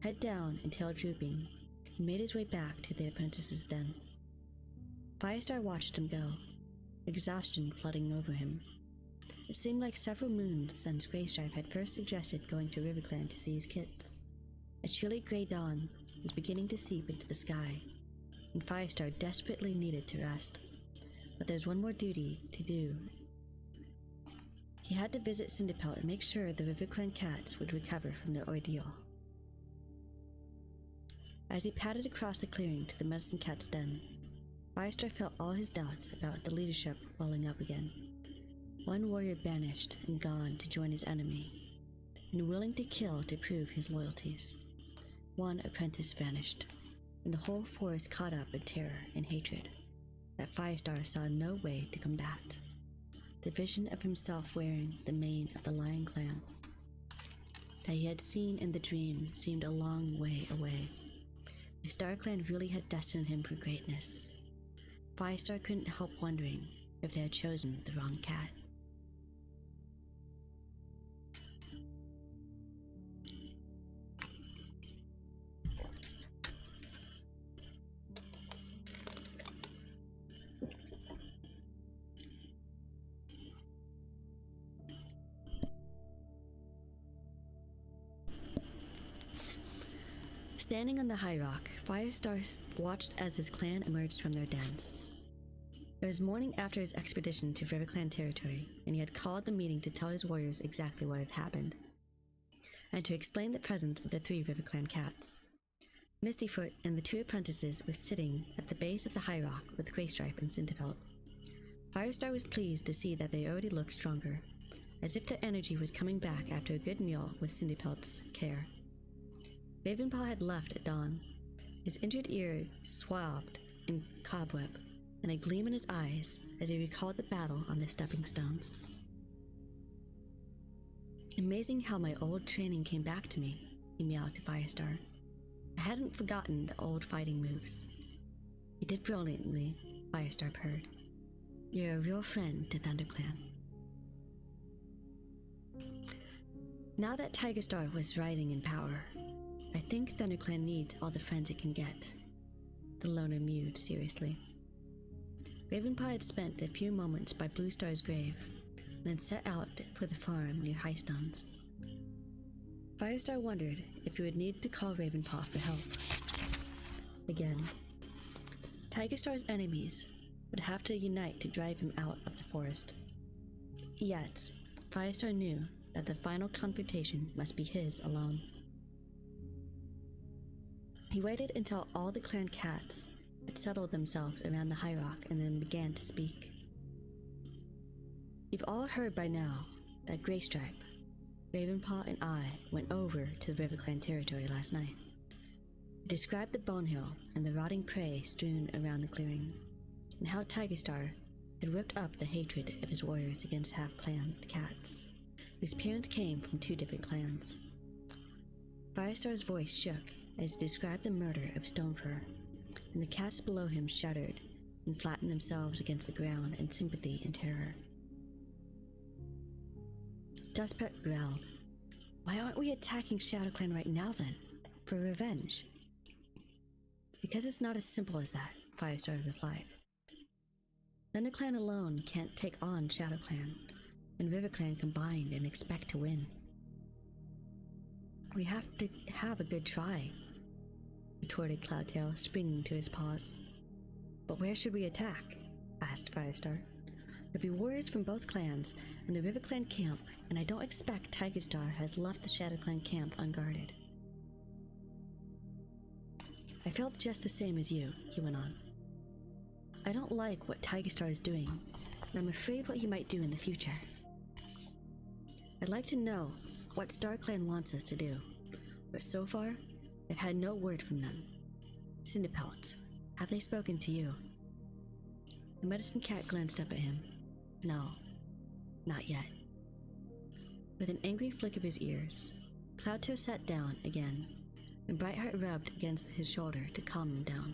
Head down and tail drooping, he made his way back to the apprentice's den. Firestar watched him go, exhaustion flooding over him. It seemed like several moons since Greystripe had first suggested going to RiverClan to see his kids. A chilly gray dawn was beginning to seep into the sky, and Firestar desperately needed to rest. But there's one more duty to do. He had to visit Cinderpelt and make sure the RiverClan cats would recover from their ordeal. As he padded across the clearing to the medicine cat's den, Firestar felt all his doubts about the leadership welling up again. One warrior banished and gone to join his enemy, and willing to kill to prove his loyalties. One apprentice vanished, and the whole forest caught up in terror and hatred that Firestar saw no way to combat. The vision of himself wearing the mane of the Lion Clan that he had seen in the dream seemed a long way away. The Star Clan really had destined him for greatness. Firestar couldn't help wondering if they had chosen the wrong cat. Standing on the high rock, Firestar watched as his clan emerged from their dens. It was morning after his expedition to River Clan territory, and he had called the meeting to tell his warriors exactly what had happened, and to explain the presence of the 3 River Clan cats. Mistyfoot and the 2 apprentices were sitting at the base of the high rock with Greystripe and Cinderpelt. Firestar was pleased to see that they already looked stronger, as if their energy was coming back after a good meal with Cinderpelt's care. Ravenpaw had left at dawn, his injured ear swathed in cobweb, and a gleam in his eyes as he recalled the battle on the stepping stones. Amazing how my old training came back to me, he meowed to Firestar. I hadn't forgotten the old fighting moves. You did brilliantly, Firestar purred. You're a real friend to ThunderClan. Now that Tigerstar was rising in power, I think ThunderClan needs all the friends it can get, the loner mewed seriously. Ravenpaw had spent a few moments by Blue Star's grave, then set out for the farm near Highstones. Firestar wondered if he would need to call Ravenpaw for help. Again, Tigerstar's enemies would have to unite to drive him out of the forest. Yet, Firestar knew that the final confrontation must be his alone. He waited until all the clan cats had settled themselves around the high rock and then began to speak. You've all heard by now that Greystripe, Ravenpaw, and I went over to the River Clan territory last night. He described the bone hill and the rotting prey strewn around the clearing, and how Tigerstar had whipped up the hatred of his warriors against half-clan cats, whose parents came from 2 different clans. Firestar's voice shook as he described the murder of Stonefur, and the cats below him shuddered and flattened themselves against the ground in sympathy and terror. Dustpet growled. Why aren't we attacking ShadowClan right now then? For revenge? Because it's not as simple as that, Firestar replied. ThunderClan alone can't take on ShadowClan, and RiverClan combined and expect to win. We have to have a good try, retorted Cloudtail, springing to his paws. But where should we attack? Asked Firestar. There'll be warriors from both clans in the RiverClan camp, and I don't expect Tigerstar has left the ShadowClan camp unguarded. I felt just the same as you, he went on. I don't like what Tigerstar is doing, and I'm afraid what he might do in the future. I'd like to know what StarClan wants us to do, but so far, I've had no word from them. Cinderpelt, have they spoken to you? The medicine cat glanced up at him. No, not yet. With an angry flick of his ears, Cloudtail sat down again, and Brightheart rubbed against his shoulder to calm him down.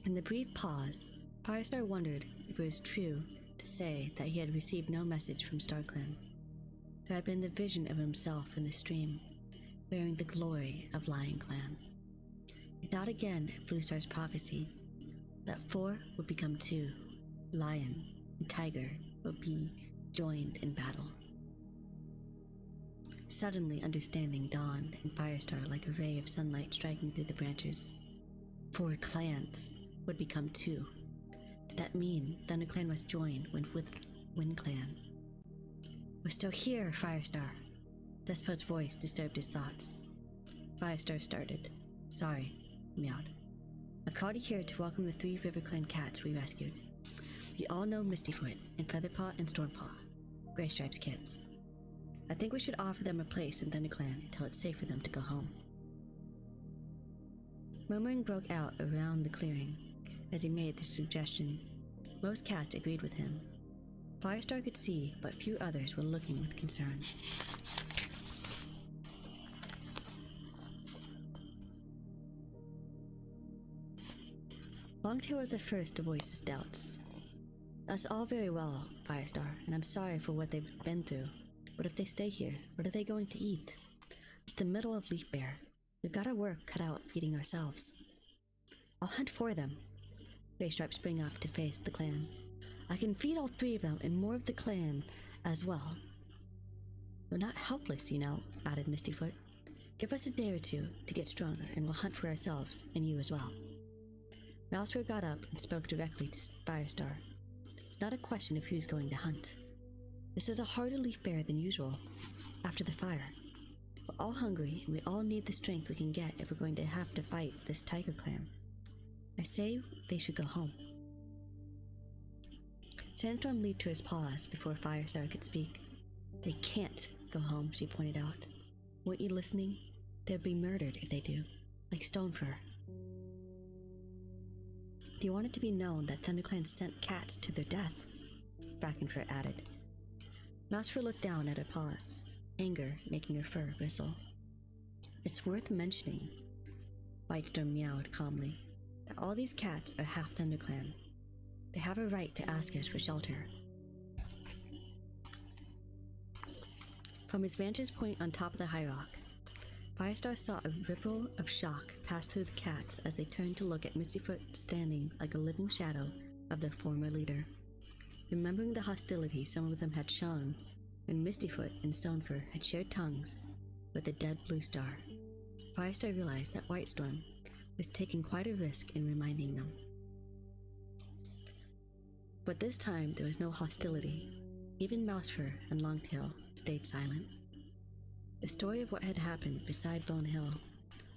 In the brief pause, Firestar wondered if it was true to say that he had received no message from StarClan. There had been the vision of himself in the stream, bearing the glory of Lion Clan. He thought again of Blue Star's prophecy, that 4 would become 2, Lion and Tiger would be joined in battle. Suddenly understanding dawned in Firestar like a ray of sunlight striking through the branches. 4 clans would become 2. Did that mean ThunderClan must join with WindClan? We're still here, Firestar. Dustpelt's voice disturbed his thoughts. Firestar started. Sorry, he meowed. I've called you here to welcome the 3 RiverClan cats we rescued. You all know Mistyfoot and Featherpaw and Stormpaw, Graystripe's kids. I think we should offer them a place in ThunderClan until it's safe for them to go home. Murmuring broke out around the clearing as he made this suggestion. Most cats agreed with him. Firestar could see, but few others were looking with concern. Longtail was the first to voice his doubts. That's all very well, Firestar, and I'm sorry for what they've been through. But if they stay here, what are they going to eat? It's the middle of Leaf Bear. We've got our work cut out feeding ourselves. I'll hunt for them. Graystripe sprang up to face the clan. I can feed all three of them and more of the clan as well. We're not helpless, you know, added Mistyfoot. Give us a day or two to get stronger and we'll hunt for ourselves, and you as well. Mousefur got up and spoke directly to Firestar. It's not a question of who's going to hunt. This is a harder Leaf Bear than usual, after the fire. We're all hungry and we all need the strength we can get if we're going to have to fight this tiger clan. I say they should go home. Sandstorm leaped to his paws before Firestar could speak. They can't go home, she pointed out. Weren't you listening? They'll be murdered if they do, like Stonefur. Do you want it to be known that ThunderClan sent cats to their death? Brackenfur added. Mousefur looked down at her paws, anger making her fur bristle. It's worth mentioning, Whitestorm meowed calmly, that all these cats are half ThunderClan. They have a right to ask us for shelter. From his vantage point on top of the high rock, Firestar saw a ripple of shock pass through the cats as they turned to look at Mistyfoot standing like a living shadow of their former leader. Remembering the hostility some of them had shown when Mistyfoot and Stonefur had shared tongues with the dead Blue Star, Firestar realized that Whitestorm was taking quite a risk in reminding them. But this time there was no hostility. Even Mousefur and Longtail stayed silent. The story of what had happened beside Bone Hill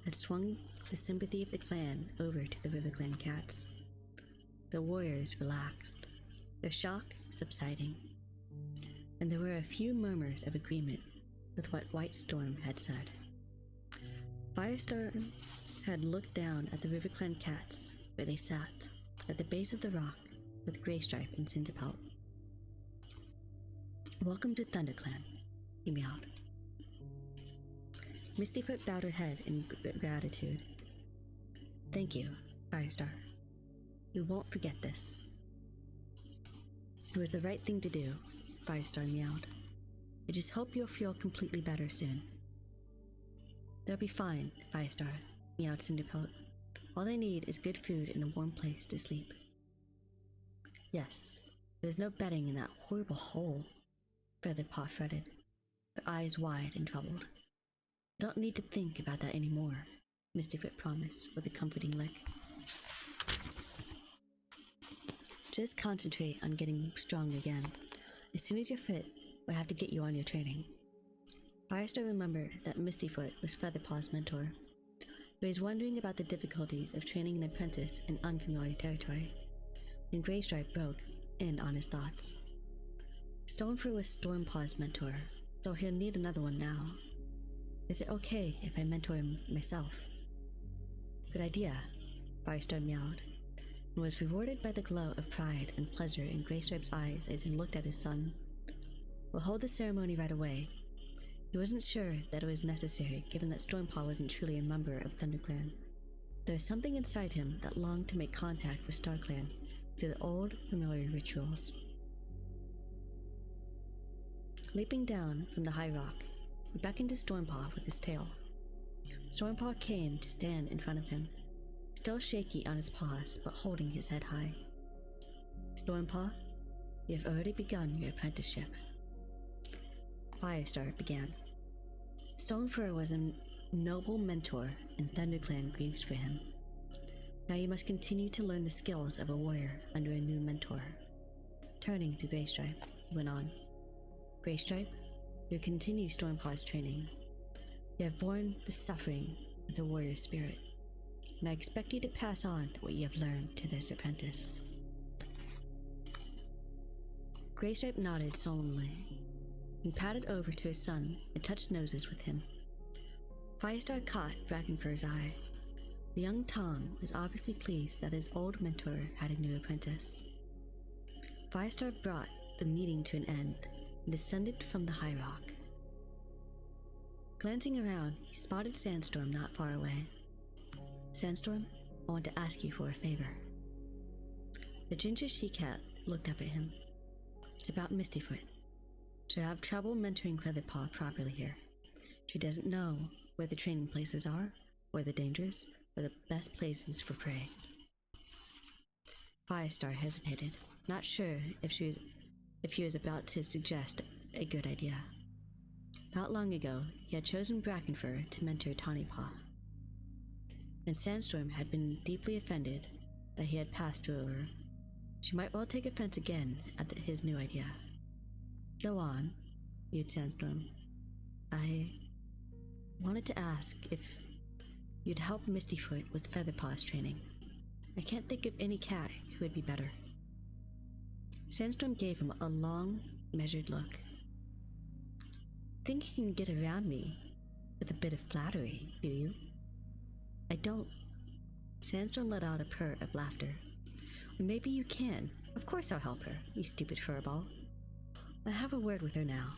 had swung the sympathy of the clan over to the RiverClan cats. The warriors relaxed, their shock subsiding, and there were a few murmurs of agreement with what Whitestorm had said. Firestorm had looked down at the RiverClan cats where they sat at the base of the rock with Graystripe and Cinderpelt. Welcome to ThunderClan, he meowed. Mistyfoot bowed her head in gratitude. Thank you, Firestar. We won't forget this. It was the right thing to do, Firestar meowed. I just hope you'll feel completely better soon. They'll be fine, Firestar, meowed Cinderpelt. All they need is good food and a warm place to sleep. Yes, there's no bedding in that horrible hole, Featherpaw fretted, her eyes wide and troubled. I don't need to think about that anymore, Mistyfoot promised with a comforting lick. Just concentrate on getting strong again. As soon as you're fit, we'll have to get you on your training. Firestar remembered that Mistyfoot was Featherpaw's mentor. He was wondering about the difficulties of training an apprentice in unfamiliar territory, when Graystripe broke in on his thoughts. Stonefur was Stormpaw's mentor, so he'll need another one now. Is it okay if I mentor him myself? Good idea, Firestar meowed, and was rewarded by the glow of pride and pleasure in Graystripe's eyes as he looked at his son. We'll hold the ceremony right away. He wasn't sure that it was necessary, given that Stormpaw wasn't truly a member of ThunderClan. There was something inside him that longed to make contact with StarClan through the old, familiar rituals. Leaping down from the high rock, he beckoned to Stormpaw with his tail. Stormpaw came to stand in front of him, still shaky on his paws but holding his head high. Stormpaw, you have already begun your apprenticeship. Firestar began. Stonefur was a noble mentor and ThunderClan grieves for him. Now you must continue to learn the skills of a warrior under a new mentor. Turning to Graystripe, he went on. Graystripe, you continue Stormpaw's training. You have borne the suffering with a warrior spirit, and I expect you to pass on what you have learned to this apprentice. Graystripe nodded solemnly and padded over to his son and touched noses with him. Firestar caught Brackenfur's eye. The young Tom was obviously pleased that his old mentor had a new apprentice. Firestar brought the meeting to an end and descended from the high rock. Glancing around, he spotted Sandstorm not far away. "Sandstorm, I want to ask you for a favor." The ginger she-cat looked up at him. "It's about Mistyfoot. She'll have trouble mentoring Featherpaw properly here. She doesn't know where the training places are, or the dangers, or the best places for prey." Firestar hesitated, not sure if he was about to suggest a good idea. Not long ago, he had chosen Brackenfur to mentor Tawnypaw, and Sandstorm had been deeply offended that he had passed her over. She might well take offense again at his new idea. "Go on," mewed Sandstorm. "I wanted to ask if you'd help Mistyfoot with Featherpaw's training. I can't think of any cat who would be better." Sandstorm gave him a long, measured look. "Think you can get around me with a bit of flattery, do you?" "I don't." Sandstorm let out a purr of laughter. "Or maybe you can. Of course I'll help her, you stupid furball. I'll have a word with her now."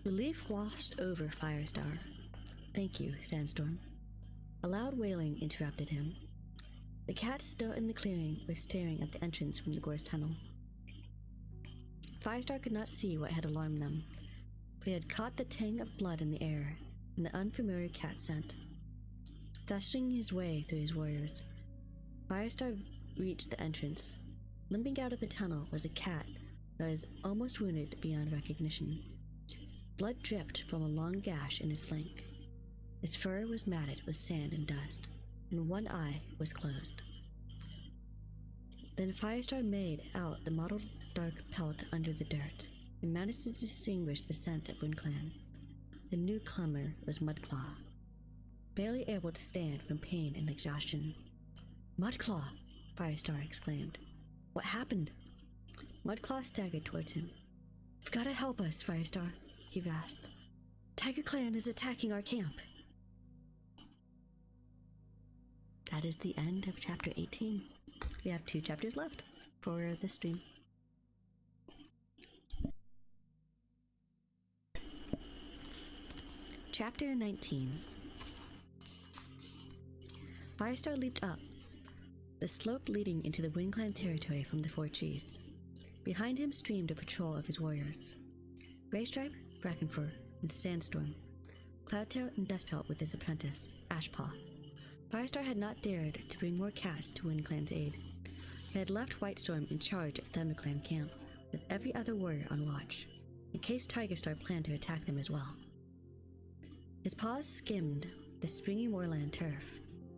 Relief washed over Firestar. "Thank you, Sandstorm." A loud wailing interrupted him. The cats still in the clearing were staring at the entrance from the gorse tunnel. Firestar could not see what had alarmed them, but he had caught the tang of blood in the air and the unfamiliar cat scent. Thrusting his way through his warriors, Firestar reached the entrance. Limping out of the tunnel was a cat that was almost wounded beyond recognition. Blood dripped from a long gash in his flank. His fur was matted with sand and dust, and one eye was closed. Then Firestar made out the mottled dark pelt under the dirt, and managed to distinguish the scent of WindClan. The newcomer was Mudclaw, barely able to stand from pain and exhaustion. "Mudclaw!" Firestar exclaimed. "What happened?" Mudclaw staggered towards him. "You've got to help us, Firestar," he rasped. "Tiger Clan is attacking our camp." That is the end of chapter 18. We have 2 chapters left for this stream. Chapter 19. Firestar leaped up the slope leading into the WindClan territory from the 4 trees. Behind him streamed a patrol of his warriors. Graystripe, Brackenfur, and Sandstorm, Cloudtail and Dustpelt with his apprentice, Ashpaw. Firestar had not dared to bring more cats to WindClan's aid. He had left Whitestorm in charge of ThunderClan camp, with every other warrior on watch, in case Tigerstar planned to attack them as well. His paws skimmed the springy moorland turf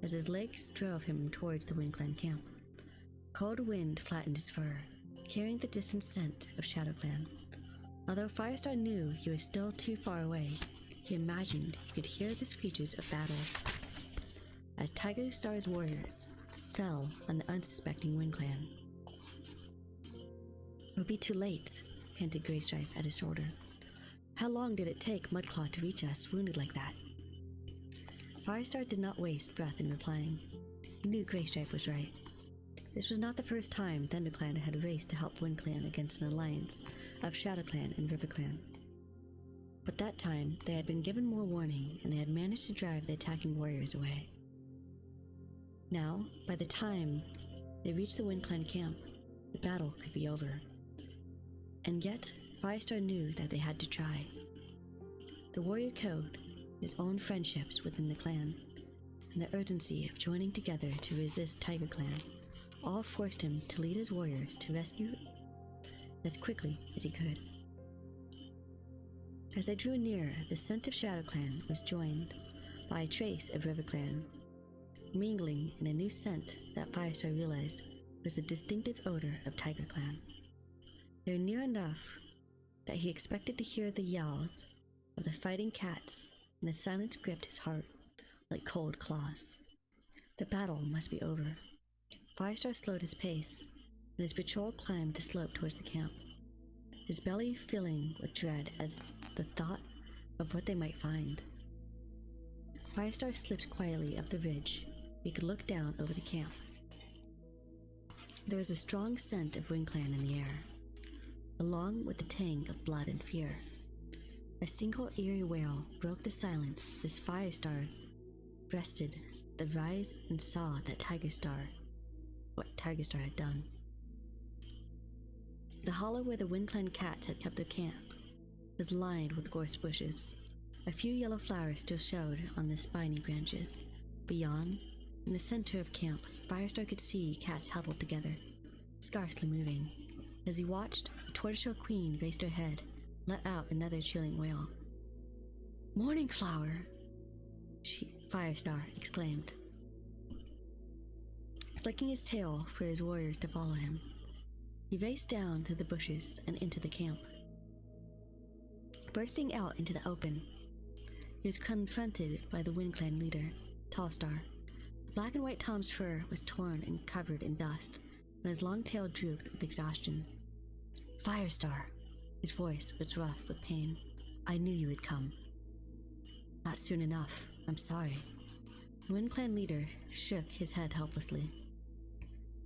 as his legs drove him towards the WindClan camp. Cold wind flattened his fur, carrying the distant scent of ShadowClan. Although Firestar knew he was still too far away, he imagined he could hear the screeches of battle as Tigerstar's warriors fell on the unsuspecting WindClan. "It'll be too late," panted Graystripe at his shoulder. "How long did it take Mudclaw to reach us wounded like that?" Firestar did not waste breath in replying. He knew Graystripe was right. This was not the first time ThunderClan had raced to help WindClan against an alliance of ShadowClan and RiverClan. But that time, they had been given more warning, and they had managed to drive the attacking warriors away. Now, by the time they reached the WindClan camp, the battle could be over. And yet, Firestar knew that they had to try. The warrior code, his own friendships within the clan, and the urgency of joining together to resist Tiger Clan all forced him to lead his warriors to rescue as quickly as he could. As they drew nearer, the scent of ShadowClan was joined by a trace of RiverClan, mingling in a new scent that Firestar realized was the distinctive odor of Tiger Clan. They were near enough that he expected to hear the yowls of the fighting cats, and the silence gripped his heart like cold claws. The battle must be over. Firestar slowed his pace, and his patrol climbed the slope towards the camp, his belly filling with dread as the thought of what they might find. Firestar slipped quietly up the ridge. He could look down over the camp. There was a strong scent of WindClan in the air, along with the tang of blood and fear. A single eerie wail broke the silence as Firestar breasted the rise and saw that what Tigerstar had done. The hollow where the WindClan cats had kept their camp was lined with gorse bushes. A few yellow flowers still showed on the spiny branches. Beyond, in the center of camp, Firestar could see cats huddled together, scarcely moving. As he watched, the tortoiseshell queen raised her head, let out another chilling wail. "Morning flower!" Firestar exclaimed, flicking his tail for his warriors to follow him. He raced down through the bushes and into the camp. Bursting out into the open, he was confronted by the WindClan leader, Tallstar. The black and white Tom's fur was torn and covered in dust, and his long tail drooped with exhaustion. "Firestar," his voice was rough with pain. "I knew you would come." "Not soon enough. I'm sorry." The WindClan leader shook his head helplessly.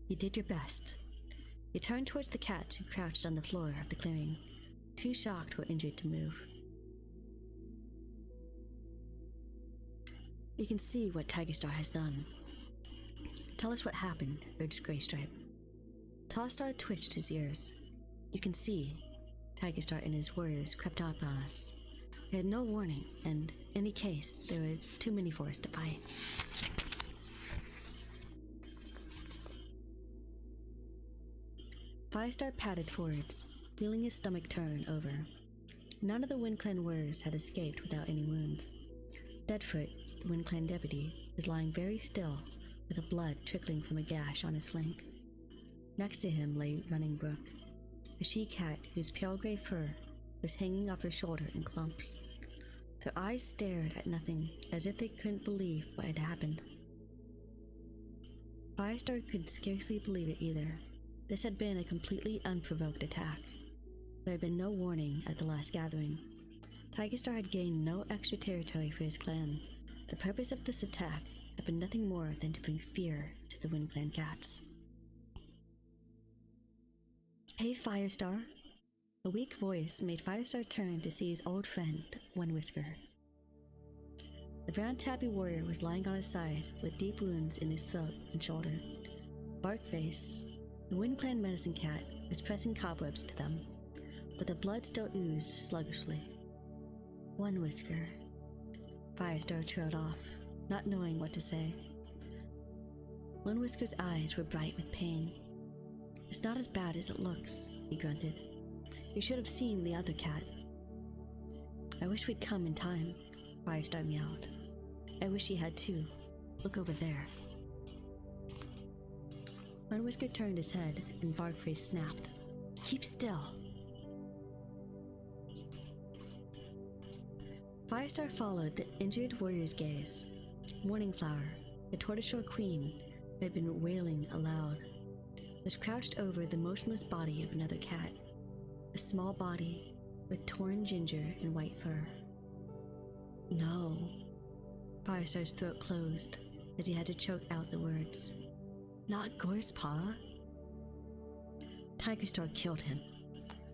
"You did your best." He turned towards the cats who crouched on the floor of the clearing, too shocked or injured to move. "You can see what Tigerstar has done." "Tell us what happened," urged Greystripe. Tallstar twitched his ears. "You can see, Tigerstar and his warriors crept up on us. We had no warning, and in any case, there were too many for us to fight." Firestar padded forwards, feeling his stomach turn over. None of the WindClan warriors had escaped without any wounds. Deadfoot, the WindClan deputy, was lying very still, with the blood trickling from a gash on his flank. Next to him lay Running Brook, a she-cat whose pale gray fur was hanging off her shoulder in clumps. Their eyes stared at nothing, as if they couldn't believe what had happened. Firestar could scarcely believe it either. This had been a completely unprovoked attack. There had been no warning at the last gathering. Tigerstar had gained no extra territory for his clan. The purpose of this attack had been nothing more than to bring fear to the WindClan cats. "Hey, Firestar." A weak voice made Firestar turn to see his old friend, One Whisker. The brown tabby warrior was lying on his side with deep wounds in his throat and shoulder. Barkface, the WindClan medicine cat, was pressing cobwebs to them, but the blood still oozed sluggishly. "One Whisker." Firestar trailed off, not knowing what to say. One Whisker's eyes were bright with pain. "It's not as bad as it looks," he grunted. "You should have seen the other cat." "I wish we'd come in time," Firestar meowed. "I wish he had too. Look over there." One Whisker turned his head and Barkface snapped. "Keep still." Firestar followed the injured warrior's gaze. Morning Flower, the tortoiseshell queen, who had been wailing aloud, was crouched over the motionless body of another cat, a small body with torn ginger and white fur. "No." Firestar's throat closed as he had to choke out the words. "Not Gorsepaw." "Tigerstar killed him."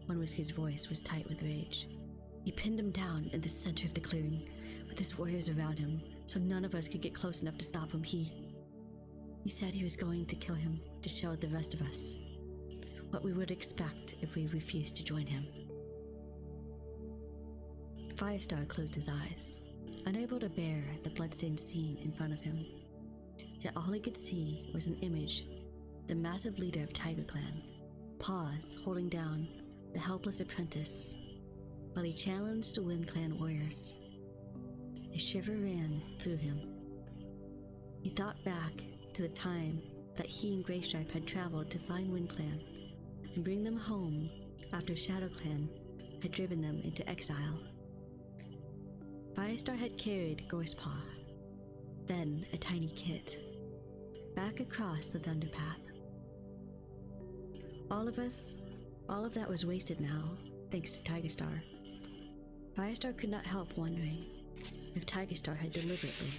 One Whisker's voice was tight with rage. "He pinned him down in the center of the clearing, with his warriors around him, so none of us could get close enough to stop him. He said he was going to kill him to show the rest of us what we would expect if we refused to join him." Firestar closed his eyes, unable to bear the bloodstained scene in front of him. Yet all he could see was an image, the massive leader of TigerClan, paws holding down the helpless apprentice, while he challenged the WindClan warriors. A shiver ran through him. He thought back to the time that he and Greystripe had traveled to find WindClan and bring them home after ShadowClan had driven them into exile. Firestar had carried Gorsepaw, then a tiny kit, back across the Thunder Path. All of that was wasted now, thanks to Tigerstar. Firestar could not help wondering if Tigerstar had deliberately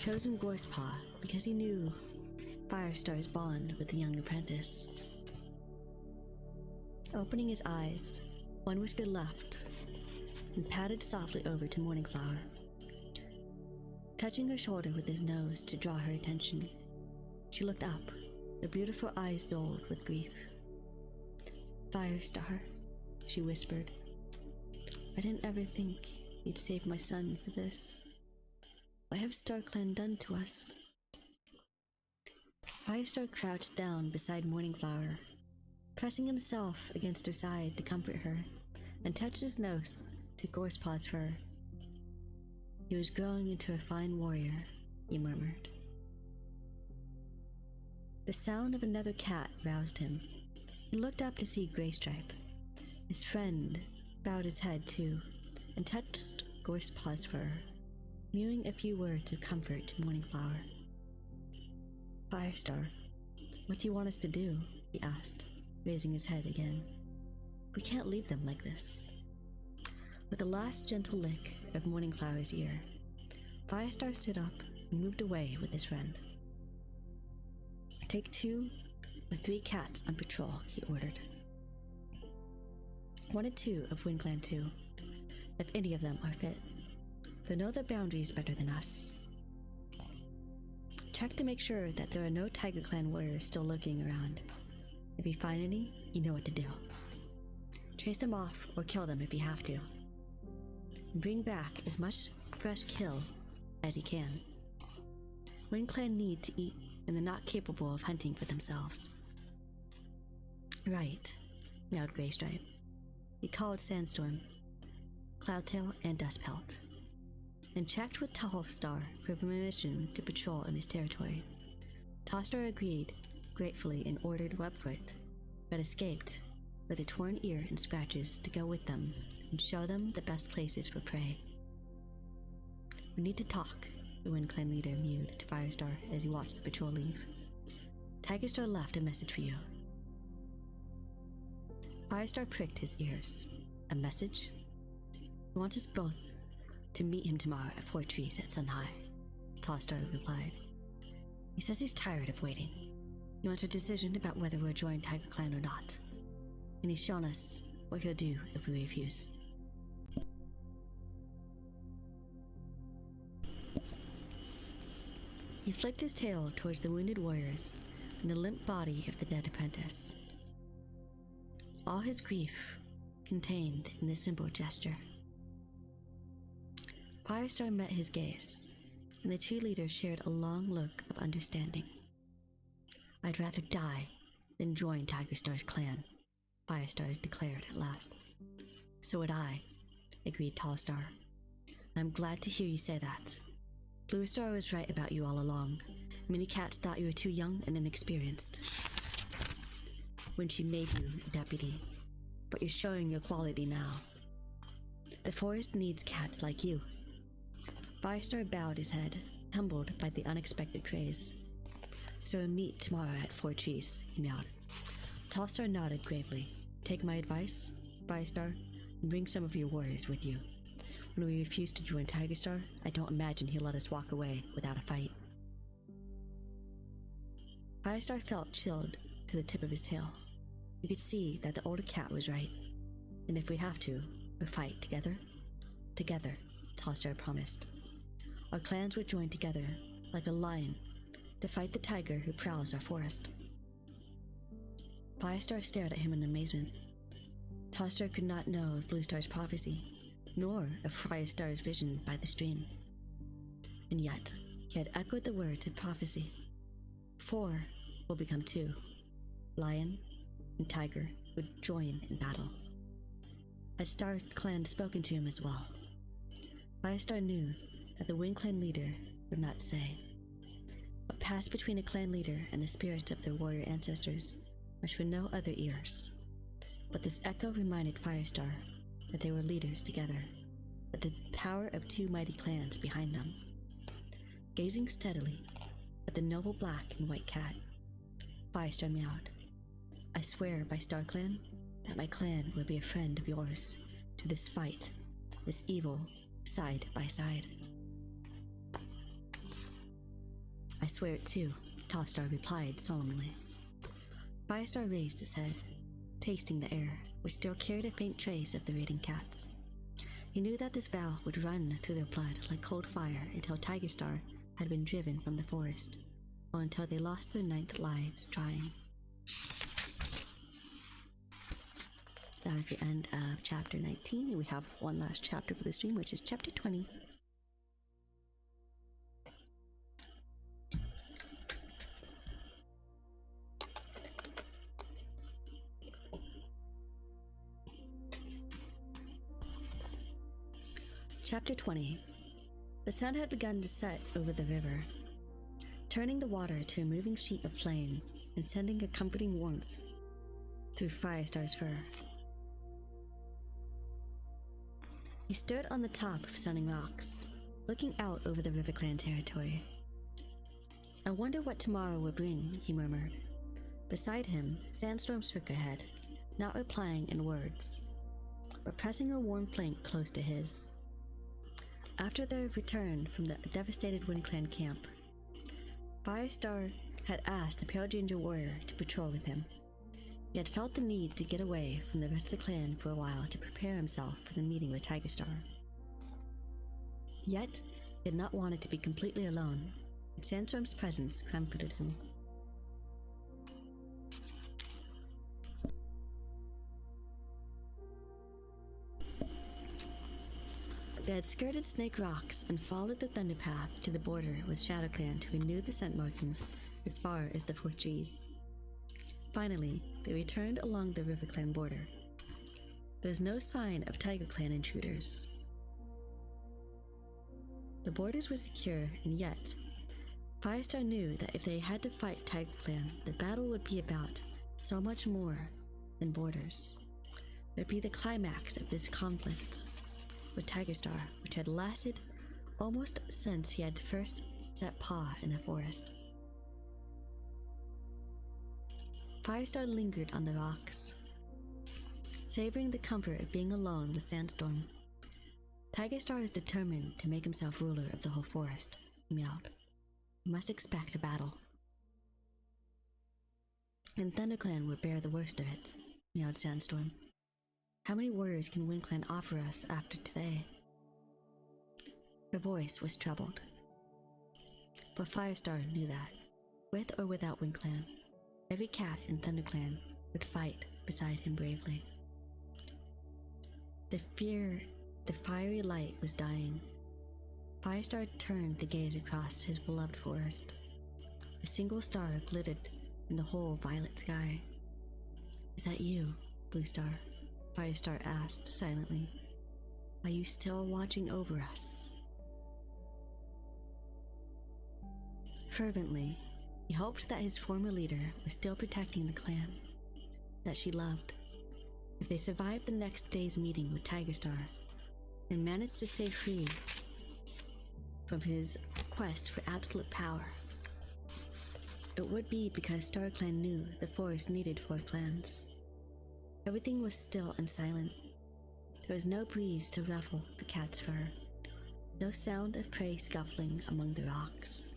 chosen Gorsepaw because he knew Firestar's bond with the young apprentice. Opening his eyes, one whiskered left and padded softly over to Morningflower, touching her shoulder with his nose to draw her attention. She looked up, her beautiful eyes dulled with grief. "Firestar," she whispered. "I didn't ever think you'd save my son for this. What have StarClan done to us?" Firestar crouched down beside Morningflower, pressing himself against her side to comfort her, and touched his nose to Gorsepaw's fur. "He was growing into a fine warrior," he murmured. The sound of another cat roused him. He looked up to see Graystripe. His friend bowed his head too, and touched Gorsepaw's fur, mewing a few words of comfort to Morningflower. "Firestar, what do you want us to do?" he asked, raising his head again. "We can't leave them like this." With a last gentle lick of Morningflower's ear, Firestar stood up and moved away with his friend. "Take 2 or 3 cats on patrol," he ordered. 1 or 2 of WindClan 2, if any of them are fit. They know their boundaries better than us. Check to make sure that there are no Tiger Clan warriors still lurking around. If you find any, you know what to do. Chase them off or kill them if you have to. And bring back as much fresh kill as you can. WindClan need to eat, and they're not capable of hunting for themselves. "Right," meowed Graystripe. He called Sandstorm, Cloudtail, and Dustpelt, and checked with Tallstar for permission to patrol in his territory. Tallstar agreed gratefully and ordered Webfoot, but escaped with a torn ear and scratches to go with them and show them the best places for prey. "We need to talk," the WindClan leader mewed to Firestar as he watched the patrol leave. "Tigerstar left a message for you." Firestar pricked his ears. "A message?" "He wants us both to meet him tomorrow at Fort Trees at Sun High," Tallstar replied. "He says he's tired of waiting. He wants a decision about whether we'll join Tiger Clan or not. And he's shown us what he'll do if we refuse." He flicked his tail towards the wounded warriors and the limp body of the dead apprentice. All his grief contained in this simple gesture. Firestar met his gaze, and the 2 leaders shared a long look of understanding. "I'd rather die than join Tigerstar's clan," Firestar declared at last. "So would I," agreed Tallstar. "And I'm glad to hear you say that. Bluestar was right about you all along. Many cats thought you were too young and inexperienced when she made you a deputy, but you're showing your quality now. The forest needs cats like you." Firestar bowed his head, humbled by the unexpected praise. "So we'll meet tomorrow at Fort Trees," he meowed. Tallstar nodded gravely. "Take my advice, Firestar, and bring some of your warriors with you. When we refuse to join Tigerstar, I don't imagine he'll let us walk away without a fight." Firestar felt chilled to the tip of his tail. He could see that the older cat was right. "And if we have to, we'll fight together." "Together," Tallstar promised. "Our clans would join together, like a lion, to fight the tiger who prowls our forest." Firestar stared at him in amazement. Tallstar could not know of Bluestar's prophecy, nor of Firestar's vision by the stream. And yet, he had echoed the words of prophecy. 4 will become 2. Lion and tiger would join in battle. Had Star Clan spoken to him as well? Firestar knew that the WindClan leader would not say. What passed between a clan leader and the spirits of their warrior ancestors was for no other ears. But this echo reminded Firestar that they were leaders together, with the power of 2 mighty clans behind them. Gazing steadily, at the noble black and white cat. Firestar meowed. I swear by StarClan that my clan will be a friend of yours to this fight, this evil, side by side. I swear it too, Tallstar replied solemnly. Firestar raised his head, tasting the air, which still carried a faint trace of the raiding cats. He knew that this vow would run through their blood like cold fire until Tigerstar had been driven from the forest, or until they lost their 9th lives trying. That was the end of chapter 19, and we have one last chapter for the stream, which is chapter 20. Chapter 20. The sun had begun to set over the river, turning the water to a moving sheet of flame and sending a comforting warmth through Firestar's fur. He stood on the top of Stunning Rocks, looking out over the RiverClan territory. I wonder what tomorrow will bring, he murmured. Beside him, Sandstorm struck ahead, not replying in words, but pressing her warm flank close to his. After their return from the devastated WindClan camp, Firestar had asked the Pale Ginger Warrior to patrol with him. He had felt the need to get away from the rest of the clan for a while to prepare himself for the meeting with Tigerstar. Yet, he had not wanted to be completely alone, and Sandstorm's presence comforted him. They had skirted Snake Rocks and followed the Thunder Path to the border with ShadowClan to renew the scent markings as far as the 4th trees. Finally, they returned along the RiverClan border. There was no sign of TigerClan intruders. The borders were secure, and yet, Firestar knew that if they had to fight TigerClan, the battle would be about so much more than borders. It would be the climax of this conflict with Tigerstar, which had lasted almost since he had first set paw in the forest. Firestar lingered on the rocks, savoring the comfort of being alone with Sandstorm. Tigerstar is determined to make himself ruler of the whole forest, he meowed. We must expect a battle. And ThunderClan would bear the worst of it, meowed Sandstorm. How many warriors can WindClan offer us after today? Her voice was troubled. But Firestar knew that, with or without WindClan, every cat in ThunderClan would fight beside him bravely. The fiery light was dying. Firestar turned to gaze across his beloved forest. A single star glittered in the whole violet sky. Is that you, Blue Star? Firestar asked silently. Are you still watching over us? Fervently, he hoped that his former leader was still protecting the clan that she loved. If they survived the next day's meeting with Tigerstar and managed to stay free from his quest for absolute power, it would be because StarClan knew the forest needed 4 clans. Everything was still and silent. There was no breeze to ruffle the cat's fur, no sound of prey scuffling among the rocks.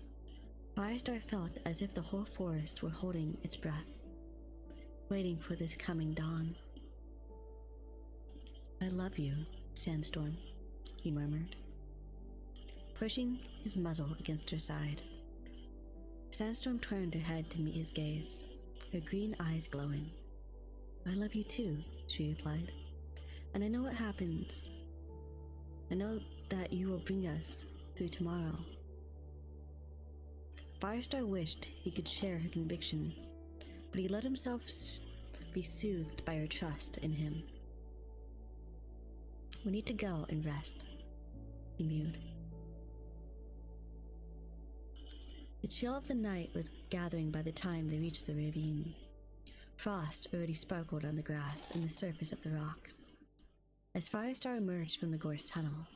Firestar felt as if the whole forest were holding its breath, waiting for this coming dawn. I love you, Sandstorm, he murmured, pushing his muzzle against her side. Sandstorm turned her head to meet his gaze, her green eyes glowing. I love you too, she replied. And I know what happens. I know that you will bring us through tomorrow. Firestar wished he could share her conviction, but he let himself be soothed by her trust in him. We need to go and rest, he mewed. The chill of the night was gathering by the time they reached the ravine. Frost already sparkled on the grass and the surface of the rocks. As Firestar emerged from the gorse tunnel,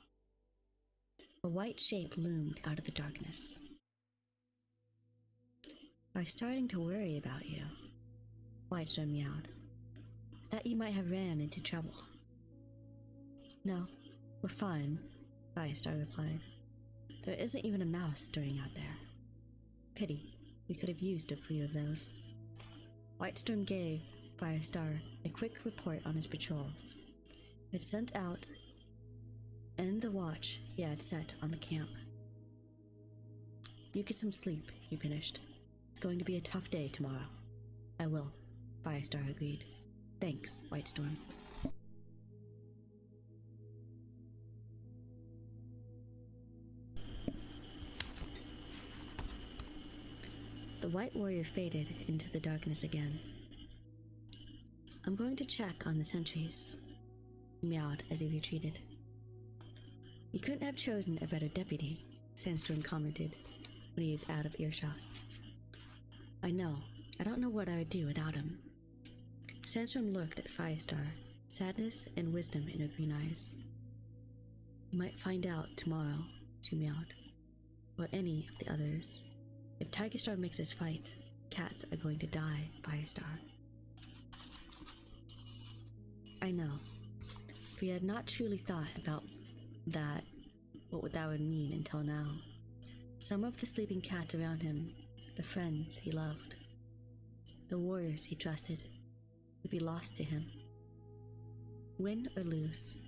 a white shape loomed out of the darkness. was starting to worry about you, Whitestone meowed. That you might have ran into trouble. No, we're fine, Firestar replied. There isn't even a mouse stirring out there. Pity, we could have used a few of those. Whitestone gave Firestar a quick report on his patrols. It sent out and the watch he had set on the camp. You get some sleep, he finished. It's going to be a tough day tomorrow. I will, Firestar agreed. Thanks, Whitestorm. The White Warrior faded into the darkness again. I'm going to check on the sentries, he meowed as he retreated. You couldn't have chosen a better deputy, Sandstorm commented when he was out of earshot. I know. I don't know what I would do without him. Sandstorm looked at Firestar, sadness and wisdom in her green eyes. You might find out tomorrow, she meowed, or any of the others. If Tigerstar makes us fight, cats are going to die, Firestar. I know. We had not truly thought about what that would mean until now. Some of the sleeping cats around him, the friends he loved, the warriors he trusted, would be lost to him. Win or lose,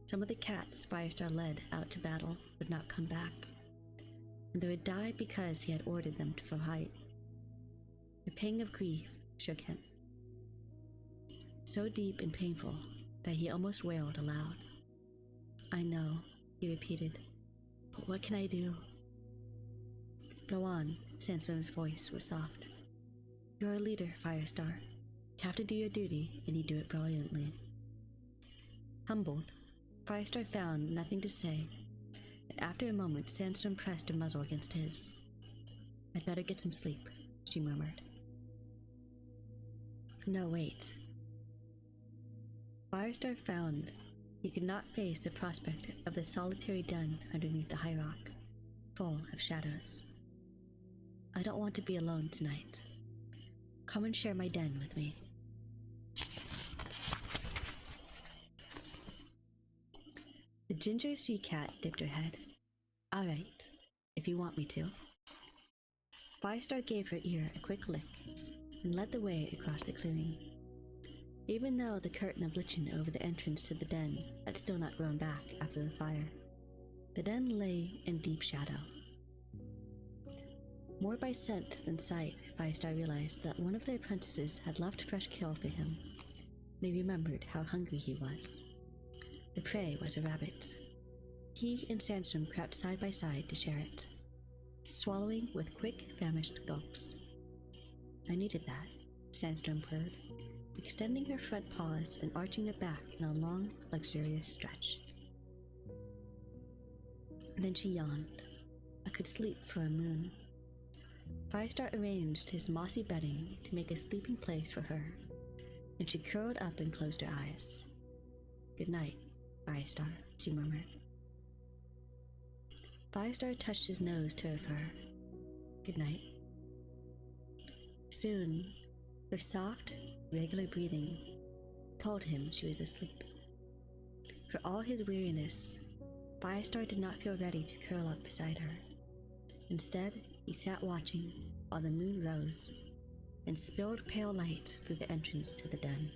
some of the cats Firestar led out to battle would not come back, and they would die because he had ordered them to fight. A pang of grief shook him, so deep and painful that he almost wailed aloud. I know, he repeated, but what can I do? Go on, Sandstorm's voice was soft. You're a leader, Firestar. You have to do your duty, and you do it brilliantly. Humbled, Firestar found nothing to say, and after a moment Sandstorm pressed her muzzle against his. I'd better get some sleep, she murmured. No, wait. Firestar found he could not face the prospect of the solitary den underneath the high rock, full of shadows. I don't want to be alone tonight. Come and share my den with me. The ginger sea cat dipped her head. All right, if you want me to. Firestar gave her ear a quick lick and led the way across the clearing. Even though the curtain of lichen over the entrance to the den had still not grown back after the fire, the den lay in deep shadow. More by scent than sight, Firestar realized that one of the apprentices had left fresh kill for him, and he remembered how hungry he was. The prey was a rabbit. He and Sandstorm crouched side by side to share it, swallowing with quick, famished gulps. I needed that, Sandstorm purred, extending her front paws and arching it back in a long, luxurious stretch. Then she yawned. I could sleep for a moon. Firestar arranged his mossy bedding to make a sleeping place for her, and she curled up and closed her eyes. Good night, Firestar, she murmured. Firestar touched his nose to her fur. Good night. Soon, her soft, regular breathing told him she was asleep. For all his weariness, Firestar did not feel ready to curl up beside her. Instead, he sat watching while the moon rose and spilled pale light through the entrance to the den,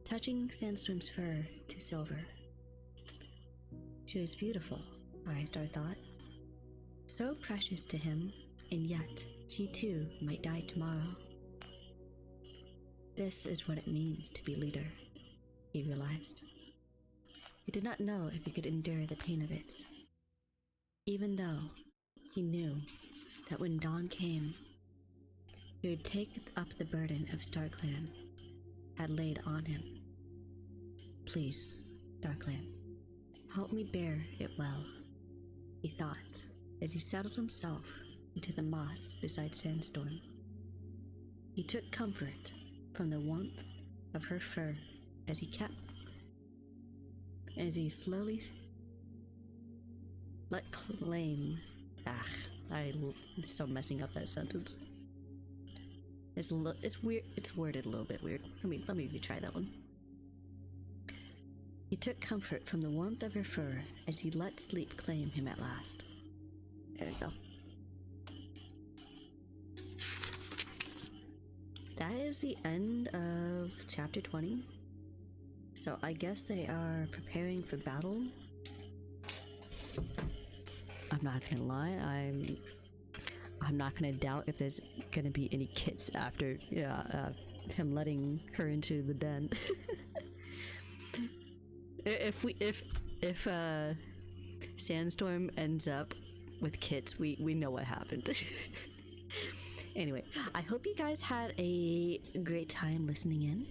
touching Sandstorm's fur to silver. She was beautiful, Firestar thought. So precious to him, and yet she too might die tomorrow. This is what it means to be leader, he realized. He did not know if he could endure the pain of it, even though he knew that when dawn came, he would take up the burden of StarClan had laid on him. Please, StarClan, help me bear it well, he thought as he settled himself into the moss beside Sandstorm. He took comfort from the warmth of her fur as he slowly let claim. I'm so messing up that sentence. It's weird. It's worded a little bit weird. Let me retry that one. He took comfort from the warmth of her fur as he let sleep claim him at last. There we go. That is the end of chapter 20. So I guess they are preparing for battle. I'm not gonna lie, I'm not gonna doubt if there's gonna be any kits after him letting her into the den. if Sandstorm ends up with kits, we know what happened. Anyway, I hope you guys had a great time listening in.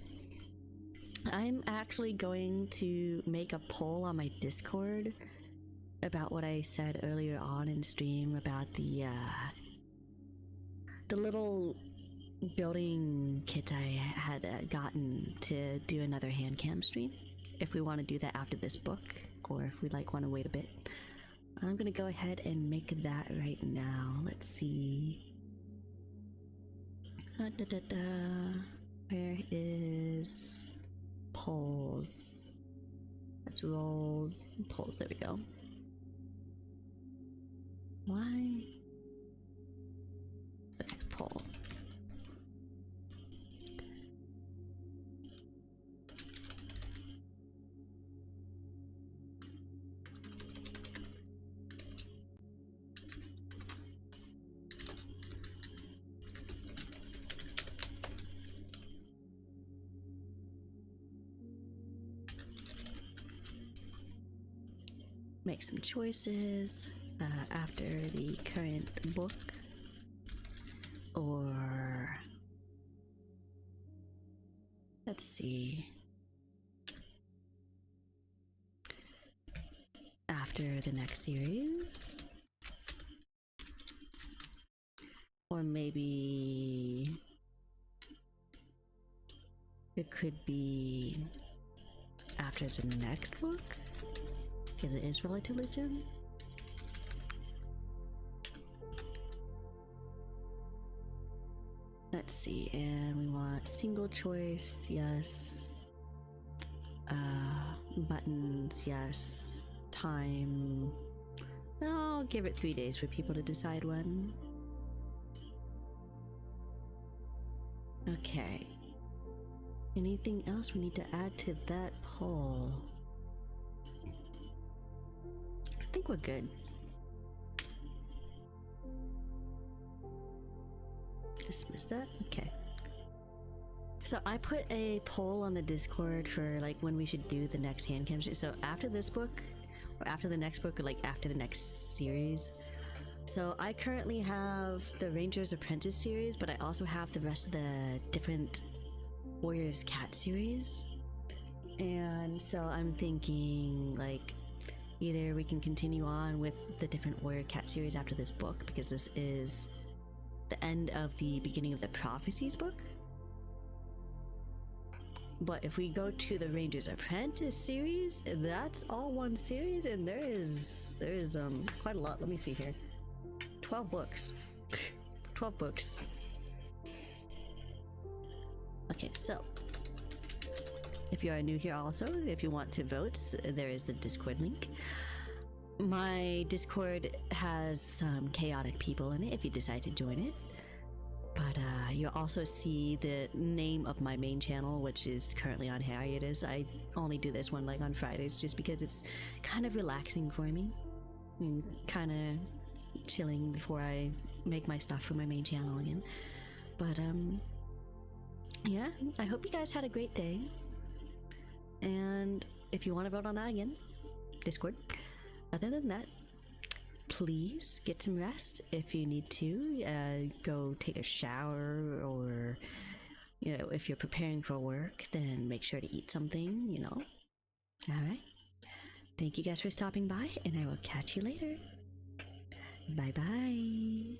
I'm actually going to make a poll on my Discord about what I said earlier on in stream about the little building kits I had gotten to do another hand cam stream. If we want to do that after this book, or if we want to wait a bit. I'm gonna go ahead and make that right now. Let's see. Where is polls? That's rolls. Polls, there we go. Why? Okay, poll. Make some choices after the current book, or let's see, after the next series, or maybe it could be after the next book, because it is relatively soon. Let's see, and we want single choice, yes. Buttons, yes. Time. I'll give it 3 days for people to decide when. Okay. Anything else we need to add to that poll? I think we're good. Dismiss that? Okay. So I put a poll on the Discord for when we should do the next hand cam. So after this book, or after the next book, or after the next series. So I currently have the Ranger's Apprentice series, but I also have the rest of the different Warrior's Cat series. And so I'm thinking either we can continue on with the different Warrior Cat series after this book, because this is the end of the beginning of the Prophecies book. But if we go to the Ranger's Apprentice series, that's all one series, and there is quite a lot. Let me see here. 12 books. 12 books. Okay, so if you are new here also, if you want to vote, there is the Discord link. My Discord has some chaotic people in it if you decide to join it. But you'll also see the name of my main channel, which is currently on hiatus. I only do this one on Fridays just because it's kind of relaxing for me. And kind of chilling before I make my stuff for my main channel again. But yeah, I hope you guys had a great day. And if you want to vote on that again, Discord. Other than that, please get some rest. If you need to, go take a shower, or if you're preparing for work, then make sure to eat something, Alright. Thank you guys for stopping by, and I will catch you later. Bye bye.